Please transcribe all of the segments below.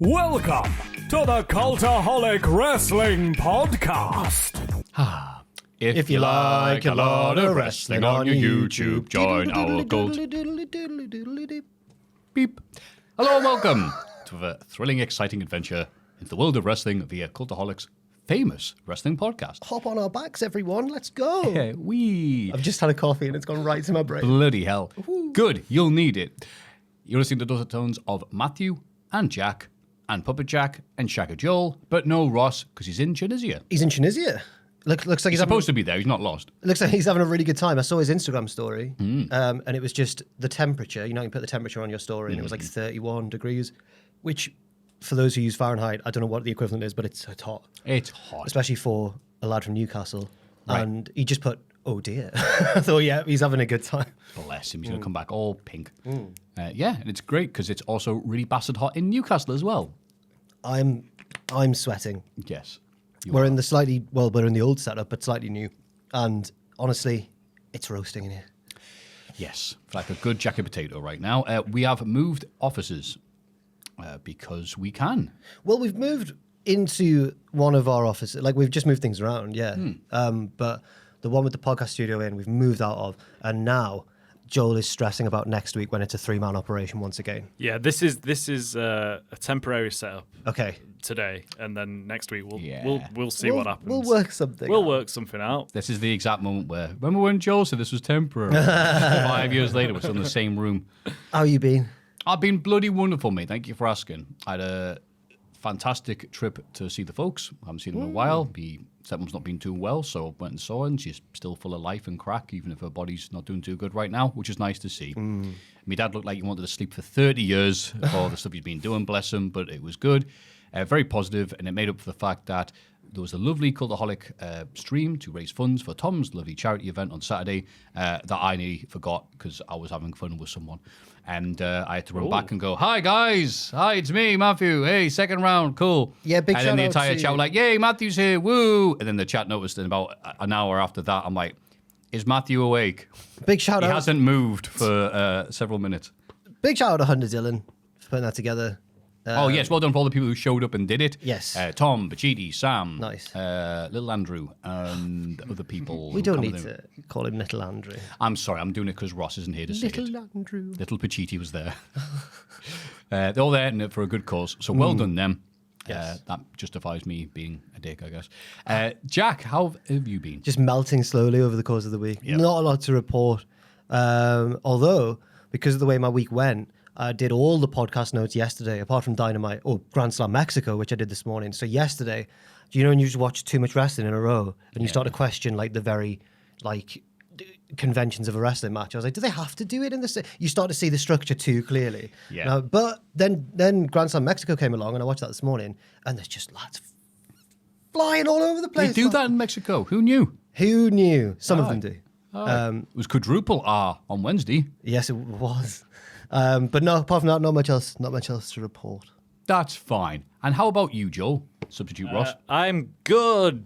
Welcome to the Cultaholic Wrestling Podcast. If you like a lot of wrestling on your YouTube, join our cult. Beep. Hello and welcome to a thrilling, exciting adventure into the world of wrestling via Cultaholic's famous wrestling podcast. Hop on our backs, everyone. Let's go. I've I've just had a coffee and it's gone right to my brain. bloody hell. Good, you'll need it. You're listening to dulcet tones of Maffew and Jack and Puppet Jack and Shagger Joel, but no Ross because he's in Tunisia. He's in Tunisia. Looks like He's supposed to be there. He's not lost. Looks like he's having a really good time. I saw his Instagram story, and it was just the temperature. You know, you can put the temperature on your story, and it was like 31 degrees, which, for those who use Fahrenheit, I don't know what the equivalent is, but it's hot. It's hot. Especially for a lad from Newcastle. Right. And he just put, oh dear. I thought, yeah, he's having a good time. Bless him. He's going to come back all pink. Yeah, and it's great because it's also really bastard hot in Newcastle as well. I'm sweating. Yes. We're in the old setup, but slightly new. And honestly, it's roasting in here. Yes, like a good jacket potato right now. We have moved offices because we can. Well, we've moved into one of our offices. Like, we've just moved things around, yeah. But the one with the podcast studio in, we've moved out of. And now Joel is stressing about next week when it's a 3-man operation once again. Yeah, this is a temporary setup. Okay. Today, and then next week we'll see We'll what happens. We'll work something We'll out. work something out. This is the exact moment where, remember when Joel said this was temporary? 5 years later, we're still in the same room. How you been? I've been bloody wonderful, mate. Thank you for asking. I had a fantastic trip to see the folks. I haven't seen them in a while. The stepmom's not been too well, so I went and saw her, and she's still full of life and crack, even if her body's not doing too good right now, which is nice to see. My dad looked like he wanted to sleep for 30 years for all the stuff he's been doing, bless him, but it was good. Very positive, and it made up for the fact that there was a lovely Cultaholic stream to raise funds for Tom's lovely charity event on Saturday that I nearly forgot because I was having fun with someone. And I had to run back and go, hi, guys. Hi, it's me, Maffew. Hey, second round, cool. Yeah, big And then the shout out entire to chat was like, yay, Matthew's here, woo. And then the chat noticed, and about an hour after that, I'm like, is Maffew awake? Big shout He out. hasn't moved for several minutes. Big shout out to Hunter Dillon for putting that together. Oh, yes, well done for all the people who showed up and did it. Yes. Tom, Bachiti, Sam, Nice. Little Andrew, and other people. We who don't come need with to call him Little Andrew. I'm sorry, I'm doing it because Ross isn't here to say it. Little Andrew. Little Pachiti was there. They're all there in it for a good cause, so well done them. Yes. That justifies me being a dick, I guess. Jack, how have you been? Just melting slowly over the course of the week. Yep. Not a lot to report. Although, because of the way my week went, I did all the podcast notes yesterday, apart from Dynamite or Grand Slam Mexico, which I did this morning. So yesterday, do you know when you just watch too much wrestling in a row and you start to question like the very conventions of a wrestling match? I was like, do they have to do it in this? You start to see the structure too clearly. Yeah. Now, but then Grand Slam Mexico came along and I watched that this morning, and there's just lads flying all over the place. They do that in Mexico. Who knew? Who knew? Some of them do. It was quadruple R on Wednesday. Yes, it was. But no, apart from that, not much else to report. That's fine. And how about you, Joel? Substitute Ross. I'm good.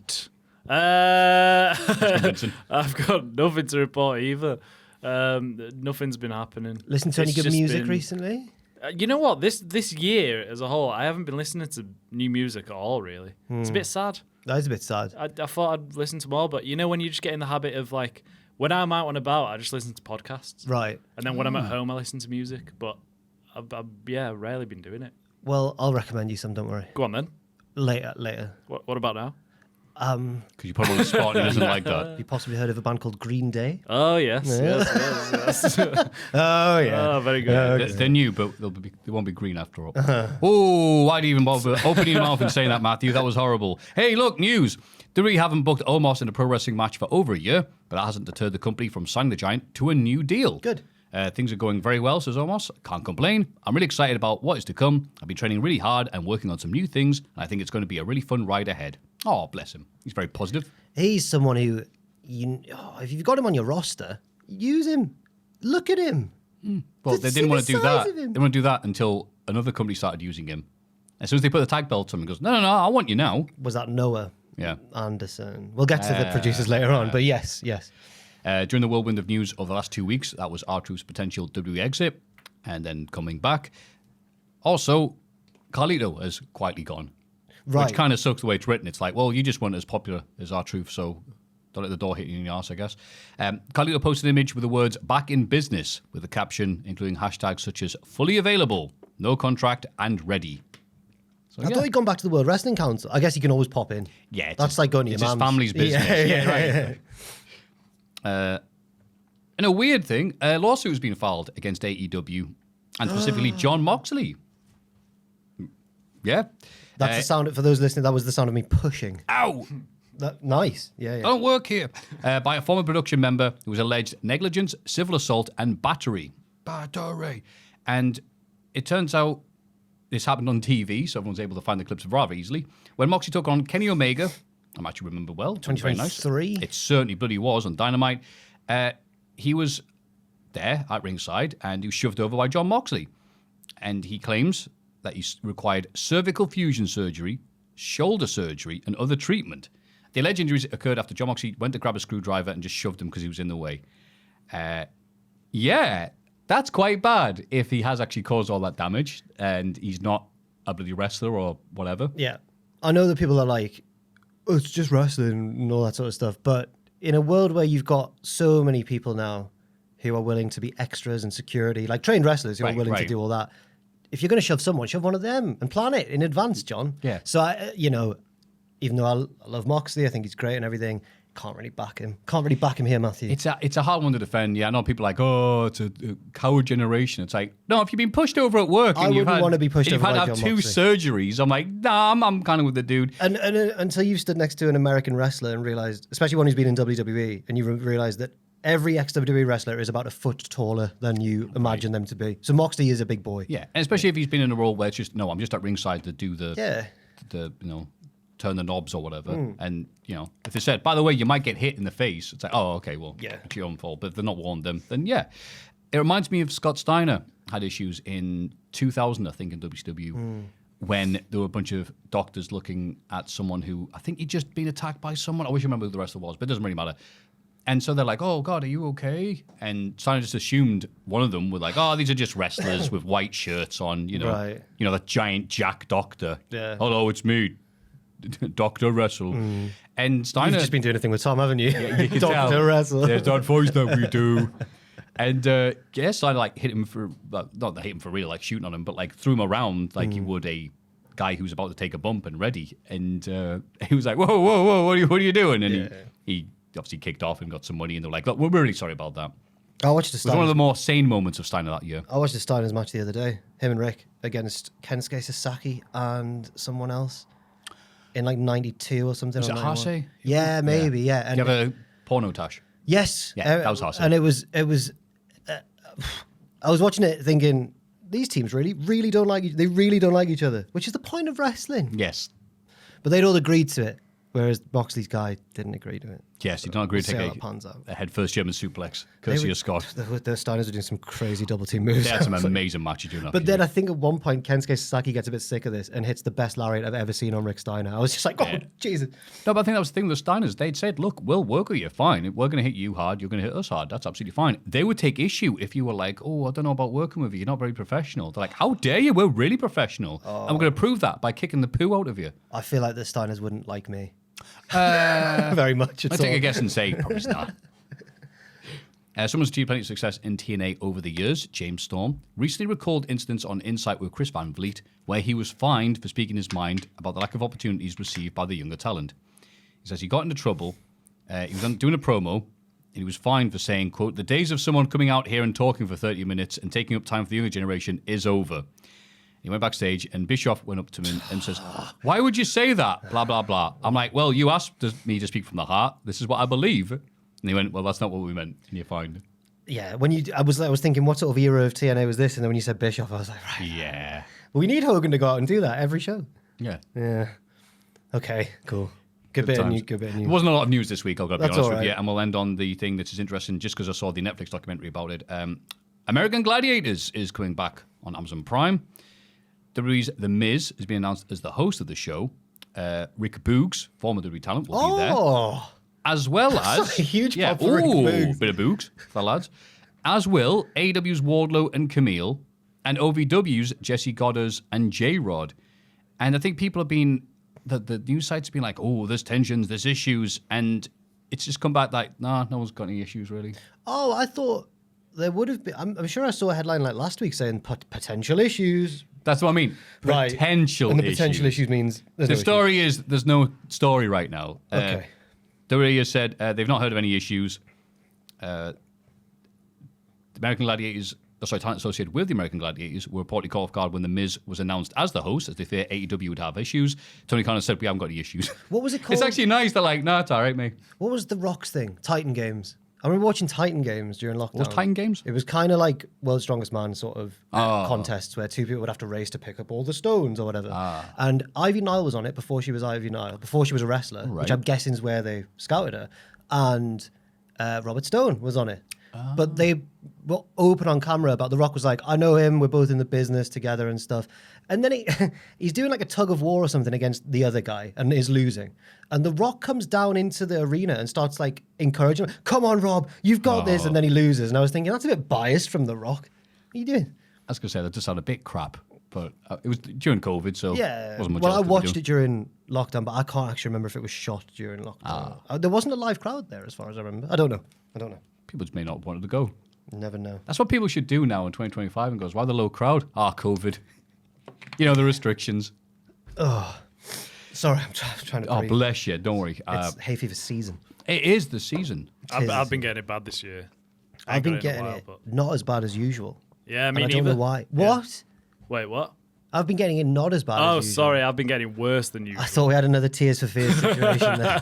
Vincent. I've got nothing to report either. Nothing's been happening. Listen to any It's good just music been- recently? You know what? This year as a whole, I haven't been listening to new music at all. Really, it's a bit sad. That is a bit sad. I thought I'd listen to more, but you know when you just get in the habit of like when I'm out and about, I just listen to podcasts, Right. and then when I'm at home, I listen to music. But I've rarely been doing it. Well, I'll recommend you some, don't worry. Go on then. Later. What about now? Because you put him on the spot and he doesn't like that. You possibly heard of a band called Green Day? Oh yes, yes. Oh, yeah. Oh, very good. They're new, but they won't be green after all. Oh, why do you even bother opening your mouth and saying that, Matthew? That was horrible. Hey, look, news. WWE haven't booked Omos in a pro wrestling match for over a year, but that hasn't deterred the company from signing the Giant to a new deal. Good. Things are going very well, says Omos. Can't complain. I'm really excited about what is to come. I've been training really hard and working on some new things, and I think it's going to be a really fun ride ahead. Oh, bless him. He's very positive. He's someone who, if you've got him on your roster, use him. Look at him. Well, Just they see didn't want the to do size that. of him. They didn't want to do that until another company started using him. As soon as they put the tag belt on him, he goes, no, I want you now. Was that Noah Yeah. Anderson? We'll get to the producers later on, but yes. During the whirlwind of news over the last 2 weeks, that was R-Truth's potential WWE exit and then coming back. Also, Carlito has quietly gone. Right. Which kind of sucks the way it's written. It's like, well, you just weren't as popular as R-Truth, so don't let the door hit you in the arse, I guess. Carlito posted an image with the words "back in business" with a caption including hashtags such as "fully available," "no contract," and "ready." So, I thought he'd gone back to the World Wrestling Council. I guess he can always pop in. Yeah, that's like going to your It's his mum's. family's business. Right. And a weird thing, a lawsuit has been filed against AEW and specifically Jon Moxley. Yeah. That's the sound, for those listening, that was the sound of me pushing. Ow! Nice. Yeah. I don't work here. By a former production member who was alleged negligence, civil assault, and battery. And it turns out this happened on TV, so everyone's able to find the clips rather easily. When Moxley took on Kenny Omega, I actually remember well. 2023? It certainly bloody was on Dynamite. He was there at ringside and he was shoved over by Jon Moxley. And he claims that he required cervical fusion surgery, shoulder surgery, and other treatment. The alleged injuries occurred after Jon Moxley went to grab a screwdriver and just shoved him because he was in the way. Yeah, that's quite bad if he has actually caused all that damage and he's not a bloody wrestler or whatever. Yeah. I know that people are like, oh, it's just wrestling and all that sort of stuff. But in a world where you've got so many people now who are willing to be extras and security, like trained wrestlers who are willing to do all that, if you're going to shove someone, shove one of them and plan it in advance, John. Yeah. So, even though I love Moxley, I think he's great and everything, can't really back him. Can't really back him here, Matthew. It's a hard one to defend. Yeah, I know people are like, oh, it's a coward generation. It's like, no, if you've been pushed over at work and you've had, want to be pushed over you've had by to Jon have two Moxley. surgeries, I'm like, nah, I'm kind of with the dude. And until you've stood next to an American wrestler and realized, especially one who's been in WWE, and you realize that every ex-WWE wrestler is about a foot taller than you imagine them to be. So Moxley is a big boy. Yeah, and especially if he's been in a role where it's just, no, I'm just at ringside to do the turn the knobs or whatever. And, if they said, by the way, you might get hit in the face, it's like, oh, okay, well, it's your own fault. But if they're not warned them, then yeah. It reminds me of Scott Steiner had issues in 2000, I think, in WCW, when there were a bunch of doctors looking at someone who, I think he'd just been attacked by someone. I wish I remember who the wrestler was, but it doesn't really matter. And so they're like, oh, God, are you okay? And Steiner just assumed one of them were like, oh, these are just wrestlers with white shirts on, that giant Jack Doctor. Yeah. Hello, it's me. Dr. Wrestle. And Steiner... You've just been doing a thing with Tom, haven't you? Yeah, you can Dr. tell. Wrestle. There's that voice that we do. And Steiner hit him for... not hit him for real, like shooting on him, but threw him around like you would a guy who's about to take a bump and ready. And he was like, whoa, what are you doing? And he obviously kicked off and got some money. And they're like, look, we're really sorry about that. I watched the It was one of the more sane moments of Steiner that year. I watched the Steiners match the other day. Him and Rick against Kensuke Sasaki and someone else. In 92 or something. Was it 91. Hase? Yeah, maybe, yeah. And Do you have a porno tash? yes. Yeah, that was Hase. And it was I was watching it thinking, these teams really don't like each other, which is the point of wrestling. Yes. But they'd all agreed to it, whereas Moxley's guy didn't agree to it. Yes, you don't agree to We'll see take how that pans out. a head first German suplex, courtesy of Scott. The Steiners were doing some crazy double team moves. They had some amazing matches doing that. But then I think at one point Kensuke Sasaki gets a bit sick of this and hits the best lariat I've ever seen on Rick Steiner. I was just like, oh, Jesus. No, but I think that was the thing with the Steiners. They'd said, look, we'll work with you, fine. We're going to hit you hard, you're going to hit us hard. That's absolutely fine. They would take issue if you were like, oh, I don't know about working with you. You're not very professional. They're like, how dare you? We're really professional. And we're going to prove that by kicking the poo out of you. I feel like the Steiners wouldn't like me. Very much. I take a guess and say probably not. Someone's achieved plenty of success in TNA over the years, James Storm, recently recalled incidents on Insight with Chris Van Vliet where he was fined for speaking his mind about the lack of opportunities received by the younger talent. He says he got into trouble. He was doing a promo and he was fined for saying, quote, the days of someone coming out here and talking for 30 minutes and taking up time for the younger generation is over. He went backstage and Bischoff went up to him and says, why would you say that? Blah, blah, blah. I'm like, well, you asked me to speak from the heart. This is what I believe. And he went, well, that's not what we meant. And you're fine. Yeah, I was thinking, what sort of era of TNA was this? And then when you said Bischoff, I was like, right. Yeah. We need Hogan to go out and do that every show. Yeah. Yeah. Okay, cool. Good bit of news. There wasn't a lot of news this week, I've got to be honest with you. Right. And we'll end on the thing that is interesting just because I saw the Netflix documentary about it. American Gladiators is coming back on Amazon Prime. WWE's The Miz has been announced as the host of the show. Rick Boogs, former WWE talent, will be there. As well as... a huge pop for Rick Boogs. Bit of Boogs for lads. As will AEW's Wardlow and Camille. and OVW's Jesse Goddard's and J-Rod. And I think people have been, the news sites have been like, oh, there's tensions, there's issues. And it's just come back like, nah, no one's got any issues really. Oh, I thought there would have been. I'm sure I saw a headline like last week saying potential issues. That's what I mean. Right. Potential And the issues. potential issues means there's The no story is there's no story right now. Okay. WWE has said they've not heard of any issues. The American Gladiators, talent associated with the American Gladiators, were reportedly caught off guard when The Miz was announced as the host, as they fear AEW would have issues. Tony Khan said, we haven't got any issues. What was it called? It's actually nice. They're like, nah, it's all right, mate. What was the Rock's thing? Titan Games. I remember watching Titan Games during lockdown. What was Titan Games? It was kind of like World's Strongest Man sort of contests where two people would have to race to pick up all the stones or whatever. And Ivy Nile was on it before she was Ivy Nile, before she was a wrestler, which I'm guessing is where they scouted her. And Robert Stone was on it. But they were open on camera about The Rock was like, I know him, we're both in the business together and stuff. And then he's doing like a tug of war or something against the other guy and is losing. And The Rock comes down into the arena and starts like encouraging him, come on, Rob, you've got this. And then he loses. And I was thinking, that's a bit biased from The Rock. What are you doing? I was going to say, that just sounded a bit crap. But it was during COVID, so Yeah. wasn't much Well, else I to watched do. it during lockdown, but I can't actually remember if it was shot during lockdown. There wasn't a live crowd there as far as I remember. I don't know. People just may not want to go. Never know. That's what people should do now in 2025 and goes, why the low crowd? COVID. You know, the restrictions. Sorry, I'm trying to Oh, breathe. bless you. Don't worry. It's hay fever season. It is the season. I've been getting it bad this year. I I've ain't been got in a getting while, it but- not as bad as usual. Yeah, And me I neither. don't know why. Yeah. What? Wait, what? I've been getting it not as bad Oh, as usual. sorry, I've been getting worse than usual. I thought we had another Tears for Fears situation there,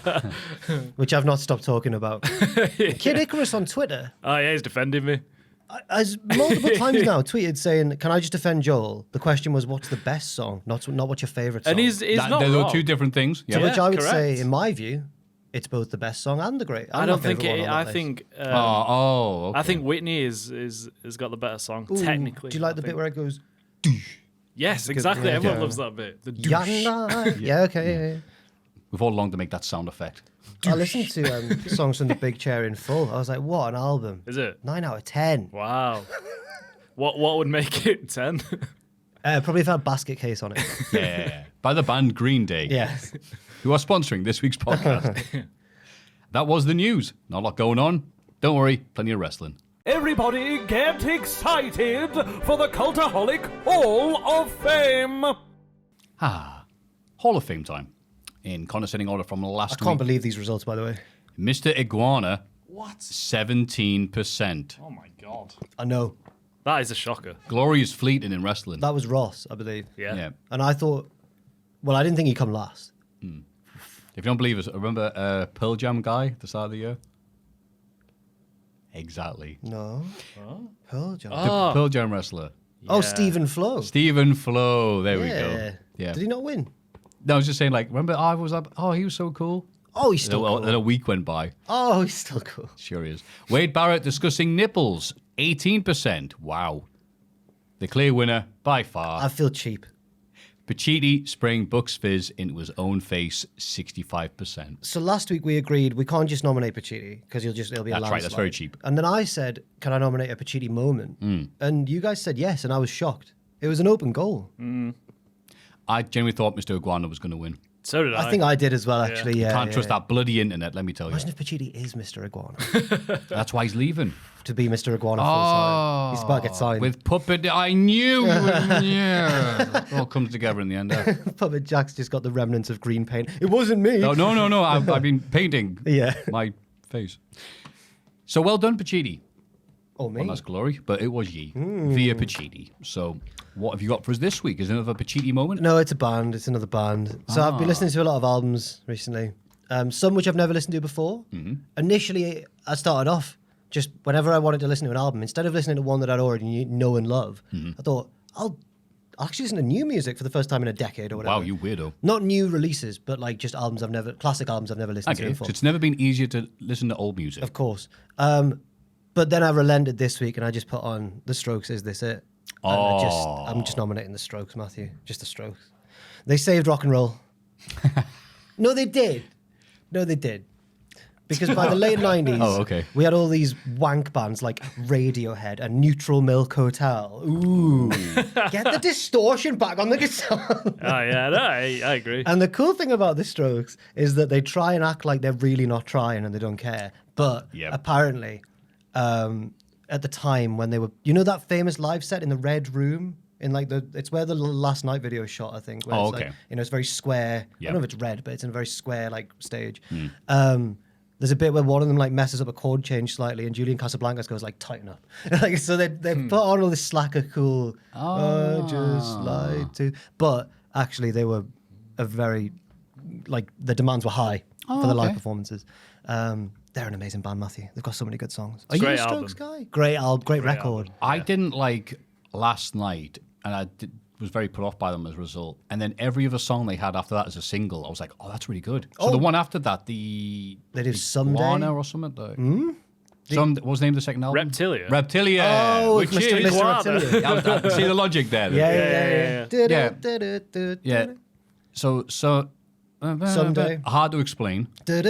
which I've not stopped talking about. Kid Icarus on Twitter Oh, yeah, he's defending me. has multiple times now tweeted saying, can I just defend Joel? The question was, what's the best song? Not what's your favourite song. And he's not There wrong. are two different things. To Yeah. which I would correct. say, in my view, it's both the best song and the great. I don't think it. I think. Okay. I think Whitney has got the better song technically. Do you like I the bit think. where it goes, Yes, exactly. yeah, Everyone yeah. loves that bit. The douche. Yanda? Yeah, okay. Yeah. We've all longed to make that sound effect. I listened to songs from The Big Chair in full. I was like, what an album. Is it? 9 out of 10. Wow. What would make it 10? Probably if it had Basket Case on it. Yeah. By the band Green Day. Yeah. Who are sponsoring this week's podcast. That was the news. Not a lot going on. Don't worry. Plenty of wrestling. Everybody get excited for the Cultaholic Hall of Fame! Hall of Fame time. In condescending order from I last can't week, believe these results, by the way. Mr. Iguana, What? 17%. Oh my god. I know. That is a shocker. Glory is fleeting in wrestling. That was Ross, I believe. Yeah. Yeah. And I thought, well, I didn't think he'd come last. If you don't believe us, remember Pearl Jam guy at the start of the year? Exactly. No. Pearl Jam. The Pearl Jam wrestler. Oh, Yeah. Stephen Flo. Stephen Flo. There we go. Yeah. Yeah. Did he not win? No, I was just saying, like, remember I was up? Oh, he was so cool. Oh, he's still cool. Then a week went by. Oh, he's still cool. Sure he is. Wade Barrett discussing nipples. 18%. Wow. The clear winner by far. I feel cheap. Pacitti spraying Bucks Fizz into his own face. 65%. So last week we agreed we can't just nominate Pacitti because it'll be a That's landslide. right, that's very cheap. And then I said, can I nominate a Pacitti moment? And you guys said yes, and I was shocked. It was an open goal. I genuinely thought Mr. Iguana was going to win. So did I. I think I did as well, actually. Yeah. Can't trust that bloody internet, let me tell you. Imagine if Pacitti is Mr. Iguana That's why he's leaving. to be Mr. Iguana full time. He's about to get signed. With Puppet, I knew. Yeah. It all comes together in the end. Puppet Jack's just got the remnants of green paint. It wasn't me. No. I've been painting Yeah. my face. So well done, Pacitti. Oh, me. Well, that's glory, but it was ye via Pacitti. So what have you got for us this week? Is it another Pacitti moment? No, it's a band. It's another band. So I've been listening to a lot of albums recently. Some which I've never listened to before. Initially, I started off just whenever I wanted to listen to an album, instead of listening to one that I'd already know and love, I thought, I'll actually listen to new music for the first time in a decade or whatever. Wow, you weirdo. Not new releases, but like just classic albums I've never listened to Okay, before. so it's never been easier to listen to old music. Of course. But then I relented this week and I just put on The Strokes, Is This It? And I'm just nominating The Strokes, Matthew. Just The Strokes. They saved rock and roll. No, they did. Because by the late 90s, Oh, okay. we had all these wank bands like Radiohead and Neutral Milk Hotel. Ooh. Get the distortion back on the guitar. Oh, yeah, no, I agree. And the cool thing about the Strokes is that they try and act like they're really not trying and they don't care. But apparently, at the time when they were, you know that famous live set in the Red Room? In like it's where the Last Night video is shot, I think. Where it's like, you know, it's very square. I don't know if it's red, but it's in a very square like stage. There's a bit where one of them like messes up a chord change slightly, and Julian Casablancas goes like, "Tighten up." Like, so they put on all this slacker cool. I just like to, but actually they were a very like the demands were high for the live performances. They're an amazing band, Maffew. They've got so many good songs. Are you a Strokes guy? Great album, great record. I didn't like Last Night, and I was very put off by them as a result. And then every other song they had after that as a single, I was like, oh, that's really good. So the one after that, they did Someday or something. What was the name of the second album? Reptilia. Oh, which Mr. is Reptilia. see the logic there. Yeah. So Someday. hard to explain because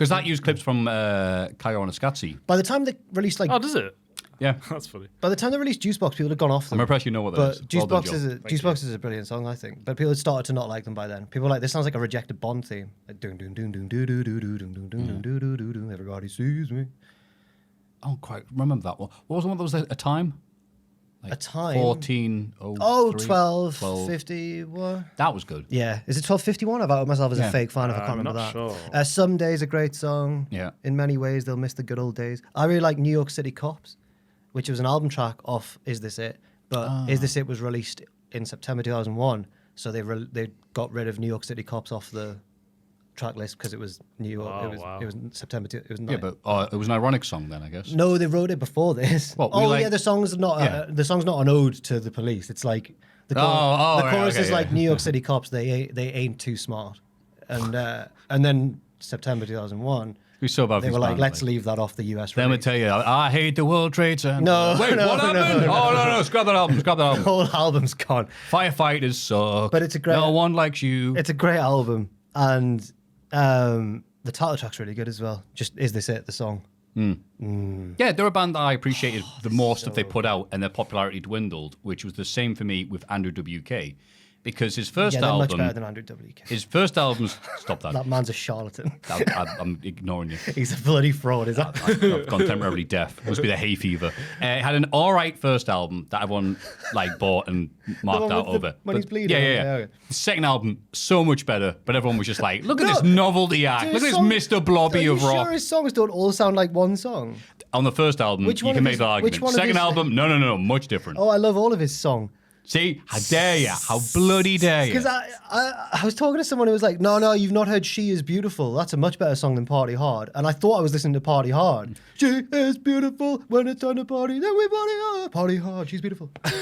that used clips from Kaio and Skatsi. By the time they released like, Oh, does it? Yeah, That's funny. by the time they released Juicebox, people had gone off them. I'm impressed you know what that is. But Well done, Juicebox Joe. is a brilliant song, I think. But people had started to not like them by then. People were like, this sounds like a rejected Bond theme. Like doon doon doon doon doon doon doon doon doon doon doon doon doon. Everybody sees me. I don't quite remember that one. What was the one that was a time? Like A time? 14:03, 12:51. That was good. Yeah. Is it 12:51? I've outed myself as a Yeah. fake fan if I can't I'm remember not that. sure. Someday's a great song. Yeah. In many ways, they'll miss the good old days. I really like New York City Cops, which was an album track off Is This It? But Is This It was released in September 2001, so they got rid of New York City Cops off the track list because it was New York. Oh, It was September. It was Yeah, but it was an ironic song then, I guess. no, they wrote it before this. What, The song's not the song's not an ode to the police. It's like the chorus is like New York City Cops. They ain't too smart, and then September 2001. We so bad. They were like, let's leave that off the US. Then we release. tell you, I hate the World Trade Center. No, Wait, no, what no, happened? no. Oh, no, scrap that album, The whole album's gone. Firefighters suck. But it's a great- No one likes you. It's a great album, and the title track's really good as well. Just Is This It? The song. Yeah, they're a band that I appreciated the more stuff they put out, and their popularity dwindled, which was the same for me with Andrew WK. Because his first Yeah, they're much album... better than Andrew WK. His first album's... Stop that. That man's a charlatan. I'm ignoring you. He's a bloody fraud, is that? I've gone temporarily deaf. Must be the hay fever. It had an all right first album that everyone bought and marked one out with over. when he's bleeding. Yeah. The second album, so much better, but everyone was just like, look at this novelty act. Look at this Mr. Blobby of rock. Sure his songs don't all sound like one song? On the first album, Which you one can of make his- that argument. which one of Second his- album, no, much different. Oh, I love all of his song. See, how dare you? How bloody dare you? Because I was talking to someone who was like, no, you've not heard She Is Beautiful. That's a much better song than Party Hard. And I thought I was listening to Party Hard. She is beautiful when it's time to party. Then we party hard. Party hard. She's beautiful. I'm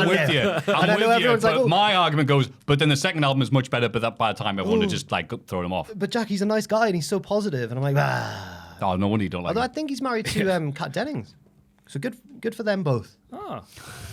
with you. I'm with you. But my argument goes, but then the second album is much better, but that by the time everyone would just throw them off. But Jack, he's a nice guy and he's so positive. And I'm like, Oh, no wonder you don't like Although I it. think he's married to Kat Dennings. So good for them both. Oh.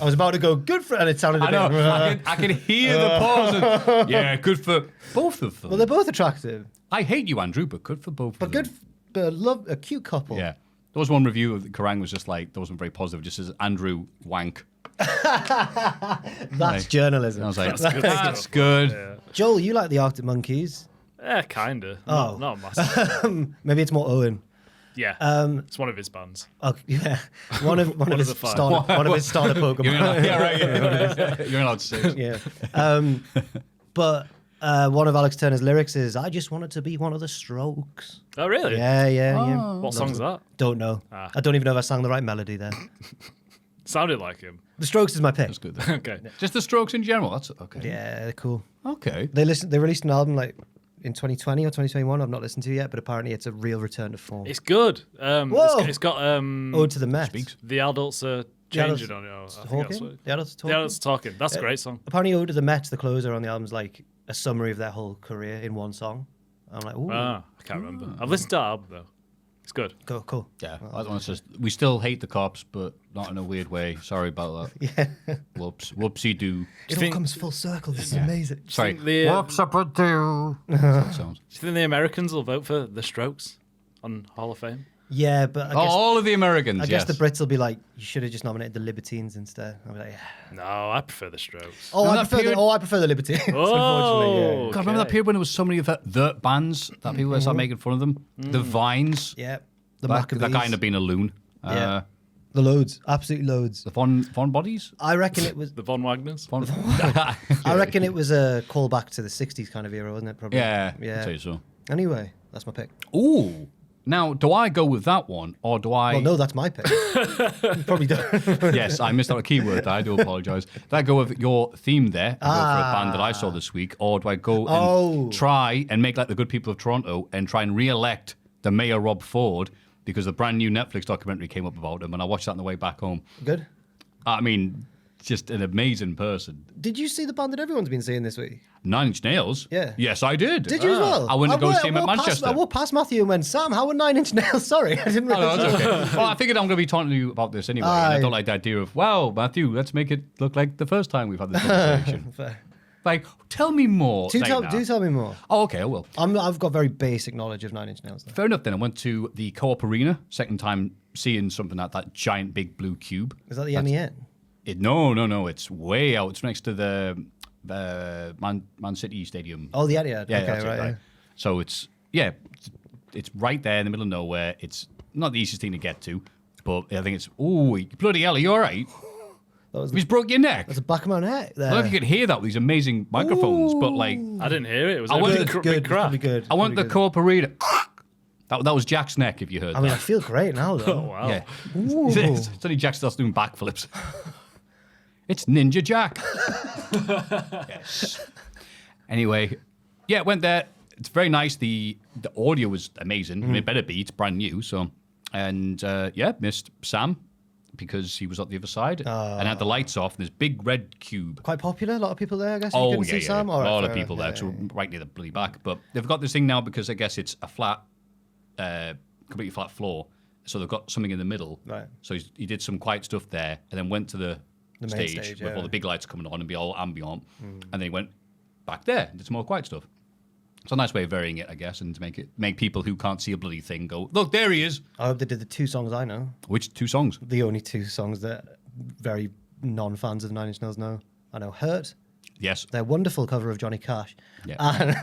I was about to go good for, and it sounded a I bit. know. I can hear the pause. Yeah, good for both of them. Well, they're both attractive, I hate you, Andrew, but good for both but of them. good. But love a cute couple. Yeah. There was one review of Kerrang was just like, that wasn't very positive, just as Andrew wank. That's journalism. And I was like, That's good that's stuff. good. Yeah. Joel, you like the Arctic Monkeys? Yeah, kinda. Oh. Not massive. Maybe it's more Owen. Yeah. It's one of his bands. Oh, yeah, one of his the five? starter Pokemon. You're not, yeah, right. Yeah. You're allowed to say it. Yeah. But one of Alex Turner's lyrics is, "I just wanted to be one of the Strokes." Oh, really? Yeah. What song's that? Don't know. Ah. I don't even know if I sang the right melody there. Sounded like him. The Strokes is my pick. That's good. Then. Okay. Just the Strokes in general. That's okay. Yeah, they're cool. Okay. They released an album like in 2020 or 2021. I've not listened to yet, but apparently it's a real return to form. It's good. Whoa. It's got Ode to the Met. Speaks. the adults are changing on it. I think that's what- The adults talking. The adults talking. That's a great song. Apparently, Ode to the Met, the closer on the album, is like a summary of their whole career in one song. I'm like, ooh. I can't remember. I've listened to that album though. It's good. Cool. Yeah, I want to say we still hate the cops, but not in a weird way. Sorry about that. Yeah. Whoops, whoopsie do. It all comes full circle. This is amazing. Sorry. Whoops, up a do. That's what it sounds. Do you think the Americans will vote for the Strokes on Hall of Fame? Yeah, but I guess, All of the Americans. I guess yes. the Brits will be like, you should have just nominated the Libertines instead. I'll be like, yeah. No, I prefer the Strokes. Oh, Remember I that prefer, period? I prefer the Libertines. Unfortunately, Oh, God, remember that period when there was so many of the bands that people started making fun of them? The Vines. yeah. The That guy Maccabees. ended up being a loon. Yeah. The loads, absolutely loads. The Von Bodies? I reckon it was. The Von Wagners? I reckon it was a callback to the '60s kind of era, wasn't it? Probably. Yeah, Yeah. I'd say so. Anyway, that's my pick. Ooh. Now, do I go with that one, or do I... Well, no, that's my pick. You probably don't. Yes, I missed out a keyword. I do apologise. Do I go with your theme there, and go for a band that I saw this week, or do I go and try and make like the good people of Toronto and try and re-elect the mayor, Rob Ford, because the brand new Netflix documentary came up about him, and I watched that on the way back home. Good. I mean, just an amazing person. Did you see the band that everyone's been seeing this week? 9 Inch Nails? Yeah. Yes, I did. Did you as well? I went to go see him at walked Manchester. I walked past Maffew and went, Sam, how were 9 Inch Nails? Sorry, I didn't Oh, no, realize. that's okay. Well, I figured I'm going to be talking to you about this anyway. And I don't like the idea of, wow, Matthew, let's make it look like the first time we've had this conversation. Fair. Like, tell me more. Do like tell, that. do tell me more. Oh, okay, I will. I've got very basic knowledge of 9 Inch Nails. Though. Fair enough then. I went to the Co-op Arena, second time seeing something at that giant big blue cube. Is that the MEN? No. It's way out. It's next to the Man City Stadium. Oh, the Etihad. Yeah, okay, that's right. it, right. So it's right there in the middle of nowhere. It's not the easiest thing to get to, but I think it's, bloody hell, are you all right? That was He's broke your neck. That's the back of my neck there. I don't know if you could hear that with these amazing microphones, but like, I didn't hear it. It was I a went big, to- big crack. Probably good. I went to the Probably good. Co-op Arena. That was Jack's neck, if you heard I mean, I that. feel great now, though. Oh, wow. Yeah. Ooh. It's only Jack starts doing backflips. It's Ninja Jack. Yes. Anyway, yeah, went there. It's very nice. The audio was amazing. I mean, it better be. It's brand new. So, and missed Sam because he was at the other side and had the lights off. And this big red cube. Quite popular. A lot of people there, I guess. You Oh, couldn't yeah, see yeah. Sam? A All right, lot of fair people there. enough. So right near the bloody back. But they've got this thing now because I guess it's a flat, completely flat floor. So they've got something in the middle. Right. So he did some quiet stuff there and then went to the main stage stage, with yeah. all the big lights coming on and be all ambient. And then he went back there and did some more quiet stuff. It's a nice way of varying it, I guess, and to make people who can't see a bloody thing go, look, there he is. I hope they did the two songs I know. Which 2 songs? The only 2 songs that very non-fans of 9 Inch Nails know. I know Hurt, Yes. their wonderful cover of Johnny Cash. Yeah.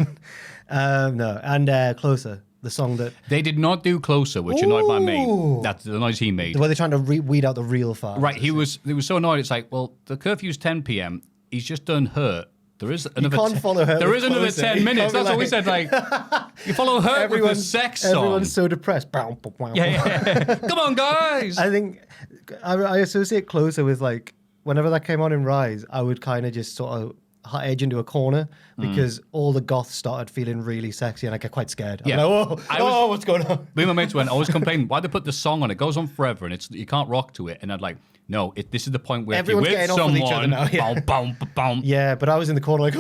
And Closer, the song that... They did not do Closer, which annoyed my mate. Ooh. That's the noise he made. Where they're trying to weed out the real fans. Right, he was so annoyed. It's like, well, the curfew's 10 p.m. He's just done Hurt. There is another. can't follow Hurt There with is another Closer. 10 You minutes. can't That's be what we said. Like, you follow Hurt with the sex song. Everyone's so depressed. Yeah. Come on, guys. I think I associate Closer with like whenever that came on in Rise, I would kind of just sort of edge into a corner because all the goths started feeling really sexy and I get quite scared. I'm Yeah. like, what's going on? Me and my mates went, I was complaining, why they put the song on? It goes on forever and you can't rock to it. And I'd like, no, this is the point where Everyone's if you're with getting off with someone, each other now, yeah. boom, boom, boom. Yeah, but I was in the corner like,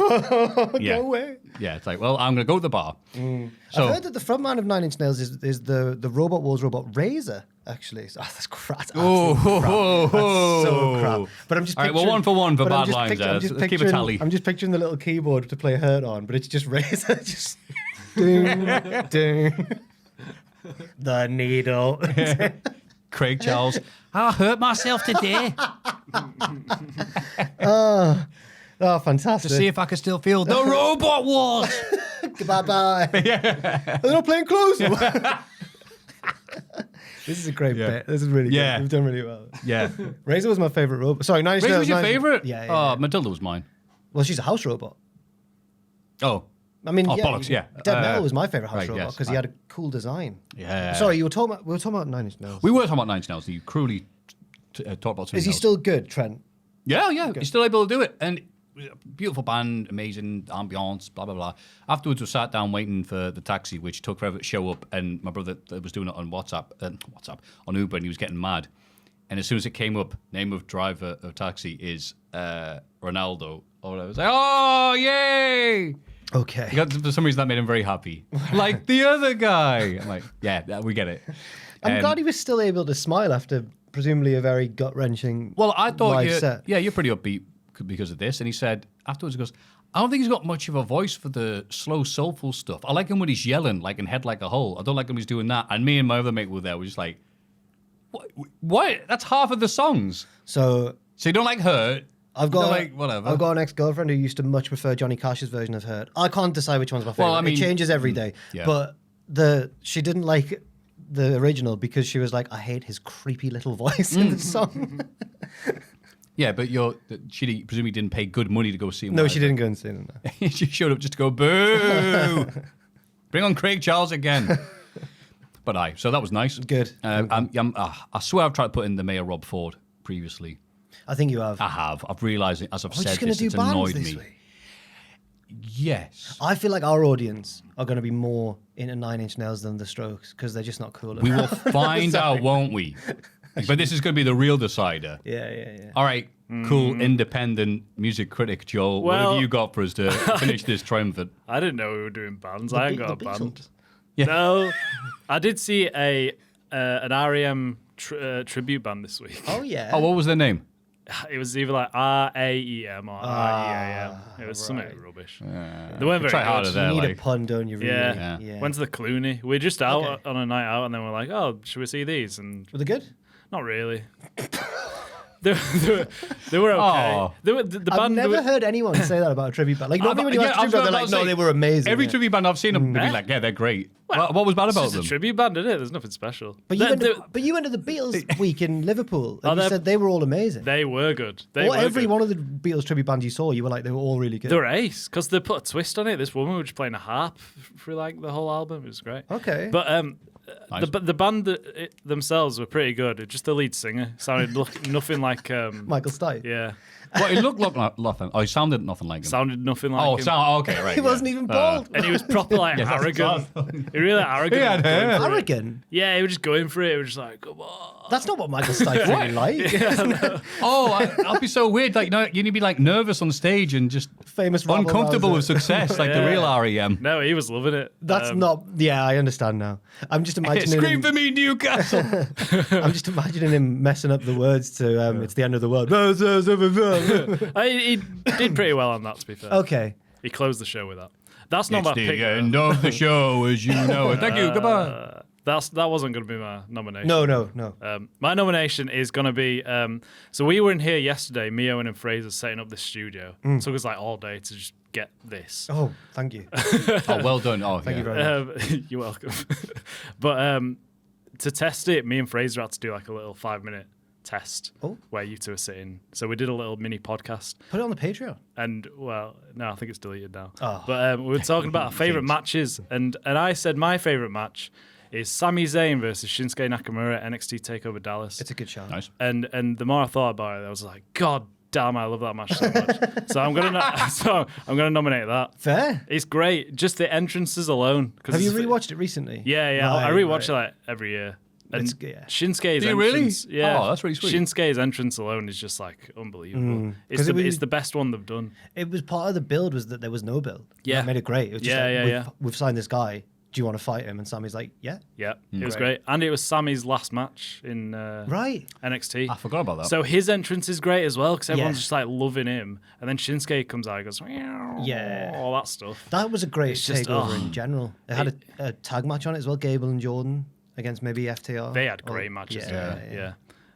Yeah. go away. Yeah, it's like, well, I'm going to go to the bar. So, I've heard that the frontman of 9 Inch Nails is the Robot Wars robot Razor, actually. So, that's crap. That's absolute crap. That's so crap. But I'm just All right, well, picturing- 1 for 1 for but I'm bad just lines picturing- there. I'm just Let's keep a picturing- tally. I'm just picturing the little keyboard to play Hurt on, but it's just Razor. Just ding, ding. The needle. Craig Charles, I hurt myself today Oh, fantastic. to see if I can still feel the Robot Wars. Bye-bye. They're not playing close. This is a great bit. This is really good. Yeah. You've done really well. Yeah. Razor was my favourite robot. Sorry, 9 Inch Razor Nails. was your 9 Inch- favourite? Yeah, Oh, Matilda was mine. Well, she's a house robot. Oh. I mean, Oh, bollocks, yeah. Dead Metal was my favourite house right, robot yes. because he had a cool design. Yeah. Sorry, we were talking about 9 Inch Nails. We were talking about 9 Inch Nails. You cruelly talked about something Is he else. still good, Trent? Yeah. He's still able to do it. And beautiful band, amazing ambience, blah, blah, blah. Afterwards, we sat down waiting for the taxi, which took forever to show up. And my brother was doing it on on Uber, and he was getting mad. And as soon as it came up, name of driver of taxi is Ronaldo. Or whatever. I was like, oh, yay! Okay. For some reason, that made him very happy. Like the other guy. I'm like, yeah, we get it. I'm glad he was still able to smile after presumably a very gut-wrenching Well, I thought live set. you're pretty upbeat because of this. And he said afterwards, he goes, I don't think he's got much of a voice for the slow, soulful stuff. I like him when he's yelling, like in Head Like a Hole. I don't like him when he's doing that. And me and my other mate were there. We're just like, what? That's half of the songs. So you don't like Hurt? I've got like whatever. I've got an ex-girlfriend who used to much prefer Johnny Cash's version of Hurt. I can't decide which one's my favorite. Well, I mean, it changes every day. yeah. But she didn't like the original because she was like, I hate his creepy little voice in the song. Yeah, but she presumably didn't pay good money to go see him. No, she didn't go and see him. No. She showed up just to go, boo! Bring on Craig Charles again. But so that was nice. Good. I swear I've tried to put in the Mayor Rob Ford previously. I think you have. I have. I've realised it as I've We're said just going to this, do it's bands annoyed this me. week. Yes. I feel like our audience are going to be more into Nine Inch Nails than the Strokes because they're just not cool enough. We will find out, won't we? But this is going to be the real decider. Yeah. All right, cool, independent music critic Joel. What Well- have you got for us to finish this triumphant? I didn't know we were doing bands. I ain't got a The band. Beatles. Yeah. No, I did see an REM tribute band this week. Oh, yeah. Oh, what was their name? It was either like RAEM or REAM. It was something rubbish. They weren't very Try good. harder You there. need a Like, pun, don't you? Really? Yeah. Went to the Clooney. We're just out Okay. on a night out, and then we're like, "Oh, should we see these?" And Were they good? not really. They were okay. Oh. The I've band. never heard anyone say that about a tribute band. Like, normally when you watch a tribute band, they're like, no, they were amazing. Every Yeah. tribute band I've seen them be like, yeah, they're great. What was bad It's about just them? a tribute band, isn't it? There's nothing special. But you, went to the Beatles week in Liverpool, and you they're- said they were all amazing. They were good. Every one of the Beatles tribute bands you saw, you were like, they were all really good. They were ace because they put a twist on it. This woman was just playing a harp for like the whole album. It was great. Okay. But Nice. the band themselves were pretty good. Just the lead singer sounded nothing like Michael Stipe. yeah, Well, it looked like nothing. Oh, he sounded nothing like him. sounded nothing like him. Okay, right. He wasn't even bald. And he was proper like Yes, that's arrogant. awesome. He really arrogant. He had hair. Arrogant. Yeah, he was just going for it. He was just like, come on. That's not what Michael Stipe really like. I'll be so weird. Like, you need to be like nervous on stage and just Famous rabble uncomfortable rouser. with success, like the Yeah. real REM. No, he was loving it. That's not. Yeah, I understand now. I'm just imagining. Scream him, for me, Newcastle. I'm just imagining him messing up the words to "It's the End of the World." He did pretty well on that, to be fair. Okay. He closed the show with that. That's not It's my the pick. though. end of the show, as you know it. Thank you. Goodbye. That wasn't going to be my nomination. No. My nomination is going to be. So we were in here yesterday, me, Owen, and Fraser setting up this studio. It took us like all day to just get this. Oh, thank you. Oh, well done. Oh, Thank you very much. You're welcome. But to test it, me and Fraser had to do like a little 5-minute test where you two are sitting. So we did a little mini podcast. Put it on the Patreon. And well, no, I think it's deleted now. Oh. But we were talking about our favorite matches, and I said my favorite match is Sami Zayn versus Shinsuke Nakamura at NXT Takeover Dallas. It's a good show. Nice. And the more I thought about it, I was like, God damn, I love that match so much. so I'm gonna nominate that. Fair. It's great, just the entrances alone. Have you rewatched it recently? Yeah. I rewatch it like every year. And It's- yeah. Shinsuke's Do you really? entrance, yeah, Oh, that's really sweet. Shinsuke's entrance alone is just like unbelievable. 'Cause It's the best one they've done. It was part of the build was that there was no build. Yeah. That made it great. It was just Yeah, we've signed this guy. Do you want to fight him? And Sammy's like, yeah. Yeah, it was great. And it was Sami's last match in Right. NXT. I forgot about that. So his entrance is great as well because everyone's Yeah. just like loving him. And then Shinsuke comes out and goes, meow, Yeah. all that stuff. That was a great It's just, takeover oh. in general. It had a tag match on it as well, Gable and Jordan against maybe FTR. They had great matches. Yeah.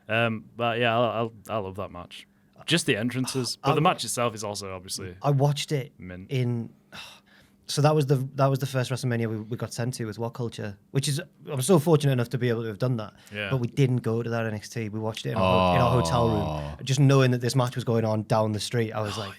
Yeah. But yeah, I love that match. Just the entrances. But the match itself is also obviously I watched it mint. in. So that was the first WrestleMania we got sent to with What Culture, which is I'm so fortunate enough to be able to have done that. Yeah. But we didn't go to that NXT. We watched it in our hotel room, just knowing that this match was going on down the street. I was like,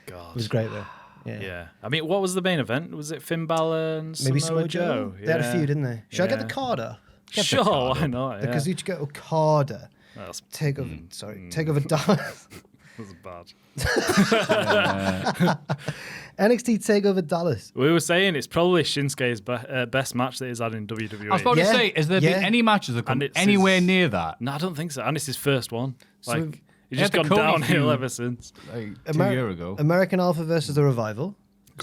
God. it was great though. Yeah. Yeah. I mean, what was the main event? Was it Finn Balor and Maybe Samoa Samoa Joe. They had a few, didn't they? Should I get the Carter? Sure, why not? The Yeah. Kazuchika Okada. That's Takeover Dallas. bad. NXT Takeover Dallas. We were saying it's probably Shinsuke's best match that he's had in WWE. I was about to Yeah. say, has there been Yeah. any matches that come And it's anywhere his- near that? No, I don't think so. And it's his first one. Like, he's he just had gone the Cody downhill feud. ever since. Like 2 years ago. American Alpha versus the Revival.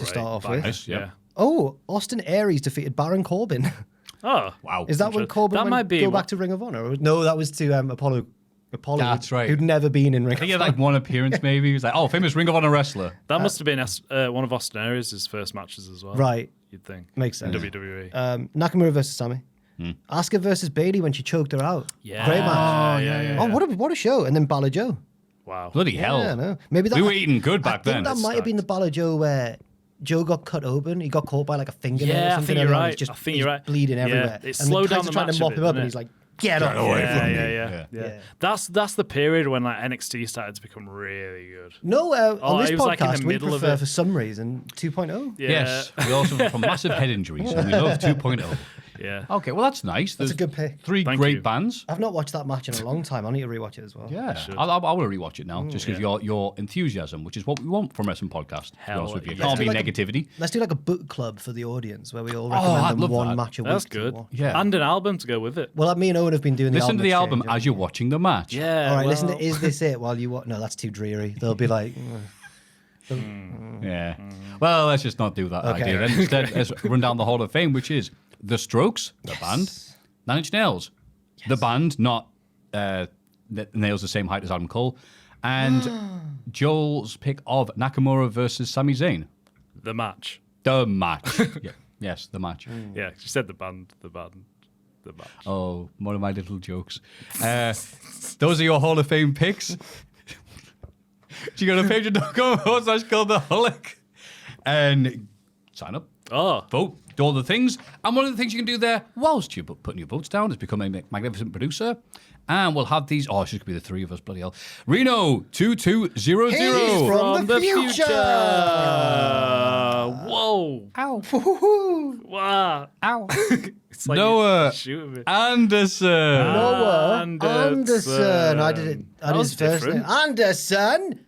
Great. start off with. Nice, yeah. Oh, Austin Aries defeated Baron Corbin. Oh, Wow. Is that when Corbin That went, might be go what- back to Ring of Honor? No, that was to Apollo. That's right. Who'd never been in Ring I think he of had Honor. like one appearance maybe. He was like, oh, famous Ring of Honor wrestler. that must have been one of Austin Aries' first matches as well. Right. You'd think. Makes sense. In WWE. Nakamura versus Sammy. Asuka versus Bayley when she choked her out. Yeah. Great match. yeah. Oh, what a show. And then Balor Joe. Wow. Bloody hell. Yeah, no. Maybe that We were eating good back then. I think that might have been the Balor Joe where Joe got cut open. He got caught by like a fingernail or Yeah, I something. think you're and right. he's just, I think he's you're right. bleeding Yeah, everywhere. it and slowed the down guys the are trying match to a mop bit, him up didn't and it? he's like, get off away away from me. Yeah. That's the period when like NXT started to become really good. No, on this it was like in the podcast, we middle of prefer it. for some reason 2.0. Yeah. Yes. We also suffer from massive head injuries, and we love 2.0. Yeah. Okay, well, that's nice. That's a There's good pick. 3 Thank great you. bands. I've not watched that match in a long time. I need to rewatch it as well. Yeah, should. I will rewatch it now, just because your enthusiasm, which is what we want from Wrestling Podcast. To be Hell honest with you, it yeah. can't be Let's do negativity. Let's do like a book club for the audience where we all I'd recommend them love one that. match a week. That's to good. watch. Yeah. And an album to go with it. Well, me and Owen have been doing the Listen album to the album exchange, as you're watching the match. Yeah. All right, listen well, to Is This It while you watch. No, that's too dreary. They'll be like, Yeah. Well, let's just not do that Okay. idea. Then instead, let's run down the Hall of Fame, which is The Strokes, the band, Nine Inch Nails, the band, not Nails the same height as Adam Cole, and Joel's pick of Nakamura versus Sami Zayn. the match. The match. Yeah. Yes, the match. Yeah, she said the band. Match. Oh, one of my little jokes. Those are your Hall of Fame picks. You go to patreon.com/Cultaholic and sign up, Oh, vote, do all the things. And one of the things you can do there, whilst you're putting your votes down, is become a magnificent producer. And we'll have these. Oh, it's just going to be the 3 of us, bloody hell. Reno 2200. He's from the future. Whoa. Ow. Wow. Ow. It's like Noah you're shooting me. Anderson. Noah Anderson. Anderson. I did it. I That did was his first name. different. Anderson.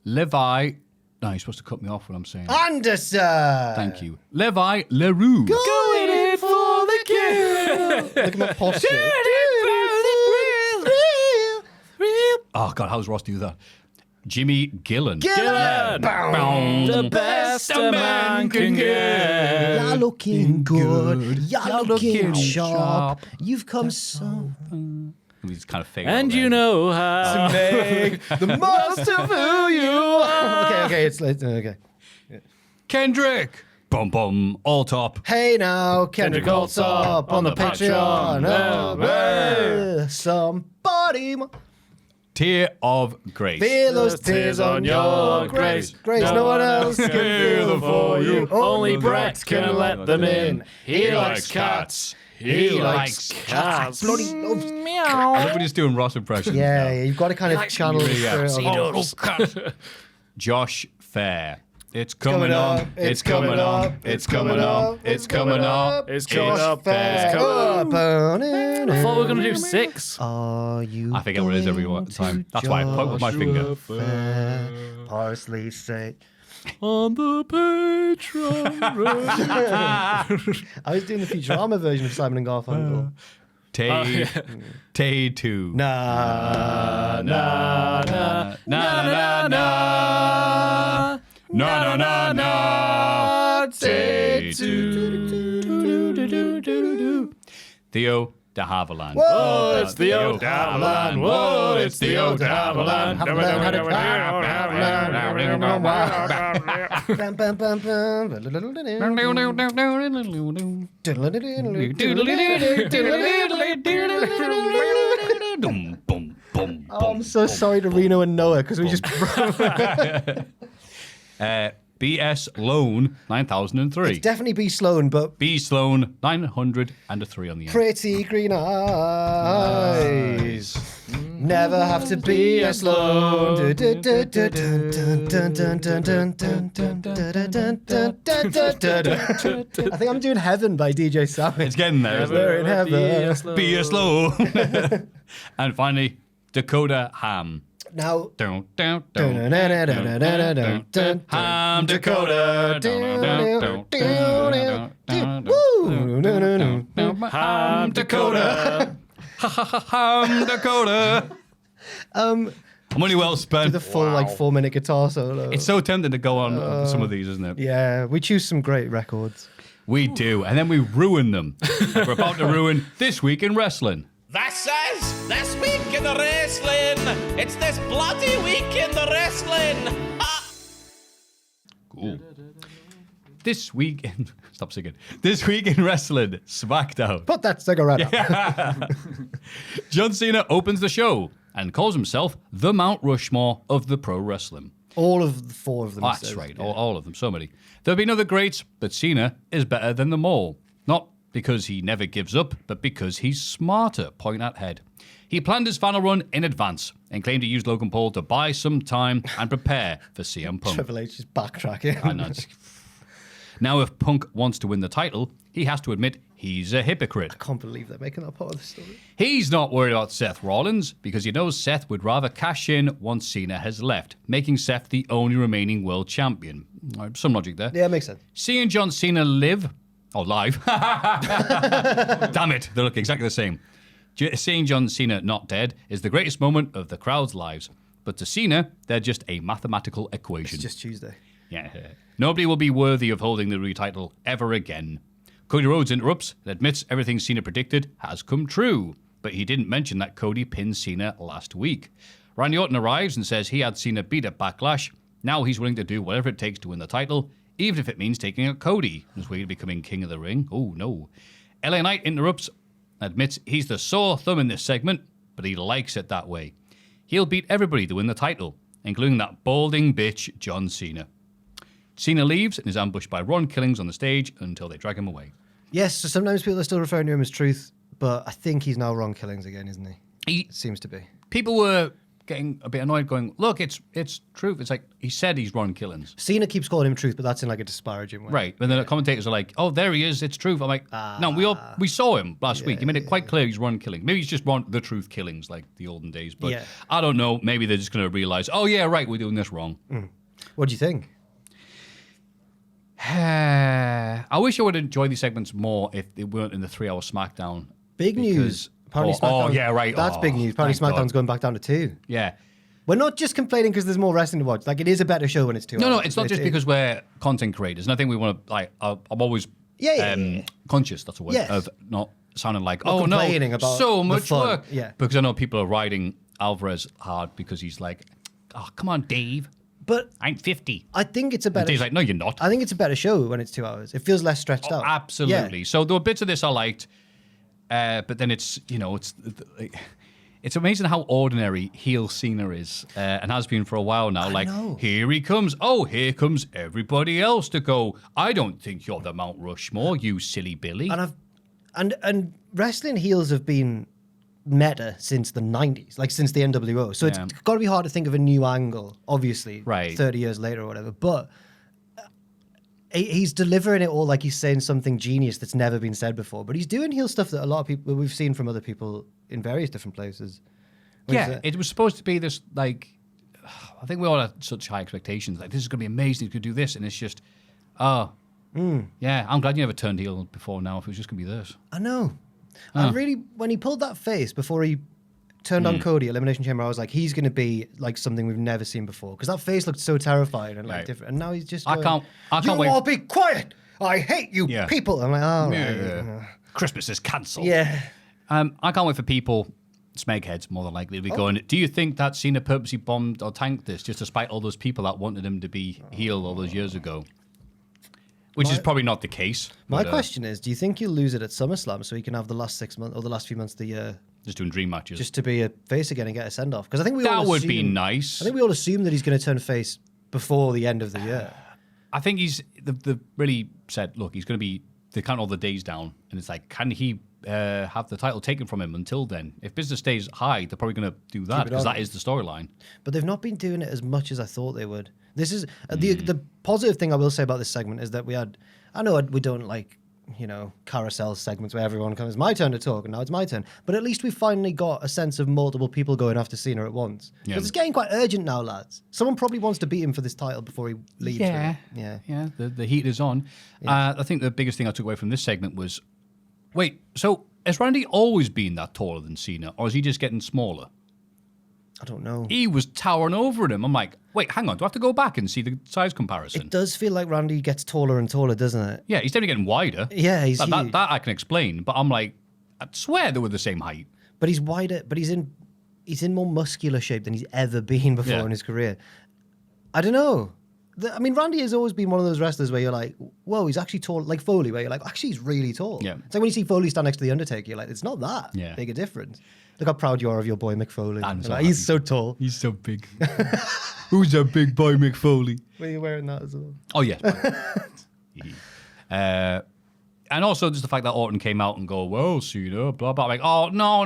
Levi. No, you're supposed to cut me off when I'm saying that. Anderson. Thank you. Levi LaRue. Going in for the kill. Look at my posture. Oh, God, how's Ross do that? Jimmy Gillen. Gillen. The best a man can get. You're looking good. You're You're looking looking sharp. sharp. You've come so We just kind of fade And out you there. know how. make the most of who you are. Okay, it's okay. Kendrick. Bum bum. All top. Hey now, Kendrick Allsop on the Patreon. Oh, somebody Tear of Grace. feel those tears on your grace. Grace, no one else can feel them for you. Only Brett can let them in. He likes cats. He likes cats. Bloody loves Everybody's doing Ross impressions. Yeah, you've got to kind of channel the spirit of Josh Fair. It's coming up. It's coming up. It's coming up. It's coming up. It's coming up. Fair. It's coming up. I I thought we were going to do 6. Are you? I forget what it is every time. That's why I point with my finger. Parsley say. On the Patreon. I was doing the Futurama version of Simon and Garfunkel. Tay 2. Nah. Na na na na. Na na na na. Tay 2. Theo de Havilland. Whoa, it's Theo de Havilland. Whoa, it's Theo de Havilland. Haven't learned how to Bam, bam, bam, bam. Oh, I'm so sorry to Reno and Noah because we just. BS Loan 9003. It's definitely B. Sloan, but B Sloan 903 on the end. pretty green eyes. Never have to be a Sloan. I think I'm doing Heaven by DJ Savage. It's getting there, isn't We're it? in heaven. Be a slow. And finally, Dakota Ham. Now, Ham Dakota. Ham Dakota. Ham Dakota. Money well spent. Do the full 4-minute guitar solo. It's so tempting to go on some of these, isn't it? Yeah, we choose some great records. We do, and then we ruin them. We're about to ruin This Week in Wrestling. This is This Week in the Wrestling. It's this bloody week in the wrestling. Cool. This week in... Stop singing. This Week in Wrestling, SmackDown. Put that cigarette up. John Cena opens the show and calls himself the Mount Rushmore of the pro wrestling. All of the 4 of them. That's right, all of them, so many. There'll be other greats, but Cena is better than them all. Not because he never gives up, but because he's smarter, point at head. He planned his final run in advance and claimed to use Logan Paul to buy some time and prepare for CM Punk. Triple H is backtracking. I know. Now, if Punk wants to win the title, he has to admit he's a hypocrite. I can't believe they're making that part of the story. He's not worried about Seth Rollins because he knows Seth would rather cash in once Cena has left, making Seth the only remaining world champion. Some logic there. Yeah, it makes sense. Seeing John Cena live. Damn it, they look exactly the same. Seeing John Cena not dead is the greatest moment of the crowd's lives. But to Cena, they're just a mathematical equation. It's just Tuesday. Yeah. Nobody will be worthy of holding the WWE title ever again. Cody Rhodes interrupts and admits everything Cena predicted has come true. But he didn't mention that Cody pinned Cena last week. Randy Orton arrives and says he had Cena beat at Backlash. Now he's willing to do whatever it takes to win the title, even if it means taking out Cody, his way to becoming King of the Ring. Oh, no. LA Knight interrupts and admits he's the sore thumb in this segment, but he likes it that way. He'll beat everybody to win the title, including that balding bitch, John Cena. Cena leaves and is ambushed by Ron Killings on the stage until they drag him away. Yes, so sometimes people are still referring to him as Truth, but I think he's now Ron Killings again, isn't he? Seems to be. People were getting a bit annoyed going, look, it's Truth. It's like, he said he's Ron Killings. Cena keeps calling him Truth, but that's in like a disparaging way. Right, and then the commentators are like, oh, there he is, it's Truth. I'm like, no, we saw him last week. He made it quite clear he's Ron Killings. Maybe he's just the Truth Killings, like the olden days. But I don't know, maybe they're just going to realise, oh yeah, right, we're doing this wrong. What do you think? I wish I would enjoy these segments more if they weren't in the 3-hour SmackDown. Big news. Apparently SmackDown, yeah, right. That's big news. Apparently SmackDown's going back down to 2. Yeah. We're not just complaining because there's more wrestling to watch. Like, it is a better show when it's 2 hours. No, it's not just because we're content creators. And I think we want to, like, I'm always conscious, that's a word, of not sounding like, oh no, about so much work. Yeah. Because I know people are riding Alvarez hard because he's like, oh, come on, Dave. But I'm 50. I think it's a better... Dave's like, no, you're not. I think it's a better show when it's 2 hours. It feels less stretched out. Absolutely. Yeah. So there were bits of this I liked, but then it's amazing how ordinary heel Cena is, and has been for a while now. I know. Here he comes. Oh, here comes everybody else to go. I don't think you're the Mount Rushmore, you silly Billy. And wrestling heels have been meta since the 90s, like since the NWO. So it's got to be hard to think of a new angle, obviously, 30 years later or whatever. But he's delivering it all like he's saying something genius that's never been said before. But he's doing heel stuff that a lot of people, we've seen from other people in various different places. It was supposed to be this, like, I think we all had such high expectations. Like, this is going to be amazing, he could do this. And it's just, yeah, I'm glad you never turned heel before now if it was just going to be this. I know. I really, when he pulled that face before he turned on Cody, Elimination Chamber, I was like, he's going to be like something we've never seen before. Because that face looked so terrifying and like different. And now he's just I can't you wait. all be quiet. I hate you people. I'm like, right. Christmas is cancelled. Yeah. I can't wait for people, smegheads more than likely, to be going, do you think that Cena purposely bombed or tanked this just to spite all those people that wanted him to be heel all those years ago? Which is probably not the case. My question is, do you think he'll lose it at SummerSlam so he can have the last 6 months or the last few months of the year just doing dream matches, just to be a face again and get a send off? Because I think that would be nice. I think we all assume that he's going to turn face before the end of the year. I think they've really said, look, he's going to be, they count all the days down, and it's like, can he have the title taken from him until then? If business stays high, they're probably going to do that because that is the storyline. But they've not been doing it as much as I thought they would. This is the positive thing I will say about this segment is that we had, I know we don't like, carousel segments where everyone comes, it's my turn to talk and now it's my turn. But at least we finally got a sense of multiple people going after Cena at once. Because it's getting quite urgent now, lads. Someone probably wants to beat him for this title before he leaves. Yeah. The heat is on. Yeah. I think the biggest thing I took away from this segment was, wait, so has Randy always been that taller than Cena, or is he just getting smaller? I don't know. He was towering over him. I'm like, wait, hang on. Do I have to go back and see the size comparison? It does feel like Randy gets taller and taller, doesn't it? Yeah, he's definitely getting wider. Yeah, he's huge. That I can explain. But I'm like, I swear they were the same height. But he's wider. But he's in more muscular shape than he's ever been before in his career. I don't know. I mean, Randy has always been one of those wrestlers where you're like, whoa, he's actually tall. Like Foley, where you're like, actually, he's really tall. Yeah. It's like when you see Foley stand next to The Undertaker, you're like, it's not that big a difference. Look how proud you are of your boy McFoley. He's so tall. He's so big. Who's that big boy McFoley? Were you wearing that as well? Oh, yes. And also just the fact that Orton came out and go, well, Cena, blah, blah. Like, oh, no.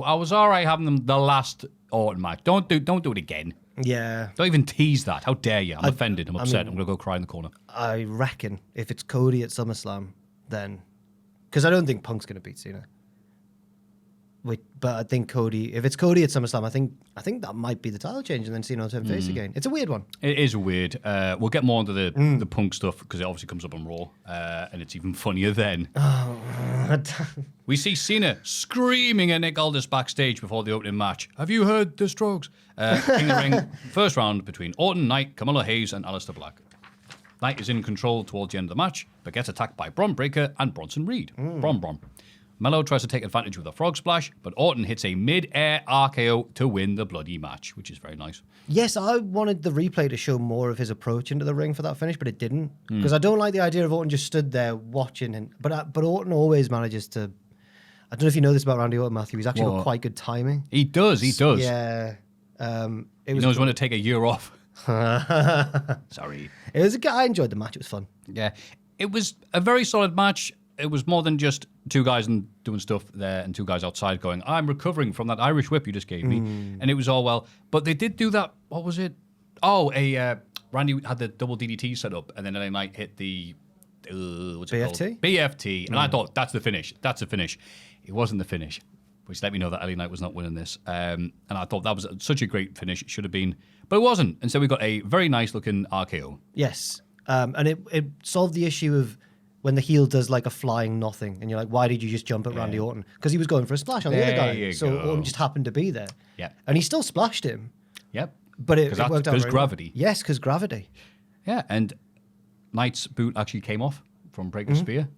I was all right having them the last Orton match. Don't do it again. Yeah. Don't even tease that. How dare you? I'm offended. I'm upset. I'm going to go cry in the corner. I reckon if it's Cody at SummerSlam, then... Because I don't think Punk's going to beat Cena. But I think Cody... If it's Cody at SummerSlam, I think that might be the title change and then Cena will turn face again. It's a weird one. It is weird. We'll get more into the Punk stuff because it obviously comes up on Raw. And it's even funnier then. We see Cena screaming at Nick Aldis backstage before the opening match. Have you heard the Strokes? In the ring, first round between Orton, Knight, Carmelo Hayes, and Aleister Black. Knight is in control towards the end of the match, but gets attacked by Bron Breakker and Bronson Reed. Bron. Mello tries to take advantage with a frog splash, but Orton hits a mid-air RKO to win the bloody match, which is very nice. Yes, I wanted the replay to show more of his approach into the ring for that finish, but it didn't. Because I don't like the idea of Orton just stood there watching. But Orton always manages to... I don't know if you know this about Randy Orton, Maffew. He's actually got quite good timing. He does. Yeah. He knows when to take a year off. Sorry. I enjoyed the match. It was fun. Yeah. It was a very solid match. It was more than just two guys and doing stuff there and two guys outside going, I'm recovering from that Irish whip you just gave me. And it was all well. But they did do that. What was it? Oh, Randy had the double DDT set up and then LA Knight hit the... what's it BFT? called? BFT. And I thought, that's the finish. That's the finish. It wasn't the finish, which let me know that LA Knight was not winning this. And I thought that was such a great finish. It should have been. But it wasn't. And so we got a very nice-looking RKO. Yes. And it solved the issue of when the heel does like a flying nothing, and you're like, why did you just jump at Randy Orton? Because he was going for a splash on the other guy. So Orton just happened to be there. Yeah. And he still splashed him. Yep. But it worked out because gravity. Well. Yes, because gravity. Yeah, and Knight's boot actually came off from Breaker's spear.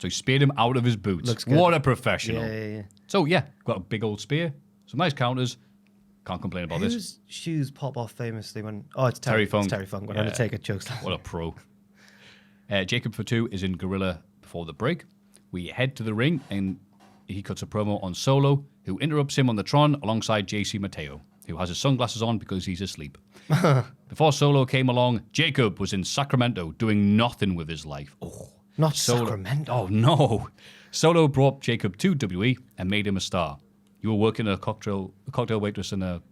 So he speared him out of his boots. Looks good. What a professional. Yeah. So, yeah, got a big old spear. Some nice counters. Can't complain about this. Whose shoes pop off famously when... Oh, it's Terry Funk. It's Terry Funk when Undertaker chokes. What a pro. Jacob Fatu is in Gorilla before the break. We head to the ring and he cuts a promo on Solo, who interrupts him on the Tron alongside JC Mateo, who has his sunglasses on because he's asleep. Before Solo came along, Jacob was in Sacramento doing nothing with his life. Oh, Not Sacramento. Oh, no. Solo brought Jacob to WWE and made him a star. You were working a cocktail waitress in a...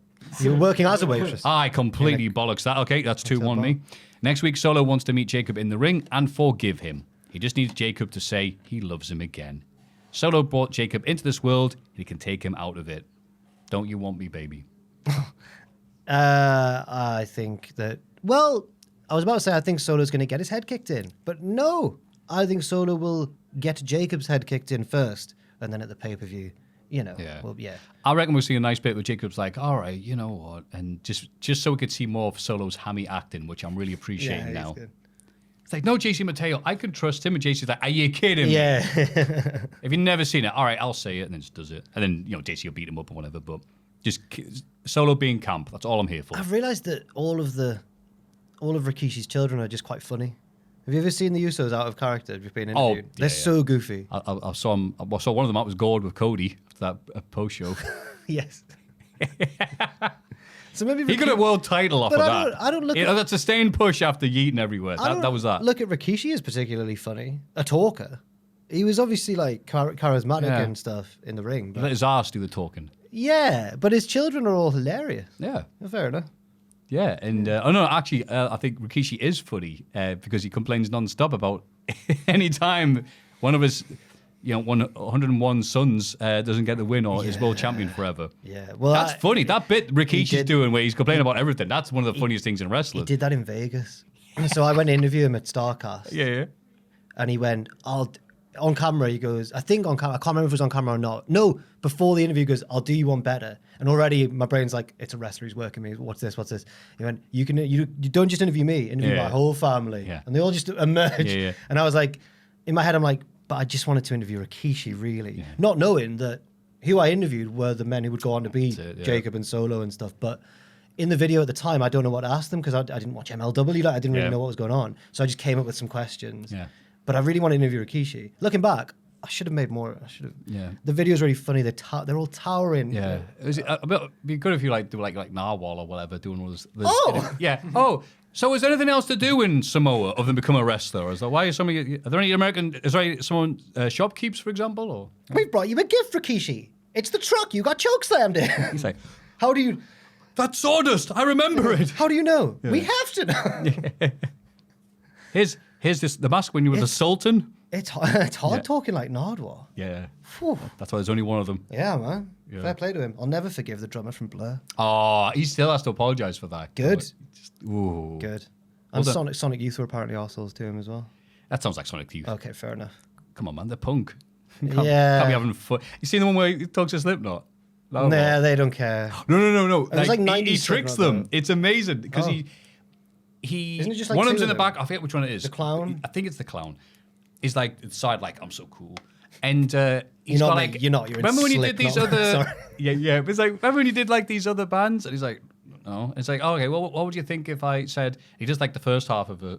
You were working as a waitress. I completely bollocks that. Okay, that's 2-1 me. Next week, Solo wants to meet Jacob in the ring and forgive him. He just needs Jacob to say he loves him again. Solo brought Jacob into this world and he can take him out of it. Don't you want me, baby? I think that... Well, I was about to say I think Solo's going to get his head kicked in. But no, I think Solo will get Jacob's head kicked in first. And then at the pay-per-view, you know. Yeah. Well, yeah. I reckon we'll see a nice bit where Jacob's like, all right, you know what? And just so we could see more of Solo's hammy acting, which I'm really appreciating now. Good. It's like, no, JC Mateo, I can trust him. And JC's like, are you kidding me? Yeah. If you've never seen it, all right, I'll say it. And then just does it. And then, you know, JC will beat him up or whatever. But just Solo being camp. That's all I'm here for. I've realised that all of Rikishi's children are just quite funny. Have you ever seen the Usos out of character just being interviewed? They're so goofy. I saw him. I saw one of them out was Gord with Cody after that post show. Yes. So maybe He got a world title off of that. I don't look at that sustained push after yeeting everywhere. That was that. Look at Rikishi as particularly funny. A talker. He was obviously like charismatic and stuff in the ring. Let But his ass do the talking. yeah, but his children are all hilarious. Yeah. Fair enough. Yeah, and I think Rikishi is funny because he complains non-stop about any time one of his, 101 sons doesn't get the win or is world champion forever. Yeah, well, That's funny. That bit Rikishi's did- doing where he's complaining about everything. That's one of the funniest things in He wrestling. did that in Vegas. So I went to interview him at StarCast. Yeah. And he went, on camera, he goes, I think on camera, I can't remember if it was on camera or not. No, before the interview, he goes, I'll do you one better. And already my brain's like, it's a wrestler who's working me. What's this? He went, you don't just interview me, interview my whole family. Yeah. And they all just emerge. Yeah. And I was like, in my head, I'm like, but I just wanted to interview Rikishi, really. Yeah. Not knowing that who I interviewed were the men who would go on to be Jacob and Solo and stuff. But in the video at the time, I don't know what to ask them because I didn't watch MLW. Like, I didn't really know what was going on. So I just came up with some questions. Yeah. But I really want to interview Rikishi. Looking back, I should have made more. Yeah. The video's really funny. They're all towering. Yeah. It'd be good if you do like Narwhal or whatever doing all this. Yeah. Oh. So is there anything else to do in Samoa other than become a wrestler? Or is there, are there any American? Is there someone shopkeeps, for example? Or we've brought you a gift, Rikishi. It's the truck. You got chokeslammed in. He's like, how do you? That's sawdust. I remember it. How do you know? Yeah. We have to know. Here's the mask when you were the Sultan. It's hard talking like Nardwuar. Yeah. Whew. That's why there's only one of them. Yeah, man. Yeah. Fair play to him. I'll never forgive the drummer from Blur. Oh, he still has to apologise for that. Good. Ooh. Good. And Sonic Youth were apparently arseholes to him as well. That sounds like Sonic Youth. Okay, fair enough. Come on, man. They're punk. Can't be having fun. You seen the one where he talks to Slipknot? Nah, they don't care. No. It was like 90s he tricks them. It's amazing because he Isn't it just like one of them's in the back. I forget which one it is. The clown? I think it's the clown. He's like inside, like, I'm so cool. And he's you're got not, like, you're not. You're remember when you did these other, Sorry. yeah. It's like, remember when you did like these other bands? And he's like, no. It's like, oh, okay. Well, what would you think if I said he does like the first half of a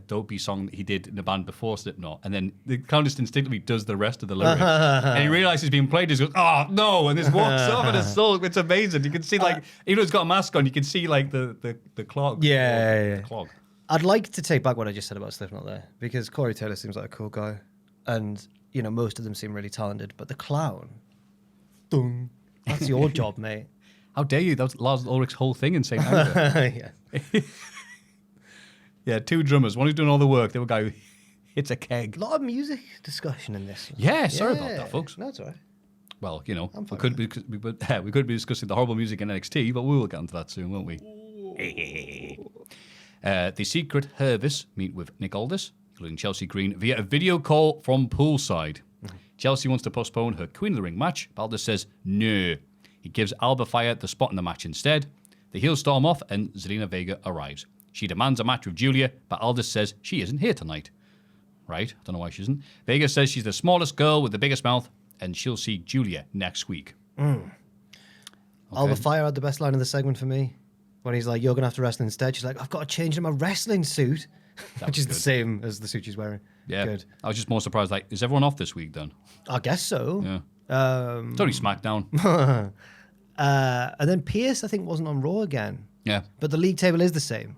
dopey song that he did in the band before Slipknot, and then the clown just instinctively does the rest of the lyrics, and he realizes he's being played. He goes, oh no, and this walks off, and it's it's amazing. You can see like, even though he's got a mask on, you can see like the clog. Yeah. The clog. I'd like to take back what I just said about Slipknot there, because Corey Taylor seems like a cool guy, and most of them seem really talented. But the clown, that's your job, mate. How dare you? That was Lars Ulrich's whole thing in St. Anger. Yeah. Yeah, two drummers. One who's doing all the work. The other guy who hits a keg. A lot of music discussion in this. Yeah, sorry about that, folks. No, it's all right. Well, we could be discussing the horrible music in NXT, but we will get into that soon, won't we? The Secret Hervis meet with Nick Aldis, including Chelsea Green, via a video call from poolside. Chelsea wants to postpone her Queen of the Ring match. Aldis says no. He gives Alba Fire the spot in the match instead. The heels storm off, and Zelina Vega arrives. She demands a match with Julia, but Aldis says she isn't here tonight. Right? I don't know why she isn't. Vega says she's the smallest girl with the biggest mouth, and she'll see Julia next week. Okay. Alba Fire had the best line of the segment for me. When he's like, you're going to have to wrestle instead. She's like, I've got to change into my wrestling suit. Which is the same as the suit she's wearing. Yeah. Good. I was just more surprised. Like, is everyone off this week then? I guess so. Yeah. It's only SmackDown. And then Pierce, I think, wasn't on Raw again. Yeah. But the league table is the same.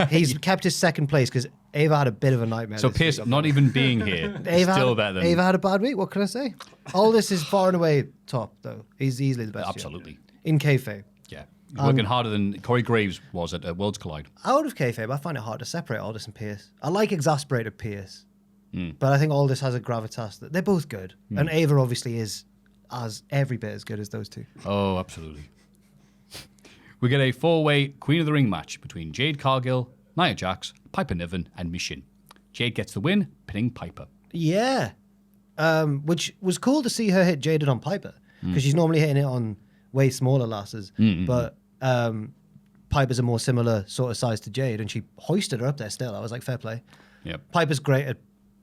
He's kept his second place because Ava had a bit of a nightmare. So Pierce, not even being here, still better than... Ava had a bad week. What can I say? Aldis is far and away top, though. He's easily the best. Absolutely. In kayfabe. Yeah. He's working harder than Corey Graves was at Worlds Collide. Out of kayfabe, I find it hard to separate Aldis and Pierce. I like exasperated Pierce. But I think Aldis has a gravitas that they're both good. And Ava obviously is as every bit as good as those two. Oh, absolutely. We get a 4-way Queen of the Ring match between Jade Cargill, Nia Jax, Piper Niven, and Michin. Jade gets the win, pinning Piper. Yeah. Which was cool to see her hit Jaded on Piper, because she's normally hitting it on way smaller lasses. But Piper's a more similar sort of size to Jade, and she hoisted her up there still. I was like, fair play. Yep. Piper's great at...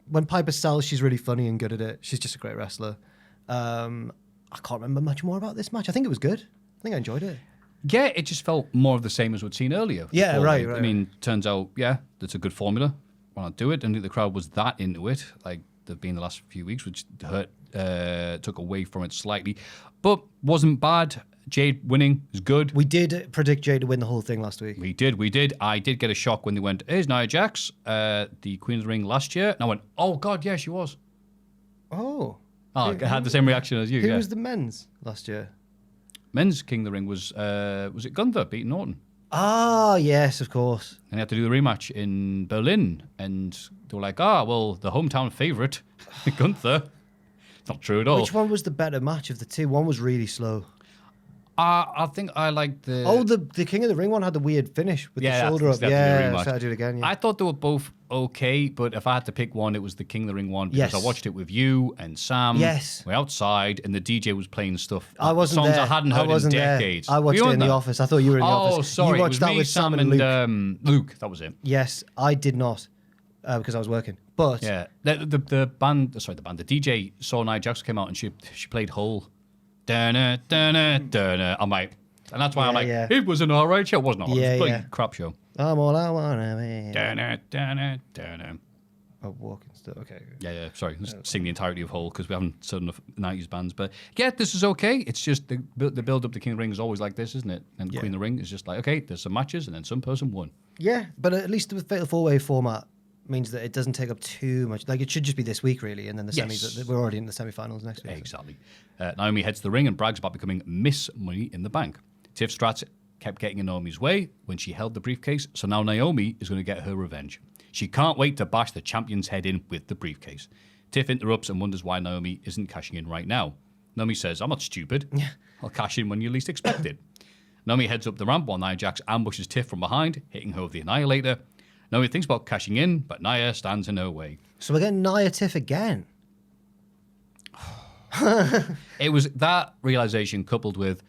When Piper sells, she's really funny and good at it. She's just a great wrestler. I can't remember much more about this match. I think it was good. I think I enjoyed it. Yeah, it just felt more of the same as we'd seen earlier. Yeah, right. I mean, turns out, that's a good formula. Why not do it? And the crowd was that into it, like they've been the last few weeks, which took away from it slightly. But wasn't bad. Jade winning is good. We did predict Jade to win the whole thing last week. We did. I did get a shock when they went, here's Nia Jax, the Queen of the Ring last year. And I went, oh, God, yeah, she was. Oh. I had the same reaction as you. Who was the men's last year? Men's King of the Ring was it Gunther beating Orton? Ah, yes, of course. And they had to do the rematch in Berlin. And they were like, well, the hometown favourite, Gunther. It's not true at all. Which one was the better match of the two? One was really slow. I think I like the... Oh, the King of the Ring one had the weird finish with the shoulder up. Yeah, so I do it again. Yeah. I thought they were both okay, but if I had to pick one, it was the King of the Ring one because I watched it with you and Sam. Yes. We're outside, and the DJ was playing stuff. I wasn't songs there. I hadn't heard in decades. I watched it in the office. I thought you were in the office. Oh, sorry. You watched that with Sam and Luke. Luke, that was it. Yes, I did not because I was working. But yeah, the band, the DJ saw Nia Jax came out and she played Hole. Dunna, dunna, dunna. I'm like, and that's why I'm like, it was an alright show. It wasn't alright. It was a crap show. I'm all I wanna be. Dunna, dunna, dunna. Oh, walking still. Okay. Yeah. Sorry, let's sing the entirety of Hole because we haven't said enough 90s bands. But yeah, this is okay. It's just the build up to King of the Ring is always like this, isn't it? And Queen of the Ring is just like, okay, there's some matches and then some person won. Yeah, but at least the Fatal 4-Way format means that it doesn't take up too much. Like, it should just be this week, really, and then the semis. We're already in the semi-finals next week. Exactly. Naomi heads to the ring and brags about becoming Miss Money in the Bank. Tiff Stratz kept getting in Naomi's way when she held the briefcase, so now Naomi is going to get her revenge. She can't wait to bash the champion's head in with the briefcase. Tiff interrupts and wonders why Naomi isn't cashing in right now. Naomi says, I'm not stupid. I'll cash in when you least expect it. Naomi heads up the ramp while Nia Jax ambushes Tiff from behind, hitting her with the Annihilator. Naomi thinks about cashing in, but Nia stands in her way. So we're getting Nia Tiff again. It was that realization coupled with,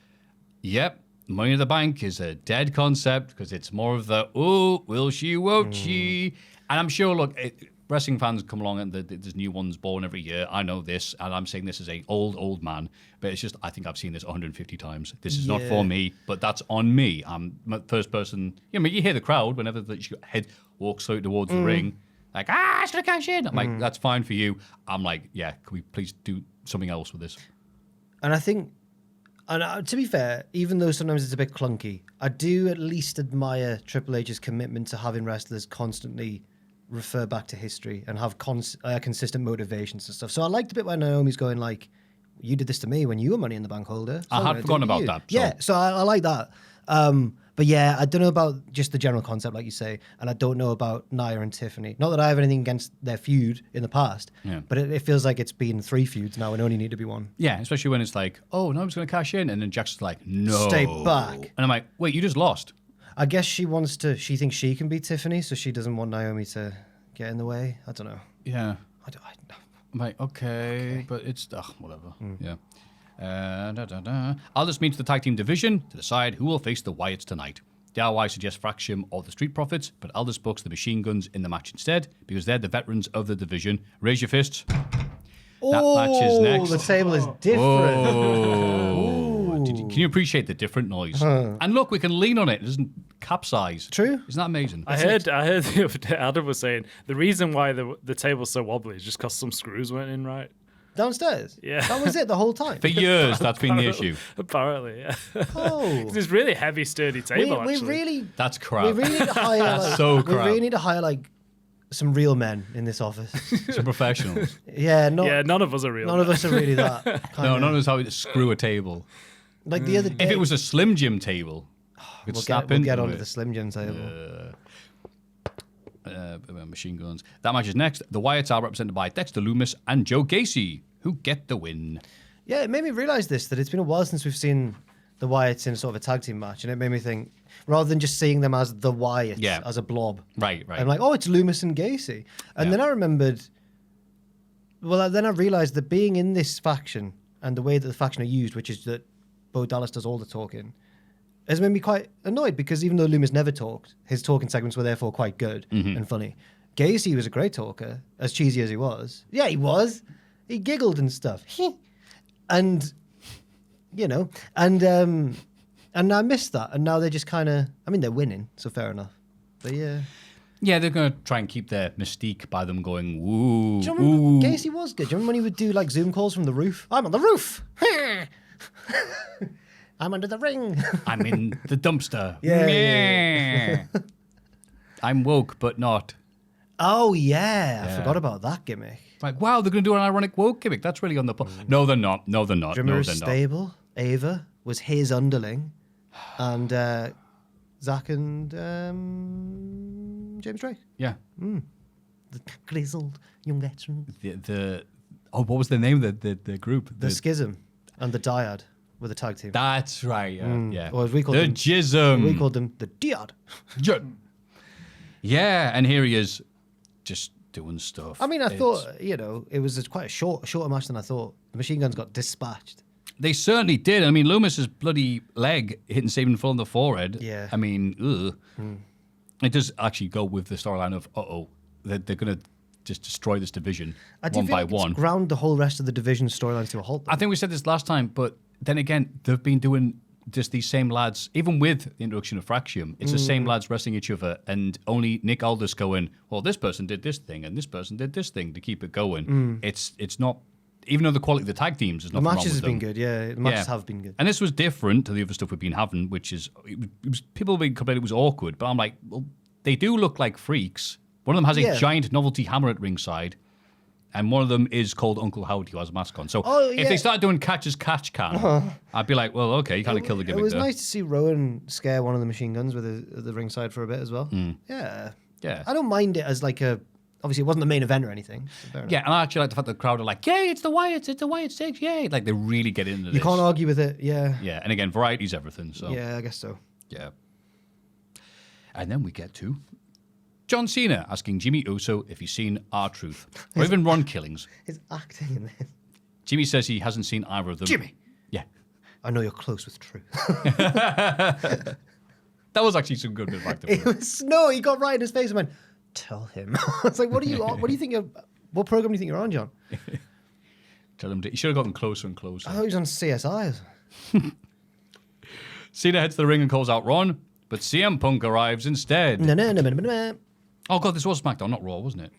yep, Money in the Bank is a dead concept because it's more of the, oh, will she, won't she? And I'm sure, look, wrestling fans come along and there's new ones born every year. I know this, and I'm saying this as a old man, but it's just, I think I've seen this 150 times. This is not for me, but that's on me. I'm the first person, you hear the crowd whenever the head walks towards the ring, like, it's going to cash in. I'm like, that's fine for you. I'm like, yeah, can we please do something else with this? And I think, to be fair, even though sometimes it's a bit clunky, I do at least admire Triple H's commitment to having wrestlers constantly refer back to history and have consistent motivations and stuff. So I liked the bit where Naomi's going like, you did this to me when you were Money in the Bank holder. I had forgotten about that. So. Yeah, so I like that. But yeah, I don't know about just the general concept, like you say, and I don't know about Nia and Tiffany. Not that I have anything against their feud in the past, but it feels like it's been 3 feuds now and only need to be 1. Yeah, especially when it's like, oh, no, I'm just going to cash in, and then Jackson's like, no. Stay back. And I'm like, wait, you just lost. I guess she thinks she can beat Tiffany, so she doesn't want Naomi to get in the way. I don't know. Yeah. I'm like, okay, but it's, whatever. Yeah. Aldous meets the tag team division to decide who will face the Wyatts tonight. DIY suggests Fraction or the Street Profits, but Aldous books the Machine Guns in the match instead because they're the veterans of the division. Raise your fists. Oh, that match is next. The table is different. Oh. Can you appreciate the different noise? And look, we can lean on it. It doesn't capsize. True. Isn't that amazing? I heard the other day Adam was saying the reason why the table's so wobbly is just because some screws weren't in right. Downstairs? Yeah. That was it the whole time? For years, that's been the issue. Apparently, yeah. Oh. It's this really heavy, sturdy table, actually. That's crap. We really need to hire, that's so crap. We really need to hire, some real men in this office. Some professionals. Yeah, none of us are real. None of us are really that. No, none of us how to screw a table. Like the other day. If it was a Slim Jim table, we'll get onto the Slim Jim table. Machine Guns. That match is next. The Wyatts are represented by Dexter Lumis and Joe Gacy, who get the win. Yeah, it made me realise that it's been a while since we've seen the Wyatts in sort of a tag team match, and it made me think, rather than just seeing them as the Wyatts, as a blob. Right. I'm like, oh, it's Lumis and Gacy. And then I remembered, then I realised that being in this faction and the way that the faction are used, which is that Bo Dallas does all the talking, has made me quite annoyed because even though Lumis never talked, his talking segments were therefore quite good and funny. Gacy was a great talker, as cheesy as he was. Yeah, he was. He giggled and stuff. And, and I missed that. And now they're just kind of, they're winning, so fair enough. But yeah. Yeah, they're going to try and keep their mystique by them going, woo, do you remember Gacy was good? Do you remember when he would do Zoom calls from the roof? I'm on the roof. I'm under the ring. I'm in the dumpster. Yeah. I'm woke, but not. Oh, yeah. I forgot about that gimmick. Like, wow, they're going to do an ironic woke gimmick. That's really on the... No, they're not. No, they're not. Do you remember his stable? Ava was his underling. And Zach and James Drake. Yeah. The grizzled young veteran. What was the name of the group? The Schism and the Dyad. with the tag team. That's right. Yeah. Or as we called the them, Jism. we called them the Diod. Yeah, and here he is, just doing stuff. I mean, I thought, it was quite a shorter match than I thought. The Machine Guns got dispatched. They certainly did. I mean, Loomis's bloody leg hitting Sabin full on the forehead. Yeah. I mean, it does actually go with the storyline of, they're going to just destroy this division one by one. Ground the whole rest of the division storylines to a halt. I think we said this last time, but then again, they've been doing just these same lads, even with the introduction of Fraxium, it's the same lads wrestling each other, and only Nick Aldis going, well, this person did this thing, and this person did this thing to keep it going. It's not, even though the quality of the tag teams is not. The matches have been good, yeah. The matches have been good. And this was different to the other stuff we've been having, which is, it was people have been complaining it was awkward, but I'm like, well, they do look like freaks. One of them has a giant novelty hammer at ringside, and one of them is called Uncle Howdy, who has a mask on. So if they started doing catch as catch can, I'd be like, well, okay, you kind of kill the gimmick. It was there. nice to see Rowan scare one of the Machine Guns with the ringside for a bit as well. Yeah. I don't mind it as like obviously it wasn't the main event or anything. Yeah, and I actually like the fact that the crowd are like, yay, it's the Wyatt Six, yay. Like, they really get into this. You can't argue with it, yeah. Yeah, and again, variety's everything, so. Yeah, I guess so. Yeah. And then we get to John Cena asking Jimmy Uso if he's seen R-Truth, or even Ron Killings. His acting in this. Jimmy says he hasn't seen either of them. Jimmy! Yeah. I know you're close with Truth. That was actually some good bit of acting. He got right in his face and went, tell him. I was like, what do you think what program do you think you're on, John? Tell him he should have gotten closer and closer. I thought he was on CSI. Cena heads to the ring and calls out Ron, but CM Punk arrives instead. No. Oh god, this was SmackDown, not Raw, wasn't it?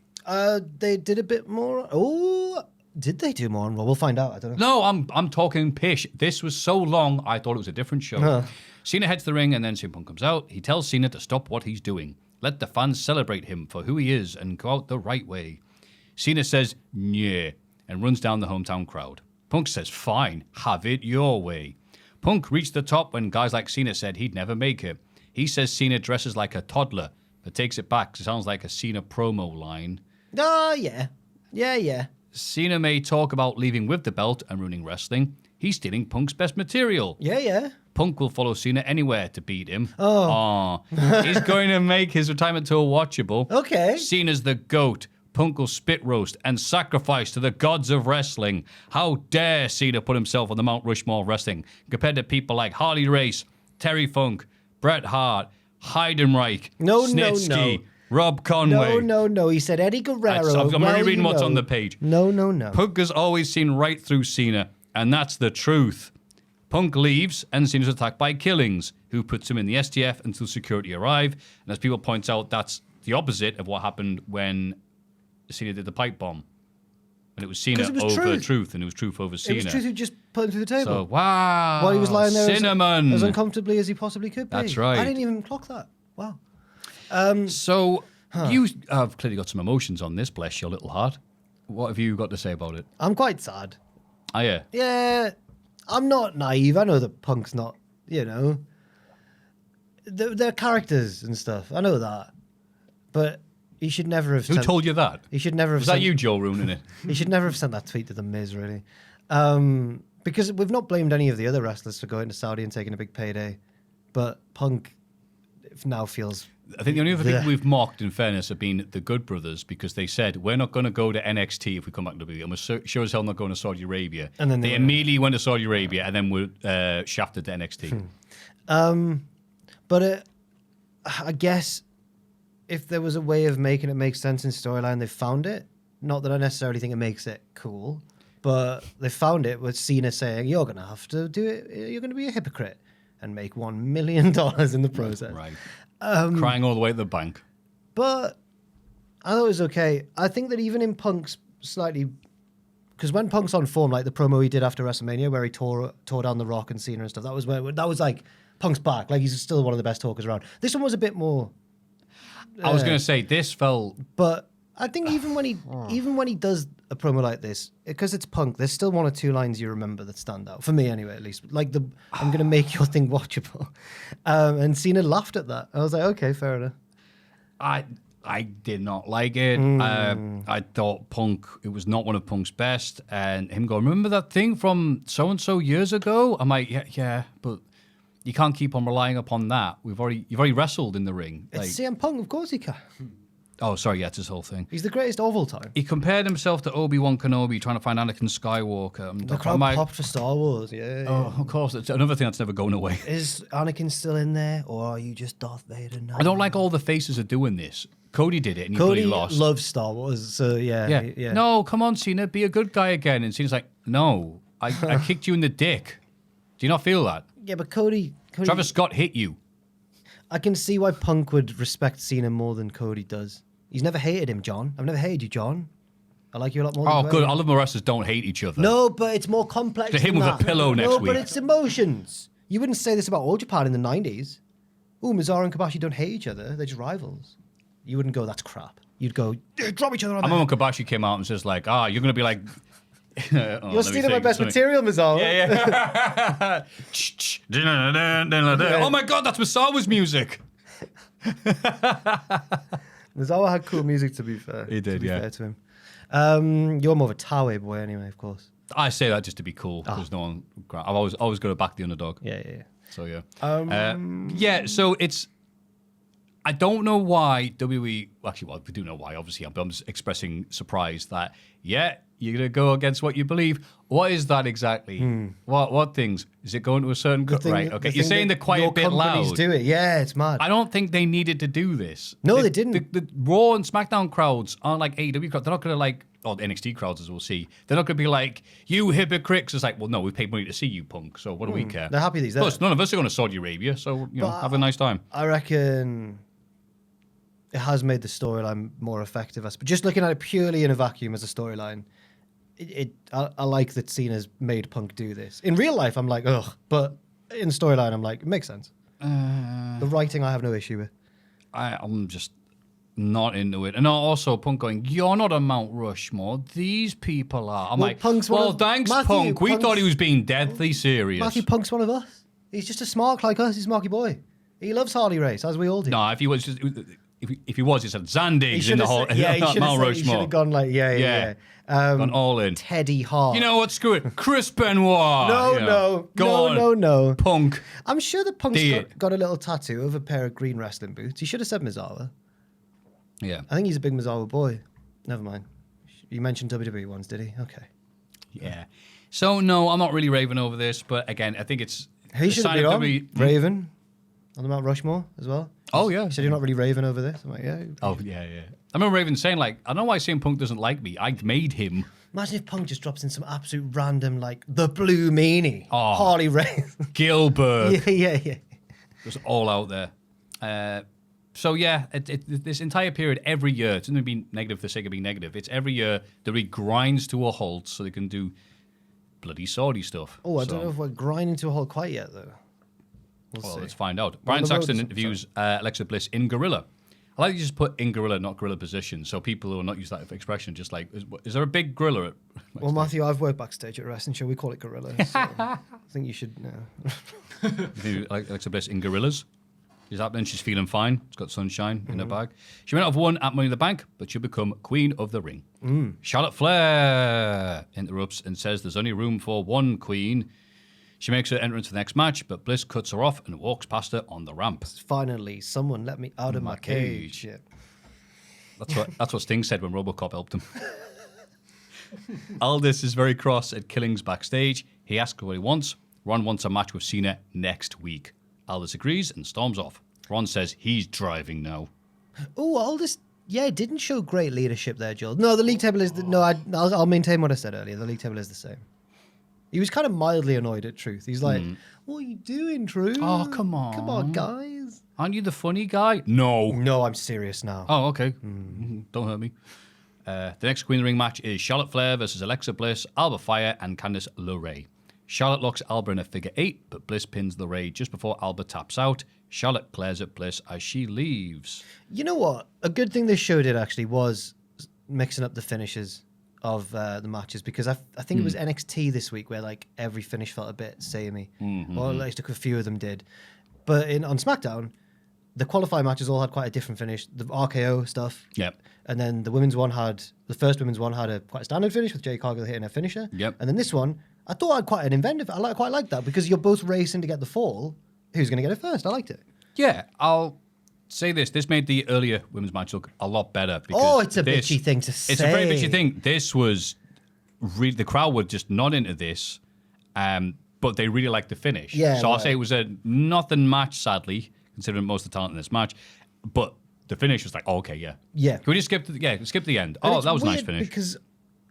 They did a bit more. Oh, did they do more on Raw? We'll find out. I don't know. No, I'm talking pish. This was so long, I thought it was a different show. Cena heads to the ring and then CM Punk comes out. He tells Cena to stop what he's doing. Let the fans celebrate him for who he is and go out the right way. Cena says, yeah, and runs down the hometown crowd. Punk says, fine, have it your way. Punk reached the top when guys like Cena said he'd never make it. He says Cena dresses like a toddler, but takes it back. It sounds like a Cena promo line. Oh, yeah. Yeah. Cena may talk about leaving with the belt and ruining wrestling. He's stealing Punk's best material. Yeah. Punk will follow Cena anywhere to beat him. He's going to make his retirement tour watchable. Okay. Cena's the GOAT. Punk will spit roast and sacrifice to the gods of wrestling. How dare Cena put himself on the Mount Rushmore of wrestling compared to people like Harley Race, Terry Funk, Bret Hart, Heidenreich, Snitsky, Rob Conway. No. He said Eddie Guerrero. I'm only reading what's on the page. No. Punk has always seen right through Cena, and that's the truth. Punk leaves, and Cena's attacked by Killings, who puts him in the STF until security arrive. And as people point out, that's the opposite of what happened when Cena did the pipe bomb. And it was Cena over Truth, and it was Truth over Cena. It was Truth who just put him through the table. So, wow. While he was lying there Cinnamon. as uncomfortably as he possibly could be. That's right. I didn't even clock that. Wow. You have clearly got some emotions on this, bless your little heart. What have you got to say about it? I'm quite sad. Oh, yeah? Yeah. I'm not naive. I know that Punk's not, they're characters and stuff. I know that. But he should never have Who told you that? He should never have Was that you, Joe, ruining it? He should never have sent that tweet to The Miz, really. Because we've not blamed any of the other wrestlers for going to Saudi and taking a big payday. But Punk now feels... I think the only other thing we've mocked, in fairness, have been the Good Brothers, because they said, we're not going to go to NXT if we come back to WWE, and we're sure as hell not going to Saudi Arabia. And then they immediately went to Saudi Arabia, and then were shafted to NXT. But I guess if there was a way of making it make sense in storyline, they found it. Not that I necessarily think it makes it cool, but they found it with Cena saying, you're going to have to do it, you're going to be a hypocrite and make $1 million in the process. Right. Crying all the way to the bank. But I thought it was okay. I think that even in Punk's slightly... Because when Punk's on form, like the promo he did after WrestleMania, where he tore down The Rock and Cena and stuff, that was like Punk's back. Like, he's still one of the best talkers around. This one was a bit more... I was going to say, this felt... But I think even when he does a promo like this, because it's Punk, there's still one or two lines you remember that stand out. For me, anyway, at least. Like, I'm going to make your thing watchable. And Cena laughed at that. I was like, okay, fair enough. I did not like it. I thought Punk, it was not one of Punk's best. And him going, remember that thing from so-and-so years ago? I'm like, yeah, but you can't keep on relying upon that. You've already wrestled in the ring. It's CM Punk, of course he can. Oh, sorry, yeah, it's his whole thing. He's the greatest of all time. He compared himself to Obi-Wan Kenobi trying to find Anakin Skywalker. The crowd popped for Star Wars, yeah. Oh, of course. It's another thing that's never going away. Is Anakin still in there, or are you just Darth Vader now? I don't like all the faces are doing this. Cody did it, and Cody he lost. loves Star Wars, so yeah. No, come on, Cena, be a good guy again. And Cena's like, no, I kicked you in the dick. Do you not feel that? Yeah, but Cody... Travis Scott hit you. I can see why Punk would respect Cena more than Cody does. He's never hated him, John. I've never hated you, John. I like you a lot more. Oh, good. All of my wrestlers don't hate each other. No, but it's more complex. To hit him with a pillow next week. No, but it's emotions. You wouldn't say this about All Japan in the 90s. Ooh, Mizawa and Kobashi don't hate each other. They're just rivals. You wouldn't go, that's crap. You'd go, drop each other on I remember when Kobashi came out and says like, you're going to be like... You're stealing my best material, Mizawa. Yeah. Oh my God, that's Misawa's music. Mizawa had cool music, to be fair. He did, fair to him. You're more of a Taue boy anyway, of course. I say that just to be cool, because no one... I've always got to back the underdog. Yeah. So, yeah. So it's... I don't know why WWE... Actually, well, we do know why, obviously. I'm just expressing surprise that, you're going to go against what you believe. What is that exactly? What things? Is it going to a certain... Right, okay. You're saying they're quite a bit loud. Do it. Yeah, it's mad. I don't think they needed to do this. No, they didn't. The Raw and SmackDown crowds aren't like AEW crowds. They're not going to like... Or the NXT crowds, as we'll see. They're not going to be like, you hypocrites. It's like, well, no, we paid money to see you, Punk. So what do we care? They're happy these days. Plus, none of us are going to Saudi Arabia. So, have a nice time. I reckon... It has made the storyline more effective. But just looking at it purely in a vacuum as a storyline, I like that Cena's made Punk do this. In real life, I'm like, ugh. But in storyline, I'm like, it makes sense. The writing, I have no issue with. I'm just not into it. And also, Punk going, you're not a Mount Rushmore. These people are. I'm like, Punk's thanks, Punk. We thought he was being deadly serious. Matthew Punk's one of us. He's just a smart like us. He's a smarky boy. He loves Harley Race, as we all do. No, if he was just... If he was, he said Zandig's in the whole Mount Rushmore. He should have gone like, gone all in. Teddy Hart. You know what? Screw it. Chris Benoit. No. Punk. I'm sure that Punk's got a little tattoo of a pair of green wrestling boots. He should have said Mizawa. Yeah. I think he's a big Mizawa boy. Never mind. You mentioned WWE ones, did he? Okay. Yeah. So, no, I'm not really raving over this, but again, I think it's... He should have been on. Raven on the Mount Rushmore as well. Oh, yeah. He said you're not really raving over this. I'm like, yeah. Oh, yeah. I remember Raven saying, like, I don't know why CM Punk doesn't like me. I made him. Imagine if Punk just drops in some absolute random, like, the Blue Meanie. Harley Race. Gilbert. Yeah. Just all out there. So, yeah, this entire period, every year, it's not being negative for the sake of being negative. It's every year WWE grinds to a halt so they can do bloody Saudi stuff. Oh, I don't know if we're grinding to a halt quite yet, though. We'll see. Let's find out. Brian Saxton interviews Alexa Bliss in Gorilla. I like to just put in Gorilla, not Gorilla position, so people who will not use that expression, just like, is there a big gorilla at Well, Matthew, I've worked backstage at a wrestling show. We call it Gorilla. So I think you should know. Alexa Bliss in Gorillas. She's happening. She's feeling fine. She's got sunshine in her bag. She went off one at Money in the Bank, but she'll become Queen of the Ring. Charlotte Flair interrupts and says there's only room for one queen. She makes her entrance for the next match, but Bliss cuts her off and walks past her on the ramp. Finally, someone let me out of my cage. Yeah. That's what Sting said when RoboCop helped him. Aldis is very cross at Killings backstage. He asks what he wants. Ron wants a match with Cena next week. Aldis agrees and storms off. Ron says he's driving now. Oh, Aldis, didn't show great leadership there, Joel. No, the league table is... I'll maintain what I said earlier. The league table is the same. He was kind of mildly annoyed at Truth. He's like, what are you doing, Truth? Oh, come on. Come on, guys. Aren't you the funny guy? No. No, I'm serious now. Oh, okay. Don't hurt me. The next Queen of the Ring match is Charlotte Flair versus Alexa Bliss, Alba Fire, and Candice LeRae. Charlotte locks Alba in a figure 8, but Bliss pins LeRae just before Alba taps out. Charlotte glares at Bliss as she leaves. You know what? A good thing this show did, actually, was mixing up the finishes of the matches, because I think it was NXT this week where like every finish felt a bit samey, or at least a few of them did. But on SmackDown, the qualifying matches all had quite a different finish. The RKO stuff. Yep. And then the first women's one had quite a standard finish with Jay Cargill hitting her finisher. Yep. And then this one, I thought I had quite an inventive. I quite like that because you're both racing to get the fall. Who's going to get it first? I liked it. Yeah, I'll say this. This made the earlier women's match look a lot better. Because It's a bitchy thing to say. It's a very bitchy thing. This was really, the crowd were just not into this, but they really liked the finish. Yeah, so I'll say it was a nothing match, sadly, considering most of the talent in this match. But the finish was like, okay, yeah. Yeah. Can we just skip the end? And Oh, it's that was a nice weird finish. Because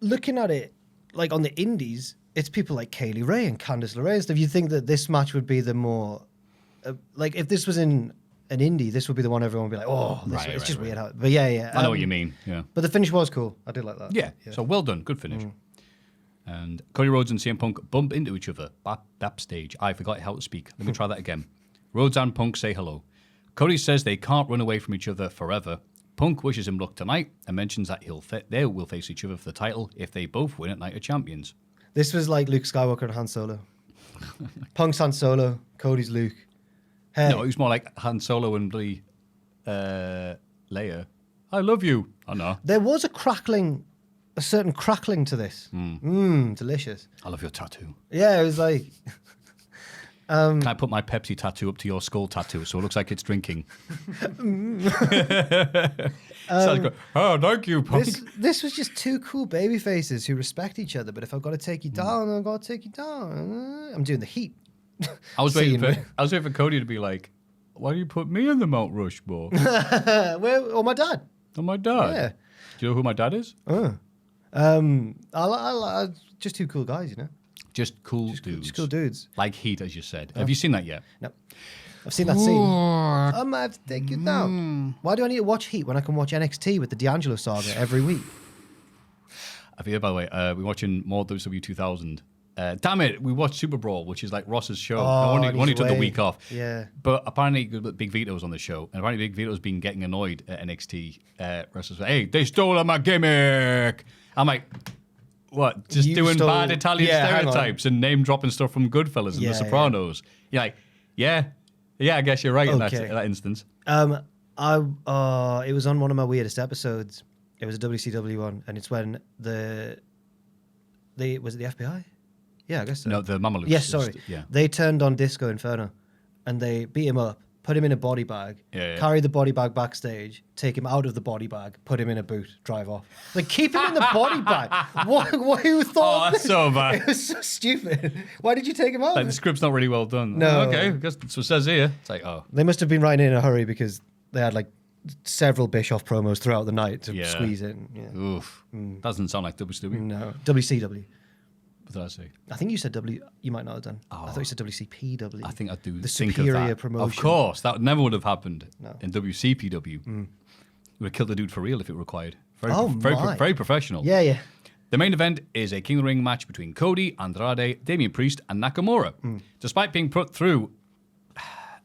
looking at it, like on the indies, it's people like Kaylee Ray and Candice LeRae and stuff. You think that this match would be the more, like if this was in an indie, this would be the one everyone would be like, oh, it's just weird how. But yeah. I know what you mean. Yeah. But the finish was cool. I did like that. Yeah. So well done. Good finish. And Cody Rhodes and CM Punk bump into each other backstage. I forgot how to speak. Let me try that again. Rhodes and Punk say hello. Cody says they can't run away from each other forever. Punk wishes him luck tonight and mentions that they will face each other for the title if they both win at Night of Champions. This was like Luke Skywalker and Han Solo. Punk's Han Solo, Cody's Luke. Hey. No, it was more like Han Solo and bloody Leia. I love you. Oh, no. There was a certain crackling to this. Delicious. I love your tattoo. Yeah, it was like... Can I put my Pepsi tattoo up to your skull tattoo so it looks like it's drinking? Oh, thank you, Punk. This was just two cool baby faces who respect each other, but if I've got to take you down, I've got to take you down. I'm doing the heat. I was waiting for Cody to be like, why do you put me in the Mount Rushmore? Or my dad. Oh, my dad? Yeah. Do you know who my dad is? I just two cool guys, you know? Just cool dudes. Just cool dudes. Like Heat, as you said. Have you seen that yet? No. I've seen that scene. I might have to take you down. Why do I need to watch Heat when I can watch NXT with the D'Angelo saga every week? I feel, by the way, we're watching more WWE 2000. Damn it, we watched Super Brawl, which is like Ross's show. I only took the week off. Yeah. But apparently, Big Vito's on the show. And apparently, Big Vito's been getting annoyed at NXT wrestlers. Hey, they stole my gimmick. I'm like... What? Just doing bad Italian stereotypes and name dropping stuff from Goodfellas and The Sopranos. You're like, yeah, I guess you're right in that instance. It was on one of my weirdest episodes. It was a WCW one, and it's when was it the FBI? Yeah, I guess so. No, the Mamalukes. Yes, sorry. Yeah. They turned on Disco Inferno, and they beat him up, put him in a body bag, carry the body bag backstage, take him out of the body bag, put him in a boot, drive off. Like, keep him in the body bag. Who thought that's so bad. It was so stupid. Why did you take him out? Like, the script's not really well done. No. Okay, I guess that's what it says here. It's like, oh. They must have been writing in a hurry because they had, like, several Bischoff promos throughout the night to squeeze in. Yeah. Oof. Doesn't sound like WCW. No. WCW. What did I say? I think you said you might not have done. I thought you said WCPW. I think I do the think superior of that. promotion. Of course, that never would have happened No. in WCPW. Would have killed the dude for real if it required. Very, my. very professional. Yeah. The main event is a King of the Ring match between Cody, Andrade, Damian Priest, and Nakamura. Despite being put through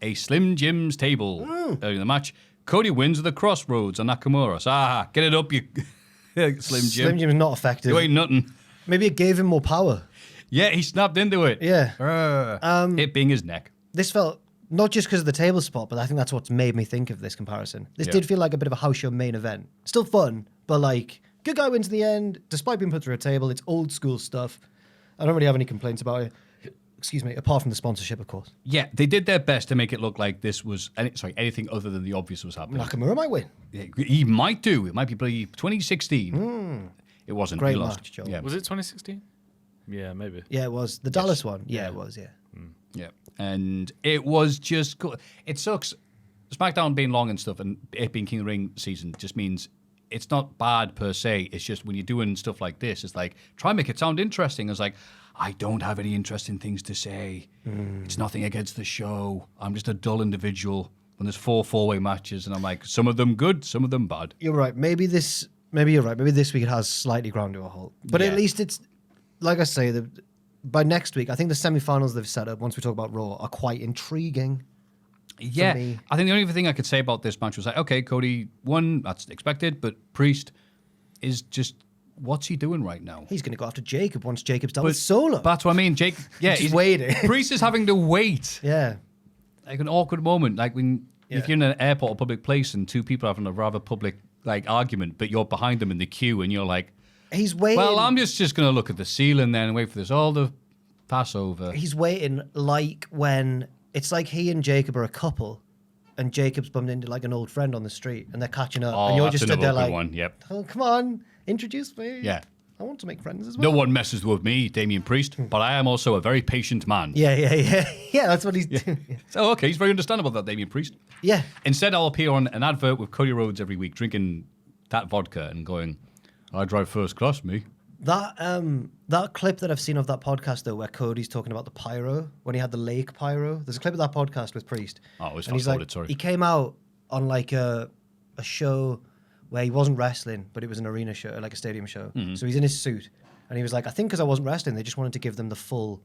a Slim Jim's table early in the match, Cody wins with a crossroads on Nakamura. So, get it up, you Slim Jim. Slim Jim's not effective. You ain't nothing. Maybe it gave him more power. Yeah, he snapped into it. Yeah. It being his neck. This felt, not just because of the table spot, but I think that's what's made me think of this comparison. This did feel like a bit of a house show main event. Still fun, but like, good guy wins in the end, despite being put through a table. It's old school stuff. I don't really have any complaints about it. Excuse me, apart from the sponsorship, of course. Yeah, they did their best to make it look like this was, anything other than the obvious was happening. Nakamura might win. He might do. It might be 2016. It wasn't. Great He lost. match, Joe. Yeah. Was it 2016? Yeah, maybe. Yeah, it was. The Dallas one. Yeah, it was, yeah. Yeah. And it was just good. It sucks. SmackDown being long and stuff and it being King of the Ring season just means it's not bad per se. It's just when you're doing stuff like this, it's like, try and make it sound interesting. It's like, I don't have any interesting things to say. It's nothing against the show. I'm just a dull individual. When there's 4 four-way matches and I'm like, some of them good, some of them bad. You're right. Maybe you're right. Maybe this week it has slightly ground to a halt. But at least it's, like I say, by next week, I think the semi-finals they've set up, once we talk about Raw, are quite intriguing. Yeah. me. I think the only other thing I could say about this match was like, okay, Cody won, that's expected, but Priest is just, what's he doing right now? He's going to go after Jacob once Jacob's done with Solo. That's what I mean. Jake, He's waiting. Priest is having to wait. Yeah. Like an awkward moment. Like when if you're in an airport or public place and two people are having a rather public like argument, but you're behind them in the queue and you're like, he's waiting. well, I'm just going to look at the ceiling then and wait for this all to pass over. He's waiting like when it's like he and Jacob are a couple and Jacob's bumped into like an old friend on the street and they're catching up and you're that's just stood there another like, one. Yep. oh, come on, introduce me. Yeah. I want to make friends as well. No one messes with me, Damien Priest, but I am also a very patient man. Yeah, that's what he's doing. So, okay, he's very understandable, that Damien Priest. Yeah. Instead, I'll appear on an advert with Cody Rhodes every week, drinking that vodka and going, I drive first class, me. That clip that I've seen of that podcast, though, where Cody's talking about the pyro, when he had the lake pyro, there's a clip of that podcast with Priest. Oh, it was and he's fast-forwarded, like, sorry. he came out on like a show where he wasn't wrestling, but it was an arena show, like a stadium show. Mm-hmm. So he's in his suit. And he was like, I think because I wasn't wrestling, they just wanted to give them the full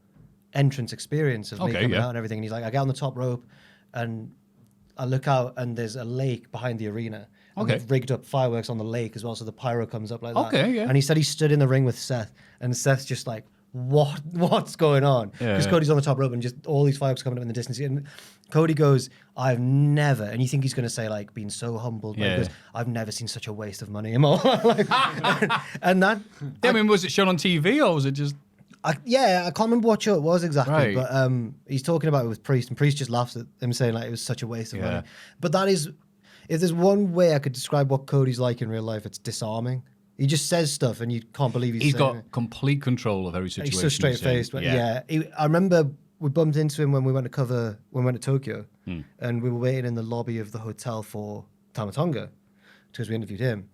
entrance experience of me coming out and everything. And he's like, I get on the top rope and I look out and there's a lake behind the arena. And they've rigged up fireworks on the lake as well, so the pyro comes up like that. Okay, yeah. And he said he stood in the ring with Seth, and Seth's just like, what's going on? Because Cody's on the top rope and just all these fireworks coming up in the distance. And Cody goes, I've never, and you think he's going to say like being so humbled, but he goes, I've never seen such a waste of money in my life. and that, I mean, was it shown on TV or was it just? I can't remember what show it was exactly, Right. but he's talking about it with Priest, and Priest just laughs at him saying like it was such a waste of money. But that is, if there's one way I could describe what Cody's like in real life, it's disarming. He just says stuff, and you can't believe he's got it. complete control of every situation. He's so straight faced. But I remember we bumped into him when we went to Tokyo, and we were waiting in the lobby of the hotel for Tamatonga because we interviewed him.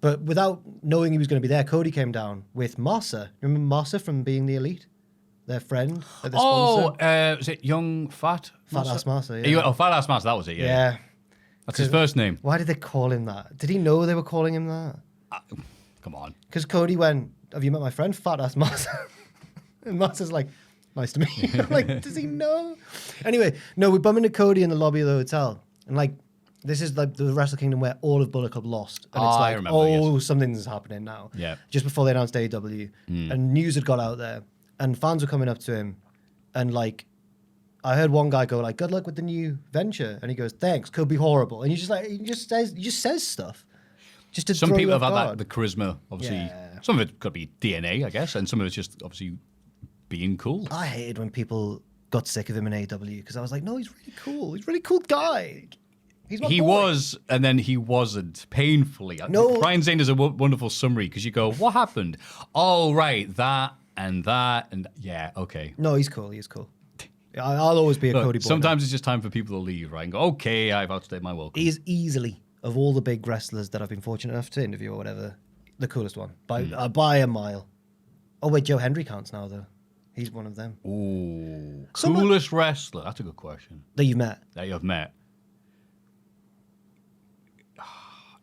But without knowing he was going to be there, Cody came down with Masa. Remember Masa from Being the Elite? Their friend, their sponsor? Was it Young Fat? Fat Ass Masa, yeah. Fat Ass Masa, that was it, Yeah. That's his first name. Why did they call him that? Did he know they were calling him that? Come on. Because Cody went, have you met my friend, Fat Ass Masa? And Masa's like, nice to meet you. I'm like, does he know? Anyway, no, we bump into Cody in the lobby of the hotel. And like, this is like the Wrestle Kingdom where all of Bullet Club lost. And it's like, I remember, something's happening now. Yeah. Just before they announced AEW. And news had got out there. And fans were coming up to him. And like, I heard one guy go like, good luck with the new venture. And he goes, thanks, could be horrible. And he just says stuff. Just to Some throw people you have off had guard. the charisma, obviously. Yeah. Some of it could be DNA, I guess, and some of it's just obviously being cool. I hated when people got sick of him in AEW because I was like, no, he's really cool. He's a really cool guy. He's my boy. Was, and then he wasn't, painfully. No. Brian Zane does a wonderful summary because you go, what happened? Oh, right, that, and yeah, okay. No, he's cool. He's cool. I'll always be a Look, Cody boy. sometimes it's just time for people to leave, right? And go, okay, I've outstayed my welcome. He is easily, of all the big wrestlers that I've been fortunate enough to interview or whatever, the coolest one. By a mile. Oh, wait, Joe Hendry counts now, though. He's one of them. Ooh, coolest wrestler? That's a good question. That you've met? That you've met.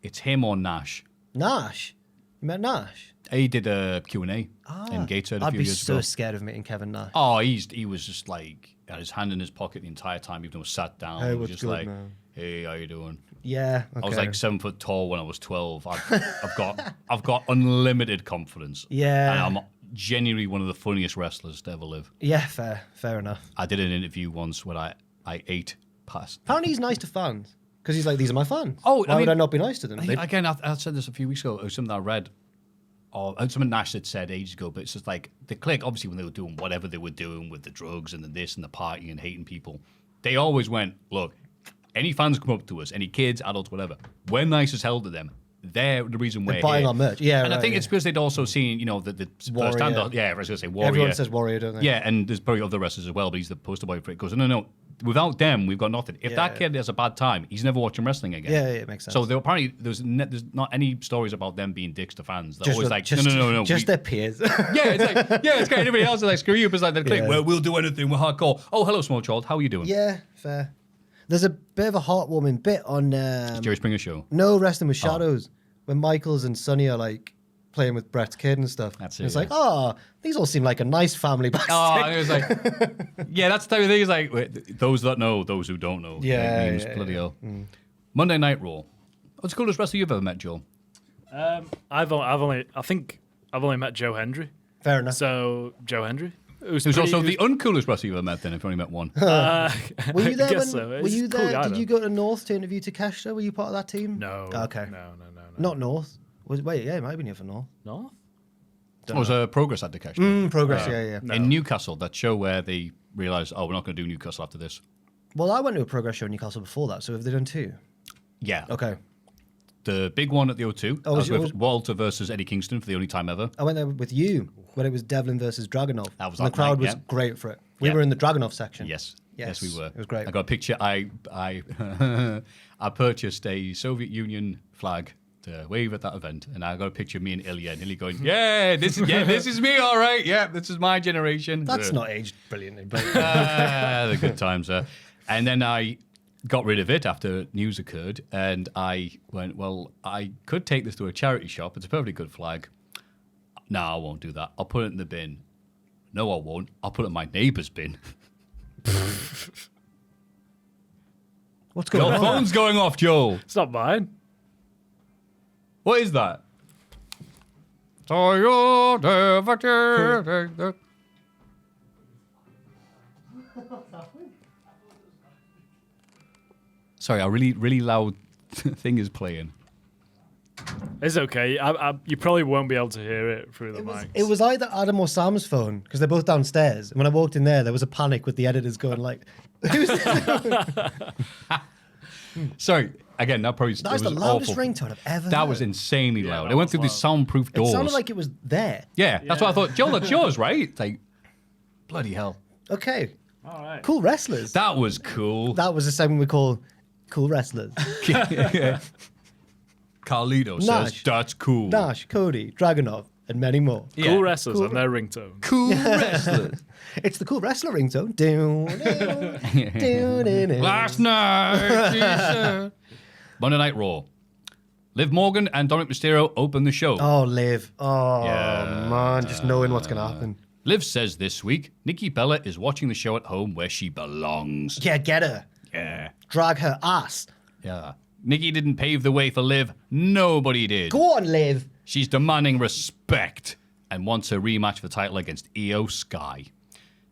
It's him or Nash. Nash? You met Nash? He did a Q&A in Gateshead a few years ago. I'd be so scared of meeting Kevin Nash. Oh, he was just like, had his hand in his pocket the entire time, even though he was sat down. Hey, he was what's just good, like, man? hey, how you doing? Yeah, okay. I was like 7 foot tall when I was 12. I've got unlimited confidence. Yeah. And I'm genuinely one of the funniest wrestlers to ever live. Yeah, fair enough. I did an interview once when I ate past. Apparently he's nice to fans. Because he's like, these are my fans. Oh, Why would I not be nice to them? Again, I said this a few weeks ago. It was something I read. Or something Nash had said ages ago, but it's just like the Click, obviously when they were doing whatever they were doing with the drugs and the this and the party and hating people, they always went, look, any fans come up to us, any kids, adults, whatever, we're nice as hell to them. They're the reason we're buying here. our merch. Yeah, and I right, think yeah. it's because they'd also seen, the Warrior. first stand. Yeah, I was going to say Warrior. Everyone says Warrior, don't they? Yeah, and there's probably other wrestlers as well, but he's the poster boy for it. He goes, no, without them, we've got nothing. If that kid has a bad time, he's never watching wrestling again. Yeah, it makes sense. So apparently there's not any stories about them being dicks to fans. They're always like, just, no. Just their peers. It's great. Everybody else is like, screw you. But it's like, Yeah. well, we'll do anything. We're hardcore. Oh, hello, small child. How are you doing? Yeah, fair. There's a bit of a heartwarming bit on Jerry Springer show. No Wrestling with Shadows when Michaels and Sonny are like playing with Brett's kid and stuff. That's And it, it's like, these all seem like a nice family backstage. Oh, it was like, yeah, that's the type of thing. It's like, those that know, those who don't know. Yeah, Memes, yeah, bloody hell. Monday Night Raw. What's the coolest wrestler you've ever met, Joel? I think I've only met Joe Hendry. Fair enough. So Joe Hendry. It was also the uncoolest wrestler you've ever met then, if you only met one. Were you there? I guess so. Were you He's a cool there? guy, Did though. you go to North to interview Takeshita? Were you part of that team? No. Okay. No. Not North. Wait, yeah, it might have been here for North. North? It was a Progress at the cash. Progress, yeah. No. In Newcastle, that show where they realised, we're not going to do Newcastle after this. Well, I went to a Progress show in Newcastle before that, so have they done two? Yeah. Okay. The big one at the O2. Oh, was it with was- Walter versus Eddie Kingston for the only time ever. I went there with you when it was Devlin versus Dragunov. That was and the that crowd night, was yeah. great for it. We Yeah. were in the Dragunov section. Yes, Yes, we were. it was great. I got a picture. I I purchased a Soviet Union flag to wave at that event, and I got a picture of me and Ilya, and Ilya going, this is me, all right. Yeah, this is my generation. That's not aged brilliantly, but The good times. And then I got rid of it after news occurred, and I went, well, I could take this to a charity shop. It's a perfectly good flag. No, I won't do that. I'll put it in the bin. No, I won't. I'll put it in my neighbour's bin. what's going Your on? phone's going off, Joel. It's not mine. What is that? Sorry, a really loud thing is playing. It's okay. You probably won't be able to hear it through the mics. It was either Adam or Sam's phone because they're both downstairs. And when I walked in there was a panic with the editors going like, "Who's this?" Sorry, again, that probably That was the was loudest awful. ringtone I've ever That heard. was insanely loud. that It went was through these loud. soundproof It doors. sounded like it was there. Yeah, that's what I thought. Joel, that's yours, right? It's like, bloody hell. Okay. All right. Cool wrestlers. That was cool. That was a segment we call Cool Wrestlers. Carlito says, Nash. that's cool. Nash, Cody, Dragunov, and many more. Yeah. Cool wrestlers and their ringtone. Cool wrestlers. It's the Cool Wrestler ringtone. Down. Last night, she said. Monday Night Raw. Liv Morgan and Dominic Mysterio open the show. Oh, Liv. Oh, Yeah. man. Just knowing what's going to happen. Liv says this week, Nikki Bella is watching the show at home where she belongs. Yeah, get her. Yeah. Drag her ass. Yeah. Nikki didn't pave the way for Liv. Nobody did. Go on, Liv. She's demanding respect and wants a rematch for the title against Io Sky.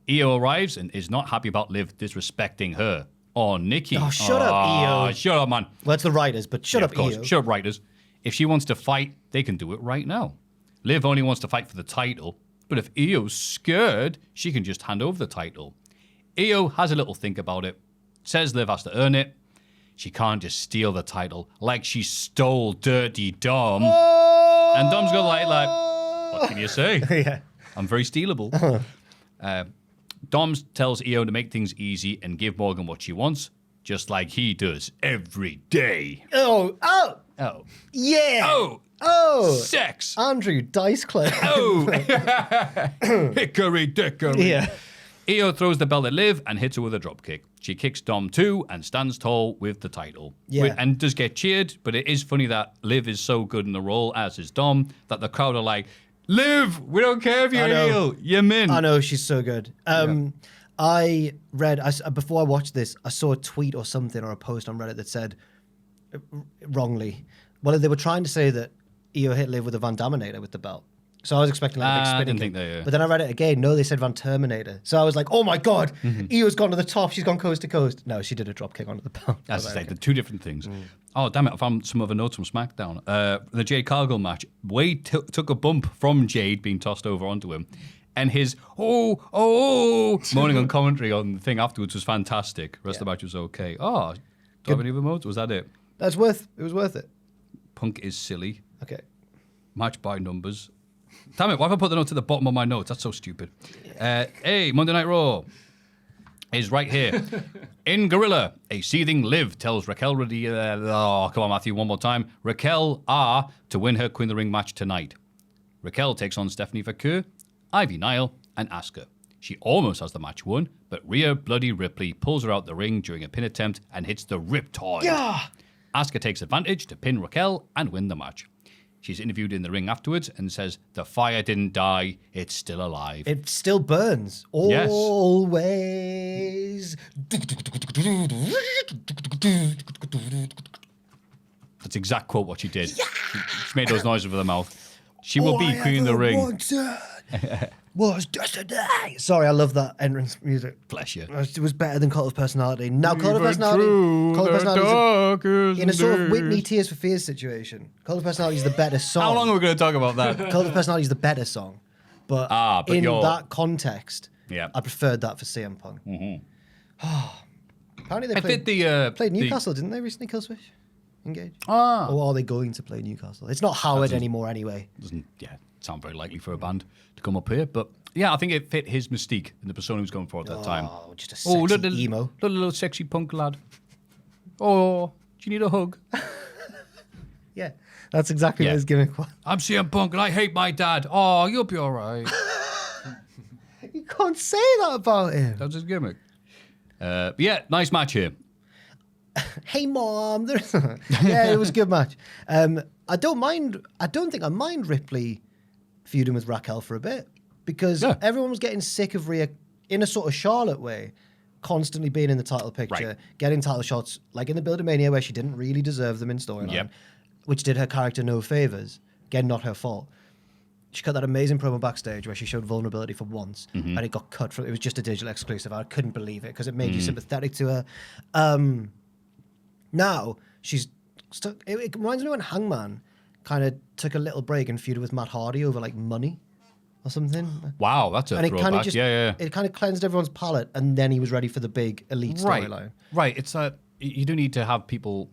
Io arrives and is not happy about Liv disrespecting her. Oh, Nikki. Oh, shut up, Io. Shut up, man. Well, it's the writers, but shut Yeah, up, of course. Io. Shut up, writers. If she wants to fight, they can do it right now. Liv only wants to fight for the title, but if Io's scared, she can just hand over the title. Io has a little think about it, says Liv has to earn it. She can't just steal the title like she stole Dirty Dom. And Dom's got like, what can you say? Yeah. I'm very stealable. Dom tells Io to make things easy and give Morgan what she wants, just like he does every day. Oh, Oh. yeah. Oh. Sex. Andrew Dice Clay. Oh. Hickory dickory. Yeah. Io throws the belt at Liv and hits her with a dropkick. She kicks Dom too and stands tall with the title. Yeah. And does get cheered, but it is funny that Liv is so good in the role, as is Dom, that the crowd are like, Liv, we don't care if you're I know. heel. You're min. I know, she's so good. I read, before I watched this, I saw a tweet or something or a post on Reddit that said, wrongly, well, they were trying to say that Io hit Liv with a Van Daminator with the belt. So I was expecting like a big I spinning didn't kick. think that, yeah. But then I read it again. No, they said Van Terminator. So I was like, oh my God, Mm-hmm. Io's gone to the top. She's gone coast to coast. No, she did a drop kick onto the belt. As I was say, like, the two different things. Oh, damn it. I found some other notes from SmackDown. The Jade Cargill match. Wade took a bump from Jade being tossed over onto him. And his, moaning on commentary on the thing afterwards was fantastic. The rest of the match was okay. Oh, do I have any other modes? Was that it? it was worth it. Punk is silly. Okay. Match by numbers. Damn it, why have I put the notes at the bottom of my notes? That's so stupid. Hey, Monday Night Raw is right here. In Gorilla, a seething Liv tells Raquel come on, Maffew, one more time. Raquel to win her Queen of the Ring match tonight. Raquel takes on Stephanie Vaquer, Ivy Nile, and Asuka. She almost has the match won, but Rhea Bloody Ripley pulls her out the ring during a pin attempt and hits the Riptide. Yeah. Asuka takes advantage to pin Raquel and win the match. She's interviewed in the ring afterwards and says, the fire didn't die, it's still alive. It still burns. Yes. Always. That's exact quote what she did. She made those noises with her mouth. She will be Queen of the Ring. was destiny. Sorry, I love that entrance music. Bless you. It was better than Cult of Personality. Now, Cult of Personality is in a sort of Whitney Tears for Fears situation. Cult of Personality is the better song. How long are we going to talk about that? Cult of Personality is the better song. But in that context, I preferred that for CM Punk. Apparently they played Newcastle, didn't they, recently, Killswitch? Engage? Or are they going to play Newcastle? It's not Howard anymore anyway. Doesn't sound very likely for a band to come up here. But yeah, I think it fit his mystique and the persona he was going for at that time. Oh, just a sexy emo. Little sexy punk lad. Oh, do you need a hug? Yeah, that's exactly what his gimmick was. I'm CM Punk and I hate my dad. Oh, you'll be all right. You can't say that about him. That's his gimmick. But yeah, nice match here. Hey, Mom. Yeah, it was a good match. I don't think I mind Ripley feuding with Raquel for a bit because everyone was getting sick of Rhea in a sort of Charlotte way, constantly being in the title picture, getting title shots, like in the Build of Mania where she didn't really deserve them in storyline, which did her character no favors. Again, not her fault. She cut that amazing promo backstage where she showed vulnerability for once, and it got cut from. It was just a digital exclusive. I couldn't believe it because it made you sympathetic to her. Now she's stuck. It reminds me when Hangman kind of took a little break and feuded with Matt Hardy over like money or something. Wow, that's a throwback. It kind of cleansed everyone's palate, and then he was ready for the big elite storyline. Right. It's you do need to have people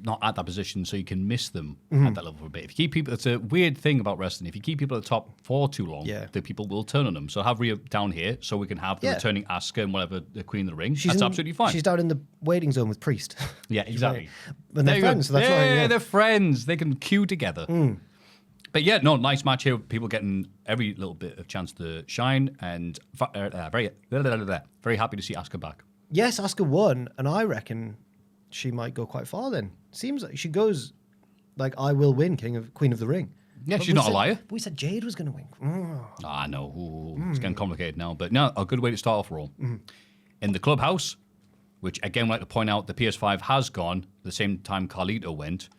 not at that position so you can miss them at that level for a bit. If you keep people, it's a weird thing about wrestling. If you keep people at the top for too long, the people will turn on them. So have Rhea down here so we can have the returning Asuka and whatever, the Queen of the Ring. That's absolutely fine. She's down in the waiting zone with Priest. Yeah, exactly. And they're friends, so that's why. They're friends. They can queue together. But yeah, no, nice match here. People getting every little bit of chance to shine, and very happy to see Asuka back. Yes, Asuka won, and I reckon she might go quite far then. Seems like she goes like, I will win Queen of the Ring. Yeah, she's not a liar. But we said Jade was going to win. I know. It's getting complicated now. But no, a good way to start off Raw. In the clubhouse, which again, I'd like to point out, the PS5 has gone the same time Carlito went.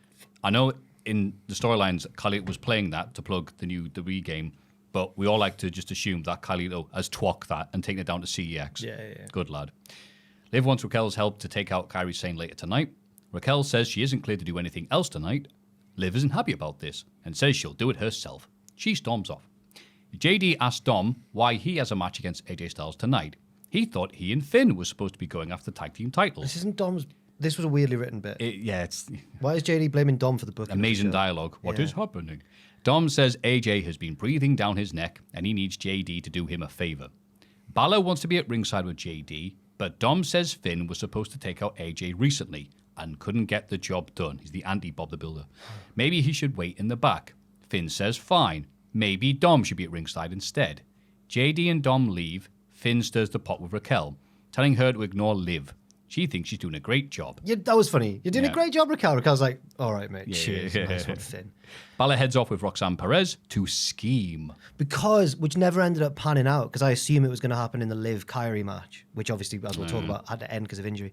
I know in the storylines, Carlito was playing that to plug the new WWE game, but we all like to just assume that Carlito has twacked that and taken it down to CEX. Yeah. Good lad. Liv wants Raquel's help to take out Kairi Sane later tonight. Raquel says she isn't clear to do anything else tonight. Liv isn't happy about this and says she'll do it herself. She storms off. JD asked Dom why he has a match against AJ Styles tonight. He thought he and Finn were supposed to be going after tag team titles. This isn't Dom's. This was a weirdly written bit. It's Why is JD blaming Dom for the book? Amazing dialogue. What is happening? Dom says AJ has been breathing down his neck and he needs JD to do him a favor. Balor wants to be at ringside with JD, but Dom says Finn was supposed to take out AJ recently and couldn't get the job done. He's the anti-Bob the Builder. Maybe he should wait in the back. Finn says fine. Maybe Dom should be at ringside instead. JD and Dom leave. Finn stirs the pot with Raquel, telling her to ignore Liv. She thinks she's doing a great job. Yeah, that was funny. You're doing a great job, Raquel. Raquel's like, all right, mate. Cheers. Nice one, Finn. Balor heads off with Roxanne Perez to scheme. Which never ended up panning out, because I assume it was going to happen in the Liv-Kyrie match, which obviously, as we'll talk about, had to end because of injury.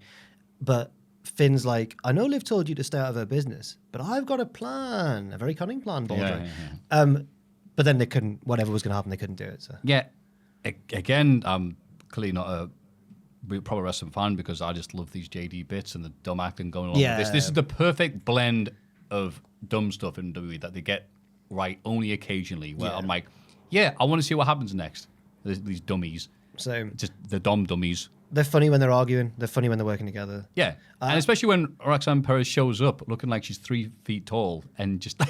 But Finn's like, I know Liv told you to stay out of her business, but I've got a plan, a very cunning plan, Baldwin. But then they couldn't, whatever was going to happen, they couldn't do it. So. Yeah. Again, I'm clearly not a proper wrestling fan because I just love these JD bits and the dumb acting going along with this. This is the perfect blend of dumb stuff in WWE that they get right only occasionally, where I'm like, I want to see what happens next. These dummies. So just the dumb dummies. They're funny when they're arguing. They're funny when they're working together. Yeah. And especially when Roxanne Perez shows up looking like she's 3 feet tall and just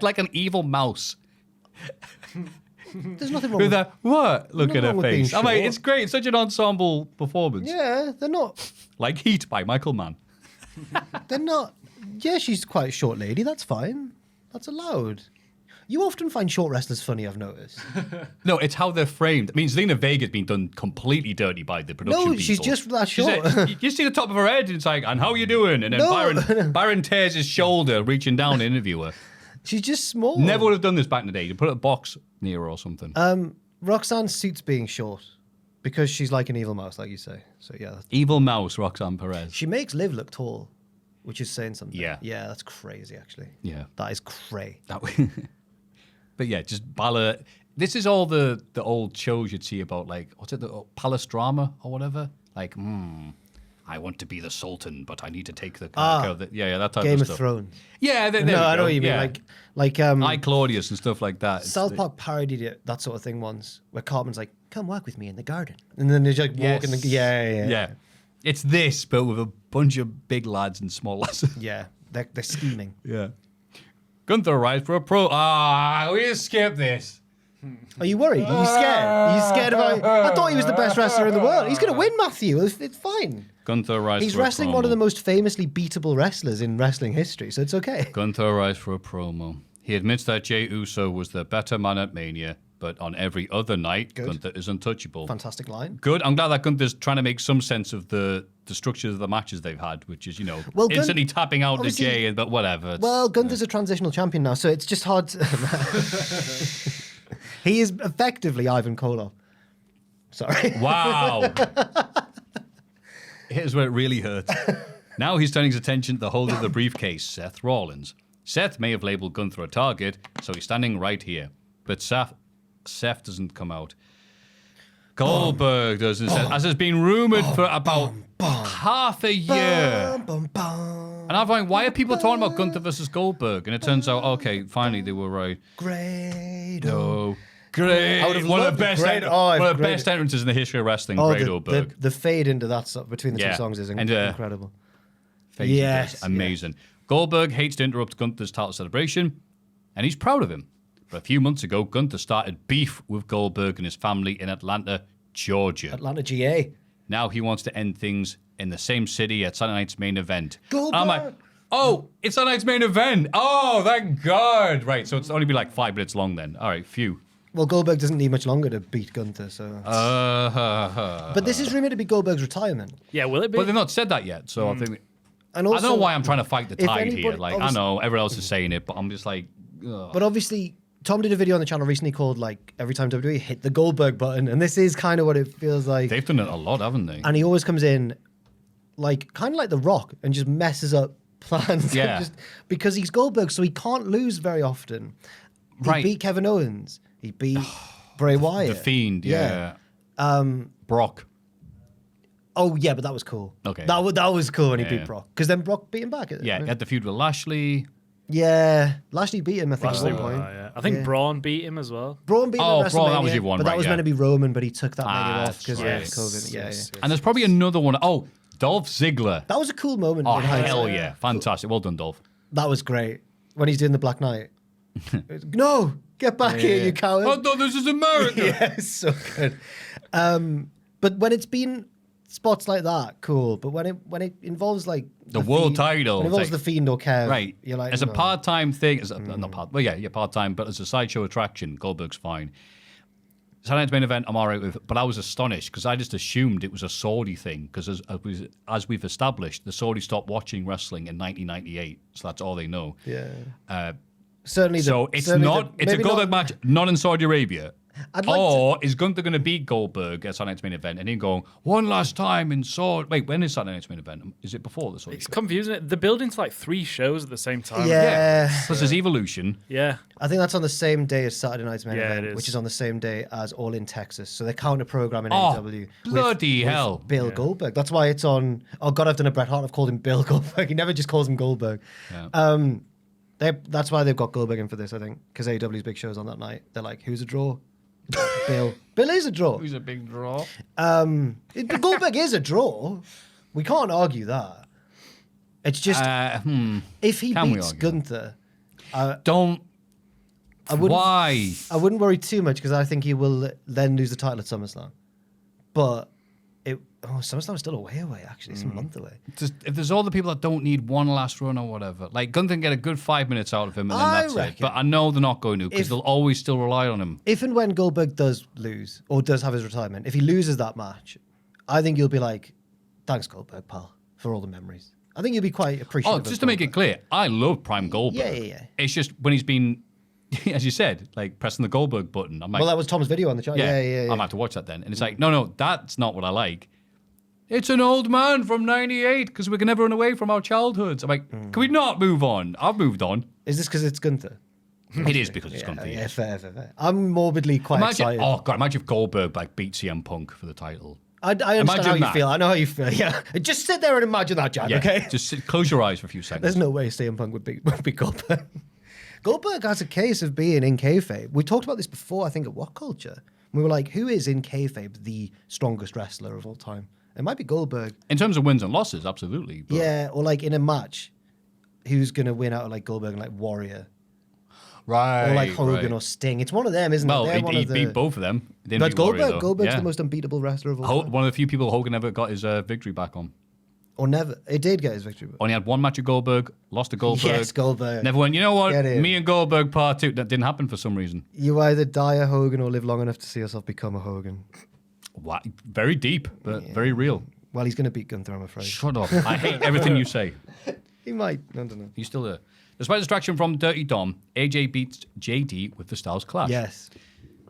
like an evil mouse. There's nothing wrong with that. What? Look at her face. I'm like, it's great. It's such an ensemble performance. Yeah, they're not. Like Heat by Michael Mann. They're not. Yeah, she's quite a short lady. That's fine. That's allowed. You often find short wrestlers funny, I've noticed. No, it's how they're framed. I mean, Zelina Vega's been done completely dirty by the production people. No, she's just that short. You see the top of her head, and it's like, and how you doing? And then Byron tears his shoulder, reaching down to interview her. She's just small. Never would have done this back in the day. You put a box near her or something. Roxanne suits being short because she's like an evil mouse, like you say. So yeah. Evil mouse, Roxanne Perez. She makes Liv look tall, which is saying something. Yeah. Yeah, that's crazy, actually. Yeah. That is cray. But yeah, just Balor. This is all the old shows you'd see about, like, what's it, the Palace Drama or whatever? Like, I want to be the Sultan, but I need to take the... that type Game of of stuff. Thrones. Yeah, there No, we I know go. what you mean. Yeah. Like I Claudius and stuff like that. South Park parodied it, that sort of thing once, where Cartman's like, come walk with me in the garden. And then they just walk in the... Yeah. It's this, but with a bunch of big lads and small lads. Yeah, they're scheming. Yeah. Gunther arrives for a we skipped this. Are you worried? Are you scared? Are you scared about... I thought he was the best wrestler in the world. He's going to win, Maffew. It's fine. Gunther arrives He's for a wrestling one of the most famously beatable wrestlers in wrestling history, so it's okay. Gunther arrives for a promo. He admits that Jey Uso was the better man at Mania, but on every other night, Gunther is untouchable. Fantastic line. Good. I'm glad that Gunther's trying to make some sense of the structures of the matches they've had, which is, instantly tapping out to Jey, but whatever. Gunther's a transitional champion now, so it's just hard to... He is effectively Ivan Koloff. Sorry. Wow. Here's where it really hurts. Now he's turning his attention to the holder of the briefcase, Seth Rollins. Seth may have labeled Gunther a target, so he's standing right here. But Seth doesn't come out. Goldberg does instead, as has been rumored for about half a year. And I'm like, why are people talking about Gunther versus Goldberg? And it turns out, okay, finally they were right. Great. No. Great. One of the best entrances in the history of wrestling. Great Goldberg. The fade into that stuff between the two songs is incredible. Yes. Amazing. Yeah. Goldberg hates to interrupt Gunther's title celebration, and he's proud of him. But a few months ago, Gunther started beef with Goldberg and his family in Atlanta, Georgia. Atlanta, GA. Now he wants to end things in the same city at Saturday night's main event. Goldberg! I'm like, oh, it's Saturday night's main event. Oh, thank God. Right, so it's only be like 5 minutes long then. All right, phew. Well, Goldberg doesn't need much longer to beat Gunther, so... But this is rumored to be Goldberg's retirement. Yeah, will it be? But they've not said that yet, so I think... And also, I don't know why I'm trying to fight the tide here. Like, I know everyone else is saying it, but I'm just like... Ugh. But obviously, Tom did a video on the channel recently called, like, every time WWE hit the Goldberg button, and this is kind of what it feels like. They've done it a lot, haven't they? And he always comes in, like, kind of like The Rock, and just messes up plans. Yeah. Just, because he's Goldberg, so he can't lose very often. He beat Kevin Owens. He beat Bray Wyatt. The Fiend, yeah. Brock. Oh, yeah, but that was cool. Okay. That was cool when he beat Brock. Because then Brock beat him back. He had the feud with Lashley. Yeah. Lashley beat him, I think, at one point. Yeah. I think Braun beat him as well. Braun beat him at WrestleMania, Braun, that was your one, but that right, was meant to be Roman, but he took that maybe off because of Yes. COVID. Yeah. And there's probably another one. Oh, Dolph Ziggler. That was a cool moment. Oh, in hindsight. hell yeah. Fantastic. Well done, Dolph. That was great. When he's doing the Black Knight. No! Get back here, you coward. Oh, no, this is America. Yeah, it's so good. But when it's been spots like that, cool. But when it involves like the world title, when it involves the Fiend or Kev, right? You're like, as a part-time thing, not part. Well, yeah, part-time, but as a sideshow attraction, Goldberg's fine. Saturday night's main event, I'm all right with, but I was astonished because I just assumed it was a Saudi thing because as we've established, the Saudis stopped watching wrestling in 1998, so that's all they know. Yeah. Certainly. It's a Goldberg match, not in Saudi Arabia. Is Gunther going to beat Goldberg at Saturday night's main event and then going one last time in Saudi? Wait, when is Saturday night's main event? Is it before the Saudi? It's confusing. They're building to like 3 shows at the same time. Yeah. Plus there's Evolution. Yeah. I think that's on the same day as Saturday night's main event, it is. which is on the same day as All in Texas. So they're counter programming Oh, AEW. bloody hell. Bill Goldberg. That's why it's on. Oh God, I've done a Bret Hart. I've called him Bill Goldberg. He never just calls him Goldberg. Yeah. That's why they've got Goldberg in for this, I think, because AEW's big shows on that night. They're like, who's a draw? Bill. Bill is a draw. Who's a big draw? Goldberg is a draw. We can't argue that. It's just if he beats Gunther, don't. I wouldn't. Why? I wouldn't worry too much because I think he will then lose the title at SummerSlam. But SummerSlam's still away. Actually, it's a month away. If there's all the people that don't need one last run or whatever, like Gunther can get a good 5 minutes out of him and then that's it. But I know they're not going to because they'll always still rely on him. If and when Goldberg does lose or does have his retirement, if he loses that match, I think you'll be like, thanks Goldberg, pal, for all the memories. I think you'll be quite appreciative. Oh, just to make it clear, I love Prime Goldberg. Yeah. It's just when he's been, as you said, like pressing the Goldberg button. I'm like, well, that was Tom's video on the channel. Yeah. I'm have to watch that then. And it's like, no, that's not what I like. It's an old man from 98 because we can never run away from our childhoods. I'm like, can we not move on? I've moved on. Is this because it's Gunther? It is because it's gone for years. Yeah, fair. I'm morbidly quite excited. Oh god, imagine if Goldberg beat CM Punk for the title. I understand how you feel. I know how you feel. Yeah, just sit there and imagine that, Jack. Okay. Just close your eyes for a few seconds. There's no way CM Punk would beat Goldberg. Goldberg has a case of being in kayfabe. We talked about this before, I think, at What Culture. We were like, who is in kayfabe the strongest wrestler of all time? It might be Goldberg. In terms of wins and losses, absolutely. But... Yeah, or like in a match, who's going to win out of like Goldberg and like Warrior? Right. Or like Hogan or Sting. It's one of them, isn't it? Well, he beat both of them. But Goldberg's the most unbeatable wrestler of all time. One of the few people Hogan ever got his victory back on. Or never. He did get his victory back. Only had one match at Goldberg, lost to Goldberg. Yes, Goldberg. Never went, you know what? Me and Goldberg part 2. That didn't happen for some reason. You either die a Hogan or live long enough to see yourself become a Hogan. Wow. Very deep, but very real. Well, he's going to beat Gunther, I'm afraid. Shut up. I hate everything you say. He might. I don't know. He's still there. Despite distraction from Dirty Dom, AJ beats JD with the Styles Clash. Yes.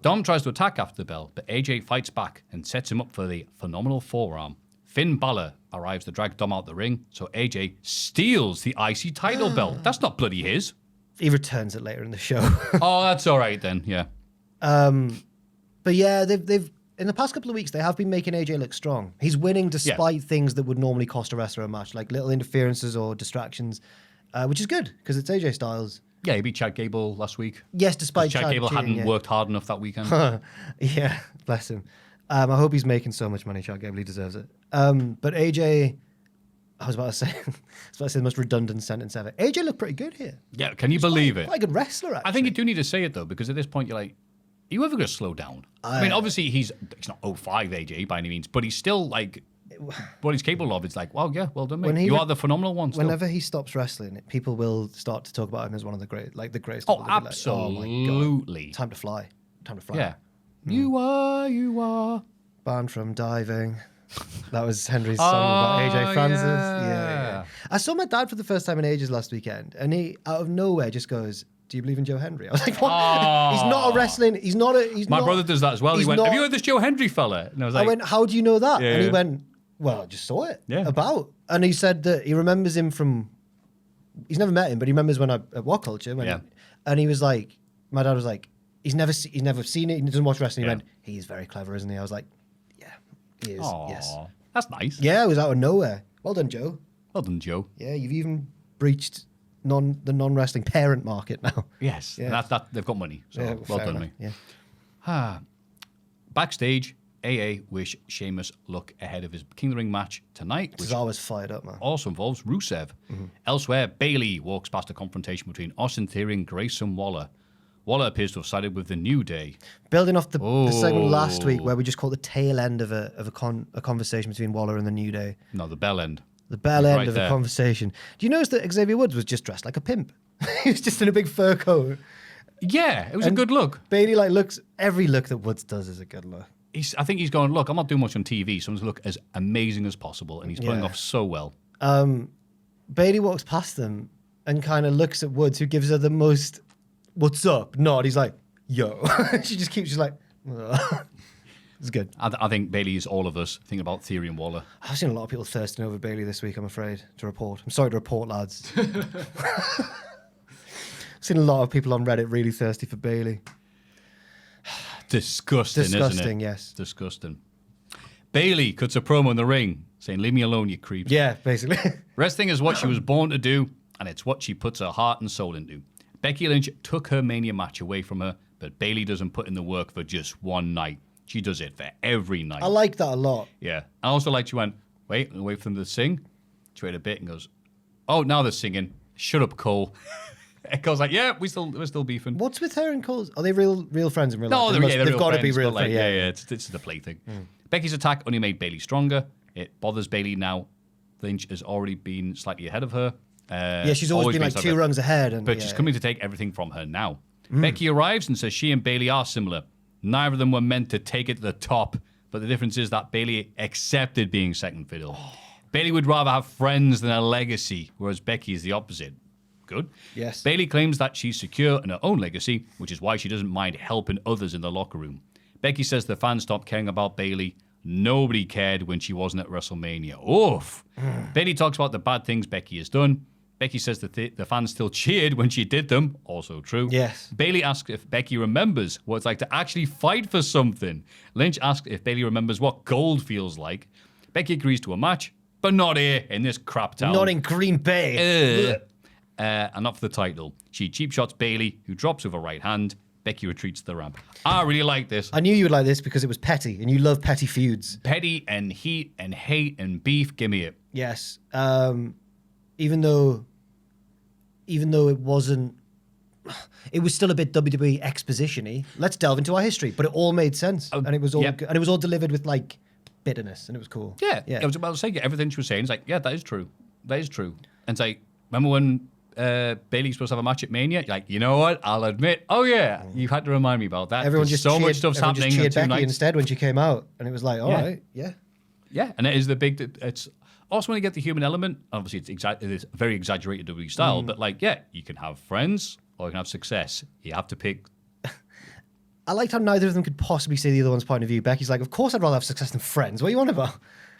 Dom tries to attack after the bell, but AJ fights back and sets him up for the phenomenal forearm. Finn Balor arrives to drag Dom out the ring, so AJ steals the IC title belt. That's not bloody his. He returns it later in the show. Oh, that's all right then, yeah. But yeah, they've in the past couple of weeks, they have been making AJ look strong. He's winning despite things that would normally cost a wrestler a match, like little interferences or distractions, which is good, because it's AJ Styles. Yeah, he beat Chad Gable last week. Yes, despite Chad Gable hadn't worked hard enough that weekend. Yeah, bless him. I hope he's making so much money, Chad Gable. He deserves it. But AJ, I was about to say the most redundant sentence ever. AJ looked pretty good here. Yeah, can you believe it? Quite a good wrestler, actually. I think you do need to say it, though, because at this point, you're like, are you ever going to slow down? I mean, obviously, he's not 05 AJ by any means, but he's still like, what he's capable of. It's like, well, yeah, well done, mate. You are the phenomenal one still. Whenever he stops wrestling, people will start to talk about him as one of the great, like the greatest. Oh, absolutely. Like, time to fly. Yeah. You are. Banned from diving. That was Henry's song about AJ Francis. Yeah. I saw my dad for the first time in ages last weekend, and he, out of nowhere, just goes, "Do you believe in Joe Hendry?" I was like, "What?" He's not a wrestling. My brother does that as well. He went, "Have you heard this Joe Hendry fella?" And I was like, "I went, how do you know that?" And he went, "Well, I just saw it about." And he said that he remembers him from. He's never met him, but he remembers when at What Culture. And he was like, my dad was like, he's never seen it. He doesn't watch wrestling. He went, "He's very clever, isn't he?" I was like, "Yeah, he is." Aww, yes, that's nice. Yeah, it was out of nowhere. Well done, Joe. Well done, Joe. Yeah, you've even breached the non-wrestling parent market now. Yes, yeah. That they've got money. So well done, mate. Yeah. Backstage, AA wish Sheamus luck ahead of his King of the Ring match tonight. Which is always fired up, man. Also involves Rusev. Mm-hmm. Elsewhere, Bayley walks past a confrontation between Austin Theory and Grayson Waller. Waller appears to have sided with the New Day. Building off the segment last week where we just caught the tail end of a conversation between Waller and the New Day. No, the bell end. The bell end of a conversation. Do you notice that Xavier Woods was just dressed like a pimp? He was just in a big fur coat. Yeah, it was a good look. Bayley every look that Woods does is a good look. I think he's going, look, I'm not doing much on TV, so I'm going to look as amazing as possible, and he's pulling off so well. Bayley walks past them and kind of looks at Woods, who gives her the most "what's up" nod. He's like, "Yo." She just keeps like, ugh. It's good. I think Bayley is all of us thinking about Theory and Waller. I've seen a lot of people thirsting over Bayley this week, I'm afraid, to report. I'm sorry to report, lads. I've seen a lot of people on Reddit really thirsty for Bayley. Disgusting, isn't it? Yes. Disgusting. Bayley cuts a promo in the ring saying, "Leave me alone, you creep." Yeah, basically. Wrestling is what she was born to do, and it's what she puts her heart and soul into. Becky Lynch took her Mania match away from her, but Bayley doesn't put in the work for just one night. She does it for every night. I like that a lot. Yeah. I also like she went, wait for them to sing. She waited a bit and goes, "Oh, now they're singing. Shut up, Cole." Echo's like, "Yeah, we're still beefing." What's with her and Cole? Are they real friends in real life? No, they've got to be real friends. Yeah, it's the play thing. Becky's attack only made Bayley stronger. It bothers Bayley now. Lynch has already been slightly ahead of her. She's always been like 2 rungs ahead. But she's coming to take everything from her now. Becky arrives and says she and Bayley are similar. Neither of them were meant to take it to the top, but the difference is that Bayley accepted being second fiddle. Bayley would rather have friends than a legacy, whereas Becky is the opposite. Good. Yes. Bayley claims that she's secure in her own legacy, which is why she doesn't mind helping others in the locker room. Becky says the fans stopped caring about Bayley. Nobody cared when she wasn't at WrestleMania. Oof. Bayley talks about the bad things Becky has done. Becky says that the fans still cheered when she did them. Also true. Yes. Bayley asks if Becky remembers what it's like to actually fight for something. Lynch asks if Bayley remembers what gold feels like. Becky agrees to a match, but not here in this crap town. Not in Green Bay. And not for the title. She cheap shots Bayley, who drops with her right hand. Becky retreats to the ramp. I really like this. I knew you would like this because it was petty, and you love petty feuds. Petty and heat and hate and beef. Give me it. Yes. Even though it wasn't, it was still a bit WWE exposition-y. Let's delve into our history, but it all made sense, and it was all good, and it was all delivered with like bitterness, and it was cool. Yeah. I was about to say everything she was saying. It's like, yeah, that is true. That is true. And it's like, remember when Bayley's supposed to have a match at Mania? You're like, you know what? I'll admit. Oh yeah, you've had to remind me about that. Everyone just so cheered, much stuff's everyone happening just cheered in 2 Becky nights. instead when she came out, and it was like, all right, yeah. Yeah, and it is the big. It's also when you get the human element. Obviously, it is very exaggerated WWE style, but like, yeah, you can have friends or you can have success. You have to pick. I liked how neither of them could possibly see the other one's point of view. Becky's like, of course I'd rather have success than friends. What are you on about?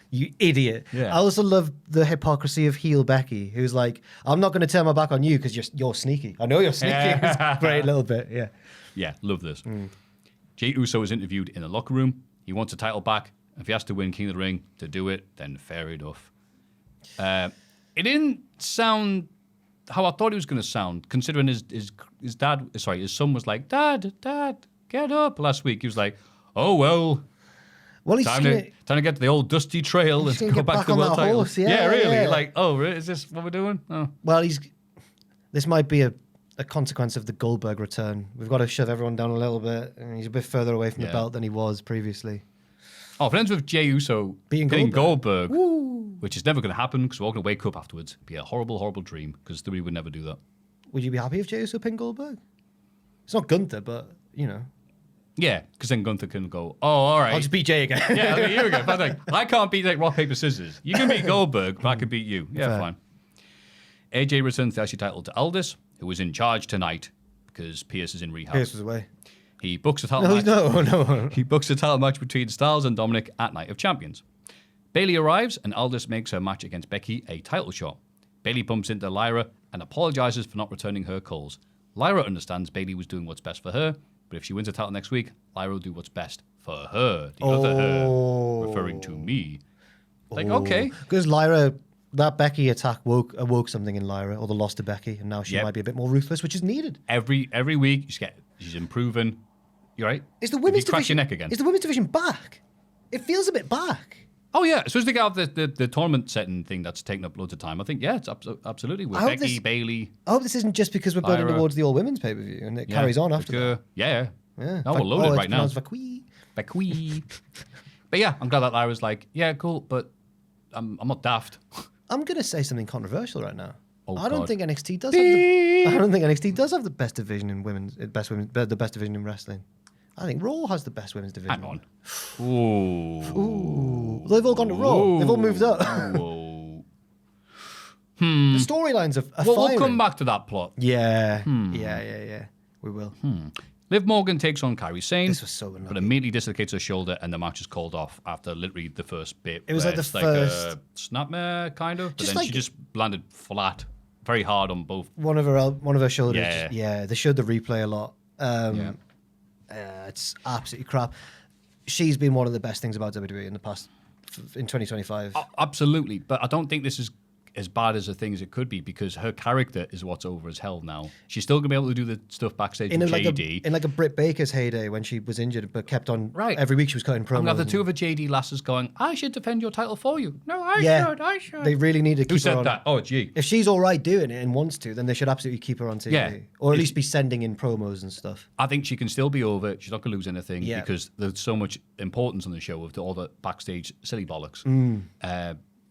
You idiot. Yeah. I also love the hypocrisy of heel Becky, who's like, I'm not going to turn my back on you because you're sneaky. I know you're sneaky. It's a great little bit, yeah. Yeah, love this. Jey Uso is interviewed in the locker room. He wants a title back. If he has to win King of the Ring to do it, then fair enough. It didn't sound how I thought it was going to sound, considering his son was like, Dad, get up. Last week he was like, oh well. Well, he's Time to get to the old dusty trail. Let's go get back back to the on world that title. horse, yeah, really. yeah. Like, oh, is this what we're doing? Oh. Well, this might be a consequence of the Goldberg return. We've got to shove everyone down a little bit, and he's a bit further away from the belt than he was previously. Oh, friends with Jey Uso Beating Goldberg, which is never going to happen because we're all going to wake up afterwards. It'd be a horrible, horrible dream because WWE would never do that. Would you be happy if Jey Uso pinned Goldberg? It's not Gunther, but, you know. Yeah, because then Gunther can go, oh, all right. I'll just beat Jey again. Yeah, I'll beat you again. But like, I can't beat like rock, paper, scissors. You can beat Goldberg, but I can beat you. Yeah, Fair. fine. AJ returns the IC title to Aldis, who is in charge tonight because Pierce is in rehab. Pierce was away. He books a title match. No. He books a title match between Styles and Dominic at Night of Champions. Bayley arrives and Aldis makes her match against Becky a title shot. Bayley bumps into Lyra and apologizes for not returning her calls. Lyra understands Bayley was doing what's best for her, but if she wins a title next week, Lyra will do what's best for her. The other her, referring to me. Like, okay. Because Lyra, that Becky attack awoke something in Lyra, or the loss to Becky, and now she might be a bit more ruthless, which is needed. Every week, she's improving. You right? Is the women's If you crash your division neck again? Is the women's division back? It feels a bit back. Oh yeah, as soon as they get out the tournament setting thing that's taken up loads of time, I think it's absolutely with Becky, Bayley. I hope this isn't just because we're building Lyra. towards the all women's pay per view and it carries on after that. Yeah. Yeah. No, we're loaded right now. It's pronounced Becky. But yeah, I'm glad that Lyra's like, yeah, cool, but I'm not daft. I'm gonna say something controversial right now. Oh, I don't God. think NXT does have the. I don't think NXT does have the best division in the best division in wrestling. I think Raw has the best women's division. Hang on. Ooh. They've all gone to Raw. They've all moved up. Whoa. The storylines are We'll firing. come back to that plot. Yeah. Yeah. We will. Liv Morgan takes on Kairi Sane, This was so but unlucky. immediately dislocates her shoulder, and the match is called off after literally the first bit. It was where like the it's first- a snapmare, kind of, but Just then like- she just landed flat, very hard on both. One of her shoulders. Yeah. They showed the replay a lot. It's absolutely crap. She's been one of the best things about WWE in the past, in 2025. Absolutely, but I don't think this is as bad as the thing as it could be because her character is what's over as hell now. She's still gonna be able to do the stuff backstage with JD. In like a Britt Baker's heyday when she was injured but kept on. Right. Every week she was cutting promos. I'm gonna have the and- two of the JD lasses going, I should defend your title for you. No, I should. They really need to keep Who her said on. that? Oh, it's you. If she's all right doing it and wants to, then they should absolutely keep her on TV. Yeah. Or at If- least be sending in promos and stuff. I think she can still be over. She's not going to lose anything Yeah. because there's so much importance on the show of all the backstage silly bollocks,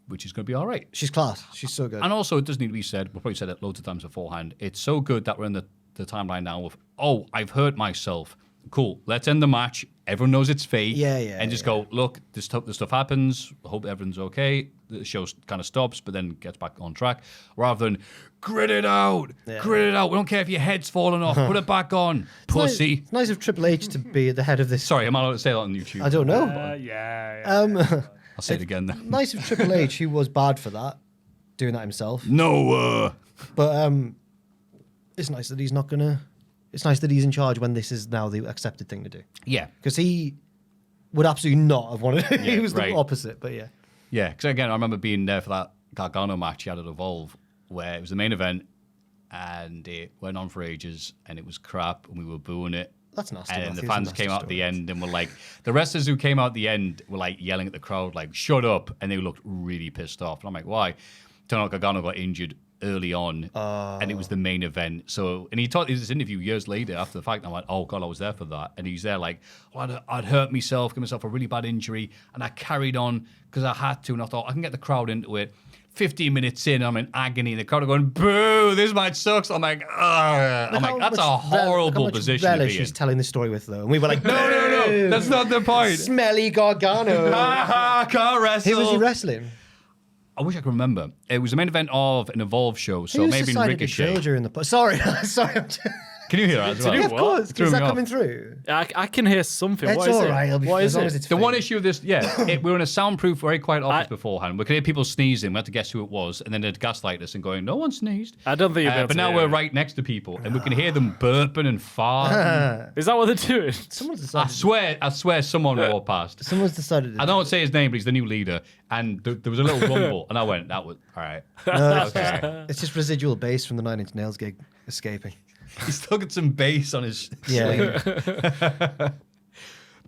which is going to be all right. She's class. She's so good. And also, it does need to be said, we've probably said it loads of times beforehand, it's so good that we're in the timeline now of, oh, I've hurt myself. Cool, let's end the match. Everyone knows it's fake. Yeah, and just go, look, this stuff happens. I hope everyone's okay. The show kind of stops, but then gets back on track. Rather than, grit it out. We don't care if your head's falling off. Put it back on, pussy. It's nice of Triple H to be at the head of this. Sorry, am I allowed to say that on YouTube? I don't know. Yeah. I'll say it again then. Nice of Triple H, who was bad for that, doing that himself. No. But it's nice that he's not gonna. It's nice that he's in charge when this is now the accepted thing to do. Yeah. Because he would absolutely not have wanted it. He Yeah, was right. the opposite, but yeah. Yeah, because again, I remember being there for that Gargano match he had at Evolve, where it was the main event, and it went on for ages, and it was crap, and we were booing it. That's nasty. And the Matthew. fans That's a came nasty out at the story. end and were like, the wrestlers who came out at the end were like yelling at the crowd, like, shut up. And they looked really pissed off. And I'm like, why? Turned out Gargano got injured early on, and it was the main event. So, and he taught this interview years later after the fact. And I'm like, oh God, I was there for that. And he's there like, well, I'd hurt myself, give myself a really bad injury, and I carried on because I had to. And I thought I can get the crowd into it. 15 minutes in, I'm in agony, and the crowd are going, boo, this match sucks. I'm like, ugh. I'm like, that's a horrible position to be Relish in. he's telling this story with, though. And we were like, No, that's not the point. Smelly Gargano. Can't wrestle. Who was he wrestling? I wish I could remember. It was the main event of an Evolve show, so Who's maybe decided to Ricochet. drill during the... Sorry, sorry. Can you hear that as well? Yeah, of What? course. Threw Is me that off. coming through? I can hear something. It's What is all it? right. It'll be What as is long it? as it's The fake. one issue of this, we were in a soundproof, very quiet office beforehand. We could hear people sneezing. We had to guess who it was, and then they'd gaslight us and going, no one sneezed. I don't think you'll be able But to now hear we're it. right next to people, and we can hear them burping and farting. Is that what they're doing? Someone's I decided, swear someone walked past. someone's decided I to... don't say his name, but he's the new leader. And there was a little rumble, and I went, that was, all right. No, Okay. it's just residual bass from the Nine Inch Nails gig escaping. He's still got some bass on his Yeah.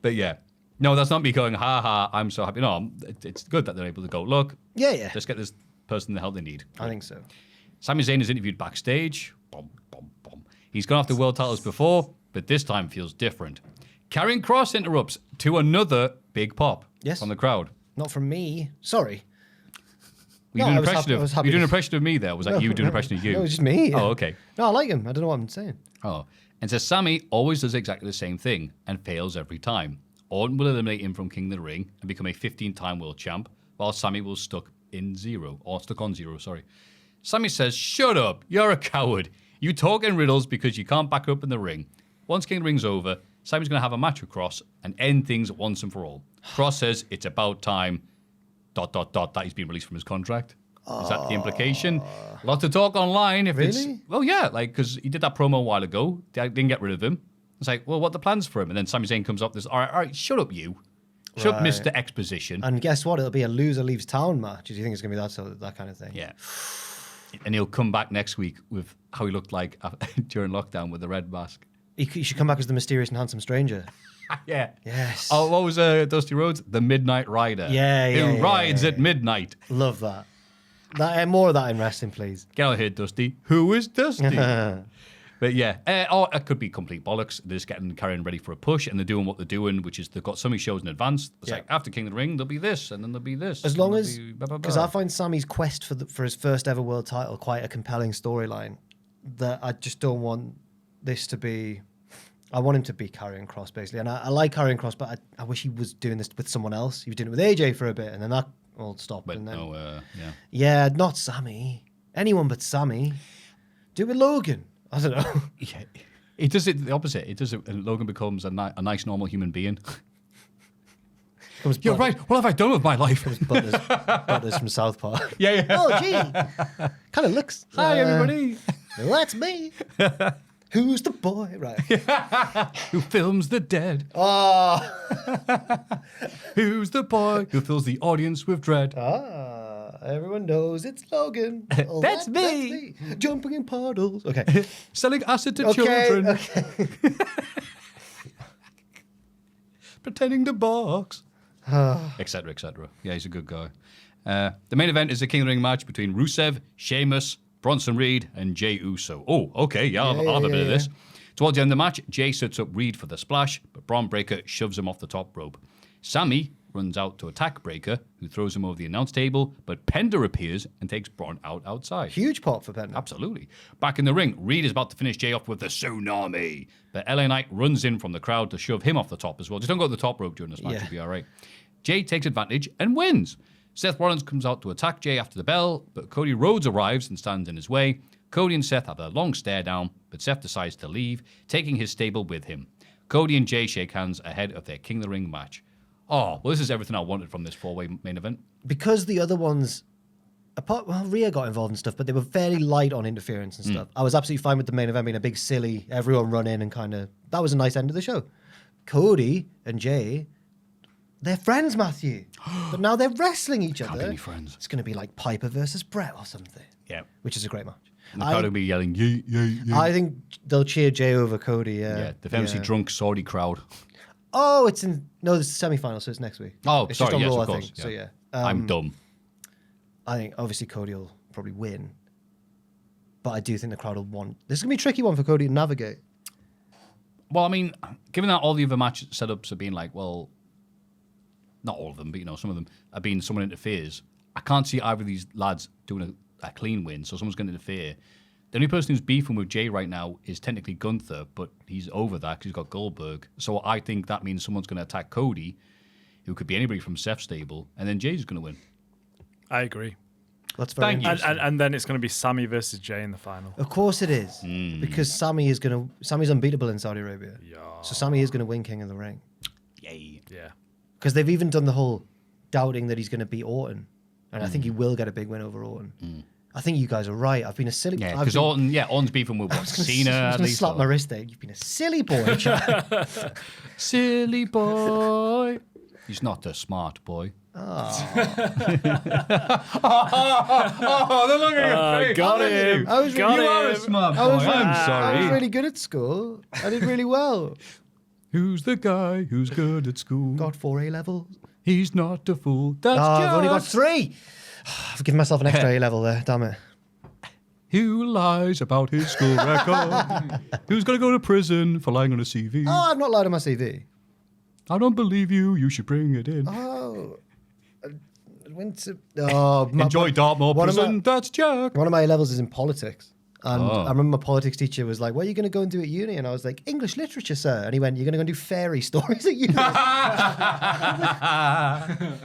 But yeah. No, that's not me going, ha ha, I'm so happy. No, it's good that they're able to go, look, Yeah. let's get this person the help they need. I think so. Sami Zayn is interviewed backstage. Bum, bum, bum. He's gone after world titles before, but this time feels different. Karrion Kross interrupts to another big pop Yes. from the crowd. Not from me. Sorry. Were you No, doing I an was impression happy- I was of? happy You doing an to- impression of me there? Was that you doing an impression of you? No, it's just me. Oh, okay. No, I like him. I don't know what I'm saying. Oh, and says Sammy always does exactly the same thing and fails every time. Orton will eliminate him from King of the Ring and become a 15-time world champ, while Sammy will stuck on zero. Sorry. Sammy says, "Shut up! You're a coward. You talk in riddles because you can't back up in the ring. Once King of the Ring's over, Sammy's going to have a match with Cross and end things once and for all." Cross says it's about time. ... that he's been released from his contract. Is that the implication? A lot to talk online. If it's Really? well, yeah, like because he did that promo a while ago. They didn't get rid of him. It's like, well, what are the plans for him? And then Sami Zayn comes up. This, all right, shut up, you. Shut up, Right. Mr. Exposition. And guess what? It'll be a loser leaves town match. Do you think it's going to be that kind of thing? Yeah. And he'll come back next week with how he looked like during lockdown with the red mask. He should come back as the mysterious and handsome stranger. Yeah. Yes. Oh, what was Dusty Rhodes? The Midnight Rider. Yeah, Who yeah, rides yeah. at midnight. Love that. More of that in wrestling, please. Get out of here, Dusty. Who is Dusty? But yeah, it could be complete bollocks. They're just getting Karrion ready for a push, and they're doing what they're doing, which is they've got so many shows in advance. It's Yeah. like after King of the Ring, there'll be this, and then there'll be this. As and long there'll as, be blah, blah, because blah. I find Sammy's quest for his first ever world title quite a compelling storyline. That I just don't want this to be. I want him to be Karrion Kross basically, and I like Karrion Kross, but I wish he was doing this with someone else. He was doing it with AJ for a bit, and then that all stopped. But and then, yeah. yeah, not Sammy. Anyone but Sammy. Do it with Logan. I don't know. Yeah, it does it the opposite. It does it, and Logan becomes a nice, normal human being. Comes You're right. What have I done with my life? Butters from South Park. Yeah. Oh, gee. Kind of looks. Hi, everybody. That's me. Who's the boy? Right. Who films the dead? Oh. Who's the boy who fills the audience with dread? Everyone knows it's Logan. Oh, That's me. Jumping in puddles. Okay. Selling acid to Okay. children. Okay. Pretending to box. Etc. Etc. Yeah, he's a good guy. The main event is a King of the Ring match between Rusev, Sheamus, Bronson Reed, and Jey Uso. Oh, okay, I'll have a bit of this. Towards the end of the match, Jey sets up Reed for the splash, but Braun Breaker shoves him off the top rope. Sammy runs out to attack Breaker, who throws him over the announce table, but Pender appears and takes Braun outside. Huge pop for Pender. Absolutely. Back in the ring, Reed is about to finish Jey off with the tsunami, but LA Knight runs in from the crowd to shove him off the top as well. Just don't go to the top rope during this match, Yeah. you'll be all right. Jey takes advantage and wins. Seth Rollins comes out to attack Jey after the bell, but Cody Rhodes arrives and stands in his way. Cody and Seth have a long stare down, but Seth decides to leave, taking his stable with him. Cody and Jey shake hands ahead of their King of the Ring match. Oh, well, this is everything I wanted from this four-way main event. Because the other ones Rhea got involved and stuff, but they were fairly light on interference and stuff. I was absolutely fine with the main event being a big silly, everyone run in and kind of, that was a nice end of the show. Cody and Jay, they're friends, Matthew. But now they're wrestling each other. Can't be any friends. It's going to be like Piper versus Brett or something. Yeah. Which is a great match. And the crowd will be yelling, yay, yay, yay. I think they'll cheer Jay over Cody, yeah. Yeah, the famously drunk Saudi crowd. Oh, it's in, no, it's the semi-final, so it's next week. Oh, it's sorry, just on yes, Raw, of I course. think. So, yeah. I'm dumb. I think, obviously, Cody will probably win. But I do think the crowd will want... This is going to be a tricky one for Cody to navigate. Well, I mean, given that all the other match setups have been like, well, not all of them, but, some of them have been someone interferes. I can't see either of these lads doing a clean win, so someone's going to interfere. The only person who's beefing with Jay right now is technically Gunther, but he's over that because he's got Goldberg. So I think that means someone's going to attack Cody, who could be anybody from Seth's stable, and then Jay's going to win. I agree. That's very Thank you. interesting. And then it's going to be Sammy versus Jay in the final. Of course it is. Because Sammy's unbeatable in Saudi Arabia. Yeah. So Sammy is going to win King of the Ring. Yay. Yeah. Because they've even done the whole doubting that he's going to beat Orton. And I think he will get a big win over Orton. I think you guys are right. I've been a silly... Yeah, because Orton's beefing with what? Cena, I was at going to least. slap my wrist there. You've been a silly boy, Chad. Silly boy. He's not a smart boy. Oh, they're looking at me. Got him. I was Got really- him. You are a smart boy. I was I'm really good at school. I did really well. Who's the guy who's good at school? Got 4 A levels. He's not a fool. That's I've only got just 3. I've given myself an extra A level there. Damn it. who lies about his school record. Who's going to go to prison for lying on a CV? Oh, I've not lied on my CV. I don't believe you. You should bring it in. Oh. I went to... Oh, Enjoy Dartmoor one of prison. my- That's Jack. One of my A levels is in politics. And Oh. I remember my politics teacher was like, what are you going to go and do at uni? And I was like, English literature, sir. And he went, you're going to go and do fairy stories at uni?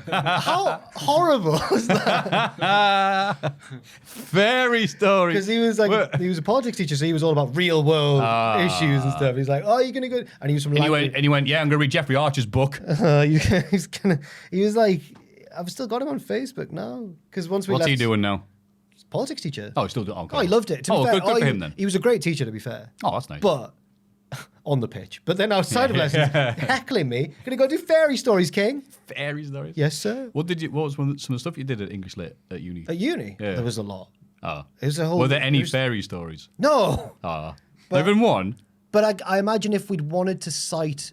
How horrible was that? Fairy story. Because he was like, he was a politics teacher, so he was all about real world issues and stuff. He's like, oh, you're going to go... And he was from And he went, yeah, I'm going to read Jeffrey Archer's book. he was like, I've still got him on Facebook now. Because once we What's left... he doing now? Politics teacher. Oh, he's still doing... Okay. Oh, he loved it. To be fair, good for he, him then. He was a great teacher, to be fair. Oh, that's nice. But on the pitch. But then outside of lessons, heckling me. Gonna go do fairy stories, King. Fairy stories? Yes, sir. What was some of the stuff you did at English Lit at uni? At uni, Yeah. there was a lot. Oh. It was a whole. Were there any fairy stories? No. Ah. Not even one? But I imagine if we'd wanted to cite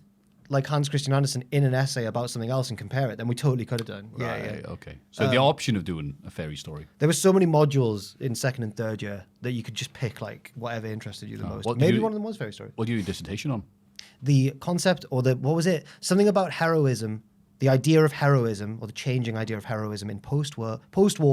like Hans Christian Andersen in an essay about something else and compare it, then we totally could have done. Yeah, yeah. Right, okay. So the option of doing a fairy story. There were so many modules in second and third year that you could just pick like whatever interested you the most. what did Maybe you- one of them was fairy story. What do you do your dissertation on? The concept or what was it? Something about heroism, the idea of heroism or the changing idea of heroism in post-war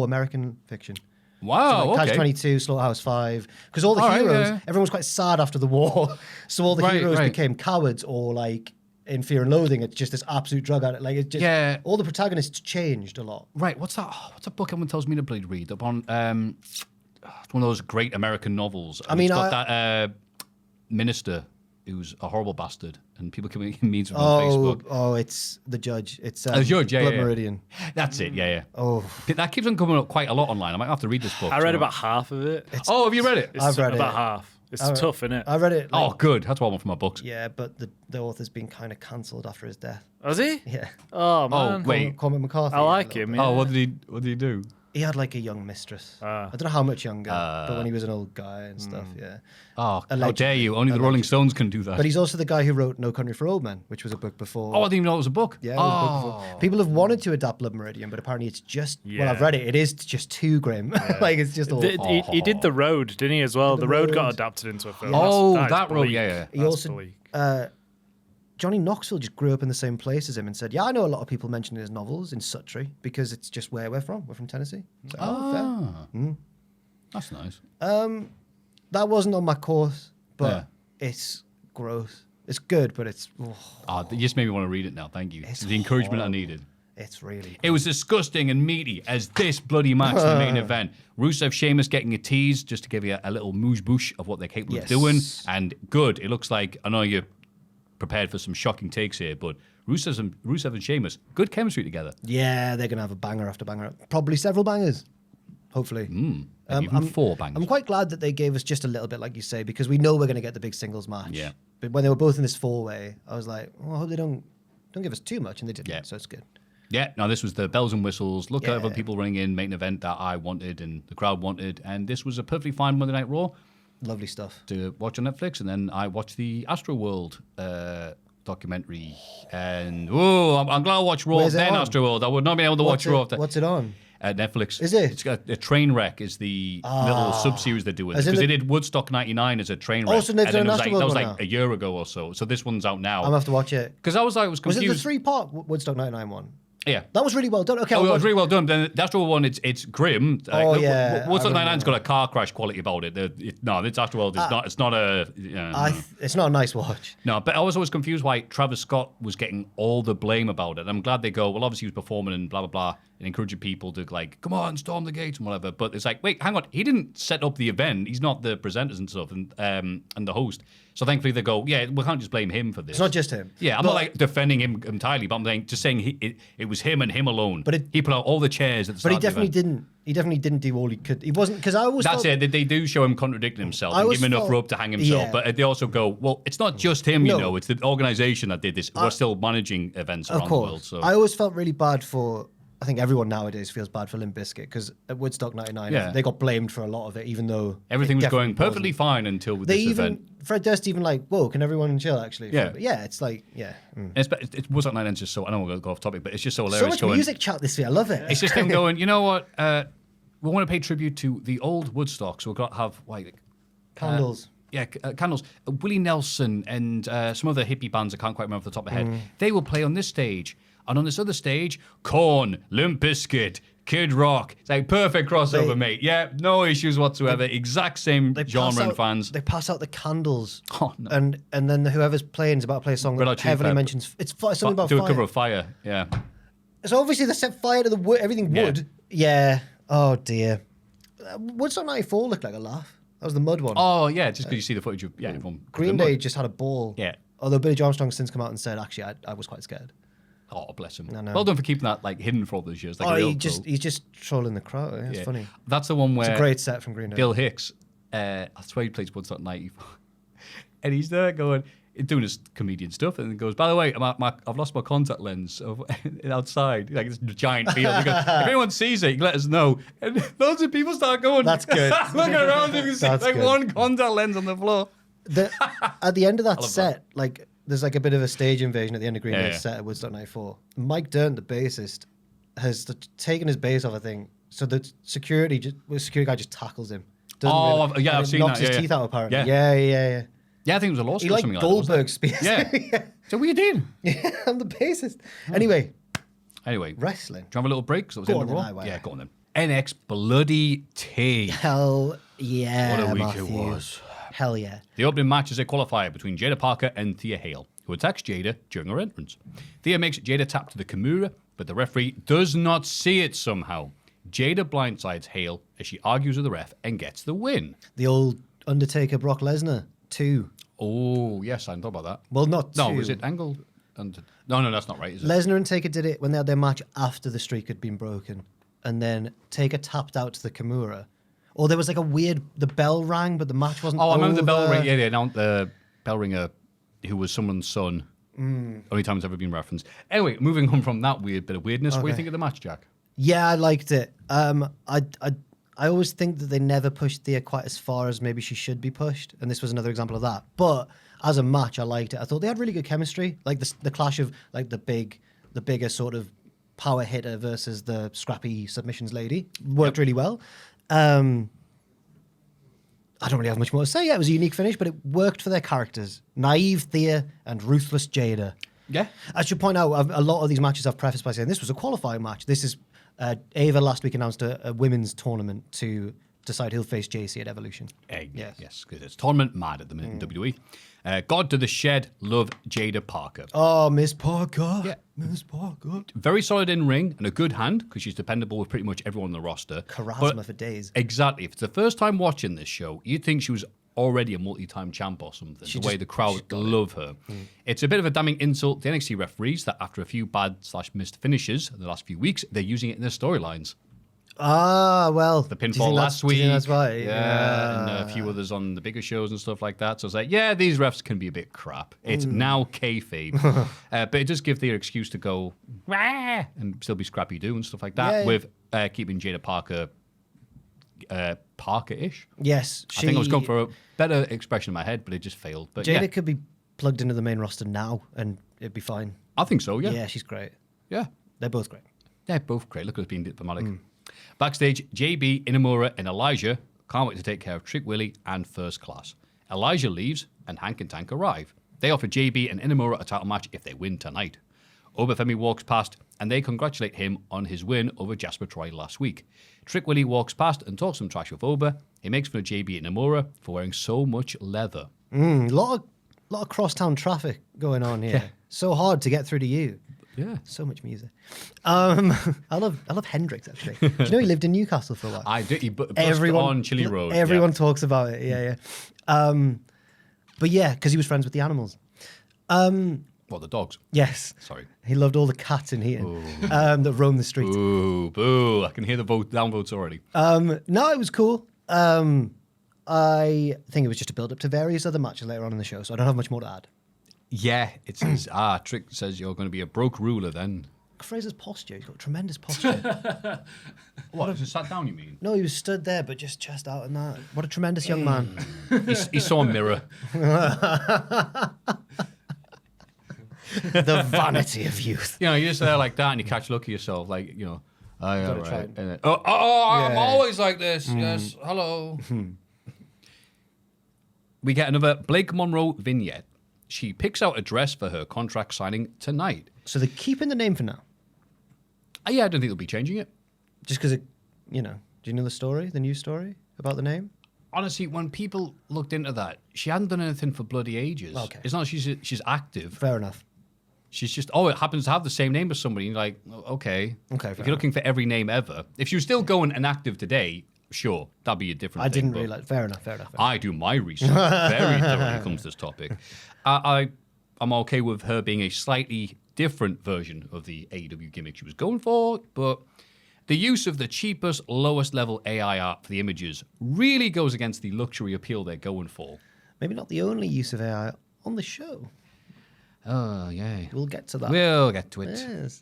American fiction. Wow, So like okay. Catch 22, Slaughterhouse 5. Because all the All right, heroes, yeah. everyone was quite sad after the war. So all the Right, heroes right. became cowards or like in Fear and Loathing, it's just this absolute drug addict. Like it's just, Yeah. all the protagonists changed a lot. Right, what's that? Oh, what's a book everyone tells me to bloody read? Up on, it's one of those great American novels. And mean, it's got that minister who's a horrible bastard, and people can make memes with him on Facebook. Oh, it's The Judge. It's The Judge, yeah, Blood yeah. Meridian. That's it, yeah, yeah. Oh, That keeps on coming up quite a lot online. I might have to read this book. I read about half of it. Oh, have you read it? It's I've read about it. half. It's tough, isn't it? I read it. Oh, Like, good. That's what I want for my books. yeah, but the author's been kind of cancelled after his death. Was he? Yeah. Oh man. wait. Cormac McCarthy. I like a little him. bit. Yeah. Oh, what did he do? He had like a young mistress. Ah. I don't know how much younger, but when he was an old guy and stuff, yeah. Oh, how Allegedly. dare you? Only the Rolling Stones can do that. But he's also the guy who wrote No Country for Old Men, which was a book before. Oh, I didn't even know it was a book. Yeah, it was a book before. People have wanted to adapt Blood Meridian, but apparently it's just, well, I've Yeah. read it, it is just too grim. Like, it's just all... He did The Road, didn't he, as well? The The Road got Road. adapted into a film. Oh, That's that road, bleak. yeah, yeah. He That's also... bleak. Johnny Knoxville just grew up in the same place as him and said, yeah, I know a lot of people mention his novels in Suttree because it's just where we're from. We're from Tennessee. So, fair. That's nice. That wasn't on my course, but it's gross. It's good, but it's... Oh, you just made me want to read it now. Thank you. It's The encouragement I needed. It's really... It was disgusting and meaty as this bloody match in the main event. Rusev, Sheamus getting a tease just to give you a little moosh-boosh of what they're capable of Yes. doing. And good. It looks like, I know you're prepared for some shocking takes here, but Rusev and Sheamus, good chemistry together. Yeah, they're going to have a banger after banger. Probably several bangers. hopefully. Even 4 bangs. I'm quite glad that they gave us just a little bit, like you say, because we know we're going to get the big singles match. Yeah. But when they were both in this 4-way, I was like, well, I hope they don't give us too much, and they didn't. Yeah. So it's good. Yeah, no, this was the bells and whistles. Look at other people running in, main event that I wanted and the crowd wanted. And this was a perfectly fine Monday Night Raw. Lovely stuff. To watch on Netflix. And then I watched the Astroworld documentary. And, I'm glad I watched Raw then Astroworld. I would not be able to watch Raw. What's it on? At Netflix. Is it? It's got a train wreck is the little sub-series they're doing. Because they did Woodstock 99 as a train wreck. Oh, so they've done that was like now. a year ago or so. So this one's out now. I'm going to have to watch it. Because I was confused. Was it the 3-part Woodstock 99 one? Yeah. That was really well done. Okay. It was really well done. Then the Astro one, it's grim. Yeah. Woodstock 99's got a car crash quality about it. No, this Astro World is not. It's not a. It's not a nice watch. No, but I was always confused why Travis Scott was getting all the blame about it. And I'm glad they go, well, obviously he was performing and blah, blah, blah, and encouraging people to, like, come on, storm the gates and whatever. But it's like, wait, hang on. He didn't set up the event. He's not the presenters and stuff and the host. So thankfully they go, yeah, we can't just blame him for this. It's not just him. Yeah, I'm not like defending him entirely, but I'm just saying it was him and him alone. But he put out all the chairs at the start. But he definitely didn't. He definitely didn't do all he could. He wasn't, because I always. That's it. They do show him contradicting himself and give him enough rope to hang himself. But they also go, well, it's not just him, you know. It's the organisation that did this. We're still managing events around the world. So I always felt really bad for. I think everyone nowadays feels bad for Limp Bizkit because at Woodstock 99, they got blamed for a lot of it, even though everything was going perfectly fine until this event. Fred Durst even like, whoa, can everyone chill actually? Yeah. It's like, It's Woodstock 99 is just so, I don't want to go off topic, but it's just so hilarious. So much music chat this week, I love it. It's just them going, you know what, we want to pay tribute to the old Woodstock, so we've got to have, candles. Candles. Willie Nelson and some other hippie bands I can't quite remember off the top of my head. They will play on this stage. And on this other stage, Korn, Limp Bizkit, Kid Rock. It's like perfect crossover, mate. Yeah, no issues whatsoever. Exact same genre and fans. They pass out the candles. Oh, no. And then whoever's playing is about to play a song that heavily mentions... It's something about fire. Do a cover of Fire, yeah. So obviously they set fire to the wood, everything wood. Yeah. Oh, dear. Woodstock 94 looked like a laugh. That was the mud one. Oh, yeah, just because you see the footage of... Yeah, everyone Green Day just had a ball. Yeah. Although Billy Joe Armstrong's since come out and said, actually, I was quite scared. Oh, bless him. No. Well done for keeping that hidden for all those years. He's just trolling the crowd. It's funny. That's the one where... It's a great set from Green Day. Bill Hicks, I swear he plays Woodstock 94. And he's there going... doing his comedian stuff, and goes, by the way, I've lost my contact lens outside, like this giant field. He goes, if anyone sees it, you can let us know. And loads of people start going, that's good. Looking around, you can see like one contact lens on the floor. At the end of that set, like there's like a bit of a stage invasion at the end of Green Day's set at Woodstock 94. Mike Durnt, the bassist, has taken his bass off, I think. So the security guy just tackles him. I've seen that. Knocks his teeth out, apparently. Yeah, I think it was a law school or something like that. Goldberg's speech. Yeah. So what you did? Yeah, I'm the bassist. Anyway, Do wrestling. you have a little break? So Go on then, go on then. NX Bloody T. Hell yeah, What a week Maffew. it was. Hell yeah. The opening match is a qualifier between Jada Parker and Thea Hale, who attacks Jada during her entrance. Thea makes Jada tap to the Kimura, but the referee does not see it somehow. Jada blindsides Hale as she argues with the ref and gets the win. The old Undertaker Brock Lesnar 2. Oh, yes, I didn't talk about that. Well, not 2. No, was it Angle? No, that's not right, is it? Lesnar and Taker did it when they had their match after the streak had been broken. And then Taker tapped out to the Kimura. Or there was like the bell rang, but the match wasn't over. I remember the bell ring. Yeah, the bell ringer who was someone's son. Only time it's ever been referenced. Anyway, moving on from that weird bit of weirdness, What do you think of the match, Jack? Yeah, I liked it. I always think that they never pushed Thea quite as far as maybe she should be pushed, and this was another example of that. But as a match, I liked it. I thought they had really good chemistry, like the clash of like the bigger sort of power hitter versus the scrappy submissions lady worked really well. I don't really have much more to say. Yeah, it was a unique finish, but it worked for their characters: naive Thea and ruthless Jada. Yeah, I should point out a lot of these matches I've prefaced by saying this was a qualifying match. This is. Ava last week announced a women's tournament to decide who'll face JC at Evolution. Yes, because it's tournament mad at the minute in WWE. God to the Shed, love Jada Parker. Oh, Miss Parker. Yeah. Miss Parker. Very solid in ring and a good hand because she's dependable with pretty much everyone on the roster. Charisma for days. Exactly. If it's the first time watching this show, you'd think she was already a multi-time champ or something. The way the crowd love her. It's a bit of a damning insult to NXT referees that after a few bad/missed finishes in the last few weeks, they're using it in their storylines. Well, The pinfall last do week. you think that's right? Yeah, and a few others on the bigger shows and stuff like that. So it's like, yeah, these refs can be a bit crap. It's now kayfabe. But it does give their excuse to go, rah, and still be scrappy-do and stuff like that with keeping Jada Parker Parker-ish. Yes. I think I was going for a better expression in my head, but it just failed. But Jada could be plugged into the main roster now and it'd be fine. I think so, yeah. Yeah, she's great. Yeah. They're both great. They're both great. Look at us being diplomatic. Backstage, JB, Inamura, and Elijah can't wait to take care of Trick Willie and First Class. Elijah leaves, and Hank and Tank arrive. They offer JB and Inamura a title match if they win tonight. Obafemi walks past, and they congratulate him on his win over Jasper Troy last week. Trick Willie walks past and talks some trash with Oba. He makes fun of JB and Inamura for wearing so much leather. A lot of crosstown traffic going on here. Yeah. So hard to get through to you. Yeah. So much music. I love Hendrix, actually. Do you know he lived in Newcastle for a while? I did. He bust on Chili Road. Everyone talks about it. Yeah. But yeah, because he was friends with the animals. What, the dogs? Yes. Sorry. He loved all the cats in Heaton that roam the streets. Boo, boo. I can hear the downvotes already. No, it was cool. I think it was just a build up to various other matches later on in the show, so I don't have much more to add. Yeah, it says, Trick says you're going to be a broke ruler then. Fraser's posture, he's got tremendous posture. What, just sat down, you mean? No, he was stood there, but just chest out and that. What a tremendous young man. He saw a mirror. The vanity of youth. You know, you're just there like that and you catch a look at yourself, like, you know, all try right. it. And then, I'm Yeah. always like this. Yes, hello. We get another Blake Monroe vignette. She picks out a dress for her contract signing tonight. So they're keeping the name for now, Yeah, I don't think they'll be changing it. just because do you know the story, the news story about the name? Honestly, when people looked into that, she hadn't done anything for bloody ages. Okay. It's not like she's active. Fair enough. She's just, it happens to have the same name as somebody. You're like, okay. Okay, If fair you're looking for every name ever, if she was still going and active today, sure, that'd be a different I thing. didn't but realize. Fair enough. I do my research very thoroughly when it comes to this topic. I'm okay with her being a slightly different version of the AEW gimmick she was going for, but the use of the cheapest, lowest level AI art for the images really goes against the luxury appeal they're going for. Maybe not the only use of AI on the show. Oh, yeah. We'll get to that. We'll get to it. Yes.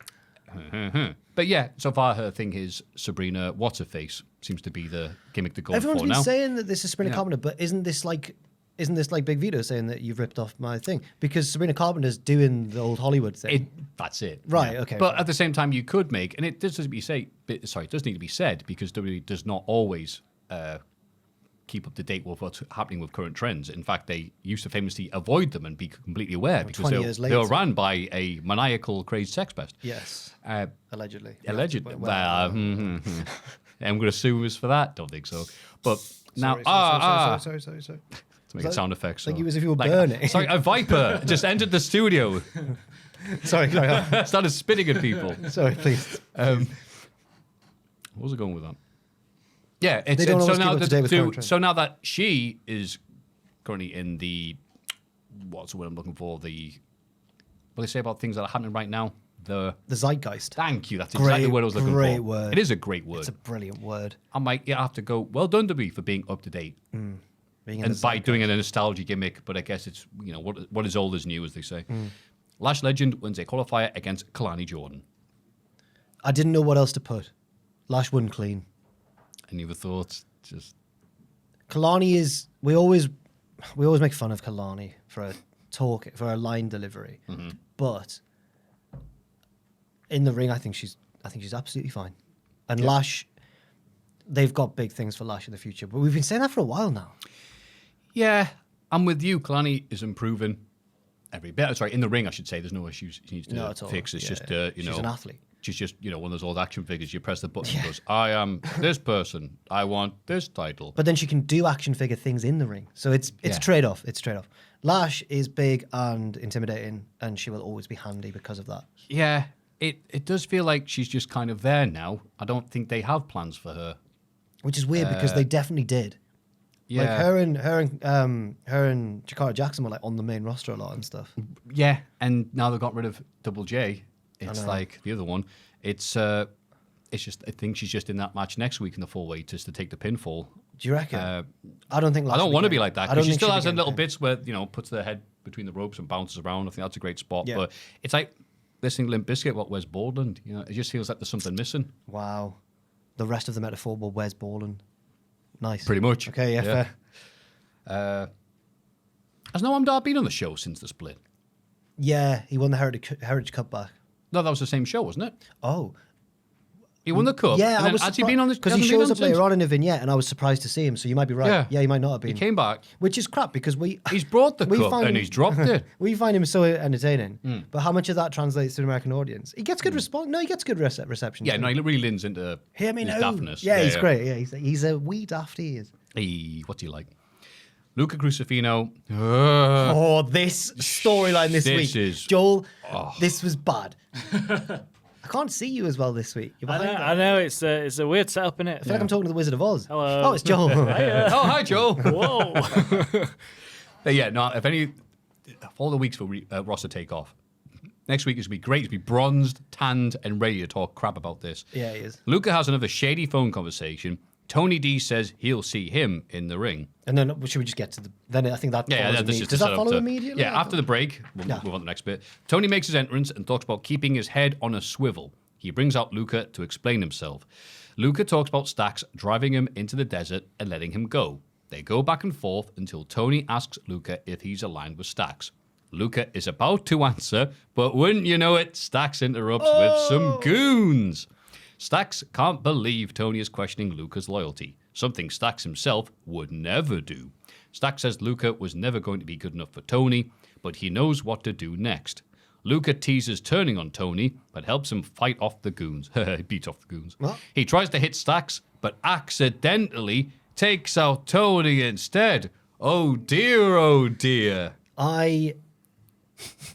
But yeah, so far her thing is Sabrina What's-Her-Face seems to be the gimmick they're going Everyone's for been now. saying that this is Sabrina Yeah. Carpenter, but isn't this like Big Vito saying that you've ripped off my thing? Because Sabrina Carpenter's doing the old Hollywood thing. That's it. Right, okay, But fine. at the same time, you could make, and it does need to be said, because WWE does not always keep up to date with what's happening with current trends. In fact, they used to famously avoid them and be completely aware because 20 years they were later. ran by a maniacal, crazy sex pest. Yes. Allegedly. Allegedly. Well, I'm going to sue us for that. Don't think so. But now, sorry. to make sound effects. like so- you as if you were burning. Sorry, a viper just entered the studio, sorry, started spitting at people. sorry, please. What was I going with that? Yeah, They don't so always now keep up to date with current trends. so now that she is currently in the what's the word I'm looking for? What do they say about things that are happening right now? The zeitgeist. Thank you. That's exactly what I was looking for. Great word. It is a great word. It's a brilliant word. I might have to go. Well done to me for being up to date Being in and the by zeitgeist. doing a nostalgia gimmick. But I guess it's what is old is new, as they say. Lash Legend wins a qualifier against Kalani Jordan. I didn't know what else to put. Lash won clean. Any other thoughts? Just Kalani is. We always make fun of Kalani for a line delivery, but in the ring, I think she's absolutely fine. And Lash, they've got big things for Lash in the future, but we've been saying that for a while now. yeah, I'm with you. Kalani is improving every bit. Sorry, in the ring, I should say. There's no issues she needs No, to at all. fix. It's Yeah. just She's an athlete. She's just one of those old action figures. You press the button, and goes, "I am this person. I want this title." But then she can do action figure things in the ring, so it's Yeah. trade off. It's trade off. Lash is big and intimidating, and she will always be handy because of that. Yeah, it does feel like she's just kind of there now. I don't think they have plans for her. Which is weird because they definitely did. Yeah, Like her and Jakara Jackson were like on the main roster a lot and stuff. yeah, and now they've got rid of Double J. It's know. like the other one. It's It's just I think she's just in that match next week in the 4-way just to take the pinfall. Do you reckon? I don't think. I don't want to be like that because she still has a little bits where puts their head between the ropes and bounces around. I think that's a great spot. Yeah. But it's like listening to Limp Bizkit, what Wes Borland. It just feels like there's something missing. Wow. The rest of the metaphor will Wes Borland. Nice. Pretty much. Okay, yeah. Fair. Has Noam Dar been on the show since the split? Yeah, he won the Heritage Cup back. No, that was the same show, wasn't it? Oh. He won the cup. Yeah, and I was has he been on this? because he shows up later on in a vignette, and I was surprised to see him. So you might be right. Yeah, he might not have been. He came back, which is crap because he's brought the cup and he's dropped it. We find him so entertaining, but how much of that translates to the American audience? He gets good response. No, he gets good reception. Yeah, no, he really leans into Hear me his now. daftness. Yeah, he's great. Yeah, he's a wee daft. He is. What's he like? Luca Crucifino. Oh, this storyline this week, Joel. This was bad. I can't see you as well this week. You're behind I know it's a weird setup, innit? I feel like I'm talking to the Wizard of Oz. Hello. Oh, it's Joel. Hi, Joel. Whoa. Yeah, no, if any, all the weeks for Ross to take off. Next week is going to be great. It's going to be bronzed, tanned, and ready to talk crap about this. Yeah, he is. Luca has another shady phone conversation. Tony D says he'll see him in the ring. And then should we just get to the? Then I think that follows immediately. Does that follow immediately? Yeah, after the break, we'll move on to the next bit. Tony makes his entrance and talks about keeping his head on a swivel. He brings out Luca to explain himself. Luca talks about Stax driving him into the desert and letting him go. They go back and forth until Tony asks Luca if he's aligned with Stax. Luca is about to answer, but wouldn't you know it, Stax interrupts with some goons. Stax can't believe Tony is questioning Luca's loyalty, something Stax himself would never do. Stax says Luca was never going to be good enough for Tony, but he knows what to do next. Luca teases turning on Tony, but helps him fight off the goons. He beats off the goons. What? He tries to hit Stax, but accidentally takes out Tony instead. Oh dear, oh dear.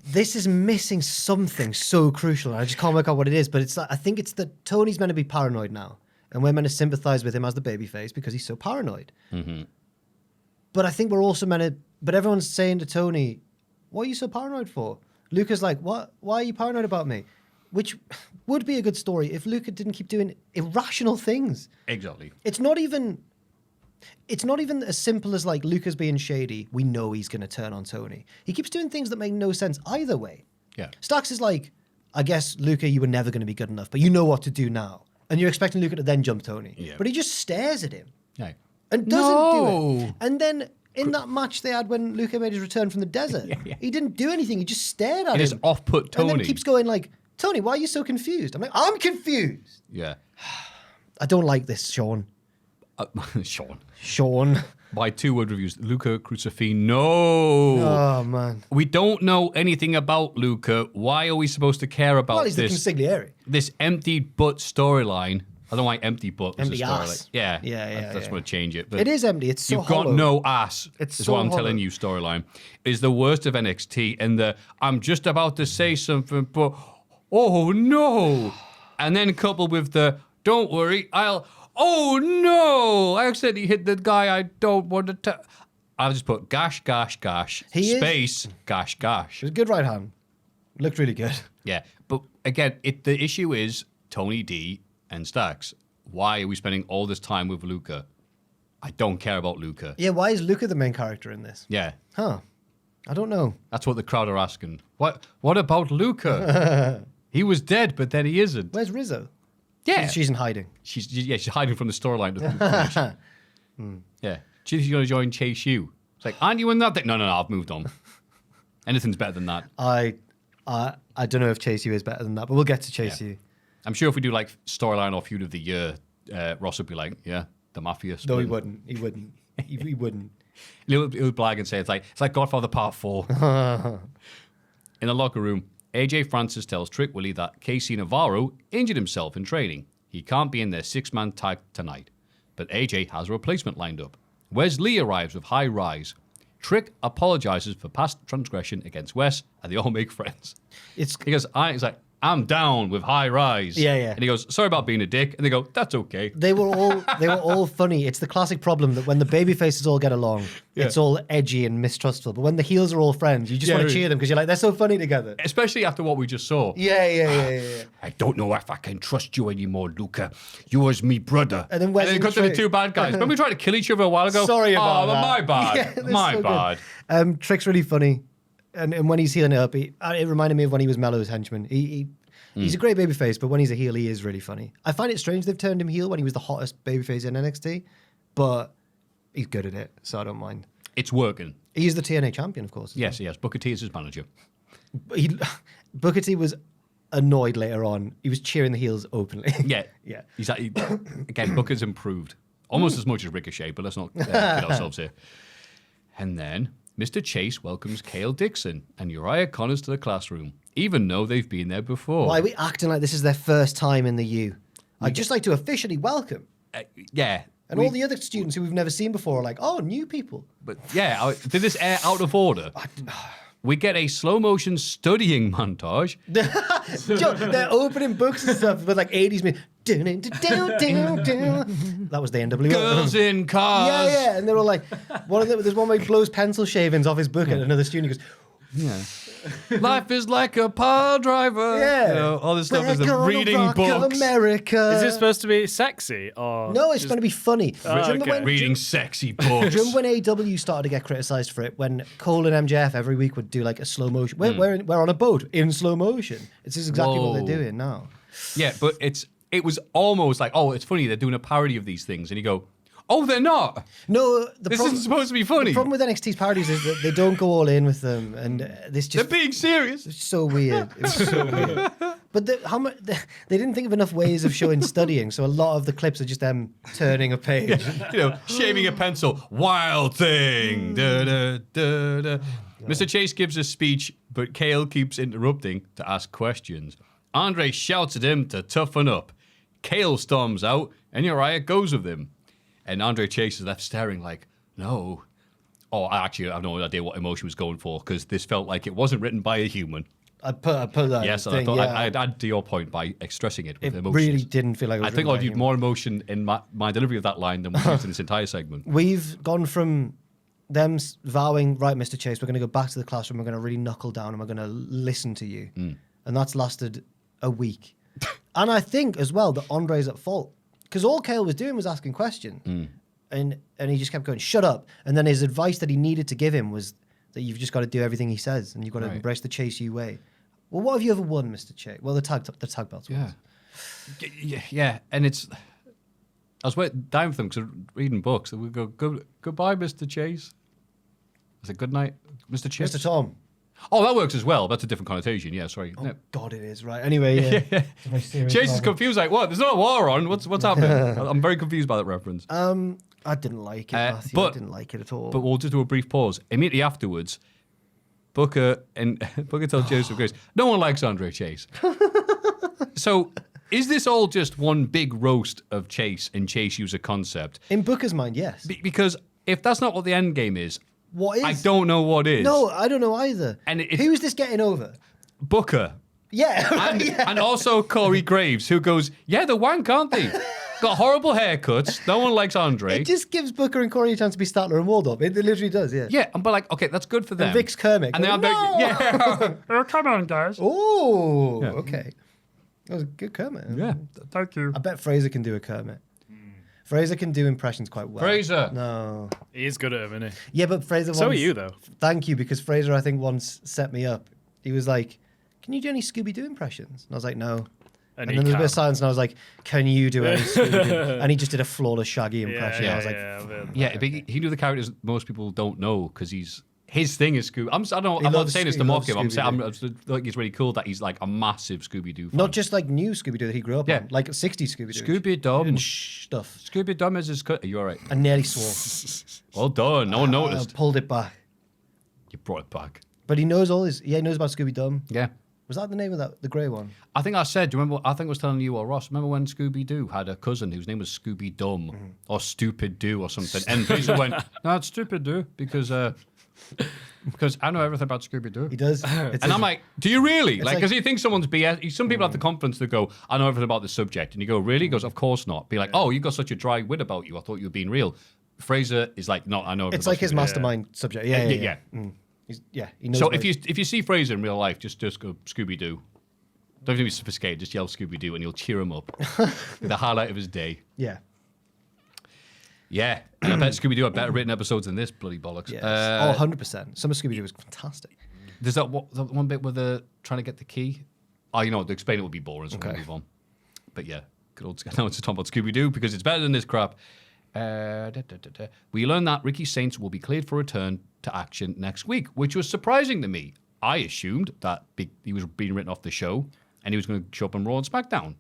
This is missing something so crucial. I just can't work out what it is, but I think it's that Tony's meant to be paranoid now, and we're meant to sympathize with him as the babyface because he's so paranoid. Mm-hmm. But I think we're also meant to. But everyone's saying to Tony, "What are you so paranoid for?" Luca's like, "What? Why are you paranoid about me?" Which would be a good story if Luca didn't keep doing irrational things. Exactly. It's not even as simple as like Luca's being shady. We know he's going to turn on Tony. He keeps doing things that make no sense either way. Yeah. Stax is like, I guess, Luca, you were never going to be good enough, but you know what to do now. And you're expecting Luca to then jump Tony. Yeah. But he just stares at him. Yeah. And doesn't do it. And then in that match they had when Luca made his return from the desert, he didn't do anything. He just stared at him. He just off-put Tony. And then keeps going like, Tony, why are you so confused? I'm like, I'm confused. Yeah. I don't like this, Sean. Sean. By 2-word reviews, Luca Crucifino. Oh, man. We don't know anything about Luca. Why are we supposed to care about he's this? the consigliere. This empty butt storyline. I don't know why empty butt was empty a storyline. ass. Yeah. Yeah. That's going to change it. But it is empty. It's so you've hollow. got no ass. It's is so what I'm hollow. telling you. Storyline is the worst of NXT. And I'm just about to say something, but oh no! And then coupled with the don't worry, oh no! I accidentally hit the guy I don't want to. I'll just put gash. Space gash. It was a good right hand. Looked really good. Yeah, but again, the issue is Tony D and Stax. Why are we spending all this time with Luca? I don't care about Luca. Yeah, why is Luca the main character in this? Yeah. Huh. I don't know. That's what the crowd are asking. What about Luca? He was dead, but then he isn't. Where's Rizzo? Yeah. She's in hiding. She's hiding from the storyline. Yeah. She's going to join Chase U. It's like, aren't you in that thing? No, I've moved on. Anything's better than that. I don't know if Chase U is better than that, but we'll get to Chase U. I'm sure if we do like storyline or feud of the year, Ross would be like, yeah, the Mafia. No, he wouldn't. He wouldn't. He would blag and say it's like Godfather Part 4. In the locker room, AJ Francis tells Trick Willie that Casey Navarro injured himself in training. He can't be in their 6-man tag tonight. But AJ has a replacement lined up. Wes Lee arrives with High Rise. Trick apologizes for past transgression against Wes, and they all make friends. It's like, I'm down with high rise. Yeah, yeah. And he goes, sorry about being a dick. And they go, that's okay. They were all funny. It's the classic problem that when the baby faces all get along, it's all edgy and mistrustful. But when the heels are all friends, you just want to cheer them because you're like, they're so funny together. Especially after what we just saw. Yeah. I don't know if I can trust you anymore, Luca. You was me brother. And then Wesley it comes to the two bad guys. Remember we tried to kill each other a while ago? Sorry about that. My bad. Yeah, my so bad. good. Trick's really funny. And when he's healing it up, it reminded me of when he was Mello's henchman. He's a great babyface, but when he's a heel, he is really funny. I find it strange they've turned him heel when he was the hottest babyface in NXT, but he's good at it, so I don't mind. It's working. He's the TNA champion, of course. Yes. Booker T is his manager. Booker T was annoyed later on. He was cheering the heels openly. Yeah. He's like, again, Booker's improved almost as much as Ricochet, but let's not kid ourselves here. And then Mr. Chase welcomes Cale Dixon and Uriah Connors to the classroom, even though they've been there before. Why are we acting like this is their first time in the U? I'd just like to officially welcome. Yeah. And all the other students who we've never seen before are like, oh, new people. But yeah, did this air out of order? We get a slow motion studying montage. Joe, they're opening books and stuff with like 80s music. That was the NWO. Girls in cars. Yeah. And they're all like, there's one where he blows pencil shavings off his book at another student. He goes, Yeah. Life is like a pile driver. Yeah. You know, all this stuff "We're is the gonna reading rock books. America. Is it supposed to be sexy or No, it's going to be funny. Reading sexy books. Do you remember when AW started to get criticised for it? When Cole and MJF every week would do like a slow motion. We're on a boat in slow motion. It's just exactly what they're doing now. Yeah, but it was almost like, oh, it's funny, they're doing a parody of these things. And you go, oh, they're not. No, This isn't supposed to be funny. The problem with NXT's parodies is that they don't go all in with them, and this just They're being serious. it's so weird. It's so weird. But they didn't think of enough ways of showing studying, so a lot of the clips are just them turning a page. You know, shaving a pencil. Wild thing. Da, da, da, da. Mr. Chase gives a speech, but Cale keeps interrupting to ask questions. Andre shouts at him to toughen up. Cale storms out, and Uriah goes with him. And Andre Chase is left staring like, no. Oh, actually, I have no idea what emotion was going for, because this felt like it wasn't written by a human. I put that. Yes, and thing, I thought yeah. I'd add to your point by stressing it with It emotions. really didn't feel like it was I think written I'd by a use human. more emotion in my delivery of that line than was used in this entire segment. We've gone from them vowing, right, Mr. Chase, we're going to go back to the classroom, we're going to really knuckle down, and we're going to listen to you. And that's lasted a week. And I think as well that Andre's at fault, because all Cale was doing was asking questions. And he just kept going, shut up. And then his advice that he needed to give him was that you've just got to do everything he says, and you've got to embrace the Chase U way. Well, what have you ever won, Mr. Chase? Well, the tag belts. Yeah, and it's... I was waiting down for them because reading books. We go, goodbye, Mr. Chase. I said, good night, Mr. Chase. Mr. Tom. Oh, that works as well. That's a different connotation. Yeah, sorry. Oh, God, it is, right. Anyway, yeah. Chase is confused, like, what? There's no war on. What's happening? I'm very confused by that reference. I didn't like it, Matthew. I didn't like it at all. But we'll just do a brief pause. Immediately afterwards, Booker tells Joseph Grace, no one likes Andre Chase. So is this all just one big roast of Chase and Chase user concept? In Booker's mind, yes. Because if that's not what the end game is, what is? I don't know what is. No, I don't know either. And who is this getting over? Booker. Yeah. And also Corey Graves, who goes, yeah, they're wank, aren't they? Got horrible haircuts. No one likes Andre. It just gives Booker and Corey a chance to be Statler and Waldorf. It literally does, yeah. Yeah, but like, okay, that's good for them. And Vic's Kermit. And going, they are no! yeah. Oh, come on, guys. Oh, okay. That was a good Kermit. Yeah, thank you. I bet Fraser can do a Kermit. Fraser can do impressions quite well. Fraser. No. He is good at them, isn't he? Yeah, but Fraser So are you, though. Thank you, because Fraser, I think, once set me up. He was like, can you do any Scooby-Doo impressions? And I was like, no. And then there was a bit of silence, and I was like, can you do any Scooby-Doo? And he just did a flawless Shaggy impression. I was like, yeah, but he knew the characters most people don't know because his thing is Scooby. I'm not saying this to mock him. I'm like it's really cool that he's like a massive Scooby-Doo fan. Not just like new Scooby-Doo that he grew up on, like 60s Scooby-Doo. Scooby-Dum stuff. Scooby-Dum is his cut. Are you all right? I nearly swore. Well done. No one noticed. I pulled it back. You brought it back. But he knows all his. Yeah, he knows about Scooby-Dum. Yeah. Was that the name of that, the grey one? I think I said, do you remember, I think I was telling you or Ross, remember when Scooby-Doo had a cousin whose name was Scooby-Dum or Stupid-Doo or something? And Fraser went, no, it's Stupid-Doo because Because I know everything about Scooby-Doo. He does. And I'm like, do you really? Like, like- because he thinks someone's BS. Some people have the confidence to go, I know everything about the subject. And you go, really? He goes, of course not. Be like, oh, you've got such a dry wit about you. I thought you were being real. Fraser is like, no, I know everything It's like about his Scooby-Doo. mastermind subject. Yeah. He knows. So what if you see Fraser in real life, just go Scooby-Doo. Don't even be sophisticated. Just yell Scooby-Doo and you'll cheer him up. The highlight of his day. Yeah. Yeah. And I bet Scooby-Doo have better written episodes than this bloody bollocks. Yes. 100%. Some of Scooby-Doo was fantastic. There's that one bit where they're trying to get the key. Oh, you know, to explain it would be boring, so we'll move on. But yeah, good old. Now it's talking about Scooby-Doo because it's better than this crap. We learned that Ricky Saints will be cleared for return to action next week, which was surprising to me. I assumed that he was being written off the show and he was going to show up on Raw and SmackDown.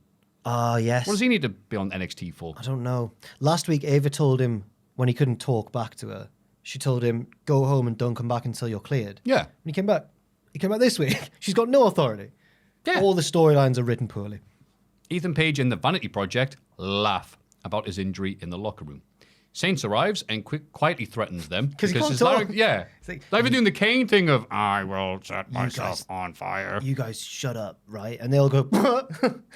Yes. What does he need to be on NXT for? I don't know. Last week, Ava told him when he couldn't talk back to her, she told him, go home and don't come back until you're cleared. Yeah. And he came back. He came back this week. She's got no authority. Yeah. All the storylines are written poorly. Ethan Page in the Vanity Project laugh about his injury in the locker room. Saints arrives and quietly threatens them 'Cause he can't his talk. yeah, like, like doing the Kane thing of I will set myself guys- on fire. You guys shut up, right? And they all go,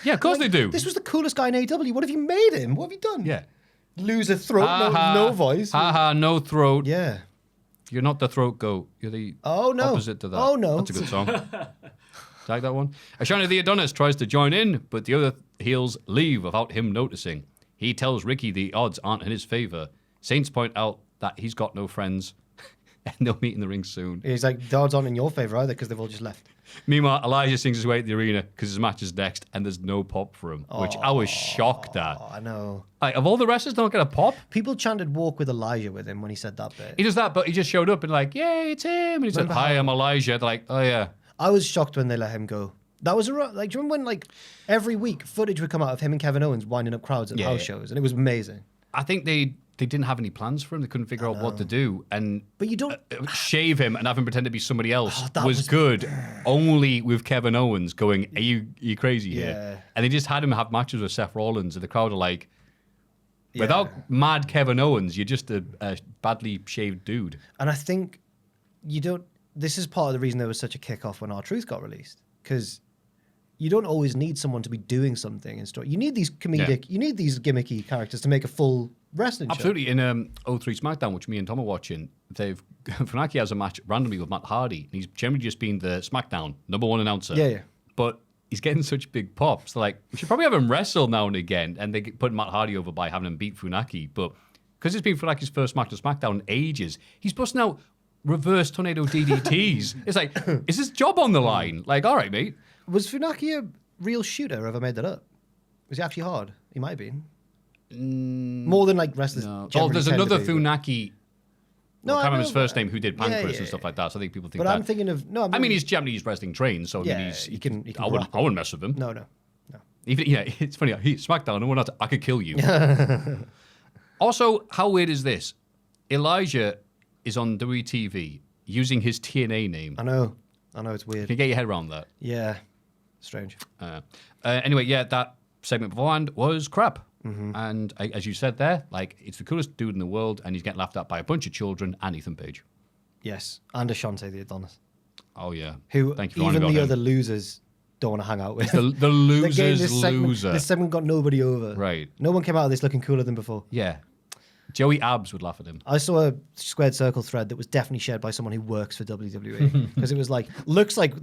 Yeah, of course they do. This was the coolest guy in AEW. What have you made him? What have you done? Yeah, Lose a throat, no voice. no throat. Yeah. You're not the throat goat. You're the opposite to that. Oh, no. That's a good song. Like that one. Ashana the Adonis tries to join in, but the other heels leave without him noticing. He tells Ricky the odds aren't in his favor. Saints point out that he's got no friends and they'll meet in the ring soon. He's like, the odds aren't in your favor either because they've all just left. Meanwhile, Elijah sings his way to the arena because his match is next and there's no pop for him, which I was shocked at. Oh, I know. Like, of all the wrestlers, don't get a pop. People chanted walk with Elijah with him when he said that bit. He does that, but he just showed up and like, yay, it's him. And he said, hi, I'm Elijah. They're like, oh yeah. I was shocked when they let him go. That was like, do you remember when like every week footage would come out of him and Kevin Owens winding up crowds at house shows, and it was amazing. I think they didn't have any plans for him. They couldn't figure out what to do. And But you don't shave him and have him pretend to be somebody else that was was- good. Only with Kevin Owens going, are you crazy here? Yeah. And they just had him have matches with Seth Rollins, and the crowd are like, without mad Kevin Owens, you're just a badly shaved dude. And I think you don't. This is part of the reason there was such a kickoff when R-Truth got released, because you don't always need someone to be doing something in story. You need these comedic, you need these gimmicky characters to make a full wrestling show. Absolutely. In 03 SmackDown, which me and Tom are watching, Funaki has a match randomly with Matt Hardy, and he's generally just been the SmackDown #1 announcer. Yeah. But he's getting such big pops. They're like, we should probably have him wrestle now and again. And they put Matt Hardy over by having him beat Funaki. But because it's been Funaki's first match on SmackDown in ages, he's busting out reverse tornado DDTs. It's like, is his job on the line? Like, all right, mate. Was Funaki a real shooter, or have I made that up? Was he actually hard? He might have been. More than like wrestlers. Oh, generally there's tend to another be, but- Funaki. No, I can't I remember know, his first but- name, who did Yeah, Pancreas yeah, and stuff like that. So I think people think But that. I'm thinking of I mean, he's Japanese wrestling trained, so I mean, Yeah, he's, he can I wouldn't mess with him. No. Even, it's funny. He's SmackDown. No one else. I could kill you. Also, how weird is this? Elijah is on WTV using his TNA name. I know it's Can weird. you get your head around that? Yeah, strange. Anyway, yeah, that segment beforehand was crap. Mm-hmm. And as you said there, like, it's the coolest dude in the world, and he's getting laughed at by a bunch of children and Ethan Page. Yes, and Ashante the Adonis, Oh yeah. who Thank you for even warning the about other him. losers don't want to hang out with. The loser's this segment, loser. This segment got nobody over. Right. No one came out of this looking cooler than before. Yeah. Joey Abs would laugh at him. I saw a squared circle thread that was definitely shared by someone who works for WWE, because it was like, looks like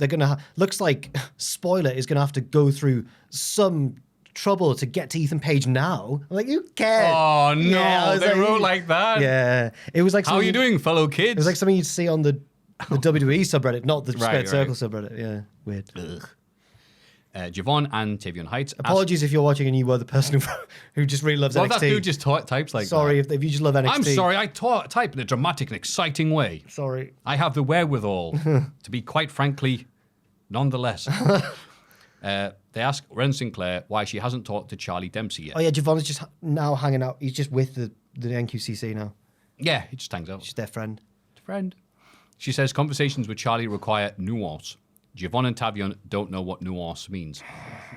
Spoiler is gonna have to go through some trouble to get to Ethan Page now. I'm like, who cares? Oh no, Yeah, I was they wrote like that. Yeah, it was like How are you something- doing, fellow kids? It was like something you'd see on the WWE subreddit, not the squared Right. circle subreddit. Yeah, weird. Javon and Tavion Heights. Apologies if you're watching and you were the person who just really loves Well, NXT. that dude just types like Sorry that. if you just love NXT. I'm sorry, I type in a dramatic and exciting way. Sorry. I have the wherewithal to be quite frankly, nonetheless. They ask Ren Sinclair why she hasn't talked to Charlie Dempsey yet. Oh yeah, Javon's just now hanging out. He's just with the NQCC now. Yeah, he just hangs out. She's their friend. Friend. She says conversations with Charlie require nuance. Javon and Tavion don't know what nuance means.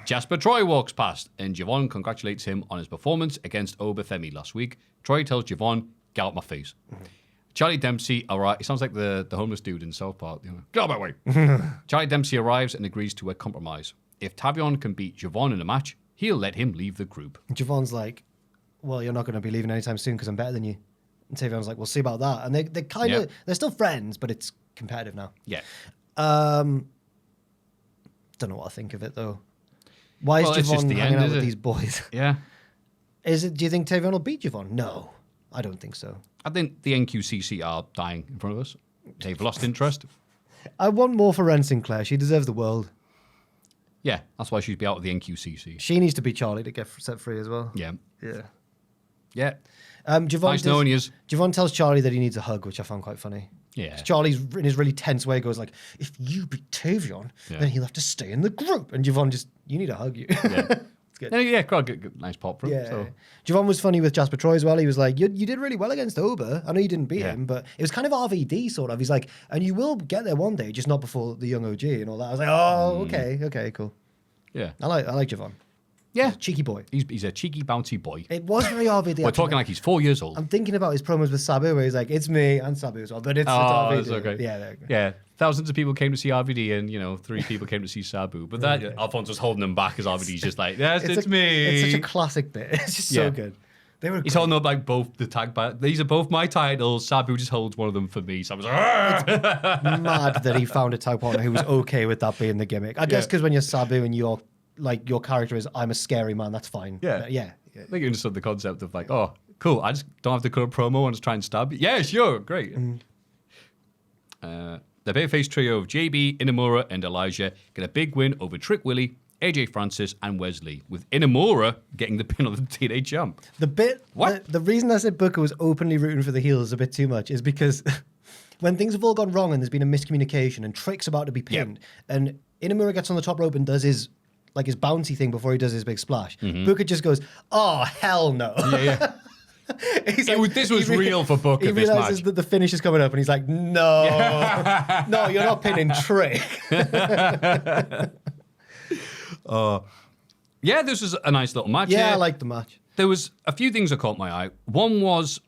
Jasper Troy walks past, and Javon congratulates him on his performance against Obafemi last week. Troy tells Javon, get out my face. Charlie Dempsey, all right. He sounds like the homeless dude in South Park. You know, get out of my way. Charlie Dempsey arrives and agrees to a compromise. If Tavion can beat Javon in a match, he'll let him leave the group. Javon's like, well, you're not going to be leaving anytime soon because I'm better than you. And Tavion's like, we'll see about that. And they kind of, they're still friends, but it's competitive now. Yeah. Don't know what I think of it, though. Why is Javon hanging out with these boys? Yeah. Do you think Tavion will beat Javon? No, I don't think so. I think the NQCC are dying in front of us. They've lost interest. I want more for Ren Sinclair. She deserves the world. Yeah, that's why she'd be out of the NQCC. She needs to be Charlie to get set free as well. Yeah. Yeah. Yeah. Javon tells Charlie that he needs a hug, which I found quite funny. Yeah. Charlie's in his really tense way goes like, if you beat Tavion, then he'll have to stay in the group. And Javon just, you need a hug, you. Yeah. It's good. Yeah, quite a good, nice pop from him. Yeah. So. Javon was funny with Jasper Troy as well. He was like, you did really well against Ober. I know you didn't beat him, but it was kind of RVD sort of. He's like, and you will get there one day, just not before the young OG and all that. I was like, oh, okay, cool. Yeah. I like Javon. Yeah. Cheeky boy. He's a cheeky, bouncy boy. It was very RVD. We're talking like he's 4 years old. I'm thinking about his promos with Sabu where he's like, it's me and Sabu as well, but it's RVD. It's okay. Yeah, there you go. Yeah. Thousands of people came to see RVD and, 3 people came to see Sabu. But that, Alfonso's holding him back as RVD's just like, yes, it's me. It's such a classic bit. It's just so good. He's holding up like both the tag back. These are both my titles. Sabu just holds one of them for me. So I was like, mad that he found a tag partner who was okay with that being the gimmick. I guess because when you're Sabu and your character is I'm a scary man, that's fine. Yeah. Yeah. I think you understood the concept of like, oh, cool. I just don't have to cut a promo and just try and stab you. Yeah, sure. Great. The babyface trio of JB, Inamura, and Elijah get a big win over Trick Willie, AJ Francis, and Wesley, with Inamura getting the pin on the TNA champ. The reason I said Booker was openly rooting for the heels a bit too much is because when things have all gone wrong and there's been a miscommunication and Trick's about to be pinned, and Inamura gets on the top rope and does his bouncy thing before he does his big splash, Booker just goes, oh, hell no. Yeah. This was real for Booker. He realizes that the finish is coming up and he's like, no, no, you're not pinning Trick. This was a nice little match. Yeah, I liked the match. There was a few things that caught my eye. One was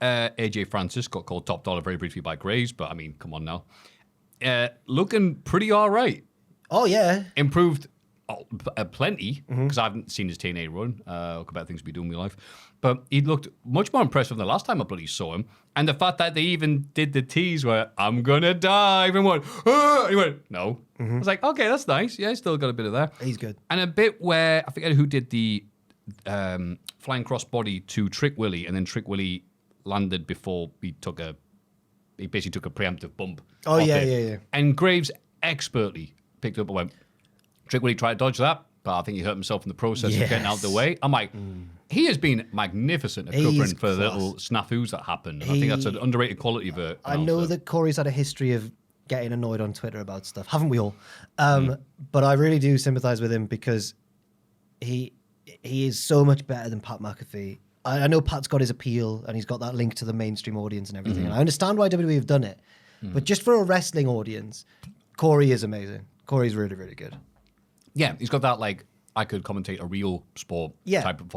AJ Francis got called top dollar very briefly by Graves, but I mean, come on now. Looking pretty all right. Oh, yeah. Improved plenty, because I haven't seen his TNA run. About things we do in my life. But he looked much more impressive than the last time I bloody saw him. And the fact that they even did the tease where I'm gonna die, everyone went, ah! He went, no. I was like, okay, that's nice. Yeah, he's still got a bit of that. He's good. And a bit where, I forget who did the flying crossbody to Trick Willie, and then Trick Willie landed before he basically took a preemptive bump. Oh, yeah. And Graves expertly picked up and went, Trick Willie tried to dodge that, but I think he hurt himself in the process of getting out of the way. I'm like, he has been magnificent at covering for the little snafus that happen. And I think that's an underrated quality of it. I know that Corey's had a history of getting annoyed on Twitter about stuff. Haven't we all? But I really do sympathize with him because he is so much better than Pat McAfee. I know Pat's got his appeal and he's got that link to the mainstream audience and everything. And I understand why WWE have done it. But just for a wrestling audience, Corey is amazing. Corey's really, really good. Yeah, he's got that, like, I could commentate a real sport type of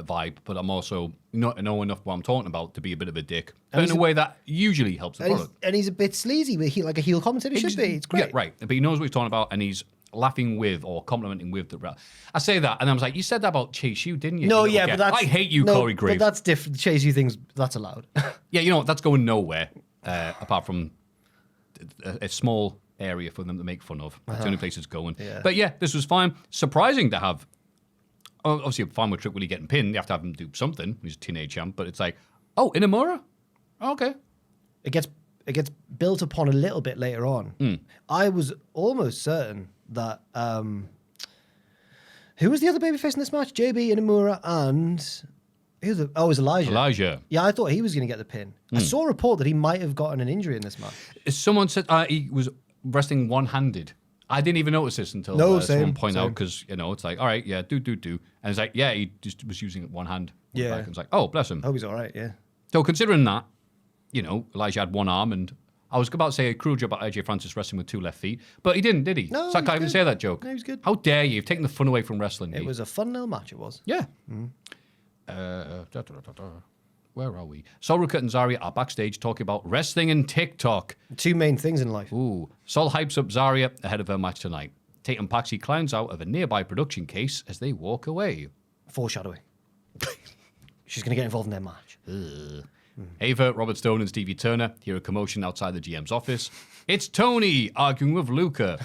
vibe, but I'm also not know enough what I'm talking about to be a bit of a dick, but in a way that usually helps the product. And he's a bit sleazy, like a heel commentator should be. It's great. Yeah, right. But he knows what he's talking about, and he's laughing with or complimenting with the... I say that, and I was like, you said that about Chase U, didn't you? No, yeah, but that's... I hate you, Corey Graves. But that's different. Chase U things, that's allowed. Yeah, you know what? That's going nowhere, apart from a small area for them to make fun of. That's the only place it's going. Yeah. But yeah, this was fine. Surprising to have... Obviously, I'm fine with Trick Willie getting pinned. You have to have him do something. He's a teenage champ. But it's like, oh, Inamura? Okay. It gets built upon a little bit later on. I was almost certain that... who was the other babyface in this match? JB, Inamura, and... it was Elijah. Elijah. Yeah, I thought he was going to get the pin. I saw a report that he might have gotten an injury in this match. Someone said he was wrestling one-handed. I didn't even notice this until someone pointed out, because, it's like, all right, yeah, do. And it's like, yeah, he just was using one hand. Yeah. And it's like, oh, bless him. Oh, he's all right, yeah. So considering that, Elijah had one arm, and I was about to say a cruel job at AJ Francis wrestling with 2 left feet, but he didn't, did he? No, so I can't even say that joke. No, he was good. How dare you? You've taken the fun away from wrestling. It was a fun little match, it was. Yeah. Where are we? Sol, Ruka, and Zarya are backstage talking about wrestling and TikTok. Two main things in life. Ooh. Sol hypes up Zarya ahead of her match tonight. Tate and Paxi climbs out of a nearby production case as they walk away. Foreshadowing. She's going to get involved in their match. Ava, Robert Stone, and Stevie Turner hear a commotion outside the GM's office. It's Tony arguing with Luca.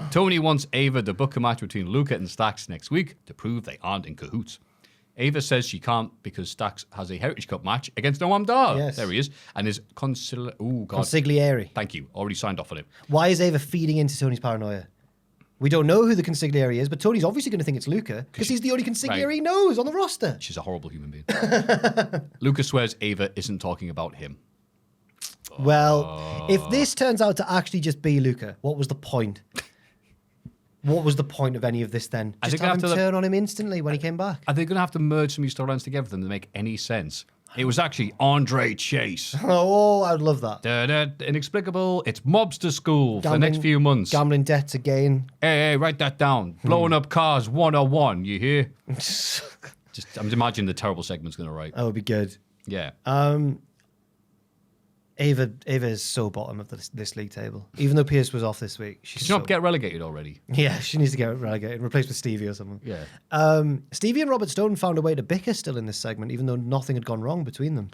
Tony wants Ava to book a match between Luca and Stax next week to prove they aren't in cahoots. Ava says she can't because Stax has a Heritage Cup match against Noam Dar. Yes. There he is. And his Consigliere. Thank you. Already signed off on it. Why is Ava feeding into Tony's paranoia? We don't know who the consigliere is, but Tony's obviously going to think it's Luca because he's the only consigliere he knows on the roster. She's a horrible human being. Luca swears Ava isn't talking about him. Well, if this turns out to actually just be Luca, what was the point? What was the point of any of this then? Just have him turn on him instantly when he came back. Are they going to have to merge some of these storylines together for them to make any sense? It was actually Andre Chase. Oh, I'd love that. Inexplicable. It's mobster school for the next few months. Gambling debts again. Hey, write that down. Blowing up cars 101, you hear? I'm imagining the terrible segment's going to write. That would be good. Yeah. Ava is so bottom of this league table. Even though Pierce was off this week. She's not get relegated already. Yeah, she needs to get relegated. Replaced with Stevie or something. Yeah. Stevie and Robert Stone found a way to bicker still in this segment, even though nothing had gone wrong between them.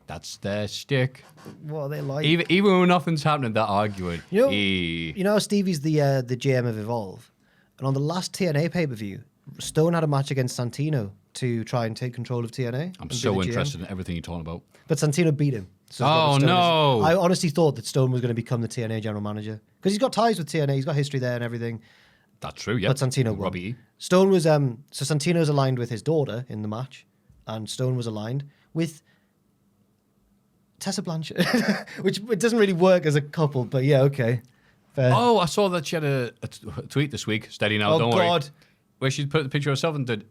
That's their shtick. What are they like? Even when nothing's happening, they're arguing. You know how Stevie's the GM of Evolve? And on the last TNA pay-per-view, Stone had a match against Santino to try and take control of TNA. I'm so interested in everything you're talking about. But Santino beat him. So I honestly thought that Stone was going to become the TNA general manager. Because he's got ties with TNA, he's got history there and everything. That's true, yeah. But Santino won. Robbie E. Stone was, so Santino's aligned with his daughter in the match. And Stone was aligned with Tessa Blanchard. Which it doesn't really work as a couple, but yeah, okay. Fair. Oh, I saw that she had a tweet this week. Steady now, don't worry. Where she put the picture of herself and did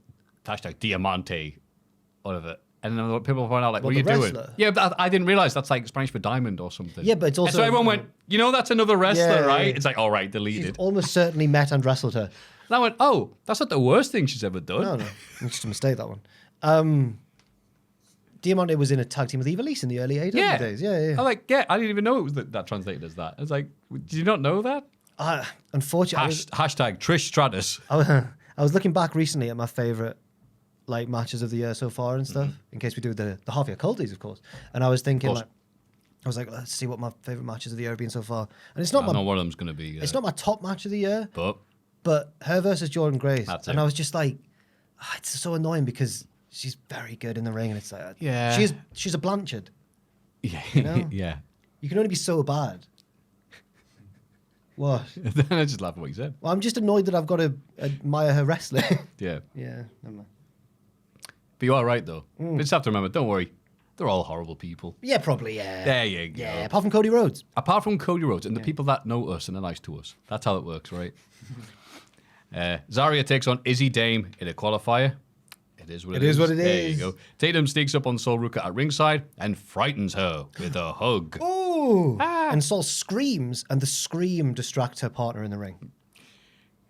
#Diamante, whatever. And then people find out, like, what are you doing? Yeah, but I didn't realize that's like Spanish for diamond or something. Yeah, but it's also. And so everyone went, that's another wrestler, right? Yeah. It's like, all right, deleted. She's almost certainly met and wrestled her. And I went, oh, that's not the worst thing she's ever done. No. It's just a mistake, that one. Diamante was in a tag team with Eva Lise in the early AEW days. Yeah. I didn't even know it was that translated as that. I was like, did you not know that? Unfortunately. Hashtag Trish Stratus. I was looking back recently at my favourite matches of the year so far and stuff, in case we do the half year culties, of course. And I was thinking, let's see what my favourite matches of the year have been so far. And it's not I know one of them's going to be. It's not my top match of the year, but her versus Jordan Grace. That's and it. I was just like, it's so annoying because she's very good in the ring, and it's like, she's a Blanchard. Yeah, you know? Yeah. You can only be so bad. What? I just laugh at what you said. Well, I'm just annoyed that I've got to admire her wrestling. Yeah. Yeah, never mind. But you are right, though. But just have to remember, don't worry, they're all horrible people. Yeah, probably, yeah. There you go. Yeah, apart from Cody Rhodes. Apart from Cody Rhodes and the people that know us and are nice to us. That's how it works, right? Zarya takes on Izzy Dame in a qualifier. It is what it is. There you go. Tatum sneaks up on Sol Ruka at ringside and frightens her with a hug. Ooh! And Sol screams, and the scream distracts her partner in the ring.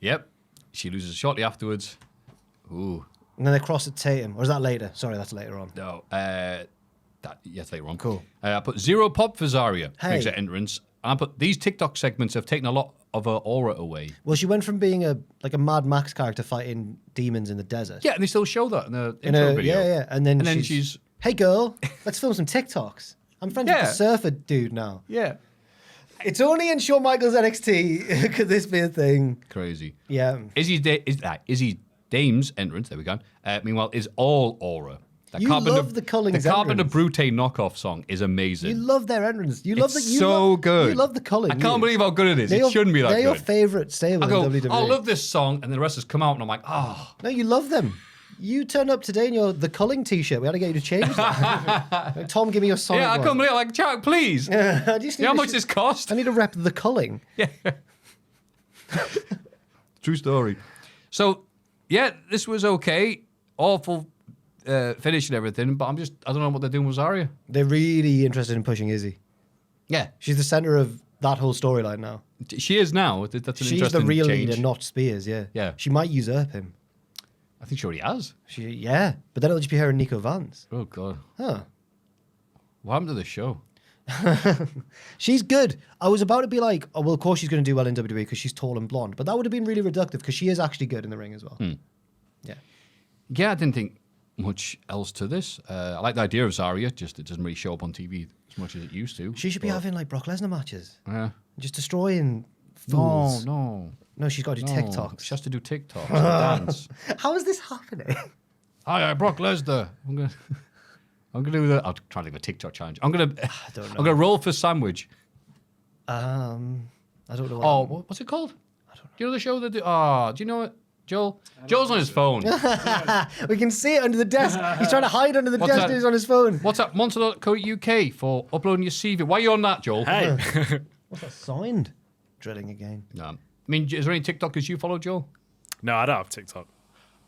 Yep. She loses shortly afterwards. Ooh. And then they cross at Tatum. Or is that later? Sorry, that's later on. No. That's later on. Cool. I put 0 pop for Zarya. Hey. Her entrance. And I put these TikTok segments have taken a lot of her aura away. Well, she went from being a Mad Max character fighting demons in the desert. Yeah, and they still show that in the intro video. Yeah. And then she's... Hey, girl, let's film some TikToks. I'm friends with the surfer dude now. Yeah. It's only in Shawn Michaels NXT. Could this be a thing? Crazy. Yeah. Izzy Dame's entrance, there we go. Meanwhile, is all aura. Love the Culling's The Carpenter Brute knockoff song is amazing. You love their entrance. Good. You love the Culling. I can't believe how good it is. It shouldn't be that good. They're your favourite stable in WWE. I love this song, and the rest has come out, and I'm like, oh. No, you love them. You turned up today in your The Culling t-shirt. We had to get you to change that. Like, Tom, give me your song. Yeah, I can't believe it. Like, Jack, please. You know how much this cost? I need to rep The Culling. Yeah. True story. So, yeah, this was okay. Awful finish and everything, but I don't know what they're doing with Zarya. They're really interested in pushing Izzy. Yeah. She's the centre of that whole storyline now. She is now. That's an interesting change. She's the real leader, not Spears, yeah. Yeah. She might usurp him. I think she already has. But then it'll just be her and Nico Vance. Oh, God. Huh. What happened to the show? She's good. I was about to be like, oh, well, of course she's going to do well in WWE because she's tall and blonde. But that would have been really reductive because she is actually good in the ring as well. Yeah. Yeah, I didn't think much else to this. I like the idea of Zarya, just it doesn't really show up on TV as much as it used to. She should be having like Brock Lesnar matches. Yeah. Just destroying fools. No, she's got to do TikToks. She has to do TikToks and dance. How is this happening? Hi, Brock Lesnar. I'm gonna do the. I'll try to do a TikTok challenge. I'm gonna roll for sandwich. I don't know. What's it called? I don't know. Do you know the show that do? Do you know it, Joel? Joel's on his phone. We can see it under the desk. He's trying to hide under the desk and he's on his phone. What's that? Monster.co.uk for uploading your CV. Why are you on that, Joel? Hey. What's that sound? Drilling again. No. I mean, is there any TikTokers you follow, Joel? No, I don't have TikTok.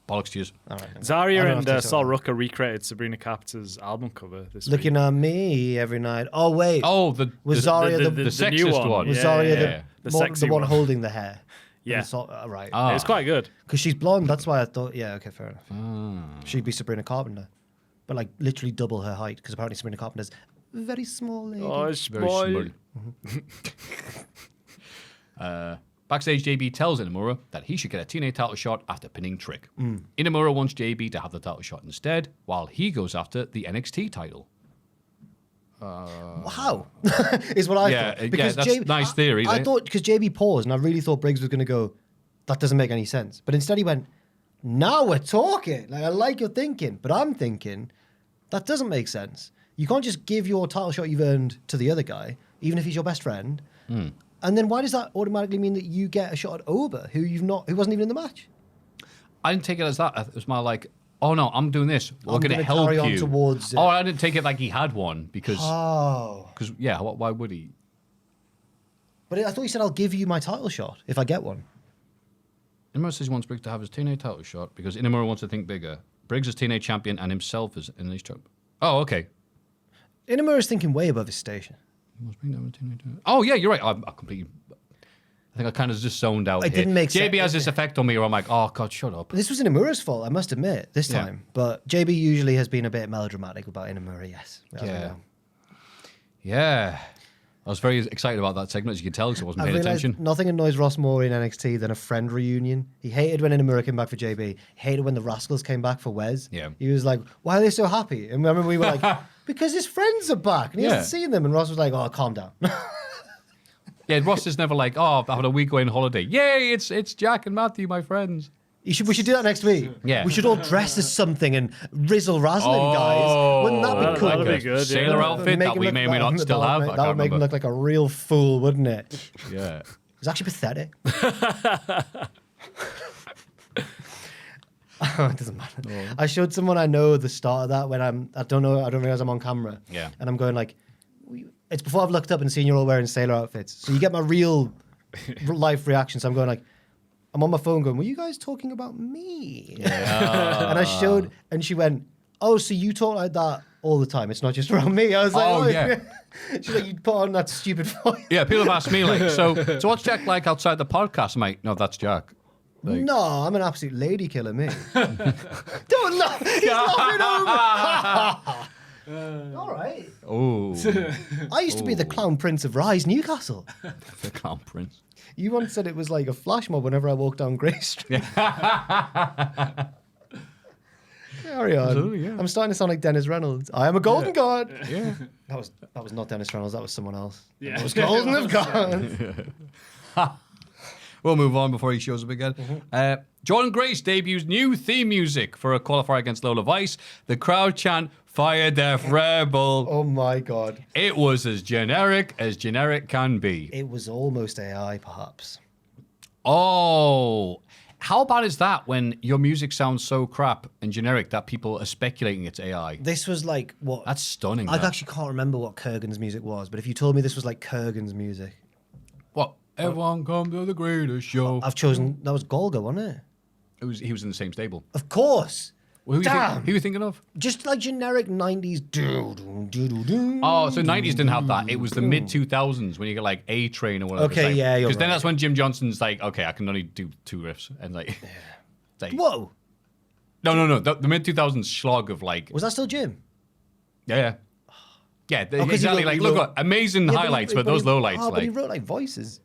Bollocks to you. All right. Zarya and Sol Rucker recreated Sabrina Carpenter's album cover this week. Looking at me every night. Oh, wait. Oh, the Zarya the new sexist one. Was Yeah, Zarya the sexy the one one. holding the hair? Yeah. Right. It was quite good. Because she's blonde. That's why I thought, yeah, okay, fair enough. She'd be Sabrina Carpenter. But like literally double her height because apparently Sabrina Carpenter's a very small lady. Oh, it's Very small. Backstage, JB tells Inamura that he should get a TNA title shot after pinning Trick. Inamura wants JB to have the title shot instead, while he goes after the NXT title. How? Is what I thought. Because that's nice theory. I thought, because JB paused and I really thought Briggs was going to go, that doesn't make any sense. But instead he went, now we're talking. Like, I like your thinking, but I'm thinking, that doesn't make sense. You can't just give your title shot you've earned to the other guy, even if he's your best friend. And then why does that automatically mean that you get a shot at Oba, who wasn't even in the match? I didn't take it as that. It was more like, oh no, I'm doing this. We're going to help carry on you. Towards it. Oh, I didn't take it like he had one because. Oh. Because yeah, why would he? But I thought he said, I'll give you my title shot if I get one. Inamura says he wants Briggs to have his TNA title shot because Inamura wants to think bigger. Briggs is TNA champion and himself is in his job. Oh, okay. Inamura's thinking way above his station. Oh yeah, you're right. I completely. I think I kind of just zoned out. It didn't make sense. JB has this effect on me where I'm like, oh god, shut up. This was Inamura's fault, I must admit, this Yeah. time. But JB usually has been a bit melodramatic about Inamura, yes. Yeah. I was very excited about that segment, as you can tell, because I wasn't paying attention. Nothing annoys Ross more in NXT than a friend reunion. He hated when Inamura came back for JB. He hated when the Rascals came back for Wes. Yeah. He was like, why are they so happy? And remember we were like, because his friends are back. And he hasn't seen them. And Ross was like, oh, calm down. Yeah, Ross is never like, oh, I had a week going holiday. Yay, it's Jack and Matthew, my friends. We should do that next week. Yeah. We should all dress as something and rizzle razzling, guys. Wouldn't that be cool? That'd be good. Sailor outfit that we may or may not still have. That would make him look like a real fool, wouldn't it? Yeah. It's actually pathetic. It doesn't matter. Oh. I showed someone I know the start of that when I don't realize I'm on camera. Yeah. And I'm going like, it's before I've looked up and seen you're all wearing sailor outfits. So you get my real life reaction. So I'm going like, I'm on my phone going, were you guys talking about me? Yeah. And I showed, and she went, oh, so you talk like that all the time. It's not just around me. I was like, oh yeah. She's like, you put on that stupid voice. Yeah, people have asked me like, so what's Jack like outside the podcast? I'm like, no, that's Jack. Like, no, I'm an absolute lady killer, me. Don't laugh. He's laughing over. All right. Oh. I used to be the Clown Prince of Rise, Newcastle. The Clown Prince. You once said it was like a flash mob whenever I walked down Grey Street. Carry on. Absolutely, yeah. I'm starting to sound like Dennis Reynolds. I am a golden god. Yeah. That was not Dennis Reynolds. That was someone else. Yeah. That was golden of God. We'll move on before he shows up again. Jordan Grace debuts new theme music for a qualifier against Lola Vice. The crowd chant, Fire Death Rebel. Oh my God. It was as generic can be. It was almost AI, perhaps. Oh, how bad is that when your music sounds so crap and generic that people are speculating it's AI? This was like what? That's stunning. I that. actually can't remember what Kurgan's music was, but if you told me this was like Kurgan's music. What? Everyone come to the greatest show. I've chosen, that was Golga, wasn't it? He was in the same stable. Of course. Well, who Damn. are you thinking of? Just like generic 90s. Oh, so 90s didn't have that. It was the mid 2000s when you get like A Train or whatever. Okay, yeah, you're Because then right. that's when Jim Johnson's like, okay, I can only do 2 riffs. And like, it's like Whoa. no. The mid 2000s slog of like, Was that still Jim? yeah. Yeah, 'cause exactly. he Like, wrote- look, amazing highlights, but those lowlights, Oh, but he like, wrote like voices.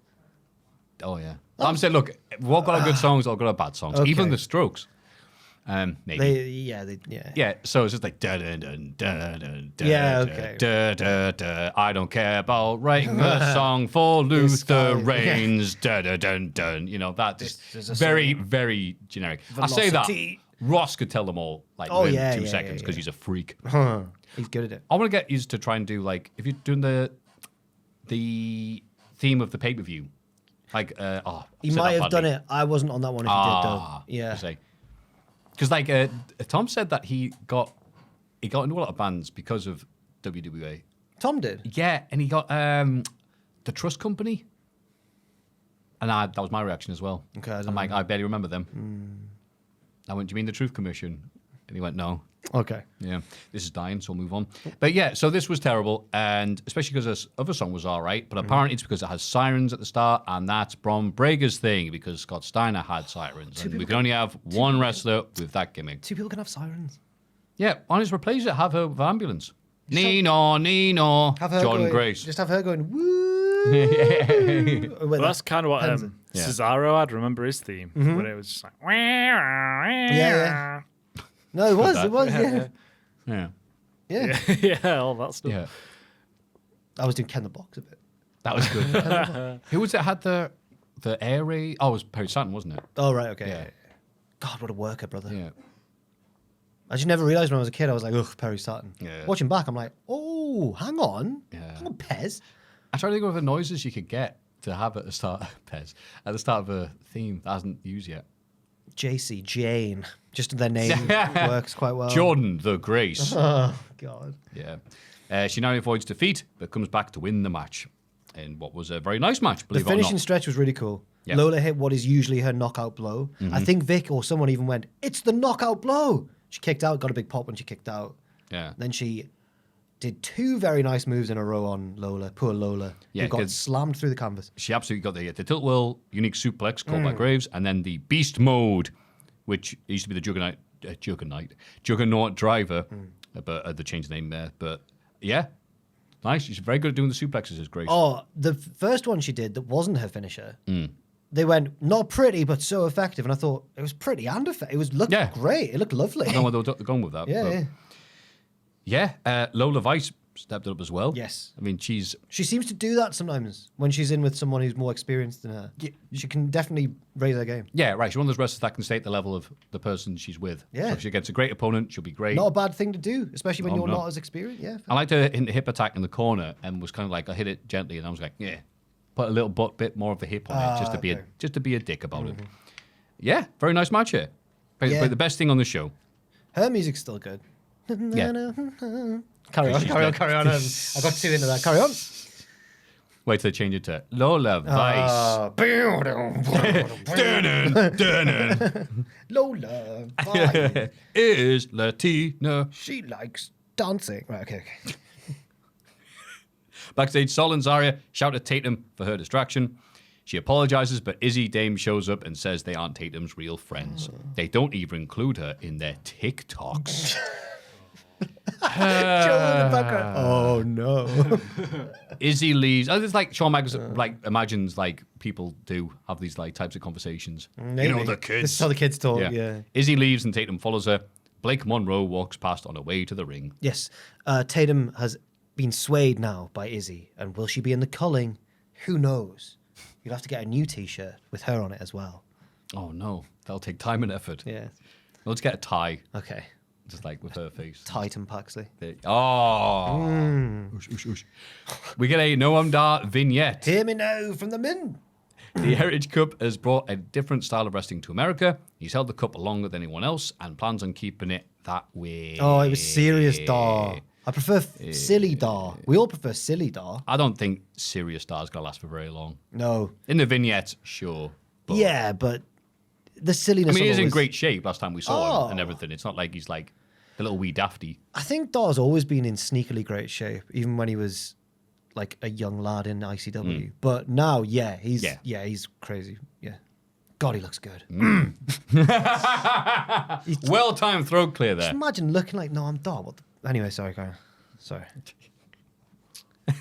oh yeah. I'm saying, look, we've all got good songs, all got bad songs, Okay. even the Strokes. Maybe. Yeah, so it's just like da da da da da da. Yeah, okay. Da da da. I don't care about writing a song for Luther Reigns. Da da dun dun. You know that just There's a very song. very generic. I say that Velocity. Ross could tell them all like Oh, within yeah, 2 yeah, seconds yeah, because yeah. he's a freak. Huh. He's good at it. I want to get used to try and do like if you're doing the theme of the pay per view, like He might have done it. I wasn't on that one if he did though. Yeah. Because like Tom said that he got into a lot of bands because of WWE. Tom did. Yeah, and he got the Trust Company, and that was my reaction as well. Okay, I don't I'm like, know. I barely remember them. I went, do you mean the Truth Commission? And he went, no. Okay. Yeah, this is dying, so we'll move on. But yeah, so this was terrible, and especially because this other song was all right, but apparently it's because it has sirens at the start, and that's Bron Breaker's thing, because Scott Steiner had sirens, and we can only have one wrestler with that gimmick. 2 people can have sirens. Yeah, on his replace it, have her with ambulance. Nino, Have her Jordan going, Grace. Just have her going, woo. Well, that's kind of what Penza. Yeah. Cesaro had. Remember his theme? When it was just like... Yeah. No, it was. It was, yeah. Yeah. Yeah. yeah, all that stuff. Yeah. I was doing Ken the Box a bit. That was good. Who was it had the air raid? Oh, it was Perry Saturn, wasn't it? Oh, right, okay. Yeah. God, what a worker, brother. Yeah. I just never realised when I was a kid, I was like, ugh, Perry Saturn. Yeah. Watching back, I'm like, oh, hang on. Yeah. Hang on, Pez. I try to think of the noises you could get to have at the start, Pez, at the start of a theme that hasn't used yet. JC, Jane. Just their name works quite well. Jordan the Grace. Oh, God. Yeah. She now avoids defeat, but comes back to win the match in what was a very nice match, The believe it or finishing not. stretch was really cool. Yep. Lola hit what is usually her knockout blow. I think Vic or someone even went, it's the knockout blow. She kicked out, got a big pop when she kicked out. Yeah. Then she did 2 very nice moves in a row on Lola. Poor Lola. Yeah, who got 'cause- slammed through the canvas. She absolutely got the tilt whirl, unique suplex called by Graves, and then the beast mode, which used to be the Juggernaut driver, but they changed the name there. But yeah, nice. She's very good at doing the suplexes, is Grace. Oh, the first one she did that wasn't her finisher. They went, not pretty, but so effective. And I thought, it was pretty and effective. It was looked great. It looked lovely. I don't know where they were going with that. Yeah, but yeah. Lola Vice stepped it up as well. Yes. I mean, She seems to do that sometimes when she's in with someone who's more experienced than her. She can definitely raise her game. yeah, right. She's one of those wrestlers that can stay at the level of the person she's with. Yeah. So if she gets a great opponent, she'll be great. Not a bad thing to do, especially when Oh, you're no. not as experienced. Yeah. I liked her in the hip attack in the corner and was kind of like, I hit it gently and I was like, yeah, put a little bit more of the hip on it just to be a dick about it. Yeah, very nice match here. But the best thing on the show. Her music's still good. Yeah. Carry on. I got 2 into that. Carry on. Wait till they change it to Lola Vice. Lola Vice. Is Latina. She likes dancing. Right, okay. Backstage, Sol and Zarya shout at Tatum for her distraction. She apologizes, but Izzy Dame shows up and says they aren't Tatum's real friends. They don't even include her in their TikToks. Joe in the background. Oh no. Izzy leaves. It's like Shawn Michaels imagines like people do have these like types of conversations. Maybe. You know, the kids. This is how the kids talk. Yeah. Izzy leaves and Tatum follows her. Blake Monroe walks past on her way to the ring. Yes. Tatum has been swayed now by Izzy, and will she be in the culling? Who knows? You'd have to get a new T-shirt with her on it as well. Oh no, that'll take time and effort. Yeah. Let's get a tie, Okay. just like with her face. Titan Paxley. Oh. Oosh, oosh, oosh. We get a Noam Dar vignette. Hear me now from the min. The Heritage Cup has brought a different style of wrestling to America. He's held the cup longer than anyone else and plans on keeping it that way. Oh, it was serious Dar. I prefer silly Dar. We all prefer silly Dar. I don't think serious Dar's going to last for very long. No. In the vignette, sure. But Yeah, but the silliness. I mean, of he's it in was- great shape last time we saw him and Oh. everything. It's not like he's like a little wee dafty. I think Dar's always been in sneakily great shape, even when he was like a young lad in ICW. But now, he's crazy. Yeah. God, he looks good. Well-timed throat clear there. Just imagine looking like Noam Dar. Anyway, sorry, Karen. Sorry.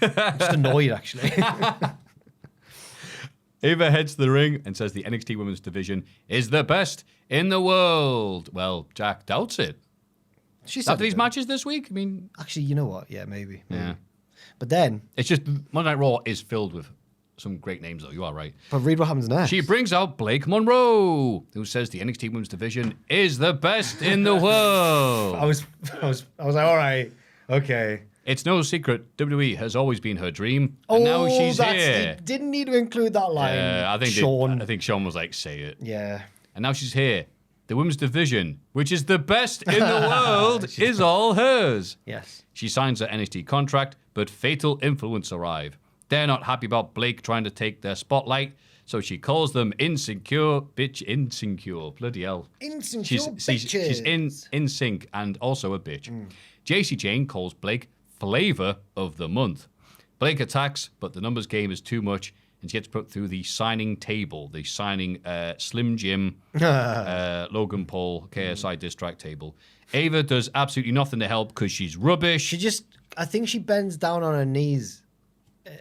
I'm just annoyed, actually. Ava heads to the ring and says the NXT Women's Division is the best in the world. Well, Jack doubts it. She said After these matches this week, I mean... Actually, you know what? Yeah, maybe. Yeah. But then... It's just Monday Night Raw is filled with some great names, though. You are right. But read what happens next. She brings out Blake Monroe, who says the NXT Women's Division is the best in the world. I was like, all right, okay. It's no secret, WWE has always been her dream, and now she's here. You didn't need to include that line, I think Sean. I think Sean was like, say it. Yeah. And now she's here. The Women's Division, which is the best in the world, is all hers. Yes. She signs her NXT contract, but fatal influence arrive. They're not happy about Blake trying to take their spotlight, so she calls them insecure. Bloody hell. Insecure bitches. She's in sync and also a bitch. JC Jane calls Blake Flavor of the Month. Blake attacks, but the numbers game is too much, and she gets put through the signing table, the signing Slim Jim, Logan Paul, KSI diss track table. Ava does absolutely nothing to help because she's rubbish. I think she bends down on her knees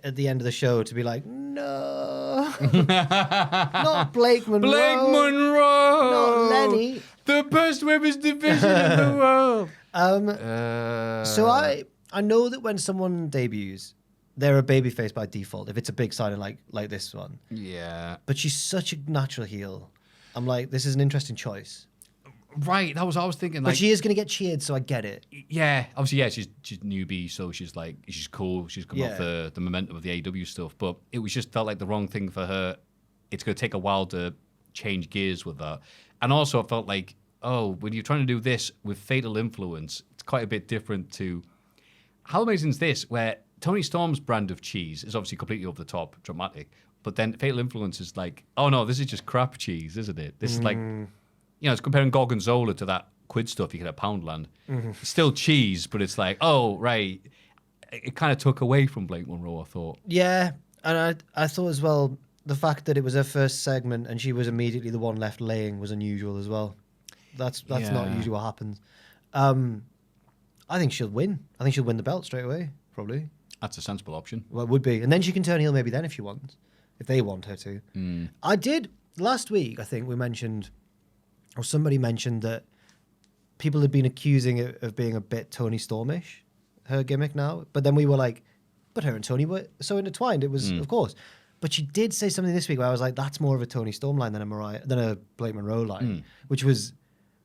at the end of the show to be like, no, not Blake Monroe. Blake Monroe! Not Lenny. The best women's division in the world. So I know that when someone debuts, they're a babyface by default, if it's a big signing like this one. Yeah. But she's such a natural heel. I'm like, this is an interesting choice. Right, that was what I was thinking. But she is going to get cheered, so I get it. Yeah, obviously, yeah, she's newbie, so she's cool. She's come off Yeah. the momentum of the AEW stuff, but it was just felt like the wrong thing for her. It's going to take a while to change gears with that. And also, I felt like, when you're trying to do this with Fatal Influence, it's quite a bit different to... How amazing is this, where Tony Storm's brand of cheese is obviously completely over the top, dramatic, but then Fatal Influence is like, oh no, this is just crap cheese, isn't it? This is like... it's comparing Gorgonzola to that quid stuff you get at Poundland. It's still cheese, but it's like, oh, right. It kind of took away from Blake Monroe, I thought. Yeah, and I thought as well, the fact that it was her first segment and she was immediately the one left laying was unusual as well. That's not usually what happens. I think she'll win. I think she'll win the belt straight away, probably. That's a sensible option. Well, it would be. And then she can turn heel maybe then if she wants, if they want her to. I did, last week, I think we mentioned... or somebody mentioned that people had been accusing it of being a bit Tony Stormish, her gimmick now. But then we were like, but her and Tony were so intertwined. It was, of course. But she did say something this week where I was like, that's more of a Tony Storm line than a Blake Monroe line, which was,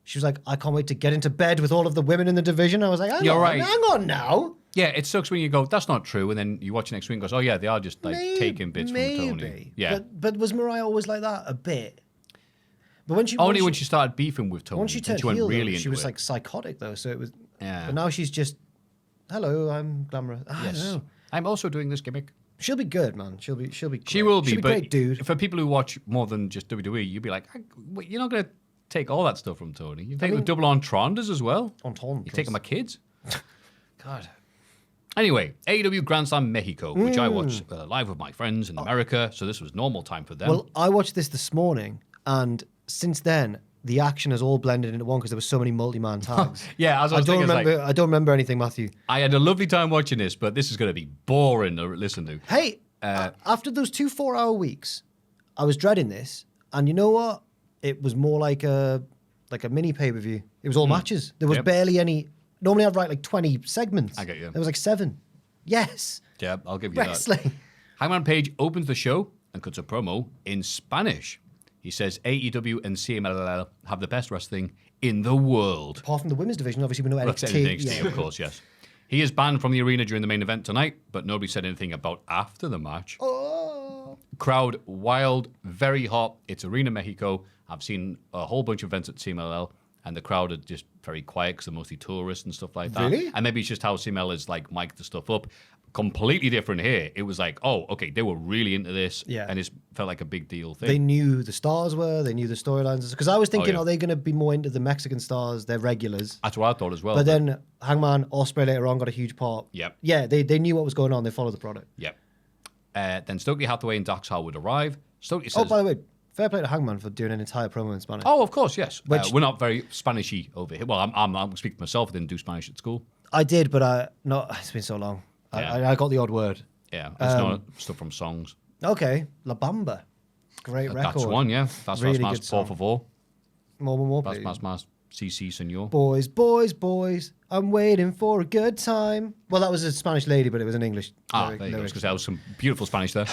she was like, I can't wait to get into bed with all of the women in the division. I was like, hang on now. Yeah, it sucks when you go, that's not true, and then you watch next week and goes, oh yeah, they are just like taking bits from Tony. Yeah. But was Mariah always like that? A bit. But when she when she started beefing with Tony, once she turned went heel, really though, she into was it. like psychotic though. So it was. Yeah. But now she's just, hello, I'm glamorous. I don't know. I'm also doing this gimmick. She'll be good, man. She'll be. Great. She will be, She'll be but great, dude. for people who watch more than just WWE, you'd be like, you're not going to take all that stuff from Tony. You take the double entendres as well. Entendres. You're taking my kids. God. Anyway, AEW Grand Slam Mexico, which I watched live with my friends in America, so this was normal time for them. Well, I watched this morning, and since then the action has all blended into one because there were so many multi-man tags. Yeah, as I was don't thinking, remember. I don't remember anything, Matthew. I had a lovely time watching this, but this is going to be boring to listen to. Hey, after those 2 4-hour weeks, I was dreading this, and you know what? It was more like a mini pay-per-view. It was all matches. There was barely any. Normally I'd write like 20 segments. I get you. There was like 7. Yes. Yeah, I'll give you Wrestling. that. Hangman Page opens the show and cuts a promo in Spanish. He says AEW and CMLL have the best wrestling in the world. Apart from the women's division, obviously we know NXT. NXT, of course, yes. He is banned from the arena during the main event tonight, but nobody said anything about after the match. Oh. Crowd wild, very hot. It's Arena Mexico. I've seen a whole bunch of events at CMLL, and the crowd are just very quiet because they're mostly tourists and stuff like that. Really? And maybe it's just how CMLL is like mic'd the stuff up. Completely different here. It was like, oh, okay, they were really into this, and it felt like a big deal thing. They knew the stars were, they knew the storylines. Because I was thinking, yeah. Are they going to be more into the Mexican stars, their regulars? That's what I thought as well. But then Hangman, Ospreay later on got a huge part. Yep. Yeah, they knew what was going on. They followed the product. Yep. Then Stokely Hathaway and Dax Harwood arrive. Stokely says... Oh, by the way, fair play to Hangman for doing an entire promo in Spanish. Oh, of course, yes. Which- we're not very Spanishy over here. Well, I'm speaking for myself. I didn't do Spanish at school. I did, but it's been so long. Yeah. I got the odd word. Yeah, it's not stuff from songs. Okay, La Bamba. Great record. That's one, yeah. That's Really Mas good por song. favor. More, That's please. Mas CC Senor. Boys, boys, boys, I'm waiting for a good time. Well, that was a Spanish lady, but it was an English There you go. Because there was some beautiful Spanish there.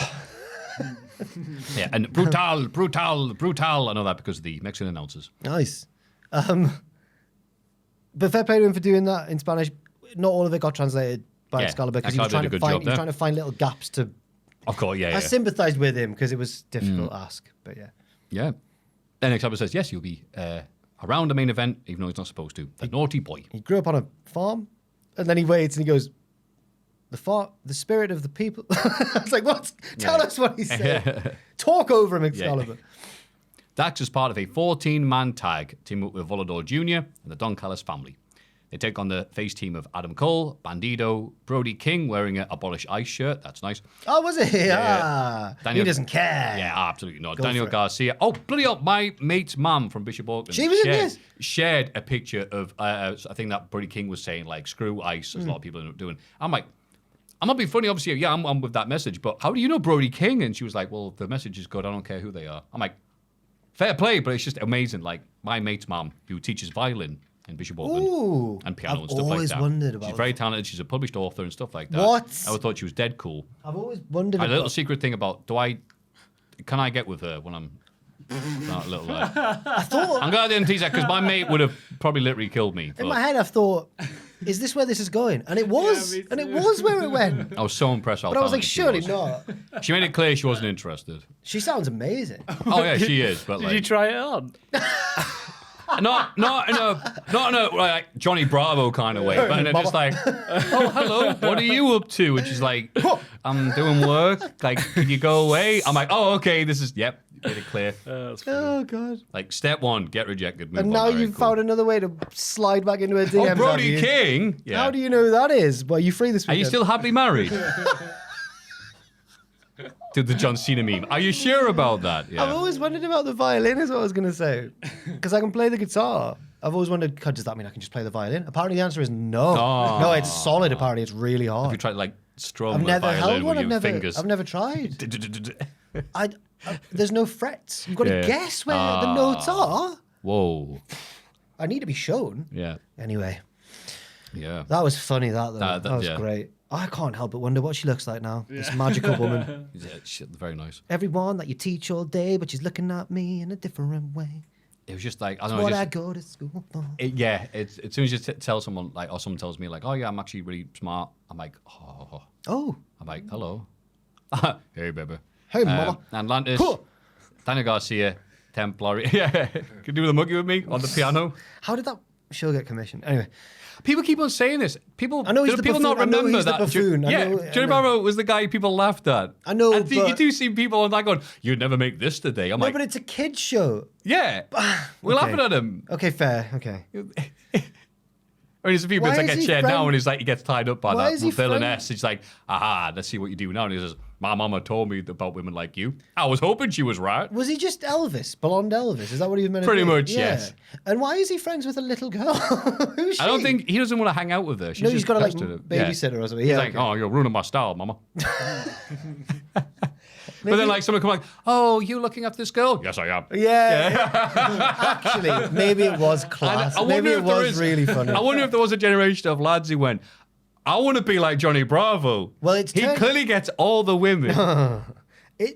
Yeah, and brutal. I know that because of the Mexican announcers. Nice. But fair play to him for doing that in Spanish. Not all of it got translated by Excalibur because he was Excalibur did a good job there. trying to find little gaps to. Of course, yeah. I sympathised with him because it was difficult to ask, but yeah. Yeah. Then Excalibur says, yes, you'll be around the main event, even though he's not supposed to. The naughty boy. He grew up on a farm, and then he waits and he goes, the spirit of the people. I was like, what? Tell us what he said. Talk over him, Excalibur. Dax is part of a 14-man tag, teaming up with Volador Jr. and the Don Callis family. They take on the face team of Adam Cole, Bandido, Brody King wearing a Abolish Ice shirt. That's nice. Oh, was it? Yeah. He doesn't care. Yeah, absolutely not. Go Daniel for it. Garcia. Oh, bloody hell. My mate's mum from Bishop Auckland. She was in this? Shared a picture of, I think that Brody King was saying, like, screw ice, as a lot of people end up doing. I'm like, I'm not being funny, obviously. Yeah, I'm with that message, but how do you know Brody King? And she was like, well, the message is good. I don't care who they are. I'm like, fair play, but it's just amazing. Like, my mate's mum, who teaches violin in Bishop Auckland and piano and stuff like that. I've always wondered about She's very talented. She's a published author and stuff like that. What? I would thought she was dead cool. I've always wondered A about little secret thing about, can I get with her when I'm not a little lad? I'm glad I didn't tease that because my mate would have probably literally killed me. In my head, I've thought, is this where this is going? And it was. And it was where it went. I was so impressed how But I was like, talented she surely was. not. She made it clear she wasn't interested. She sounds amazing. Oh yeah, she is. But Did like, you try it on? not in a like Johnny Bravo kind of way, but in a just like, oh hello, what are you up to? And she's like, I'm doing work. Like, can you go away? I'm like, oh okay, this is made it clear. That's funny. Oh, God. Like step one, get rejected. Move And on. now All right, you've cool. found another way to slide back into a DM. Oh, Brody King. Yeah. How do you know who that is? Well, you free this Are weekend? you still happily married? To the John Cena meme. Are you sure about that? Yeah. I've always wondered about the violin, is what I was going to say. Because I can play the guitar. I've always wondered, does that mean I can just play the violin? Apparently the answer is no. Oh. No, it's solid, apparently. It's really Have hard. you tried to like strum I've a never violin held one. with your fingers? I've never tried. There's no frets. You've got to guess where the notes are. Whoa. I need to be shown. Yeah. Anyway, Yeah. that was funny, that though. That- That was yeah. great. I can't help but wonder what she looks like now. This magical woman. Yeah, shit, very nice. Everyone that you teach all day, but she's looking at me in a different way. It was just like I don't know. What I Just, go to school for. it's as soon as you tell someone like, or someone tells me like, oh yeah, I'm actually really smart. I'm like, oh. Oh, I'm like, hello. Hey, baby. Hey, mama. Atlantis. Cool. Daniel Garcia. Templar. Yeah. Can you do the monkey with me on the piano? how did that show get commissioned? Anyway, People keep on saying this. People, I know he's do the people not buffoon. I know remember he's the that? buffoon. I know- Johnny Bravo was the guy people laughed at. I know, And you but- do see people on that going, "You'd never make this today." I'm no, like, but it's a kid's show. yeah, we're Okay. laughing at him. Okay, fair. Okay. I mean, there's a few Why bits that is get he shared friend- now, and he's like, he gets tied up by Why that is he villain friend- S. It's like, aha, let's see what you do now. And he says, my mama told me about women like you. I was hoping she was right. Was he just Elvis, blonde Elvis? Is that what he was meant to Pretty be? much, Yeah. yes. And why is he friends with a little girl? Who's she? I don't think he doesn't want to hang out with her. She's No, he's just got to like pestered him. babysit her or something. He's Yeah, like, okay. oh, you're ruining my style, mama. But then, like, someone come like, oh, you looking at this girl? Yes, I am. Yeah. Actually, maybe it was class. I wonder Maybe it if there was is- really funny. I wonder if there was a generation of lads who went, I want to be like Johnny Bravo. Well, it's he turned- clearly gets all the women.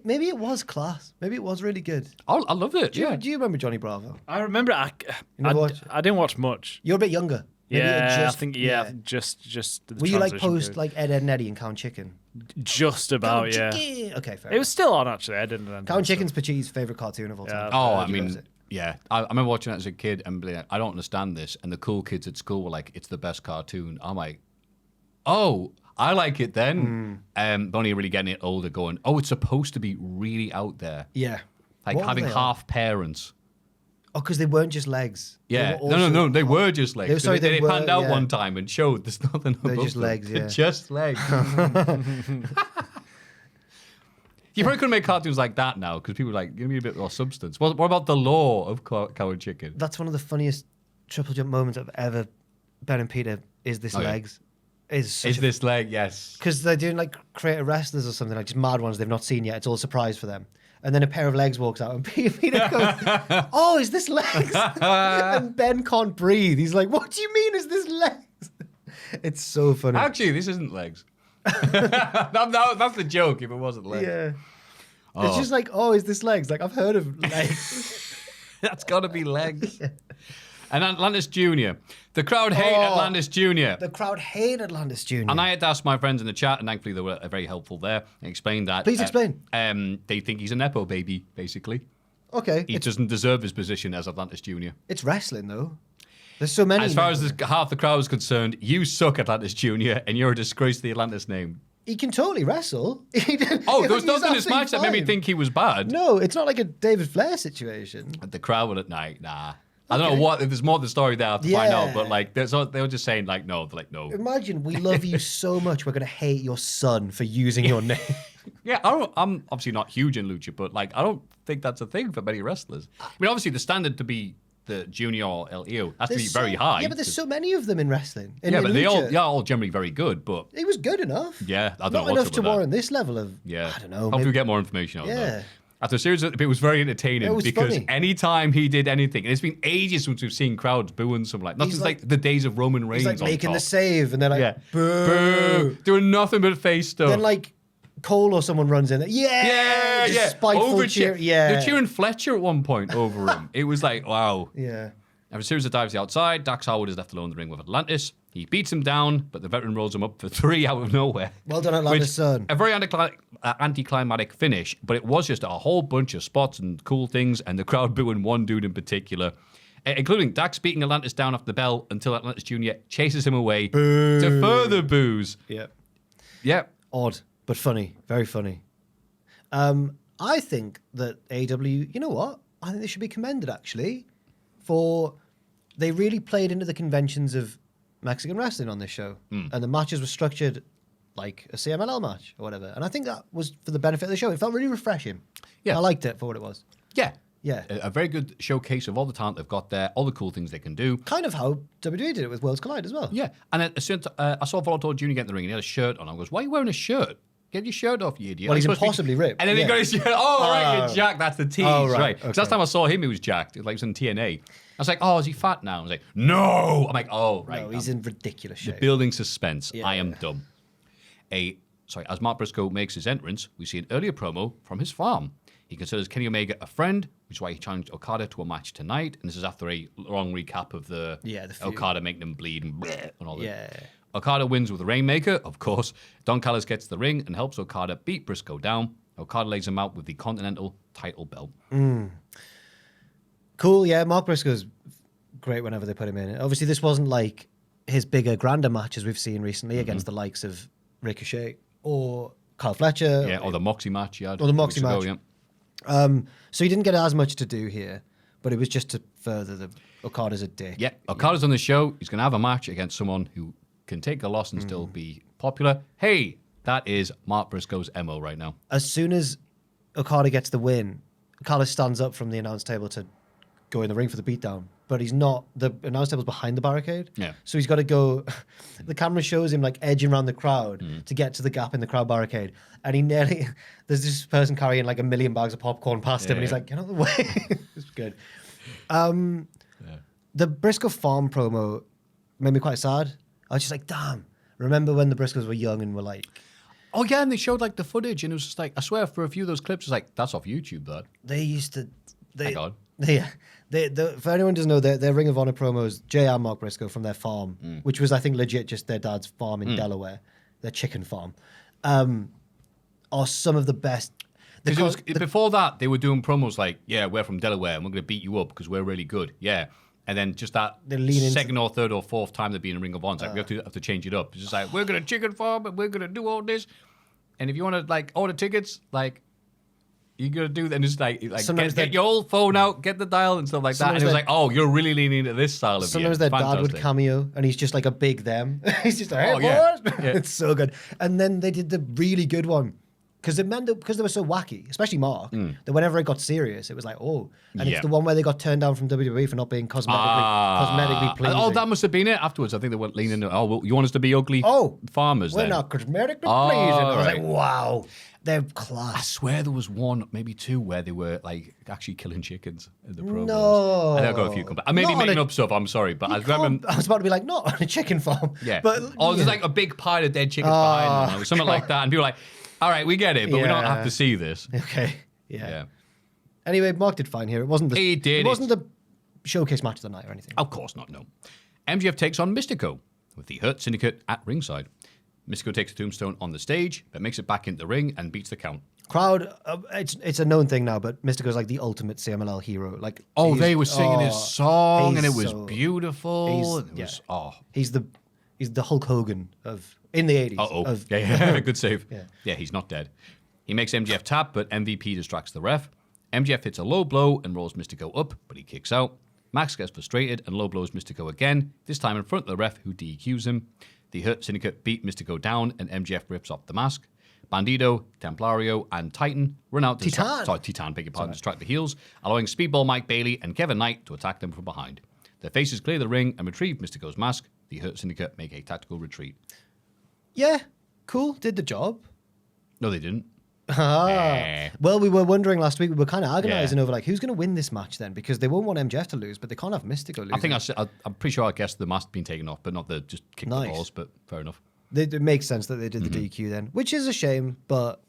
Maybe it was class. Maybe it was really good. I loved it. Do you remember Johnny Bravo? I remember never watched? I didn't watch much. You're a bit younger. Maybe it Yeah, just- I think just the Were you like transition post period. like Ed, Ed and Eddie and Count Chicken? Just about, Count yeah. Chicken! Okay, fair. It was still on actually. I didn't know. Count Chicken's Pachi's favorite cartoon of all time. Yeah. Oh, I He loves mean, it. yeah. I remember watching it as a kid and being like, I don't understand this. And the cool kids at school were like, it's the best cartoon. I'm like, oh, I like it then. But only really getting it older going, oh, it's supposed to be really out there. Yeah. Like What were having they half parents. Oh, because they weren't just legs. They Yeah. were No, also- they were just legs. They- sorry, they they were, panned out yeah. one time and showed there's nothing They're above just them. legs, They're yeah. just legs. You probably couldn't make cartoons like that now because people are like, give me a bit more substance. What about the law of cow and chicken? That's one of the funniest triple jump moments I've ever. Ben and Peter is this Oh, yeah. legs. is this leg? Yes. because they're doing like creative wrestlers or something, like just mad ones they've not seen yet. It's all a surprise for them. And then a pair of legs walks out, and Peter goes, "Oh, is this legs?" And Ben can't breathe. He's like, "What do you mean? Is this legs?" It's so funny. Actually, this isn't legs. That's the joke. If it wasn't legs, Yeah. It's just like, "Oh, is this legs?" Like I've heard of legs. that's got to be legs. And Atlantis Jr. The crowd hate Atlantis Jr. The crowd hate Atlantis Jr. And I had to ask my friends in the chat, and thankfully they were very helpful there, and explained that. Please explain. They think he's a Nepo baby, basically. Okay. He doesn't deserve his position as Atlantis Jr. It's wrestling, though. There's so many. As far as half the crowd is concerned, you suck, Atlantis Jr., and you're a disgrace to the Atlantis name. He can totally wrestle. Oh, there was nothing in this match that made me think he was bad. No, it's not like a David Flair situation. The crowd were at night, nah. I don't know what, if there's more to the story there, I have to find out, but like, they were just saying, like, no. They're like, no. Imagine, we love you so much, we're going to hate your son for using your name. Yeah, I'm obviously not huge in lucha, but like, I don't think that's a thing for many wrestlers. I mean, obviously, the standard to be the junior or El Hijo has to be very high. Yeah, but there's so many of them in wrestling. Yeah, but they all generally very good, but... He was good enough. Yeah, I don't Not know enough to warrant this level of, I don't know. Hopefully we get more information out of Yeah. that. After a series of, it was very entertaining It was because funny. anytime he did anything, and it's been ages since we've seen crowds booing some like, nothing's like the days of Roman Reigns He's like on making top. the save, and they're like, boo. Boo. Doing nothing but face stuff. Then like Cole or someone runs in, just spiteful cheer. They're cheering Fletcher at one point over him. It was like, wow. Yeah. After a series of dives to the outside, Dax Howard is left alone in the ring with Atlantis. He beats him down, but the veteran rolls him up for 3 out of nowhere. Well done, Atlantis, son. A very anticlimactic finish, but it was just a whole bunch of spots and cool things, and the crowd booing one dude in particular, including Dax beating Atlantis down off the bell until Atlantis Jr. chases him away to further boos. Yep. Odd, but funny. Very funny. I think that AEW, you know what? I think they should be commended, actually, for... They really played into the conventions of Mexican wrestling on this show. And the matches were structured like a CMLL match or whatever. And I think that was for the benefit of the show. It felt really refreshing. Yeah. I liked it for what it was. Yeah. Yeah. A very good showcase of all the talent they've got there, all the cool things they can do. Kind of how WWE did it with Worlds Collide as well. Yeah. And then as soon as I saw Volatile Jr. get in the ring and he had a shirt on, I goes, why are you wearing a shirt? Get your shirt off, you idiot. Well, he's impossibly ripped. And then he got his shirt. Oh, right, you're jacked. That's the tease. Oh, right. Because last time I saw him, he was jacked. Like, he was in TNA. I was like, oh, is he fat now? I was like, no. I'm like, oh, right. No, he's in ridiculous shape. The building suspense. Yeah. I am dumb. As Mark Briscoe makes his entrance, we see an earlier promo from his farm. He considers Kenny Omega a friend, which is why he challenged Okada to a match tonight. And this is after a long recap of the feud. Okada making him bleed and all that. Yeah. Okada wins with the Rainmaker, of course. Don Callis gets the ring and helps Okada beat Briscoe down. Okada lays him out with the Continental title belt. Cool, yeah. Mark Briscoe's great whenever they put him in. Obviously, this wasn't like his bigger, grander matches we've seen recently against the likes of Ricochet or Kyle Fletcher. Yeah, or the Moxie match he had. Or the Moxie weeks ago, match. yeah. So he didn't get as much to do here, but it was just to further the Okada's a dick. Yeah, Okada's on the show. He's going to have a match against someone who can take a loss and still be popular. Hey, that is Mark Briscoe's MO right now. As soon as Okada gets the win, Okada stands up from the announce table to go in the ring for the beatdown, but he's not. The announce table's behind the barricade. Yeah. So he's got to go. The camera shows him like edging around the crowd to get to the gap in the crowd barricade, and he nearly. There's this person carrying like 1 million bags of popcorn past him, and he's like, "Get out of the way." It's good. The Briscoe Farm promo made me quite sad. I was just like, "Damn! Remember when the Briscoes were young and were like." Oh yeah, and they showed like the footage, and it was just like, I swear, for a few of those clips, it's like, that's off YouTube. That They used to. Hang on. For anyone who doesn't know, their Ring of Honor promos, Jay and Mark Briscoe from their farm, which was, I think, legit just their dad's farm in Delaware, their chicken farm, are some of the best. Because before that, they were doing promos like, yeah, we're from Delaware, and we're going to beat you up because we're really good. Yeah. And then just that second or third or fourth time they've been in Ring of Honor, it's like, we have to change it up. It's just like, we're going to chicken farm, and we're going to do all this. And if you want to, like, order tickets, like, you're going to do that. And it's like get your old phone out, get the dial and stuff like that. And it was like, oh, you're really leaning into this style of Sometimes their dad would cameo, and he's just like a big them. He's just like, hey, boys. Yeah. It's so good. And then they did the really good one because they were so wacky, especially Mark, that whenever it got serious, it was like, oh. And Yeah. it's the one where they got turned down from WWE for not being cosmetically pleasing. Oh, that must have been it afterwards. I think they went leaning. Oh, well, you want us to be ugly farmers we're then? not cosmetically pleasing. Oh, I was right. like, wow, they're I class. swear there was one, maybe two, where they were like actually killing chickens in the promos. No. I think I've got a few come back. I may be Not on making a- up stuff. I'm sorry, but I You can't- remember. I was about to be like, not on a chicken farm. Yeah. But There's yeah. like a big pile of dead chickens behind them, or something like that, and people are like, all right, we get it, but we don't have to see this. Okay. Yeah. Yeah. Anyway, Mark did fine here. It wasn't the He did. It wasn't the showcase match of the night or anything. Of course not, no. MJF takes on Mystico with the Hurt Syndicate at ringside. Mystico takes a tombstone on the stage, but makes it back into the ring and beats the count. Crowd, it's a known thing now, but Mystico's like the ultimate CMLL hero. Like, Oh, he's- they were singing his song, and it he's was so- beautiful. he's- It was, yeah. He's the Hulk Hogan of in the 80s. Uh-oh. Yeah, good save. Yeah. Yeah, he's not dead. He makes MJF tap, but MVP distracts the ref. MJF hits a low blow and rolls Mystico up, but he kicks out. Max gets frustrated and low blows Mystico again, this time in front of the ref, who DQs him. The Hurt Syndicate beat Mystico down, and MJF rips off the mask. Bandido, Templario, and Titan run out to Titan, beg your pardon, distract the heels, allowing Speedball Mike Bailey and Kevin Knight to attack them from behind. Their faces clear the ring and retrieve Mystico's mask. The Hurt Syndicate make a tactical retreat. Yeah, cool. Did the job. No, they didn't. Well, we were wondering last week. We were kind of agonizing Yeah. over like who's going to win this match then, because they won't want MJF to lose, but they can't have Mystico lose. I think I'm pretty sure I guessed the mask being taken off, but not the just kick the Nice. balls. But fair enough. It makes sense that they did the Mm-hmm. DQ then, which is a shame, but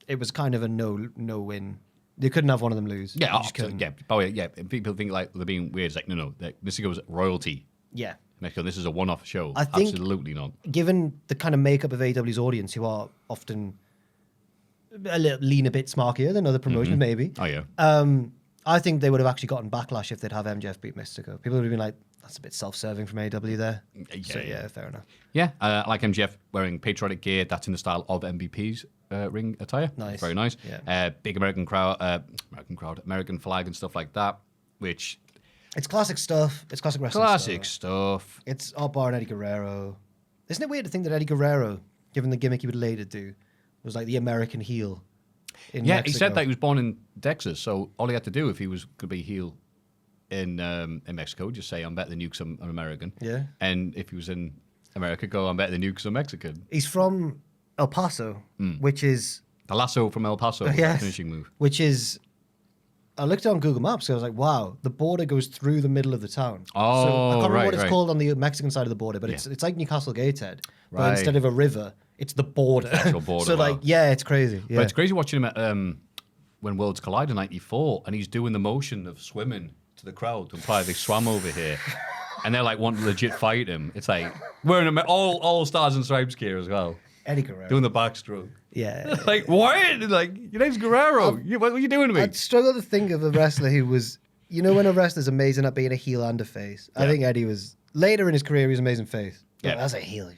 it was kind of a no win. They couldn't have one of them lose. Yeah, You just couldn't. yeah. By the way, yeah. People think like they're being weird. It's like no. Mystico's royalty. Yeah. Mexico, this is a one-off show. I think- Absolutely not. Given the kind of makeup of AEW's audience, who are often lean a bit smarkier than other promotions, maybe. Oh yeah. I think they would have actually gotten backlash if they'd have MJF beat Mystico. People would have been like, that's a bit self-serving from AEW there. So yeah, fair enough. Yeah, I like MJF wearing patriotic gear. That's in the style of MVP's ring attire. Nice. Very nice. Yeah. Big American flag and stuff like that. Which It's classic stuff. It's classic wrestling classic stuff. stuff. It's Art Bar and Eddie Guerrero. Isn't it weird to think that Eddie Guerrero, given the gimmick he would later do, was like the American heel in Yeah, Mexico? he said that he was born in Texas, so all he had to do if he was going to be heel in Mexico, just say I'm better than you because I'm American. Yeah. And if he was in America, go I'm better than you because I'm Mexican. He's from El Paso, which is... The lasso from El Paso, Yes. finishing move. Which is... I looked on Google Maps, so I was like, wow, the border goes through the middle of the town. Oh, so I can't remember what it's right. called on the Mexican side of the border, but it's like Newcastle Gateshead. But Right. instead of a river, it's the border. actual border, So, like, wow. yeah, it's crazy. Yeah. But it's crazy watching him at when Worlds Collide in '94, and he's doing the motion of swimming to the crowd to imply they swam over here, and they're like wanting to legit fight him. It's like wearing all stars and stripes gear as well, Eddie Guerrero. doing the backstroke. Yeah. Like what? Like your name's Guerrero. What are you doing to me? I'd struggle to think of a wrestler who was, you know, when a wrestler's amazing at being a heel and a face. I think Eddie was, later in his career, he was amazing face. But Yeah. as a heel,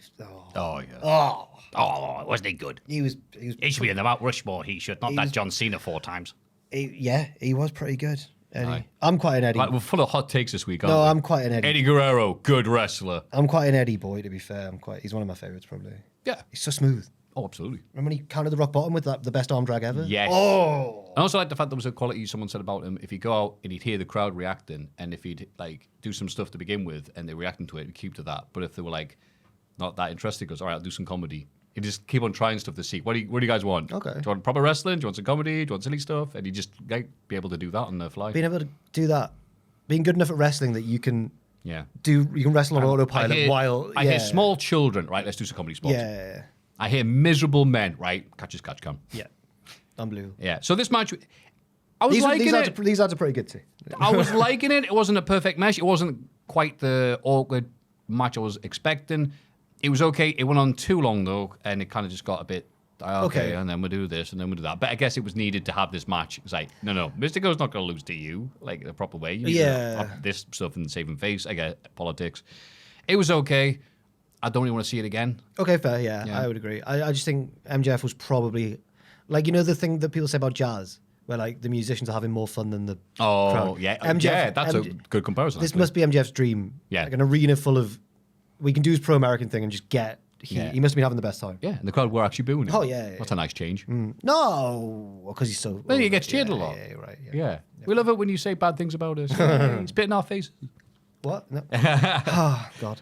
Oh yeah. oh, Wasn't he good? he was He should be in the Mount Rushmore. He should not that John Cena 4 times. he was pretty good, Eddie. Aye. I'm quite an Eddie. Like, we're full of hot takes this week, aren't No, we? I'm quite an Eddie. Eddie Guerrero, good wrestler. I'm quite an Eddie boy, to be fair. He's one of my favorites, probably. Yeah. He's so smooth. Oh, absolutely. Remember when he counted the rock bottom with the best arm drag ever? Yes. Oh. I also like the fact there was a quality someone said about him. If he'd go out and he'd hear the crowd reacting, and if he'd like do some stuff to begin with, and they're reacting to it, he'd keep to that. But if they were like not that interested, he goes, all right, I'll do some comedy. He'd just keep on trying stuff to see what do you guys want? Okay. Do you want proper wrestling? Do you want some comedy? Do you want silly stuff? And he'd just like, be able to do that on the fly. Being able to do that. Being good enough at wrestling that you can Yeah. you can wrestle on autopilot while I hear small children, right? Let's do some comedy spots. Yeah. I hear miserable men, right? Catch as catch can. Yeah. Unbelievable. Yeah. So this match, I was These liking it. these ads are pretty good too. I was liking it. It wasn't a perfect mesh. It wasn't quite the awkward match I was expecting. It was okay. It went on too long though, and it kind of just got a bit okay. And then we'll do this, and then we'll do that. But I guess it was needed to have this match. It's like, no, Mystico's not going to lose to you like the proper way. You need to have this stuff and saving face. I get politics. It was okay. I don't really want to see it again. Okay, fair. Yeah, I would agree. I just think MJF was probably like, you know, the thing that people say about jazz, where like the musicians are having more fun than the crowd. Yeah. MJF, That's a good comparison. This actually. must be MJF's dream. Yeah. Like an arena full of, we can do his pro-American thing and just get he must have been having the best time. Yeah, and the crowd were actually booing him. Oh, yeah. That's a nice change. No, because he's so. Well, he gets cheered a lot. Yeah, right. Yeah. We love it when you say bad things about us. He's spitting in our faces. What? No. Oh, God.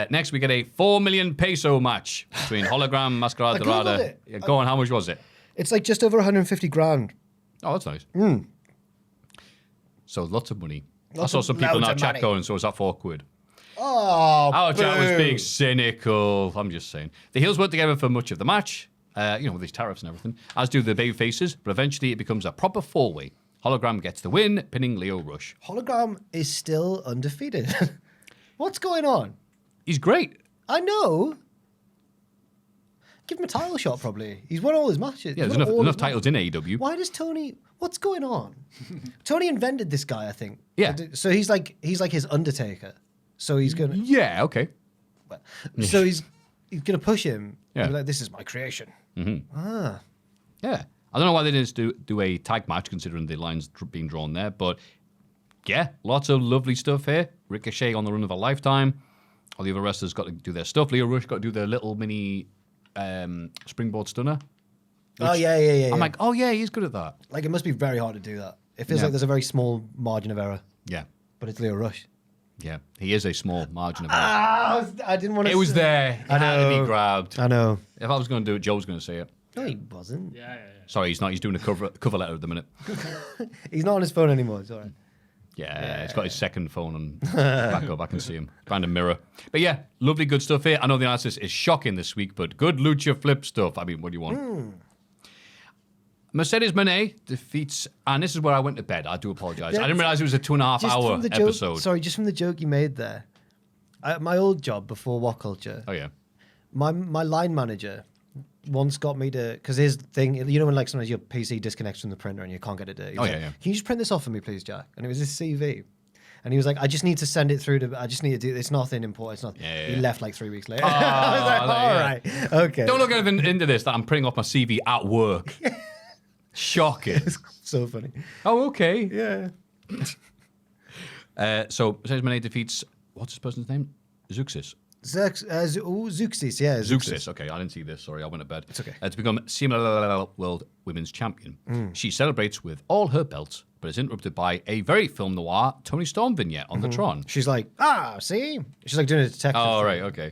Next, we get a 4 million peso match between Hologram, Mascarada, I Googled Dorada. it. Yeah, go on, how much was it? It's like just over 150 grand. Oh, that's nice. So lots of money. I saw some people loads in our of chat money. going, so is that 4 quid? Oh, Our chat was boo. being cynical. I'm just saying. The heels work together for much of the match, with these tariffs and everything, as do the baby faces, but eventually it becomes a proper 4-way. Hologram gets the win, pinning Leo Rush. Hologram is still undefeated. What's going on? He's great. I know. Give him a title shot, probably. He's won all his matches. Yeah, He's there's won all enough his titles in AEW. Why does Tony? What's going on? Tony invented this guy, I think. Yeah. So he's like his Undertaker. So he's gonna. Yeah, okay. So he's gonna push him. Yeah. And be like, this is my creation. Yeah. I don't know why they didn't do a tag match, considering the lines being drawn there, but yeah, lots of lovely stuff here. Ricochet on the run of a lifetime. All the other wrestlers got to do their stuff. Leo Rush got to do their little mini springboard stunner. Oh yeah. I'm like, oh yeah, he's good at that. Like it must be very hard to do that. It feels Yeah. like there's a very small margin of error, Yeah. but it's Leo Rush. Yeah. He is a small margin of error. I didn't want to. It was there. It had to be grabbed. I know. If I was going to do it, Joe was going to say it. No, he wasn't. Yeah. Sorry, he's not. He's doing a cover letter at the minute. He's not on his phone anymore. It's all right. Yeah, he's got his second phone and back up. I can see him. Behind a mirror. But yeah, lovely, good stuff here. I know the analysis is shocking this week, but good lucha flip stuff. I mean, what do you want? Mercedes Moné defeats, and this is where I went to bed. I do apologize. I didn't realize it was a 2.5 hour episode. Sorry, just from the joke you made there. My old job before What Culture, Oh yeah. my line manager once got me to, because his thing, you know when like sometimes your PC disconnects from the printer and you can't get it to. He was like, yeah. Can you just print this off for me, please, Jack? And it was his CV. And he was like, I just need to send it through to, I just need to do, it's nothing important. It's not. Yeah. He left like 3 weeks later. I was like, all right. Okay. Don't look anything into this that I'm printing off my CV at work. Shocking. So funny. Oh, okay. Yeah. So Mercedes Moné defeats, what's this person's name? Zeuxis. Zeuxis, yeah. Zeuxis. Okay, I didn't see this. Sorry, I went to bed. It's okay. To become CMLL World Women's Champion. She celebrates with all her belts, but is interrupted by a very film noir Tony Storm vignette on the Tron. She's like, see? She's like doing a detective. Oh, thing. right, okay.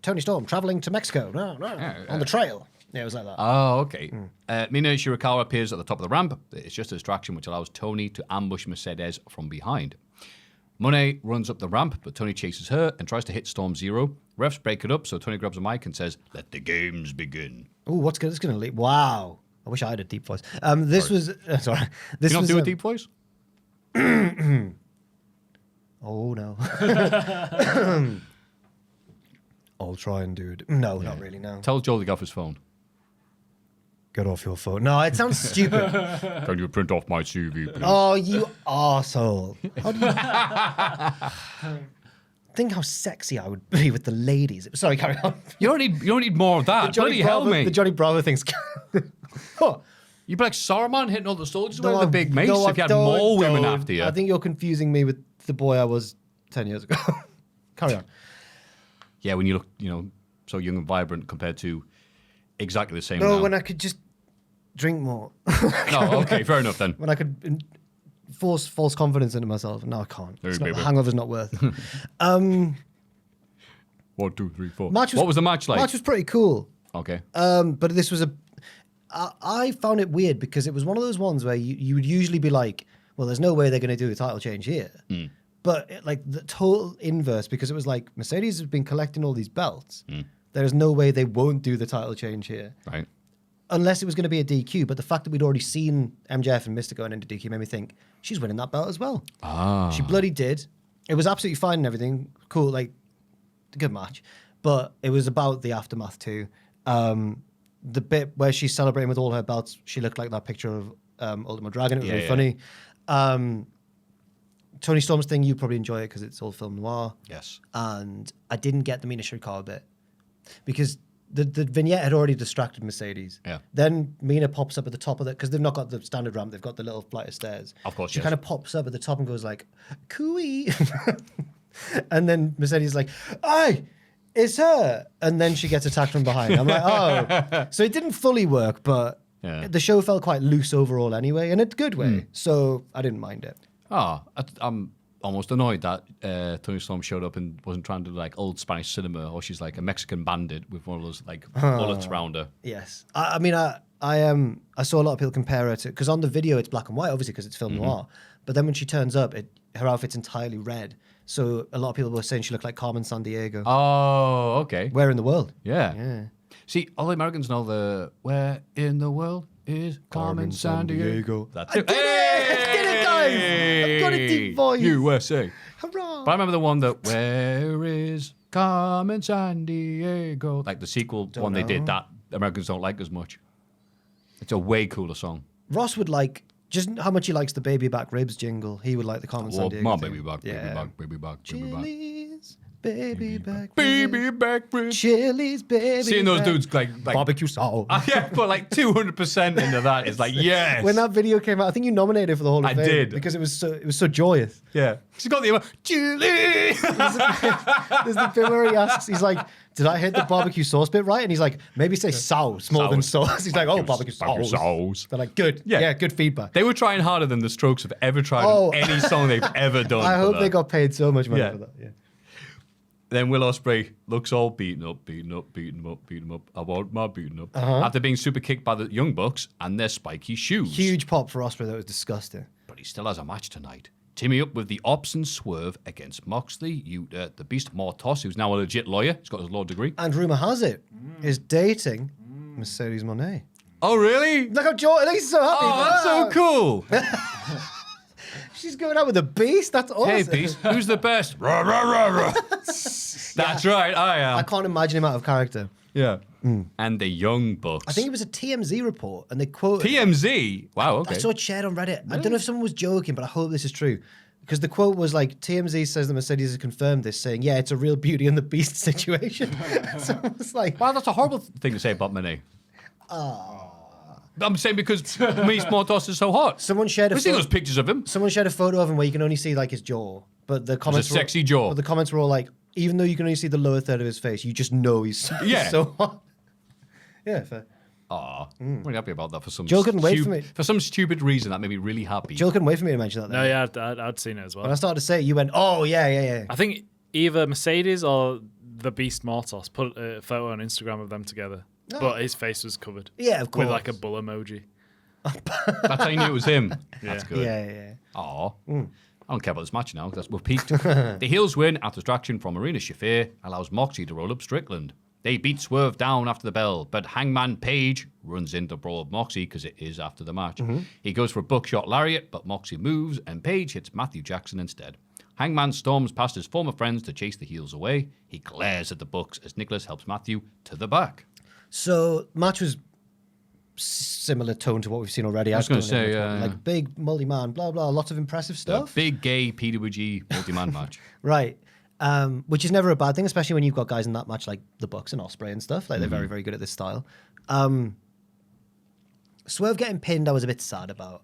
Tony Storm traveling to Mexico. On the trail. Yeah, it was like that. Oh, okay. Mina Shirakawa appears at the top of the ramp. It's just a distraction which allows Tony to ambush Mercedes from behind. Monet runs up the ramp, but Tony chases her and tries to hit Storm Zero. Refs break it up, so Tony grabs a mic and says, "Let the games begin." Oh, what's good? It's going to lead. Wow. I wish I had a deep voice. This Sorry. was... sorry. This You don't was, do a deep voice? Oh, no. I'll try and do it. No, not really, no. Tell Joel to get off his phone. Get off your phone. No, it sounds stupid. Can you print off my CV, please? Oh, you arsehole. How do you... Think how sexy I would be with the ladies. Sorry, carry on. You don't need more of that. Bloody hell, mate. The Johnny Bravo thing's... What? You'd be like Saruman hitting all the soldiers with the big mace if you had more women after you. I think you're confusing me with the boy I was 10 years ago. Carry on. Yeah, when you look, so young and vibrant compared to exactly the same No, now. when I could just drink more. Oh, okay, fair enough then. When I could force false confidence into myself. No, I can't. Hey, It's not, baby. hangover's not worth it. 1, 2, 3, 4. What was the match like? Match was pretty cool. Okay. But this was I found it weird because it was one of those ones where you would usually be like, well, there's no way they're going to do a title change here. But like the total inverse, because it was like Mercedes has been collecting all these belts. There's no way they won't do the title change here. Right. Unless it was going to be a DQ. But the fact that we'd already seen MJF and Mysta going into DQ made me think she's winning that belt as well. She bloody did. It was absolutely fine and everything. Cool, like, a good match. But it was about the aftermath too. The bit where she's celebrating with all her belts, she looked like that picture of Ultimate Dragon. It was really funny. Tony Storm's thing, you probably enjoy it because it's all film noir. Yes. And I didn't get the Mina Shirakawa bit because the vignette had already distracted Mercedes. Yeah. Then Mina pops up at the top of it because they've not got the standard ramp; they've got the little flight of stairs. Of course, she yes. kind of pops up at the top and goes like, "Cooey," and then Mercedes is like, "Aye, it's her. And then she gets attacked from behind. I'm like, oh. So it didn't fully work, but the show felt quite loose overall anyway, in a good way. So I didn't mind it. I'm almost annoyed that Tony Storm showed up and wasn't trying to do like old Spanish cinema, or she's like a Mexican bandit with one of those like bullets around her. Yes. I mean, I saw a lot of people compare her to, because on the video it's black and white, obviously, because it's film noir. But then when she turns up, her outfit's entirely red. So a lot of people were saying she looked like Carmen Sandiego. Oh, okay. Where in the world? Yeah. See, all the Americans know where in the world is Carmen Sandiego. That's it. I did it, guys! I've got a deep voice. USA. Hurrah! But I remember the one that, where is Carmen Sandiego? Like the sequel one they did, that Americans don't like as much. It's a way cooler song. Ross would like, just how much he likes the Baby Back Ribs jingle, he would like the Carmen Sandiego. My thing. baby back, baby back, baby back, baby back. Chili's, baby back, Baby back ribs. Chili's, baby. Seeing those back. dudes like Barbecue sauce. yeah, but like 200% into that. It's like, yes. When that video came out, I think you nominated for the Hall of Fame. I did. Because it was so joyous. Yeah. She's got the Julie. There's the bit where he asks, he's like, did I hit the barbecue sauce bit right? And he's like, maybe say sauce more than sauce. He's like, oh, barbecue sauce. They're like, good. Yeah, good feedback. They were trying harder than the Strokes have ever tried on any song they've ever done. I hope they got paid so much money Yeah. for that. Yeah. Then Will Ospreay looks all beaten up. I want my beaten up. After being super kicked by the Young Bucks and their spiky shoes. Huge pop for Ospreay. That was disgusting. But he still has a match tonight. Teaming up with the Ops and Swerve against Moxley, the Beast Mortos, who's now a legit lawyer. He's got his law degree. And rumour has it, is dating Mercedes Moné. Oh, really? Look how Jordan, he's so happy. Oh, that's so cool. She's going out with a beast. That's awesome. Hey, Beast, who's the best? Rah, rah, rah, rah. That's right, I am. I can't imagine him out of character. Yeah. And the Young Bucks. I think it was a TMZ report, and they quoted... TMZ? Wow, okay. I saw it shared on Reddit. I don't know if someone was joking, but I hope this is true. Because the quote was like, TMZ says that Mercedes has confirmed this, saying, yeah, it's a real Beauty and the Beast situation. So I was like... Wow, that's a horrible thing to say about Monet. I'm saying because Beast Mortos is so hot. Someone shared a We've seen those pictures of him. Someone shared a photo of him where you can only see like his jaw, but the comments It's a sexy jaw. But the comments were all like, even though you can only see the lower third of his face, you just know he's so hot. Yeah, fair. Aw, I'm really happy about that for some Joe couldn't wait for me. For some stupid reason, that made me really happy. Joe couldn't wait for me to mention that. No, yeah, I'd seen it as well. When I started to say it, you went, oh, yeah. I think either Mercedes or the Beast Mortos put a photo on Instagram of them together, but his face was covered. Yeah, of course. With like a bull emoji. That's how you knew it was him. That's good. Yeah. Aw. I don't care about this match now, because we're peaked. The heels win after distraction from Marina Shafir, allows Moxie to roll up Strickland. They beat Swerve down after the bell, but Hangman Page runs in to brawl up Moxie because it is after the match. He goes for a buckshot lariat, but Moxie moves, and Page hits Maffew Jackson instead. Hangman storms past his former friends to chase the heels away. He glares at the Bucks as Nicholas helps Maffew to the back. So, match was similar tone to what we've seen already. I was going to say, like big multi-man, blah, blah, lots of impressive stuff. Big gay PWG multi-man match. Right. Which is never a bad thing, especially when you've got guys in that match like the Bucks and Ospreay and stuff. Like they're very, very good at this style. Swerve getting pinned, I was a bit sad about,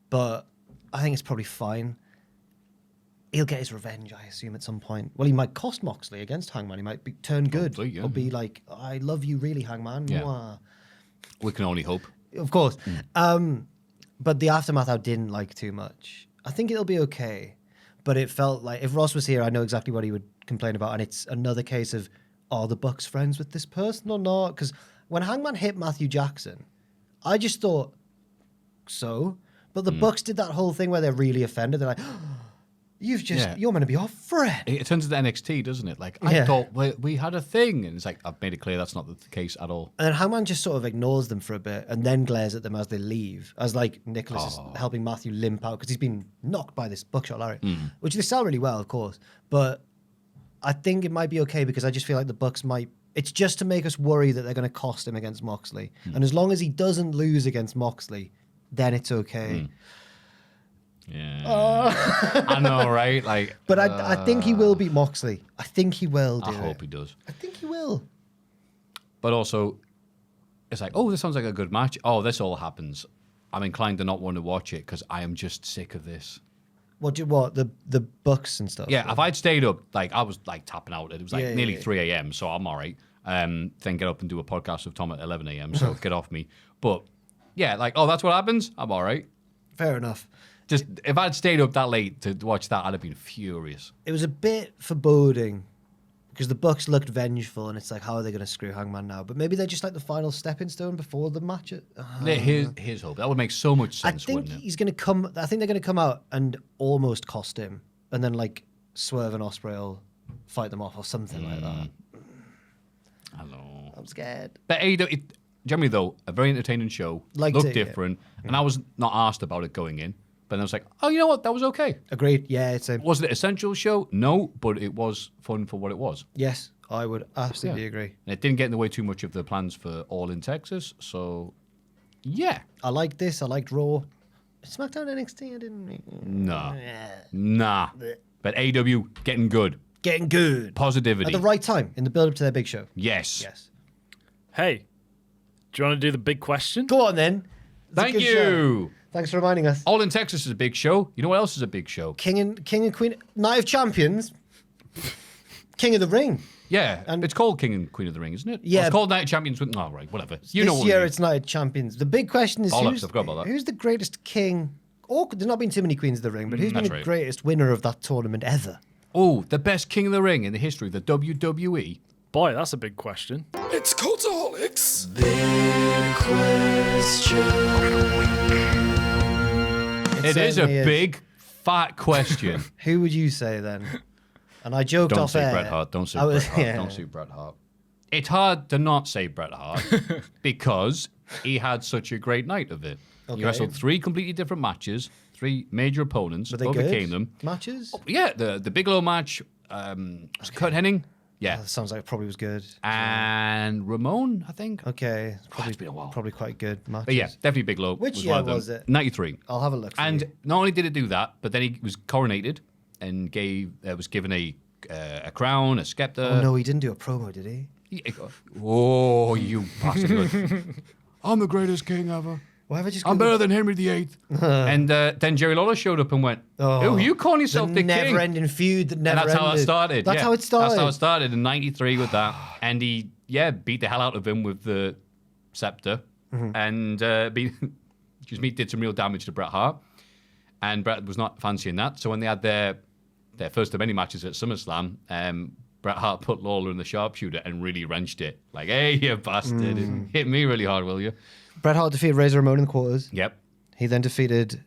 but I think it's probably fine. He'll get his revenge, I assume, at some point. Well, he might cost Moxley against Hangman. He might turn good. Hopefully, yeah. Or be like, I love you really, Hangman. Yeah. Mwah. We can only hope. Of course. But the aftermath I didn't like too much. I think it'll be okay. But it felt like, if Ross was here, I know exactly what he would complain about. And it's another case of, are the Bucks friends with this person or not? Because when Hangman hit Maffew Jackson, I just thought, so? But the Bucks did that whole thing where they're really offended. They're like, you're meant to be our friend. It turns into NXT, doesn't it? Like, I thought we had a thing. And it's like, I've made it clear that's not the case at all. And then Hangman just sort of ignores them for a bit and then glares at them as they leave. As like Nicholas is helping Maffew limp out because he's been knocked by this buckshot lariat, which they sell really well, of course. But I think it might be okay because I just feel like the Bucks might... It's just to make us worry that they're going to cost him against Moxley. And as long as he doesn't lose against Moxley, then it's okay. Yeah. I know, right? Like, but I think he will beat Moxley. I think he will do I hope he does. I think he will. But also, it's like, oh, this sounds like a good match. Oh, this all happens. I'm inclined to not want to watch it because I am just sick of this. What the Bucks and stuff? Yeah, if I'd stayed up, like I was like tapping out. It was like Yeah, nearly yeah. 3 a.m., so I'm all right. Then get up and do a podcast with Tom at 11 a.m., so get off me. But yeah, like, oh, that's what happens? I'm all right. Fair enough. Just if I'd stayed up that late to watch that, I'd have been furious. It was a bit foreboding because the Bucks looked vengeful, and it's like, how are they going to screw Hangman now? But maybe they're just like the final stepping stone before the match. Here's hope. That would make so much I sense, think wouldn't it? he's going to come. I think they're going to come out and almost cost him, and then like Swerve and Ospreay will fight them off or something like that. Hello. I'm scared. But AEW, generally though, a very entertaining show. Liked looked it, yeah. different, and I was not asked about it going in. But then I was like, oh, you know what? That was okay. Agreed. Yeah, it's a Was it an essential show? No, but it was fun for what it was. yes. I would absolutely Yeah. agree. And it didn't get in the way too much of the plans for All in Texas. So, yeah. I liked this. I liked Raw. SmackDown NXT. I didn't. Nah. But AEW, getting good. Getting good Positivity. at the right time in the build up to their big show. Yes. Yes. Hey, do you want to do the big question? Go on then. It's a Thank good you. show. Thanks for reminding us. All in Texas is a big show. You know what else is a big show? King and Queen, Night of Champions, King of the Ring. Yeah. And- it's called King and Queen of the Ring, isn't it? Yeah. Or it's called Night of Champions. Oh, right. Whatever. You This know what year we mean. it's Night of Champions. The big question is Bollocks, I forgot about that. who's the greatest king? Or there's not been too many Queens of the Ring, but who's been That's the right. greatest winner of that tournament ever? Oh, the best King of the Ring in the history of the WWE. Boy, that's a big question. It's Cultaholics. It is a certainly is. big, fat question. Who would you say then? And I joked Don't off say air. Bret Hart. Don't say I was- Bret Hart. yeah. Don't say Bret Hart. It's hard to not say Bret Hart because he had such a great night of it. Okay. He wrestled 3 completely different matches, 3 major opponents, Were they overcame good them. matches? Yeah, the Bigelow match, was Kurt Hennig, yeah, That sounds like it probably was good. and Ramon, I think. Okay, probably it's been a while. Probably quite good matches. But yeah, definitely Bigelow. Which was year one of them. was it? 93. I'll have a look. For And you. not only did it do that, but then he was coronated and was given a crown, a scepter. Oh no, he didn't do a promo, did he? Oh, you bastard. I'm the greatest king ever. Why have I just? I'm Googled- better than Henry VIII. And then Jerry Lawler showed up and went, oh, you calling yourself the king? never-ending feud that And never that's how it ended. started. That's yeah. how it started. That's how it started in 93 with that. And he, beat the hell out of him with the scepter. Mm-hmm. And did some real damage to Bret Hart. And Bret was not fancying that. So when they had their first of many matches at SummerSlam, Bret Hart put Lawler in the sharpshooter and really wrenched it. Like, hey, you bastard. Hit me really hard, will you? Bret Hart defeated Razor Ramon in the quarters. Yep. He then defeated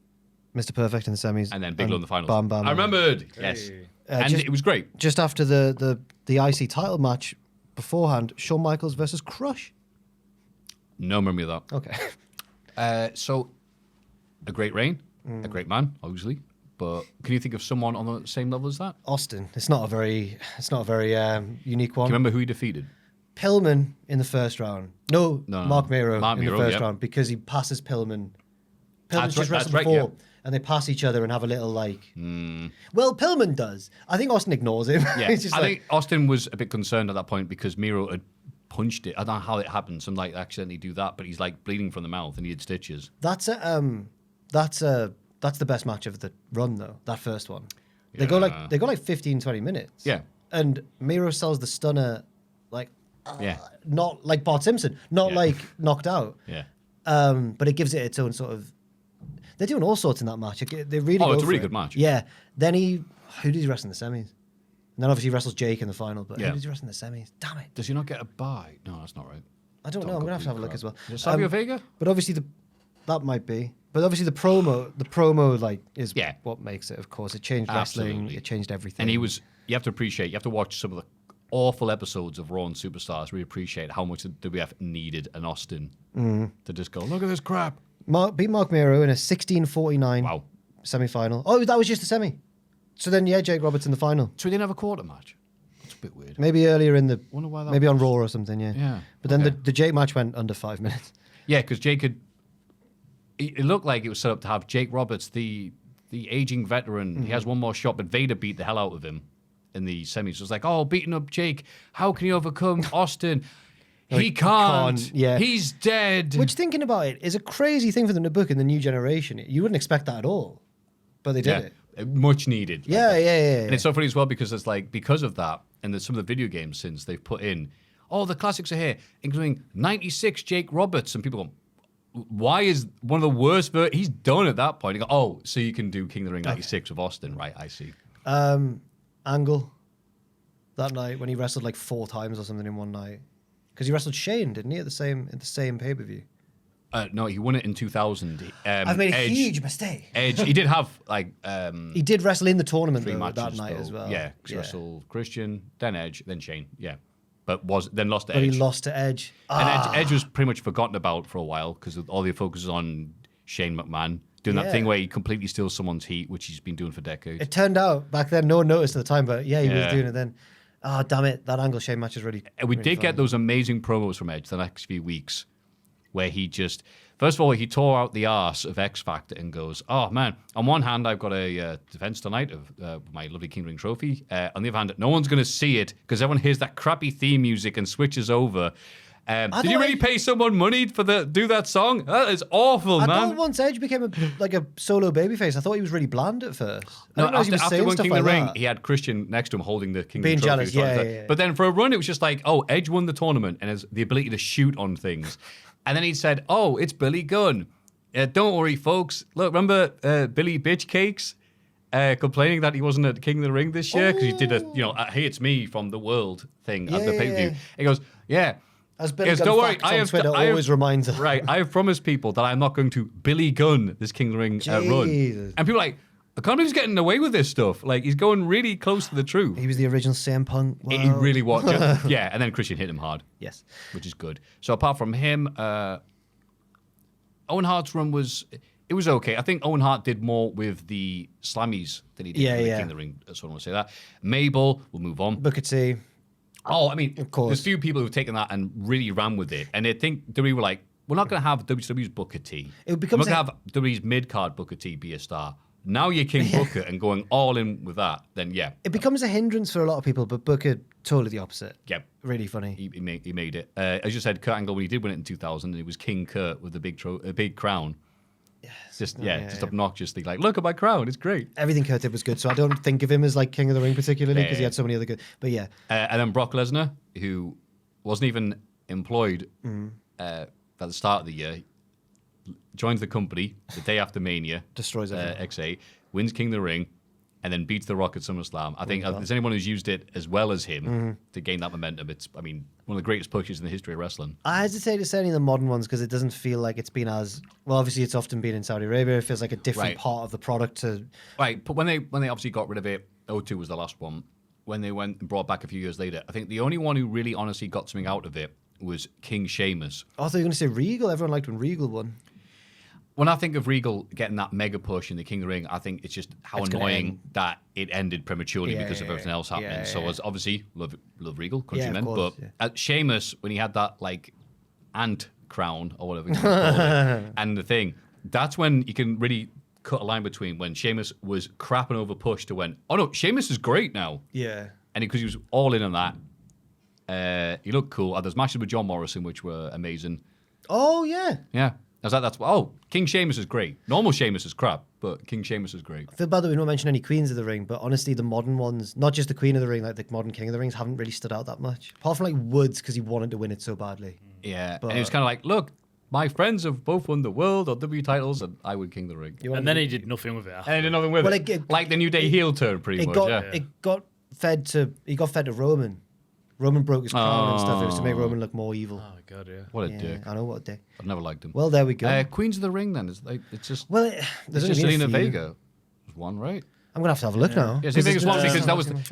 Mr. Perfect in the semis. And then Bigelow in the finals. Bam, bam, I bam. remembered. Yes. And just- it was great. Just after the IC title match beforehand, Shawn Michaels versus Crush. No memory of that. Okay. So, a great reign, a great man, obviously. But can you think of someone on the same level as that? Austin. It's not a very unique one. Do you remember who he defeated? Pillman in the first round. No, No, Mark Miro Mark in Miro, the first yep. round because he passes Pillman. Pillman's That's just right, wrestled that's right, before, and they pass each other and have a little like. Well, Pillman does. I think Austin ignores him. Yeah, He's just I like, think Austin was a bit concerned at that point because Miro had punched it. I don't know how it happened. Some like accidentally do that, but he's like bleeding from the mouth and he had stitches. that's the best match of the run though. That first one. They go like 15, 20 minutes. Yeah. And Miro sells the stunner like Yeah, not like Bart Simpson, not Yeah. like knocked out. yeah. But it gives it its own sort of. They're doing all sorts in that match. They really. Oh, go it's a for really it. good match. Yeah. Then who did he wrestle in the semis? And then obviously he wrestles Jake in the final. But Yeah. who did he wrestle in the semis? Damn it! Does he not get a bye? No, that's not right. I don't know. I'm gonna have to have a look as well. Is it Savio Vega? But obviously that might be. But obviously the promo like is Yeah. what makes it. Of course, it changed wrestling. Absolutely. It changed everything. And he was. You have to appreciate. You have to watch some of the awful episodes of Raw and Superstars. Really appreciate how much the WF needed an Austin to just go. Look at this crap. Beat Mark Miro in a 16:49 Wow. semi-final. Oh, that was just a semi. So then, Jake Roberts in the final. So he didn't have a quarter match. That's a bit weird. Maybe earlier in the, Wonder why that maybe on was. Raw or something, yeah. Yeah, But then okay. the Jake match went under 5 minutes. Yeah, because Jake had. It looked like it was set up to have Jake Roberts, the aging veteran. He has one more shot, but Vader beat the hell out of him in the semis. It was like, oh, beating up Jake. How can he overcome Austin? He can't. yeah. He's dead. Which, thinking about it, is a crazy thing for them to book in the new generation. You wouldn't expect that at all. But they did it. Much needed. Yeah. And it's so funny as well because it's like, because of that, and there's some of the video games since they've put in, the classics are here, including 96 Jake Roberts, and people go, why is one of the worst? He's done at that point. You go, so you can do King of the Ring 96 with Austin, right? I see. Angle that night when he wrestled like 4 times or something in one night, because he wrestled Shane, didn't he, at the same pay-per-view? No, he won it in 2000. I've made a huge mistake. Edge, he did have like he did wrestle in the tournament 3 though, matches that night as well. Yeah, because he wrestled Christian, then Edge, then Shane. Yeah, but then lost to But Edge. he lost to Edge. And Edge was pretty much forgotten about for a while because all the focus is on Shane McMahon doing that thing where he completely steals someone's heat, which he's been doing for decades. It turned out back then, no one noticed at the time, but he was doing it then. Oh, damn it. That Angle Shane match is really. And we really did fun. get those amazing promos from Edge the next few weeks where he just, first of all, he tore out the arse of X Factor and goes, oh man, on one hand, I've got a defense tonight of my lovely King Ring trophy. On the other hand, no one's going to see it because everyone hears that crappy theme music and switches over. Did you really pay someone money for do that song? That is awful, man. I thought once Edge became a solo babyface, I thought he was really bland at first. No, after winning King of the Ring, he had Christian next to him holding the King Being of the Ring trophy. jealous, yeah. But then for a run, it was just like, Edge won the tournament and has the ability to shoot on things. And then he said, it's Billy Gunn. Don't worry, folks. Look, remember Billy Bitch Cakes complaining that he wasn't at King of the Ring this year because he did hey, it's me from the world thing at the pay-per-view. He goes, yeah. As Billy Gunn don't worry, on Twitter always reminds us. Right, I have promised people that I'm not going to Billy Gunn this King of the Ring run. And people are like, I can't believe he's getting away with this stuff. Like, he's going really close to the truth. He was the original CM Punk. Wow. He really was. Yeah, and then Christian hit him hard. Yes. Which is good. So apart from him, Owen Hart's run was okay. I think Owen Hart did more with the slammies than he did with the King of the Ring. So I want to say that. Mabel, we'll move on. Booker T. I mean, of course. There's a few people who've taken that and really ran with it. And I think we were like, we're not going to have WWE's Booker T. We're going to have WWE's mid-card Booker T be a star. Now you're King Booker and going all in with that, then yeah. It becomes a hindrance for a lot of people, but Booker, totally the opposite. Yep. Really funny. He made it. As you said, Kurt Angle, when he did win it in 2000, it was King Kurt with the big crown. Yes. Just obnoxiously like, look at my crown, it's great. Everything Kurt did was good, so I don't think of him as like King of the Ring particularly because he had so many other good. But yeah. And then Brock Lesnar, who wasn't even employed at the start of the year, joins the company the day after Mania, destroys everyone. XA, wins King of the Ring, and then beats The Rock at SummerSlam. I think if there's anyone who's used it as well as him to gain that momentum, it's, I mean, one of the greatest pushes in the history of wrestling. I hesitate to say any of the modern ones because it doesn't feel like it's been as well. Obviously, it's often been in Saudi Arabia. It feels like a different part of the product. Right, but when they obviously got rid of it, 02 was the last one. When they went and brought back a few years later, I think the only one who really honestly got something out of it was King Sheamus. I thought you were going to say Regal. Everyone liked when Regal won. When I think of Regal getting that mega push in the King of the Ring, I think it's just how annoying that it ended prematurely because of everything else happening. So as obviously love Regal, countrymen, but at Sheamus, when he had that like ant crown or whatever you want to call it, and the thing, that's when you can really cut a line between when Sheamus was crap and over pushed to when, oh no, Sheamus is great now. Yeah. And because he was all in on that, he looked cool. There's matches with John Morrison, which were amazing. Oh, yeah. Yeah. King Sheamus is great. Normal Sheamus is crap, but King Sheamus is great. I feel bad that we don't mention any Queens of the Ring, but honestly, the modern ones, not just the Queen of the Ring, like the modern King of the Rings, haven't really stood out that much. Apart from like Woods, because he wanted to win it so badly. Yeah, and he was kind of like, look, my friends have both won the world or W titles, and I won King of the Ring. And then he did nothing with it after. And he did nothing with it. Like the New Day heel turn, pretty much. It got fed to Roman. Roman broke his crown and stuff. It was to make Roman look more evil. Oh, God, yeah. What a dick. I know, what a dick. I've never liked him. Well, there we go. Queens of the Ring, then. It's just... Well, there's just Selena Vega. There's one, right? I'm going to have a look now. Yeah, Selena Vega's one because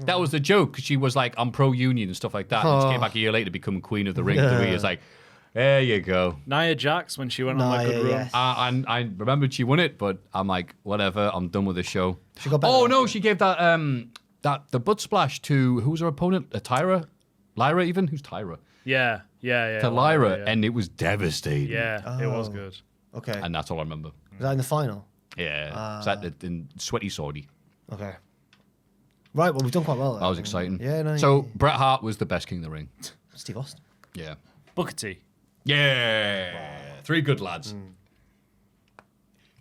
that was the joke. Because she was like, I'm pro-union and stuff like that. And she came back a year later to become Queen of the Ring. It's like, there you go. Nia Jax, when she went on that good run. Yes. And I remembered she won it, but I'm like, whatever, I'm done with this show. She got better. Oh, no, she gave the butt splash to, who was her opponent? Tyra? Lyra even? Who's Tyra? Yeah. To Lyra, and it was devastating. Yeah, it was good. Okay. And that's all I remember. Was that in the final? Yeah. Was that in Sweaty Saudi? Okay. Right, well, we've done quite well. That was exciting. Yeah, no. So, Bret Hart was the best King of the Ring. Steve Austin. Yeah. Booker T. Yeah. 3 good lads.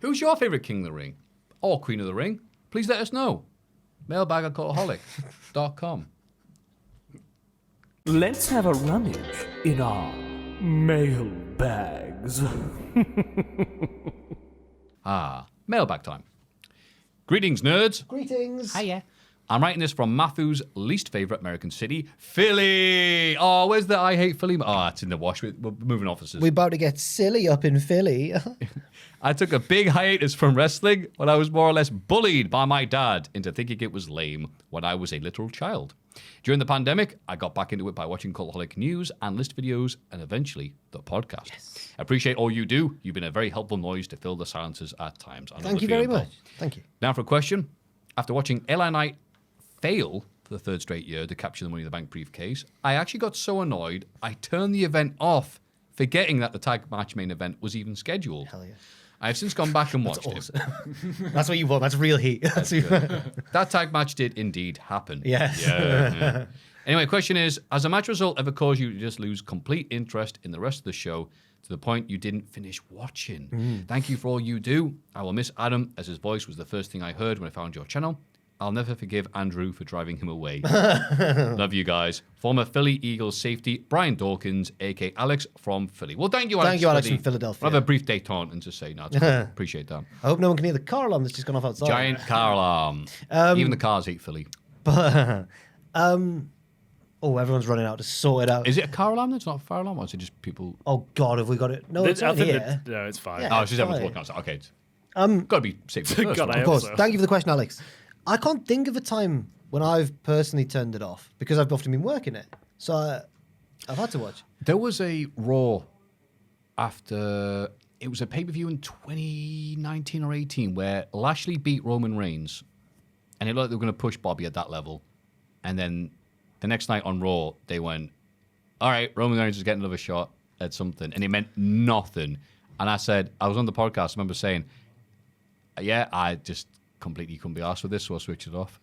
Who's your favourite King of the Ring? Or Queen of the Ring? please let us know. Mailbag@cultaholic.com. Let's have a rummage in our mailbags. Mailbag time. Greetings, nerds. Greetings. Hiya. I'm writing this from Maffew's least favourite American city, Philly. Oh, where's the I hate Philly? Oh, it's in the wash. We're moving offices. We're about to get silly up in Philly. I took a big hiatus from wrestling when I was more or less bullied by my dad into thinking it was lame when I was a literal child. During the pandemic, I got back into it by watching Cultaholic news and list videos and eventually the podcast. Yes. I appreciate all you do. You've been a very helpful noise to fill the silences at times. Thank you very much. Thank you. Now for a question. After watching LA Knight fail for the third straight year to capture the Money in the Bank briefcase, I actually got so annoyed I turned the event off, forgetting that the tag match main event was even scheduled. Hell yeah. I have since gone back and watched Awesome. That's what you want. That's real heat. That tag match did indeed happen. Yes. Yeah. Anyway, question is, has a match result ever caused you to just lose complete interest in the rest of the show to the point you didn't finish watching? Thank you for all you do. I will miss Adam, as his voice was the first thing I heard when I found your channel. I'll never forgive Andrew for driving him away. Love you guys. Former Philly Eagles safety, Brian Dawkins, a.k.a. Alex from Philly. Well, thank you, Alex. Thank you, Alex from Philadelphia. I'll have a brief détente and just say, no, it's cool. Appreciate that. I hope no one can hear the car alarm that's just gone off outside. Giant car alarm. Even the cars hate Philly. But, everyone's running out to sort it out. Is it a car alarm? It's not a fire alarm? Or is it just people... Oh, God, have we got it? No, it's not here. No, it's fine. Yeah. Oh, it's just everyone's fine. walking outside. Okay. Got to be safe first. God, right? I Of course. so. Thank you for the question, Alex. I can't think of a time when I've personally turned it off because I've often been working it. So I've had to watch. There was a Raw after... It was a pay-per-view in 2019 or 18 where Lashley beat Roman Reigns. And it looked like they were going to push Bobby at that level. And then the next night on Raw, they went, all right, Roman Reigns is getting another shot at something. And it meant nothing. And I said, I was on the podcast, I remember saying, yeah, I just completely couldn't be arsed with this, so I switched it off.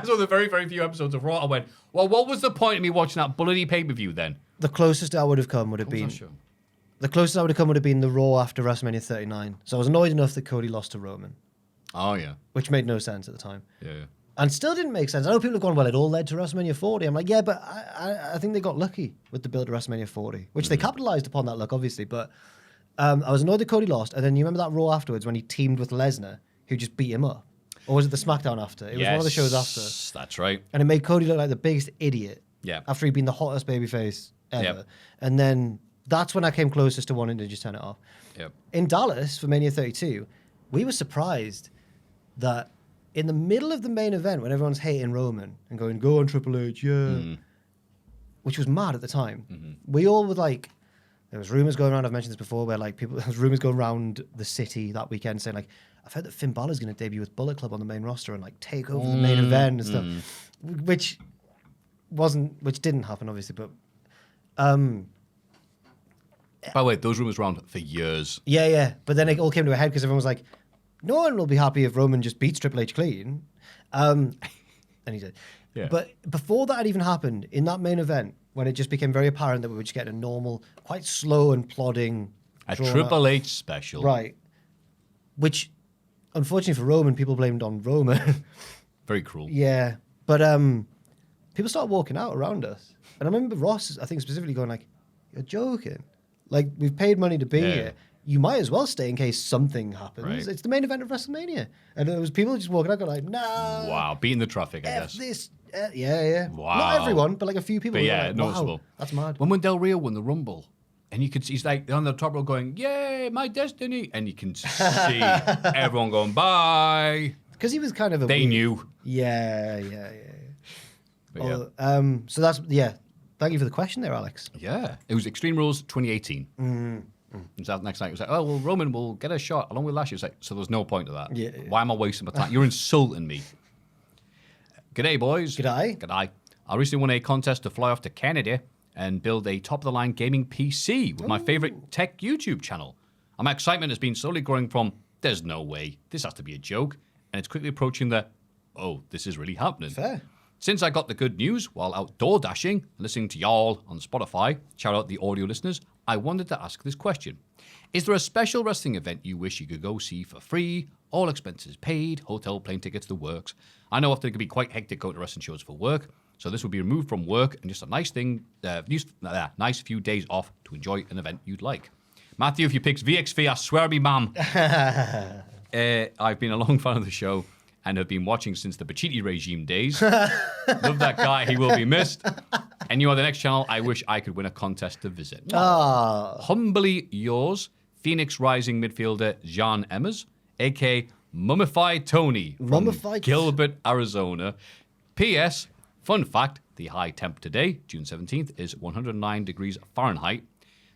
So the very, very few episodes of Raw, I went, well, what was the point of me watching that bloody pay-per-view then? The closest I would have come would have been... The closest I would have come would have been the Raw after WrestleMania 39. So I was annoyed enough that Cody lost to Roman. Oh, yeah. Which made no sense at the time. Yeah. And still didn't make sense. I know people have gone, well, it all led to WrestleMania 40. I'm like, yeah, but I think they got lucky with the build to WrestleMania 40, which they capitalized upon that luck, obviously. But I was annoyed that Cody lost. And then you remember that Raw afterwards when he teamed with Lesnar, who just beat him up? Or was it the SmackDown after? It was one of the shows after. That's right. And it made Cody look like the biggest idiot. Yeah. After he'd been the hottest babyface ever. Yep. And then that's when I came closest to wanting to just turn it off. Yep. In Dallas for Mania 32, we were surprised that in the middle of the main event, when everyone's hating Roman and going, go on Triple H, yeah, which was mad at the time, we all were like, there was rumors going around, I've mentioned this before, where like there was rumors going around the city that weekend saying like, I've heard that Finn Balor's going to debut with Bullet Club on the main roster and like take over the main event and stuff, which didn't happen obviously, but by the way, those rumors were around for years. Yeah. But then it all came to a head because everyone was like, no one will be happy if Roman just beats Triple H clean. And he did. Yeah. But before that had even happened, in that main event, when it just became very apparent that we were just getting a normal, quite slow and plodding... A Triple H special. Right. Which, unfortunately for Roman, people blamed on Roman. Very cruel. Yeah. But people started walking out around us. And I remember Ross, I think specifically going like, you're joking. Like, we've paid money to be here. You might as well stay in case something happens. Right. It's the main event of WrestleMania. And there was people just walking out going like, nah. Wow, beating the traffic, I F guess. this. Yeah. Wow. Not everyone, but like a few people. But were yeah, like, noticeable. Wow, that's mad. When Del Rio won the Rumble, and you could see, he's like on the top row going, yay, my destiny. And you can see everyone going, bye. Because he was kind of a... They weird... knew. Yeah. But yeah. So that's... Yeah. Thank you for the question there, Alex. Yeah. It was Extreme Rules 2018. And so next night, it was like, oh, well, Roman will get a shot along with Lashley. It's like, so there's no point to that. Yeah. Why am I wasting my time? You're insulting me. G'day, boys. G'day. I recently won a contest to fly off to Canada and build a top-of-the-line gaming PC with my favorite tech YouTube channel. And my excitement has been slowly growing from, there's no way, this has to be a joke, and it's quickly approaching the, oh, this is really happening. Fair. Since I got the good news while outdoor dashing, listening to y'all on Spotify, shout out the audio listeners, I wanted to ask this question. Is there a special wrestling event you wish you could go see for free All expenses paid, hotel, plane tickets, the works. I know often it can be quite hectic going to wrestling shows for work, so this will be removed from work and just a nice thing, nice few days off to enjoy an event you'd like. Maffew, if you pick VXV, I swear me, ma'am. I've been a long fan of the show and have been watching since the Pacitti regime days. Love that guy. He will be missed. And you are the next channel I wish I could win a contest to visit. Humbly yours, Phoenix Rising midfielder Jean Emmers, a.k.a. Mummified Tony from Gilbert, Arizona. P.S. Fun fact, the high temp today, June 17th, is 109 degrees Fahrenheit.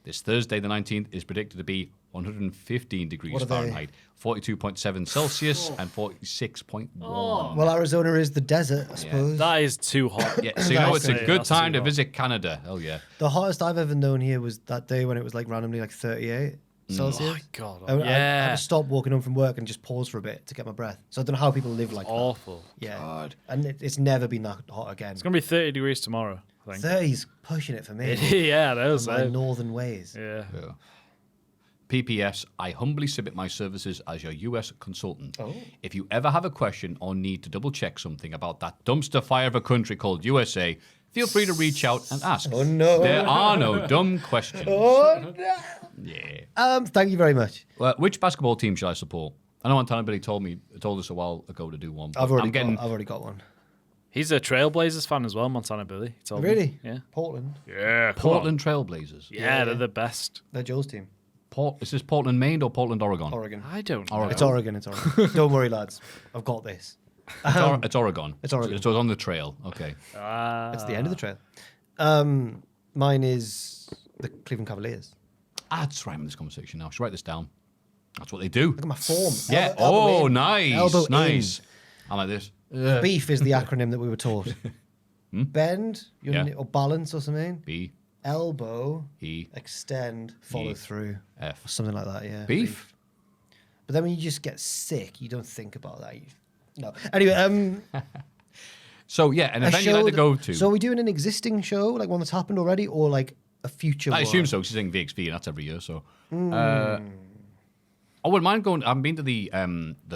This Thursday, the 19th, is predicted to be 115 degrees Fahrenheit, 42.7 Celsius, and 46.1. Well, Arizona is the desert, I suppose. That is too hot. Yeah, so you know it's a good time to visit Canada. Hell yeah. The hottest I've ever known here was that day when it was like randomly like 38 Celsius. Oh my God. I had to stop walking home from work and just pause for a bit to get my breath. So I don't know how people live like Awful. that. Yeah. God. And it's never been that hot again. It's going to be 30 degrees tomorrow, I think. 30's pushing it for me. Yeah, that was My northern ways. Yeah. PPS, I humbly submit my services as your US consultant. Oh. If you ever have a question or need to double check something about that dumpster fire of a country called USA, feel free to reach out and ask. Oh, no. There are no dumb questions. Oh, no. Yeah. Thank you very much. Which basketball team should I support? I know Montana Billy told us a while ago to do one. I've already got one. He's a Trailblazers fan as well, Montana Billy. He told Really? me. Yeah. Portland. Yeah. Portland Trailblazers. Yeah, they're the best. They're Joe's team. Is this Portland, Maine or Portland, Oregon? Oregon. I don't know. Oregon. It's Oregon. It's Oregon. Don't worry, lads. I've got this. It's Oregon. It's Oregon. So it's on the trail. Okay. It's the end of the trail. Mine is the Cleveland Cavaliers. That's right in this conversation now. I should write this down. That's what they do. Look at my form. Yeah. Elbow in. Nice. Elbow nice. I like this. Beef is the acronym that we were taught. Bend, or balance or something. B. Elbow. E. Extend. Follow through. F. Or something like that, yeah. Beef? But then when you just get sick, you don't think about that. No. Anyway, So, yeah, an event you like to go to. So are we doing an existing show, like one that's happened already, or like a future one? I assume so, because she's saying VXV, and that's every year, so. I wouldn't mind going. I've been to the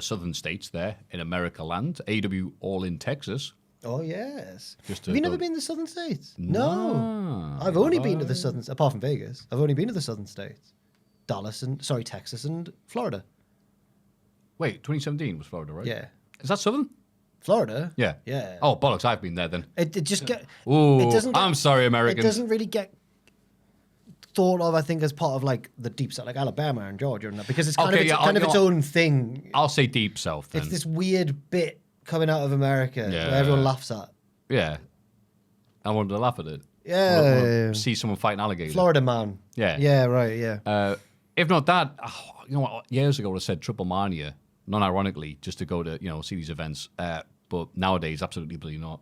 southern states there in America land, AW All in Texas. Oh, yes. Just to Have you go- never been to the southern states? No. I've only been to the southern, apart from Vegas, I've only been to the southern states. Texas and Florida. Wait, 2017 was Florida, right? Yeah. Is that southern? Florida? Yeah. Yeah. Oh, bollocks, I've been there then. It just get. Ooh, it doesn't get, I'm sorry, Americans. It doesn't really get thought of, I think, as part of like the deep south, like Alabama and Georgia, and that, because it's kind of its own thing. I'll say deep south then. It's this weird bit coming out of America where everyone laughs at. Yeah. I wanted to laugh at it. Yeah. See someone fight an alligator. Florida man. Yeah. Yeah, right, yeah. If not that, you know what? Years ago, I said Triple Mania, non-ironically, just to go to see these events. But nowadays, absolutely not.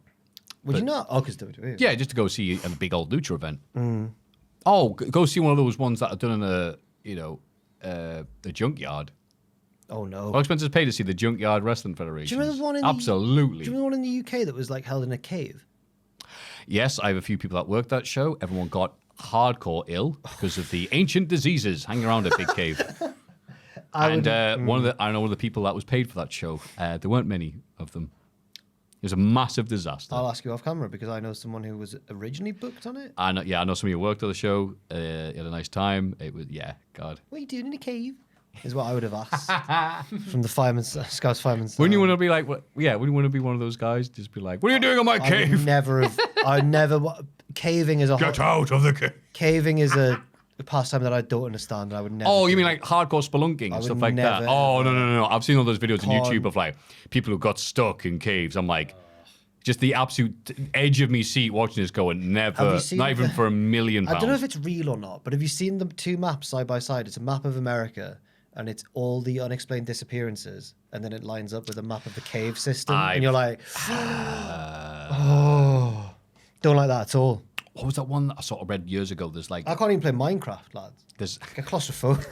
Would you not? Oh, because WWE. Yeah, just to go see a big old lucha event. Oh, go see one of those ones that are done in a junkyard. Oh no. All expenses paid to see the Junkyard Wrestling Federation. Do you remember the one in Absolutely. Do you remember the one in the UK that was like held in a cave? Yes, I have a few people that worked that show. Everyone got hardcore ill because of the ancient diseases hanging around a big cave. I know one of the people that was paid for that show. There weren't many of them. It was a massive disaster. I'll ask you off camera because I know someone who was originally booked on it. I know somebody who worked on the show. He had a nice time. It was God. What are you doing in a cave? Is what I would have asked from the Scouts firemen. Wouldn't you want to be like, what? Yeah, wouldn't you want to be one of those guys? Just be like, what are you doing on my cave? Caving is a Get out of the cave. Caving is a pastime that I don't understand. I would never. Oh, you mean like hardcore spelunking and stuff like that? Oh, no. I've seen all those videos on YouTube of like people who got stuck in caves. I'm like, just the absolute edge of me seat watching this going, never, not even for £1 million. I don't know if it's real or not, but have you seen the two maps side by side? It's a map of America. And it's all the unexplained disappearances, and then it lines up with a map of the cave system, and you're like, oh, don't like that at all. What was that one that I sort of read years ago? There's like, I can't even play Minecraft, lads. There's like a claustrophobe.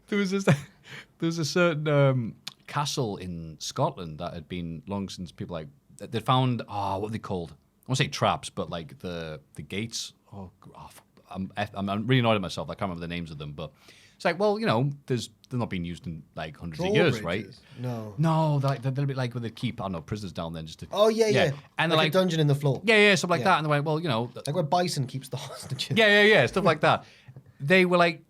there was a certain castle in Scotland that had been long since people like they found what are they called? I won't say traps, but like the gates. I'm really annoyed at myself. I can't remember the names of them, but It's like, well, they're not being used in like hundreds of years, right? No, they're a little bit like when they keep, I don't know, prisoners down there just to. Oh yeah. And like they're a dungeon in the floor. Yeah, stuff like that. And they're like, well, like where Bison keeps the hostages. Yeah, stuff like that. They were like,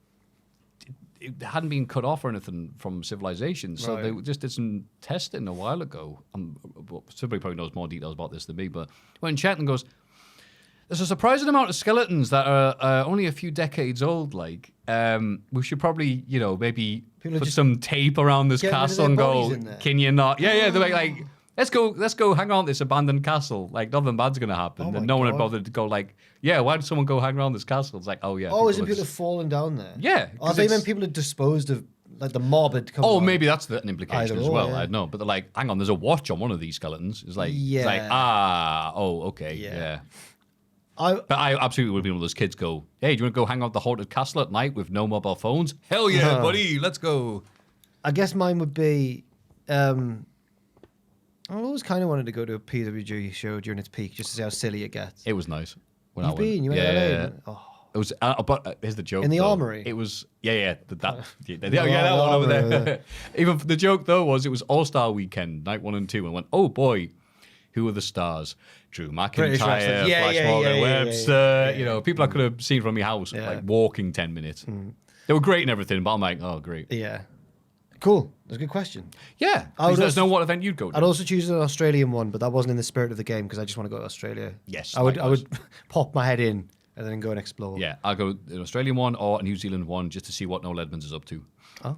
it hadn't been cut off or anything from civilization, so they just did some testing a while ago. Somebody probably knows more details about this than me, but when Chetland goes, there's a surprising amount of skeletons that are only a few decades old. Like, we should probably, maybe put some tape around this castle and go, can you not? Yeah, they're like, let's go hang around this abandoned castle. Like, nothing bad's going to happen. And no one had bothered to go like, why did someone go hang around this castle? It's like, oh, yeah. Oh, is it people falling down there? Yeah. Oh, they meant people had disposed of, like the mob had come on. Maybe that's an implication as well. Yeah. I don't know. But they're like, hang on, there's a watch on one of these skeletons. It's like, okay, yeah. But I absolutely would be one of those kids go, hey, do you want to go hang out at the haunted castle at night with no mobile phones? Hell yeah, buddy, let's go. I guess mine would be, I always kind of wanted to go to a PWG show during its peak just to see how silly it gets. It was nice. When You've been? You went to LA? Oh. It was, but here's the joke. In the though. Armory? It was, that one over there. Even the joke though was it was All-Star Weekend, night 1 and 2, and went, oh boy, who are the stars? Drew McIntyre, Flash Morgan Webster, people I could have seen from my house, like walking 10 minutes. They were great and everything, but I'm like, oh, great. Yeah. Cool. That's a good question. Yeah. There's no what event you'd go to. I'd also choose an Australian one, but that wasn't in the spirit of the game because I just want to go to Australia. Yes. I would pop my head in and then go and explore. Yeah. I'll go an Australian one or a New Zealand one just to see what Noel Edmonds is up to. Oh.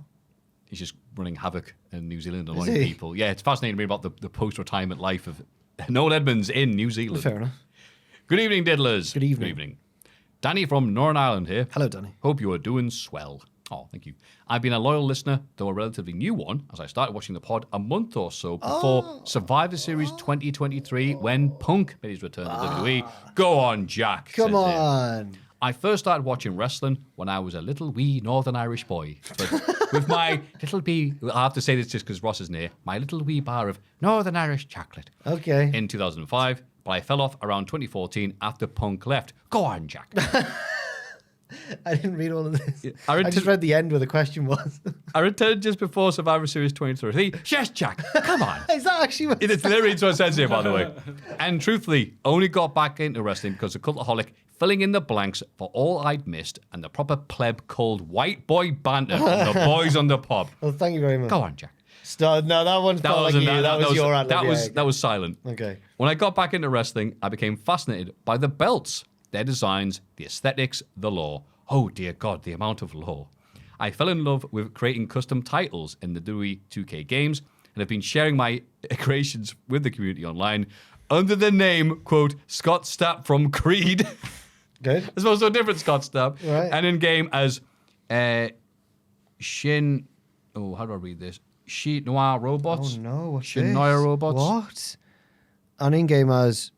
He's just running havoc in New Zealand, annoying people. Yeah, it's fascinating to me about the post-retirement life of Noel Edmonds in New Zealand. Fair enough. Good evening, diddlers. Good evening. Danny from Northern Ireland here. Hello, Danny. Hope you are doing swell. Oh, thank you. I've been a loyal listener, though a relatively new one, as I started watching the pod a month or so before Survivor Series 2023 when Punk made his return to WWE. Go on, Jack. Come on. I first started watching wrestling when I was a little wee Northern Irish boy. But with my little wee, I have to say this just because Ross is near, my little wee bar of Northern Irish chocolate. Okay. In 2005, but I fell off around 2014 after Punk left. Go on, Jack. I didn't read all of this. I just read the end where the question was. I returned just before Survivor Series 2023. Yes, Jack, come on. Is that actually what it's literally what it says here, by the way. And truthfully, only got back into wrestling because of Cultaholic filling in the blanks for all I'd missed and the proper pleb called white boy banter from the boys on the pub. Well, thank you very much. Go on, Jack. No, that one felt like you. That was your ad. That was silent. Okay. When I got back into wrestling, I became fascinated by the belts, their designs, the aesthetics, the lore. Oh, dear God, the amount of lore. I fell in love with creating custom titles in the WWE 2K games and have been sharing my creations with the community online under the name, quote, Scott Stapp from Creed. Good. There's also a different Scott Stapp. Right. And in-game as Shin... Oh, how do I read this? Sheet Noir Robots. Oh, no. What's Shin this? Noir Robots. What? And in-game as...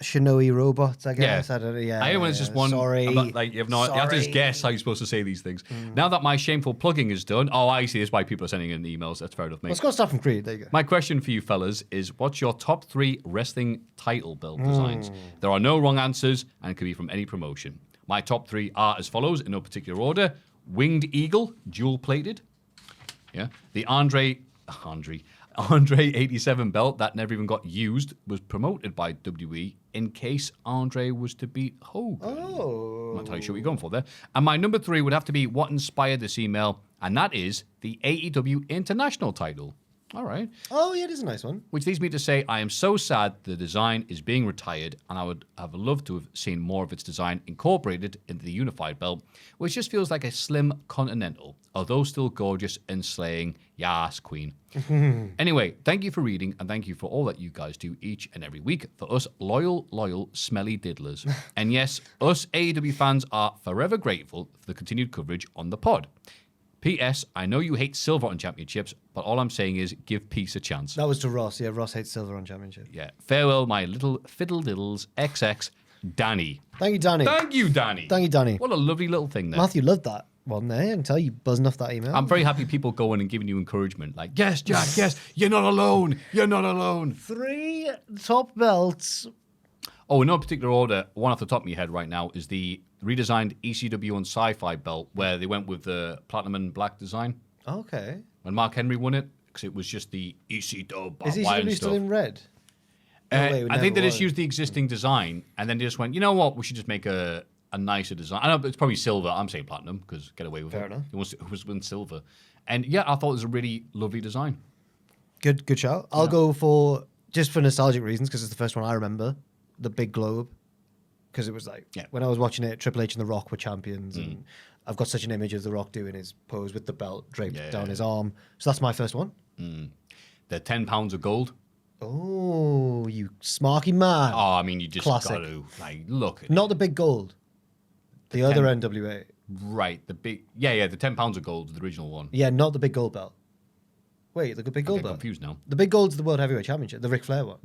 Shinoe robots, I guess. Yeah. I don't know. Yeah. I hate when it's just one. Sorry. I'm not, like, you have to just guess how you're supposed to say these things. Now that my shameful plugging is done, I see. That's why people are sending in emails. That's fair enough, mate. Let's go start from Creed. There you go. My question for you fellas is, what's your top 3 wrestling title belt designs? There are no wrong answers and can be from any promotion. My top 3 are as follows, in no particular order. Winged Eagle, dual-plated. Yeah. The Andre 87 belt that never even got used was promoted by WWE in case Andre was to beat Hogan. Oh. I'm not entirely sure what you're going for there. And my number 3 would have to be what inspired this email, and that is the AEW International title. All right. Oh, yeah, it is a nice one. Which leads me to say I am so sad the design is being retired, and I would have loved to have seen more of its design incorporated into the unified belt, which just feels like a slim Continental, although still gorgeous and slaying. Yas, Queen. Anyway, thank you for reading, and thank you for all that you guys do each and every week for us loyal, smelly diddlers. And yes, us AEW fans are forever grateful for the continued coverage on the pod. P.S. I know you hate silver on championships, but all I'm saying is give peace a chance. That was to Ross. Yeah, Ross hates silver on championship. Yeah. Farewell, my little fiddle diddles. XX, Danny. Thank you, Danny. Thank you, Danny. Thank you, Danny. What a lovely little thing there. Matthew loved that one there. I can tell you buzzing off that email. I'm very happy people going and giving you encouragement. Like, yes, Jack, yes, you're not alone. You're not alone. 3 top belts. Oh, in no particular order, one off the top of my head right now is the redesigned ECW and Sci-Fi belt where they went with the platinum and black design. Okay. When Mark Henry won it, because it was just the ECW. Is ECW still in red? I think they just used the existing design, and then they just went, you know what, we should just make a nicer design. I know it's probably silver. I'm saying platinum because get away with Fair it. enough. It was in silver. And yeah, I thought it was a really lovely design. Good shout. I'll go for, just for nostalgic reasons, because it's the first one I remember, the big globe. Because it was like, when I was watching it, Triple H and The Rock were champions, and I've got such an image of The Rock doing his pose with the belt draped down his arm. So that's my first one. The 10 pounds of gold. Oh, you smarky man. Oh, I mean, you just Classic. got to, like, look at Not it. the big gold. The other NWA. Right, the big... Yeah, the 10 pounds of gold, the original one. Yeah, not the big gold belt. Wait, the big gold I'm belt? confused now. The big gold's the World Heavyweight Championship, the Ric Flair one.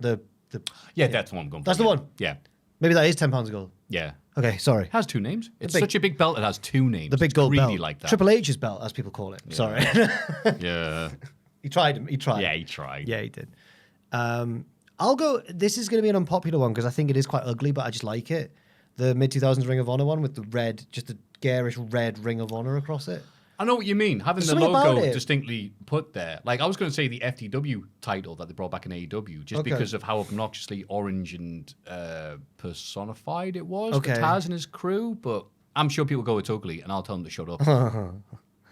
Yeah, that's the one I'm going for. That's the one? Yeah. Maybe that is 10 pounds of gold. Yeah. Okay, sorry. It has two names. It's big- such a big belt, it has two names. The big It's gold greedy belt. like that. Triple H's belt, as people call it. Sorry. Yeah. He tried. Yeah, he tried. Yeah, he did. I'll go. This is going to be an unpopular one because I think it is quite ugly, but I just like it. The mid 2000s Ring of Honor one with the red, just a garish red Ring of Honor across it. I know what you mean. Having There's the something about logo it. distinctly put there. Like, I was going to say the FTW title that they brought back in AEW, just Okay. because of how obnoxiously orange and personified it was Okay. for Taz and his crew, but I'm sure people go, it's ugly, and I'll tell them to shut up.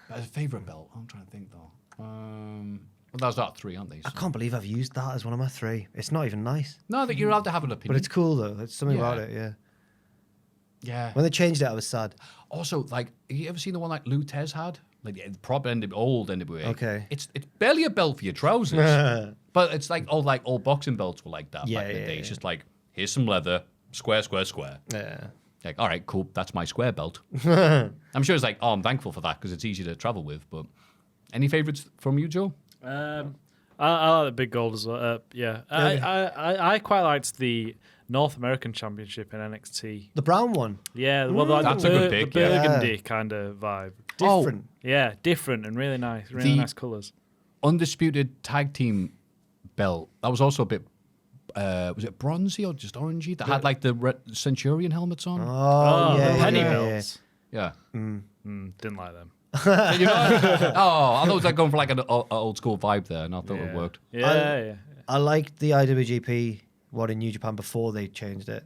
That's a favourite belt. I'm trying to think, though. Well, that's not three, aren't they? I So- can't believe I've used that as one of my three. It's not even nice, No, that you're allowed to have an opinion. but it's cool though. There's something about Yeah. it. Yeah. Yeah. When they changed it, I was sad. Also, like, have you ever seen the one like Lou Tez had? Like the proper old NWA. Okay. It's barely a belt for your trousers. But it's like old boxing belts were like that Yeah, back in the yeah, day. It's yeah. just like, here's some leather, square. Yeah. Like, all right, cool, that's my square belt. I'm sure it's like, oh, I'm thankful for that because it's easy to travel with. But any favourites from you, Joe? I like the big gold as well. Yeah, I quite liked the North American Championship in NXT. The brown one. Yeah, well, like That's the, a good pick, the yeah. burgundy kind of vibe. Different. Yeah, different and really nice, really The- nice colours. Undisputed tag team belt. That was also a bit, was it bronzy or just orangey? That had like the Centurion helmets on. Oh, yeah. the penny yeah, belts. Yeah. Didn't like them. You know, oh, I thought it was like going for like an old school vibe there, and I thought it worked. Yeah. I liked the IWGP one in New Japan before they changed it.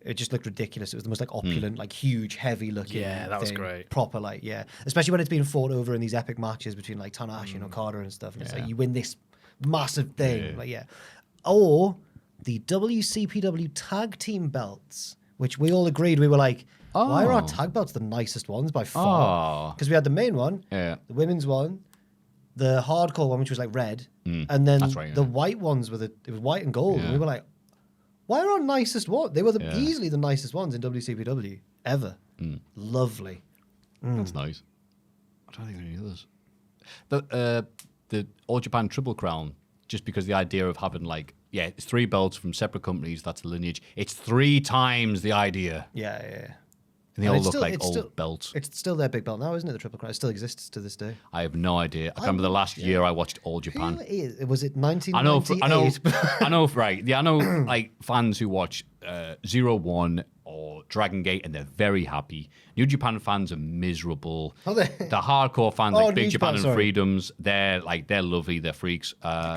It just looked ridiculous. It was the most like opulent, like huge, heavy looking. Yeah, that was thing. great. Proper, like, yeah. Especially when it's being fought over in these epic matches between like Tanahashi and Okada and stuff. And it's like you win this massive thing. Like, yeah. Or the WCPW tag team belts, which we all agreed we were like, why are our tag belts the nicest ones by far? Because we had the main one, Yeah. the women's one, the hardcore one, which was like red, and then That's right, the yeah. white ones it was white and gold. And Yeah. we were like, why are our nicest ones? They were easily the nicest ones in WCPW ever. Lovely. That's nice. I'm trying to think of any others. The All Japan Triple Crown, just because the idea of having like, it's 3 belts from separate companies, that's the lineage. It's 3 times the idea. Yeah. And they And all it's look still- like it's old still- belts. It's still their big belt now, isn't it? The Triple Crown. It still exists to this day. I have no idea. I remember the last year I watched All Japan. Who is, was it I know, 1998? right. Yeah, I know, like fans who watch 01 or Dragon Gate, and they're very happy. New Japan fans are miserable. Are they? The hardcore fans, Oh, like Big New Japan Japan, and sorry. Freedoms, they're lovely, they're freaks.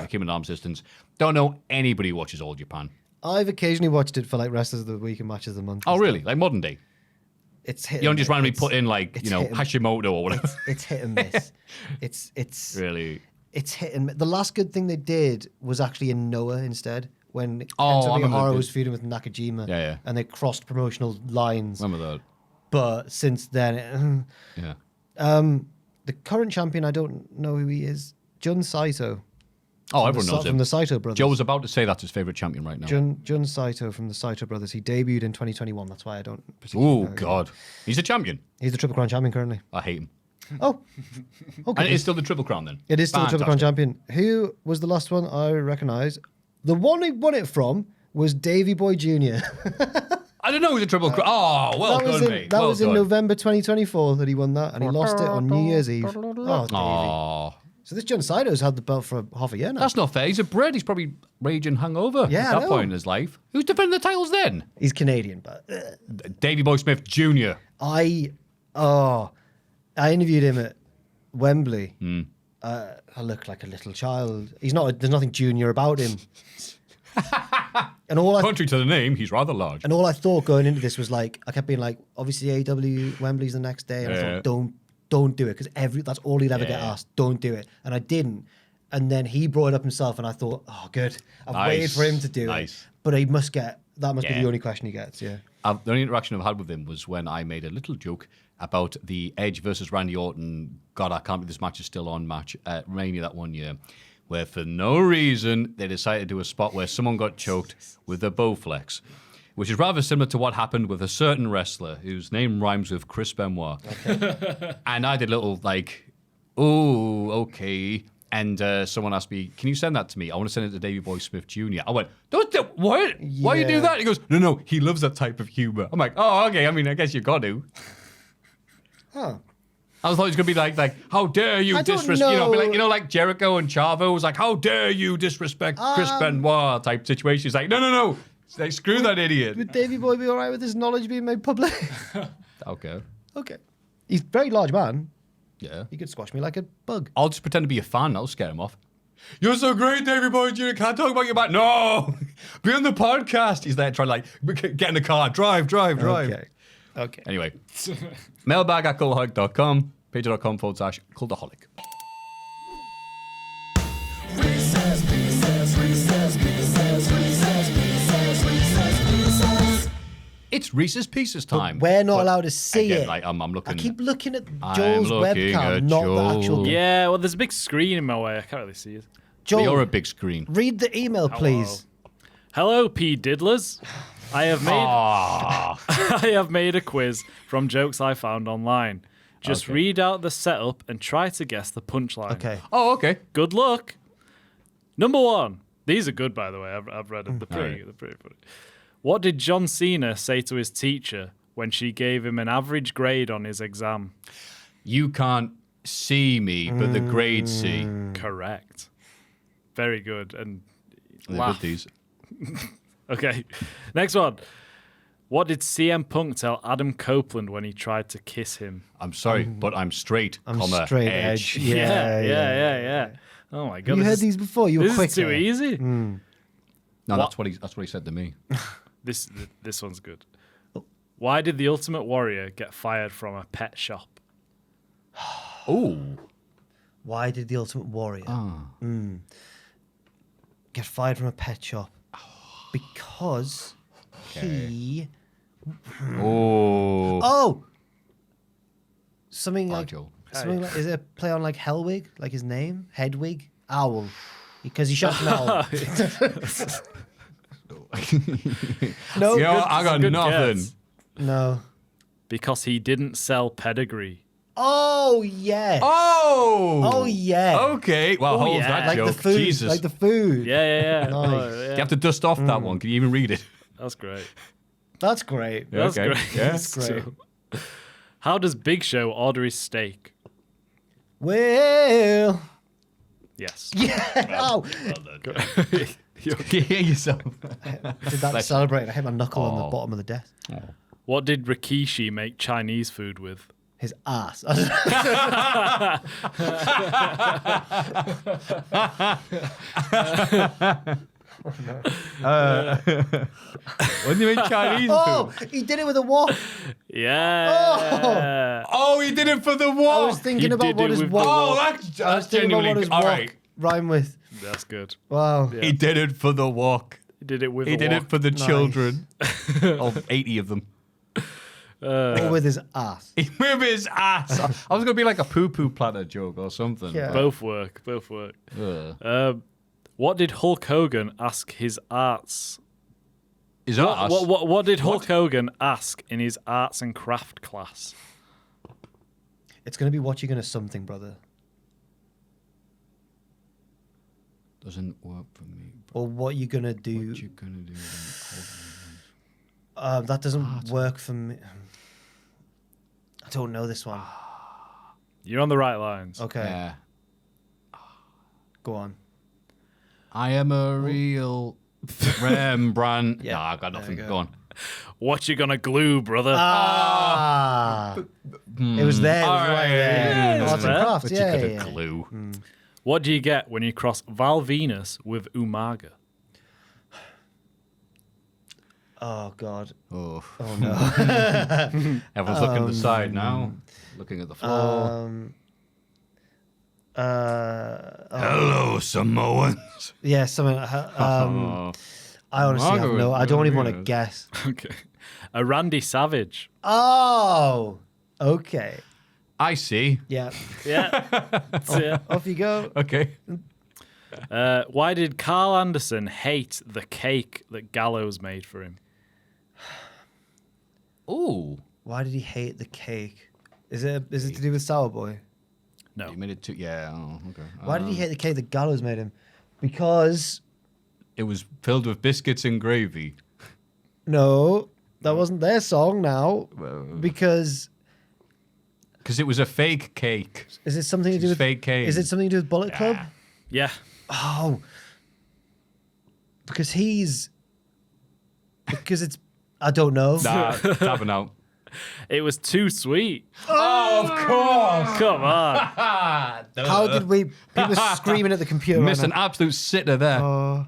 Human Arm Systems. Don't know anybody who watches All Japan. I've occasionally watched it for like Wrestlers of the Week and Matches of the Month. Oh, and really? stuff. Like modern day? It's hit. You don't and just miss. randomly It's- put in like, it's hit and- Hashimoto or whatever. It's hit and miss. it's Really? It's hit and miss. The last good thing they did was actually in Noah instead, when Oh, I Kenta remember Miyahara the- was feuding with Nakajima. Yeah. And they crossed promotional lines. Remember that? But since then, Yeah. the current champion, I don't know who he is. Jun Saito. Oh, everyone knows From him. the Saito brothers. Joe was about to say that's his favorite champion right now. Jun Saito from the Saito brothers. He debuted in 2021. That's why I don't particularly Oh, know him. God. He's a champion. He's the Triple Crown champion currently. I hate him. Oh, okay. And it's still the Triple Crown then? It is still the Triple Crown Fantastic. champion. Who was the last one I recognise? The one he won it from was Davey Boy Jr. I don't know who's a Triple Crown. Oh, well that was done, in, mate. that well was in done. November 2024 that he won that, and he lost it on New Year's Eve. Oh, Davey. Oh, So this John Sido's had the belt for half a year now. That's not fair. He's a Brit. He's probably raging hungover Yeah, at I that know. point in his life. Who's defending the titles then? He's Canadian, but Davey Boy Smith Jr. I interviewed him at Wembley. I look like a little child. He's not. There's nothing junior about him. And Contrary to the name, he's rather large. And all I thought going into this was like, I kept being like, obviously AEW Wembley's the next day, and I thought, don't do it, because that's all he'd ever get asked. Don't do it, and I didn't. And then he brought it up himself, and I thought, oh, good. I've waited for him to do it, but he must get. That must be the only question he gets. Yeah. The only interaction I've had with him was when I made a little joke about the Edge versus Randy Orton. God, I can't believe this match is still on match at Mania that one year, where for no reason they decided to do a spot where someone got choked with a Bowflex, which is rather similar to what happened with a certain wrestler whose name rhymes with Chris Benoit. Okay. And I did a little like, oh, okay. And someone asked me, can you send that to me? I want to send it to Davey Boy Smith Jr. I went, don't do what? Yeah. Why you do that? He goes, no, he loves that type of humor. I'm like, oh, okay. I mean, I guess you got to. Huh. I thought it was gonna be like, how dare you disrespect, be like Jericho and Chavo was like, how dare you disrespect Chris Benoit type situation. It's like, no, like, screw that idiot. Would Davey Boy be all right with his knowledge being made public? Okay. He's a very large man. Yeah. He could squash me like a bug. I'll just pretend to be a fan. That'll scare him off. You're so great, Davey Boy Jr. Can't talk about your back. No, be on the podcast. He's there trying to like get in the car, drive. Okay. Anyway, mailbag at cultaholic.com, page.com/cultaholic. It's Reese's Pieces time. We're not allowed to see it. Like, I'm looking. I keep looking at Joel's webcam, not the actual. Yeah, well, there's a big screen in my way. I can't really see it. Joel, You're a big screen. read the email, please. Hello, P. Diddlers. I have made a quiz from jokes I found online. Just read out the setup and try to guess the punchline. Okay. Oh, okay. Good luck. Number 1. These are good, by the way. I've read them. They're pretty funny. What did John Cena say to his teacher when she gave him an average grade on his exam? You can't see me, but the grades see. Correct. Very good. And They're laugh. good, these. Okay. Next one. What did CM Punk tell Adam Copeland when he tried to kiss him? I'm sorry, but I'm straight, I'm comma, straight edge. Yeah. Oh my god. You heard these before? You were This quick. is too easy. No, that's what he said to me. This one's good. Why did the Ultimate Warrior get fired from a pet shop? Oh. Why did the Ultimate Warrior get fired from a pet shop? Because he. Oh. Something like. Joel. Something like. Is it a play on like Hellwig? Like his name? Hedwig? Owl. Because he shot an owl. No. I got good nothing. guess. No. Because he didn't sell pedigree. Oh, yes. Oh. Yeah. Okay. Well, hold yeah. that Like joke. the food. Jesus. Like the food. Yeah. Nice. Oh, yeah. You have to dust off that one. Can you even read it? That's great. That's great. Yeah. That's Okay. great. Yeah. That's great. How does Big Show order his steak? Well. Yes. Yeah. Oh. You hear yourself. I did that to celebrate. I hit my knuckle on the bottom of the desk. What did Rikishi make Chinese food with? His ass. When you make Chinese Oh, food. he did it with a wok. Yeah. Oh, he did it for the I wok. was thinking He about did what it his with the wok. Oh, I that's was thinking about what genuinely his all wok right. rhyme with. That's good. Wow. Yeah. He did it for the wok. He did it with He a did wok. it for the Nice. children. Of 80 of them. Or with his ass. With his ass. I was going to be like a poo-poo platter joke or something. Yeah. Both work. Ugh. What did Hulk Hogan ask his arts? His ass? What did Hulk Hogan ask in his arts and craft class? It's going to be what you're going to something, brother. Doesn't work for me. Or what you're going to do. What you gonna do That doesn't work for me. I don't know this one. You're on the right lines. Okay. Yeah. Go on. I am a real Rembrandt. Yeah, Nah, I got nothing. Go on. What you gonna glue, brother? It was there. It was right there. it's Arts and fair. crafts. But Yeah, you could yeah. have glue. What do you get when you cross Val Venus with Umaga? Oh God. Oh. Oh no. Everyone's looking at the side now, looking at the floor. Hello, Samoans. Yeah, something. I honestly have no. I don't even want to guess. Okay. A Randy Savage. Oh. Okay. I see. Yeah. Yeah. That's it. Off you go. Okay. Why did Carl Anderson hate the cake that Gallows made for him? Ooh. Why did he hate the cake? Is it to do with Sour Boy? No. You made it too. Yeah. Oh, okay. Why did he hate the cake that Gallows made him? Because It was filled with biscuits and gravy. no, that wasn't their song. Now, because Because it was a fake cake. is it something to do with fake cake. Is it something to do with Bullet Club? Yeah. Oh, because it's. I don't know. Nah, tapping out. It was too sweet. Oh, of course. Come on. How did we? People screaming at the computer. Missed right an absolute sitter there.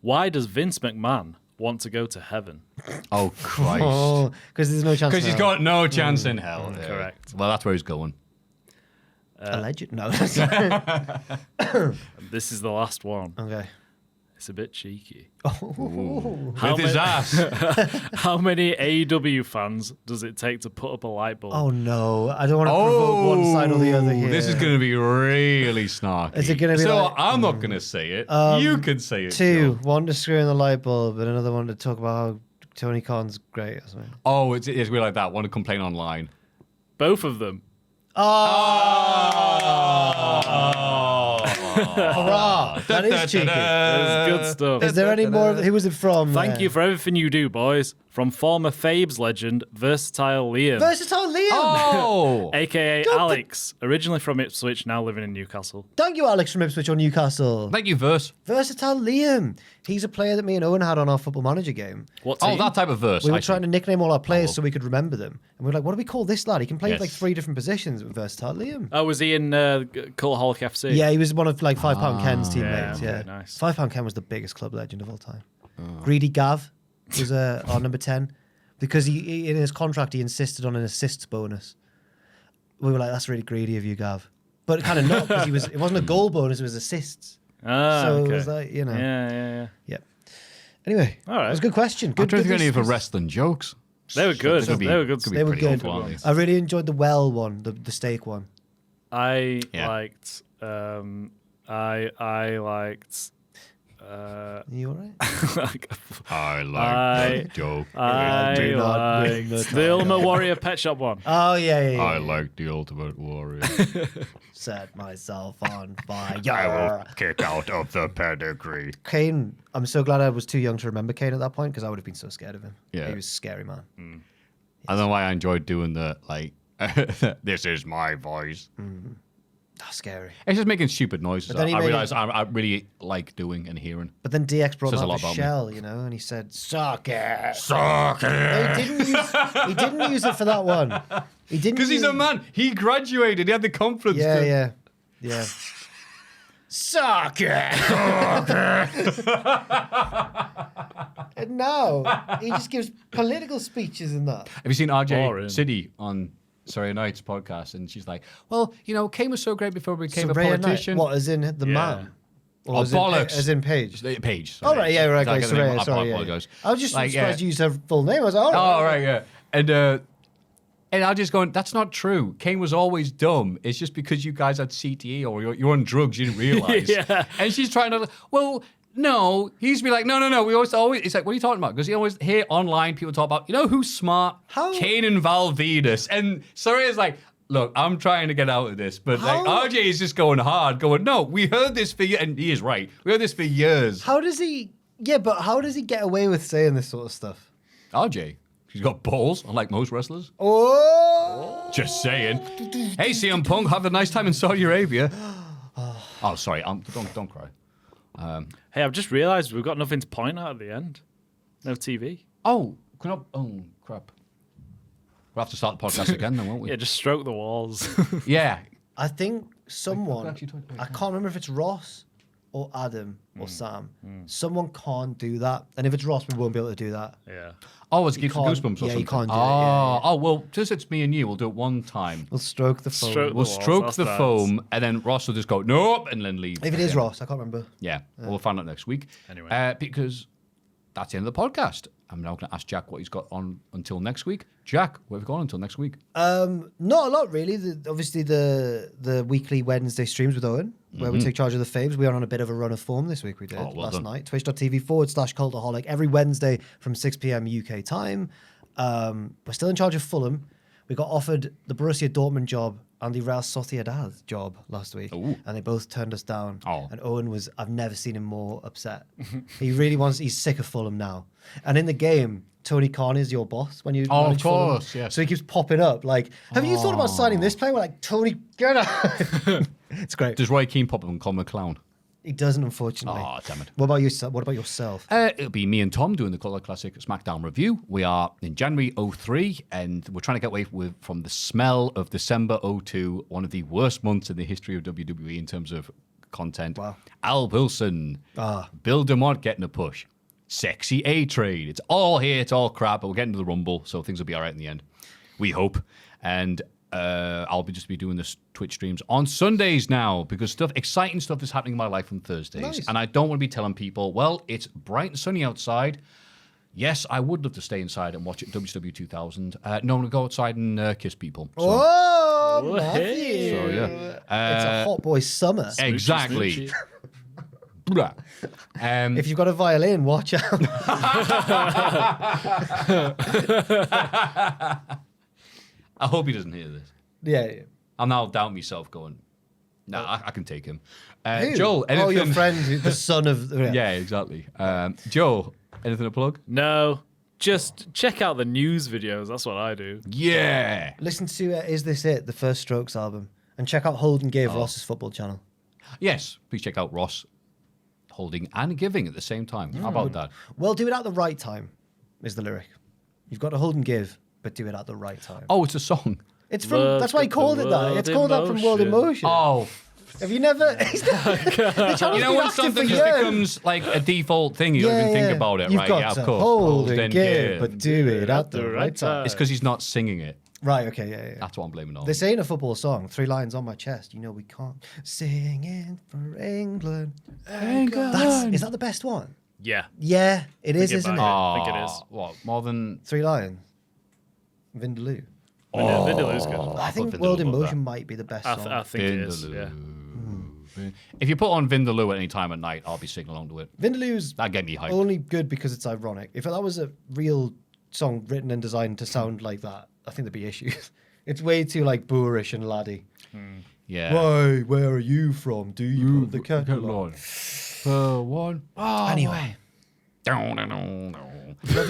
Why does Vince McMahon want to go to heaven? Oh, Christ. Oh, because there's no chance. Because he's got no chance in hell. Yeah. Correct. Well, that's where he's going. alleged. No. This is the last one. Okay. It's a bit cheeky. With his ass. How many AEW fans does it take to put up a light bulb? Oh no! I don't want to provoke one side or the other here. This is going to be really snarky. Is it gonna be so like- I'm not going to say it. You can say it. Two. Joe. One to screw in the light bulb, and another one to talk about how Tony Khan's great or something. Oh, it's really like that. Want to complain online. Both of them. Hurrah! That is cheeky. That's good stuff. Is there any more? Who was it from? Thank you for everything you do, boys. From former Fabes legend, Versatile Liam. Versatile Liam. Oh! AKA Don't Alex, originally from Ipswich, now living in Newcastle. Thank you, Alex from Ipswich or Newcastle. Thank you, Verse. Versatile Liam. He's a player that me and Owen had on our Football Manager game. What Oh, team? that type of verse. We were I trying see. to nickname all our players so we could remember them. And we were like, what do we call this lad? He can play Yes. like 3 different positions with Versatile Liam. Oh, was he in Cultaholic FC? Yeah, he was one of like £5 Ken's teammates. yeah, Yeah, nice. £5 Ken was the biggest club legend of all time. Greedy Gav was our number 10 because he in his contract he insisted on an assists bonus. We were like, that's really greedy of you, Gav. But kind of not because it wasn't a goal bonus; it was assists. Ah, So okay. it was like Yeah. yeah. Anyway, All right. it was a good question. I Good. don't think good any of the this- wrestling jokes. They were good. Could be- They were good. could be They were pretty good. awful, aren't they? I really enjoyed the well one, the steak one. I Yeah. liked. I liked. Are you all right? I like I- that joke. I do not win liked the the Ultimate Warrior Pet Shop one. Oh yeah. I like the Ultimate Warrior. Set myself on I will fire. kick out of the pedigree. Kane, I'm so glad I was too young to remember Kane at that point because I would have been so scared of him. Yeah. He was a scary man. I don't know why I enjoyed doing the, like, this is my voice. Oh, scary. It's just making stupid noises. then he I made realize I really like doing and hearing. But then DX brought Says a out lot the about me. shell, you know, and he said, "Suck it." Suck it! No, he didn't use it for that one. He didn't. Because he's a use- man. He graduated. He had the confidence to... Yeah. Suck it. And now he just gives political speeches and that. Have you seen RJ Boring. City on Soraya Night's podcast? And she's like, well, you know, Kane was so great before he became a Soraya Knight, politician. what, as in the Yeah. man? Or Oh, as in, bollocks. as in Paige? Paige. Oh, right, yeah, right, Did I okay, get the name? Soraya, sorry. I Yeah. apologize. I was just Like, surprised you used her full name. I was like, Oh, right, yeah. And I just going, that's not true. Kane was always dumb. It's just because you guys had CTE or you're on drugs, you didn't realize. Yeah. And she's trying to, well, no. He used to be like, no. We always, it's like, what are you talking about? Because you always hear online people talk about, you know who's smart? How- Kane and Val Venus. And Soraya's like, look, I'm trying to get out of this. But like, How- RJ is just going hard, going, no, we heard this for years. And he is right. We heard this for years. How does he? Yeah, but how does he get away with saying this sort of stuff? RJ, he's got balls, unlike most wrestlers. Oh, Just saying. Hey, CM Punk, have a nice time in Saudi Arabia. Oh, sorry. Don't cry. Hey, I've just realised we've got nothing to point at the end. No TV. Oh, crap. We'll have to start the podcast again then, won't we? Yeah, just stroke the walls. Yeah. I think someone, I can't remember if it's Ross or Adam or Sam. Someone can't do that. And if it's Ross, we won't be able to do that. Yeah. Oh, it's Geeks and can't- Goosebumps or yeah, something. you can't do it, Oh, well, since it's me and you, we'll do it one time. We'll stroke the phone. Stroke- We'll walls, stroke that's the nice. foam, and then Ross will just go, nope, and then leave. If it is Ross, I can't remember. Yeah, we'll find out next week. Anyway. Because that's the end of the podcast. I'm now going to ask Jack what he's got on until next week. Jack, where have you gone until next week? Not a lot, really. Obviously, the weekly Wednesday streams with Owen, where we take charge of the faves. We are on a bit of a run of form this week. We did well last done. night. Twitch.tv/Cultaholic every Wednesday from 6 p.m. UK time. We're still in charge of Fulham. We got offered the Borussia Dortmund job and the Real Sociedad job last week, Ooh. and they both turned us down. Oh. And Owen was, I've never seen him more upset. He really wants, he's sick of Fulham now. And in the game, Tony Khan is your boss when you Oh, of manage Fulham. course, yes. So he keeps popping up like, have you thought about signing this player? We're like, Tony, get out. It's great. Does Roy Keane pop up and call him a clown? He doesn't, unfortunately. Oh, damn it. What about you? What about yourself? It'll be me and Tom doing the Colour Classic SmackDown review. We are in January 03, and we're trying to get away from the smell of December 02, one of the worst months in the history of WWE in terms of content. Wow. Al Wilson, Bill DeMott getting a push, Sexy A-Trade. It's all here, it's all crap, but we're getting to the Rumble, so things will be all right in the end. We hope. And I'll just be doing this Twitch streams on Sundays now because exciting stuff is happening in my life on Thursdays. Nice. And I don't want to be telling people, well, it's bright and sunny outside. Yes, I would love to stay inside and watch it WCW 2000. No, I'm going to go outside and kiss people. So, Oh, Maffew. so, yeah. It's a hot boy summer. Exactly. Smoochy. If you've got a violin, watch out. I hope he doesn't hear this. Yeah. I'm now doubting myself going, nah, I can take him. Who? Joel, anything? Oh, your friend, the son of... Yeah, exactly. Joe, anything to plug? No, just check out the news videos. That's what I do. Yeah. Listen to Is This It, the First Strokes album. And check out Hold and Give, Ross's football channel. Yes, please check out Ross holding and giving at the same time. How about that? Well, do it at the right time, is the lyric. You've got to hold and give, but do it at the right time. Oh, it's a song. It's from... Look That's why he at called the it that. world It's in called that from World in motion. Motion. Oh, Have you never... you know when something just becomes like a default thing, you don't even think about it, You've right? got Yeah, to of course. hold then and give, but do it at the right time. It's because he's not singing it. Right, okay, yeah. That's what I'm blaming on. This ain't a football song. 3 lines on my chest. You know we can't. Singing for England. Is that the best one? Yeah. Yeah, it is, Think isn't it? about I think it is. What, more than... 3 lines. Vindaloo. Vindaloo's good. I think Vindaloo World in above Motion might be the best song. I think it is. Yeah. If you put on Vindaloo at any time at night, I'll be singing along to it. Vindaloo's That get me hyped. only good because it's ironic. If that was a real song written and designed to sound like that, I think there'd be issues. It's way too like boorish and laddie. Yeah. Why? Where are you from? Do you put the kettle on? One. Anyway. Thank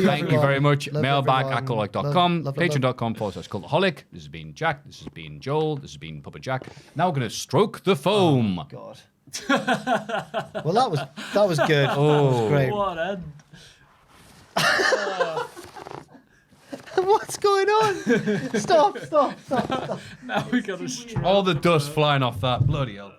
you everyone. very much. Love Mailbag everyone. at cultaholic.com, Love. patreon.com/cultaholic. This has been Jack. This has been Joel. This has been Papa Jack. Now we're going to stroke the foam. God. Well, that was good. Oh, that was great. What end? What's going on? Stop. Now we got to stroke. All the dust flying off that. Bloody hell.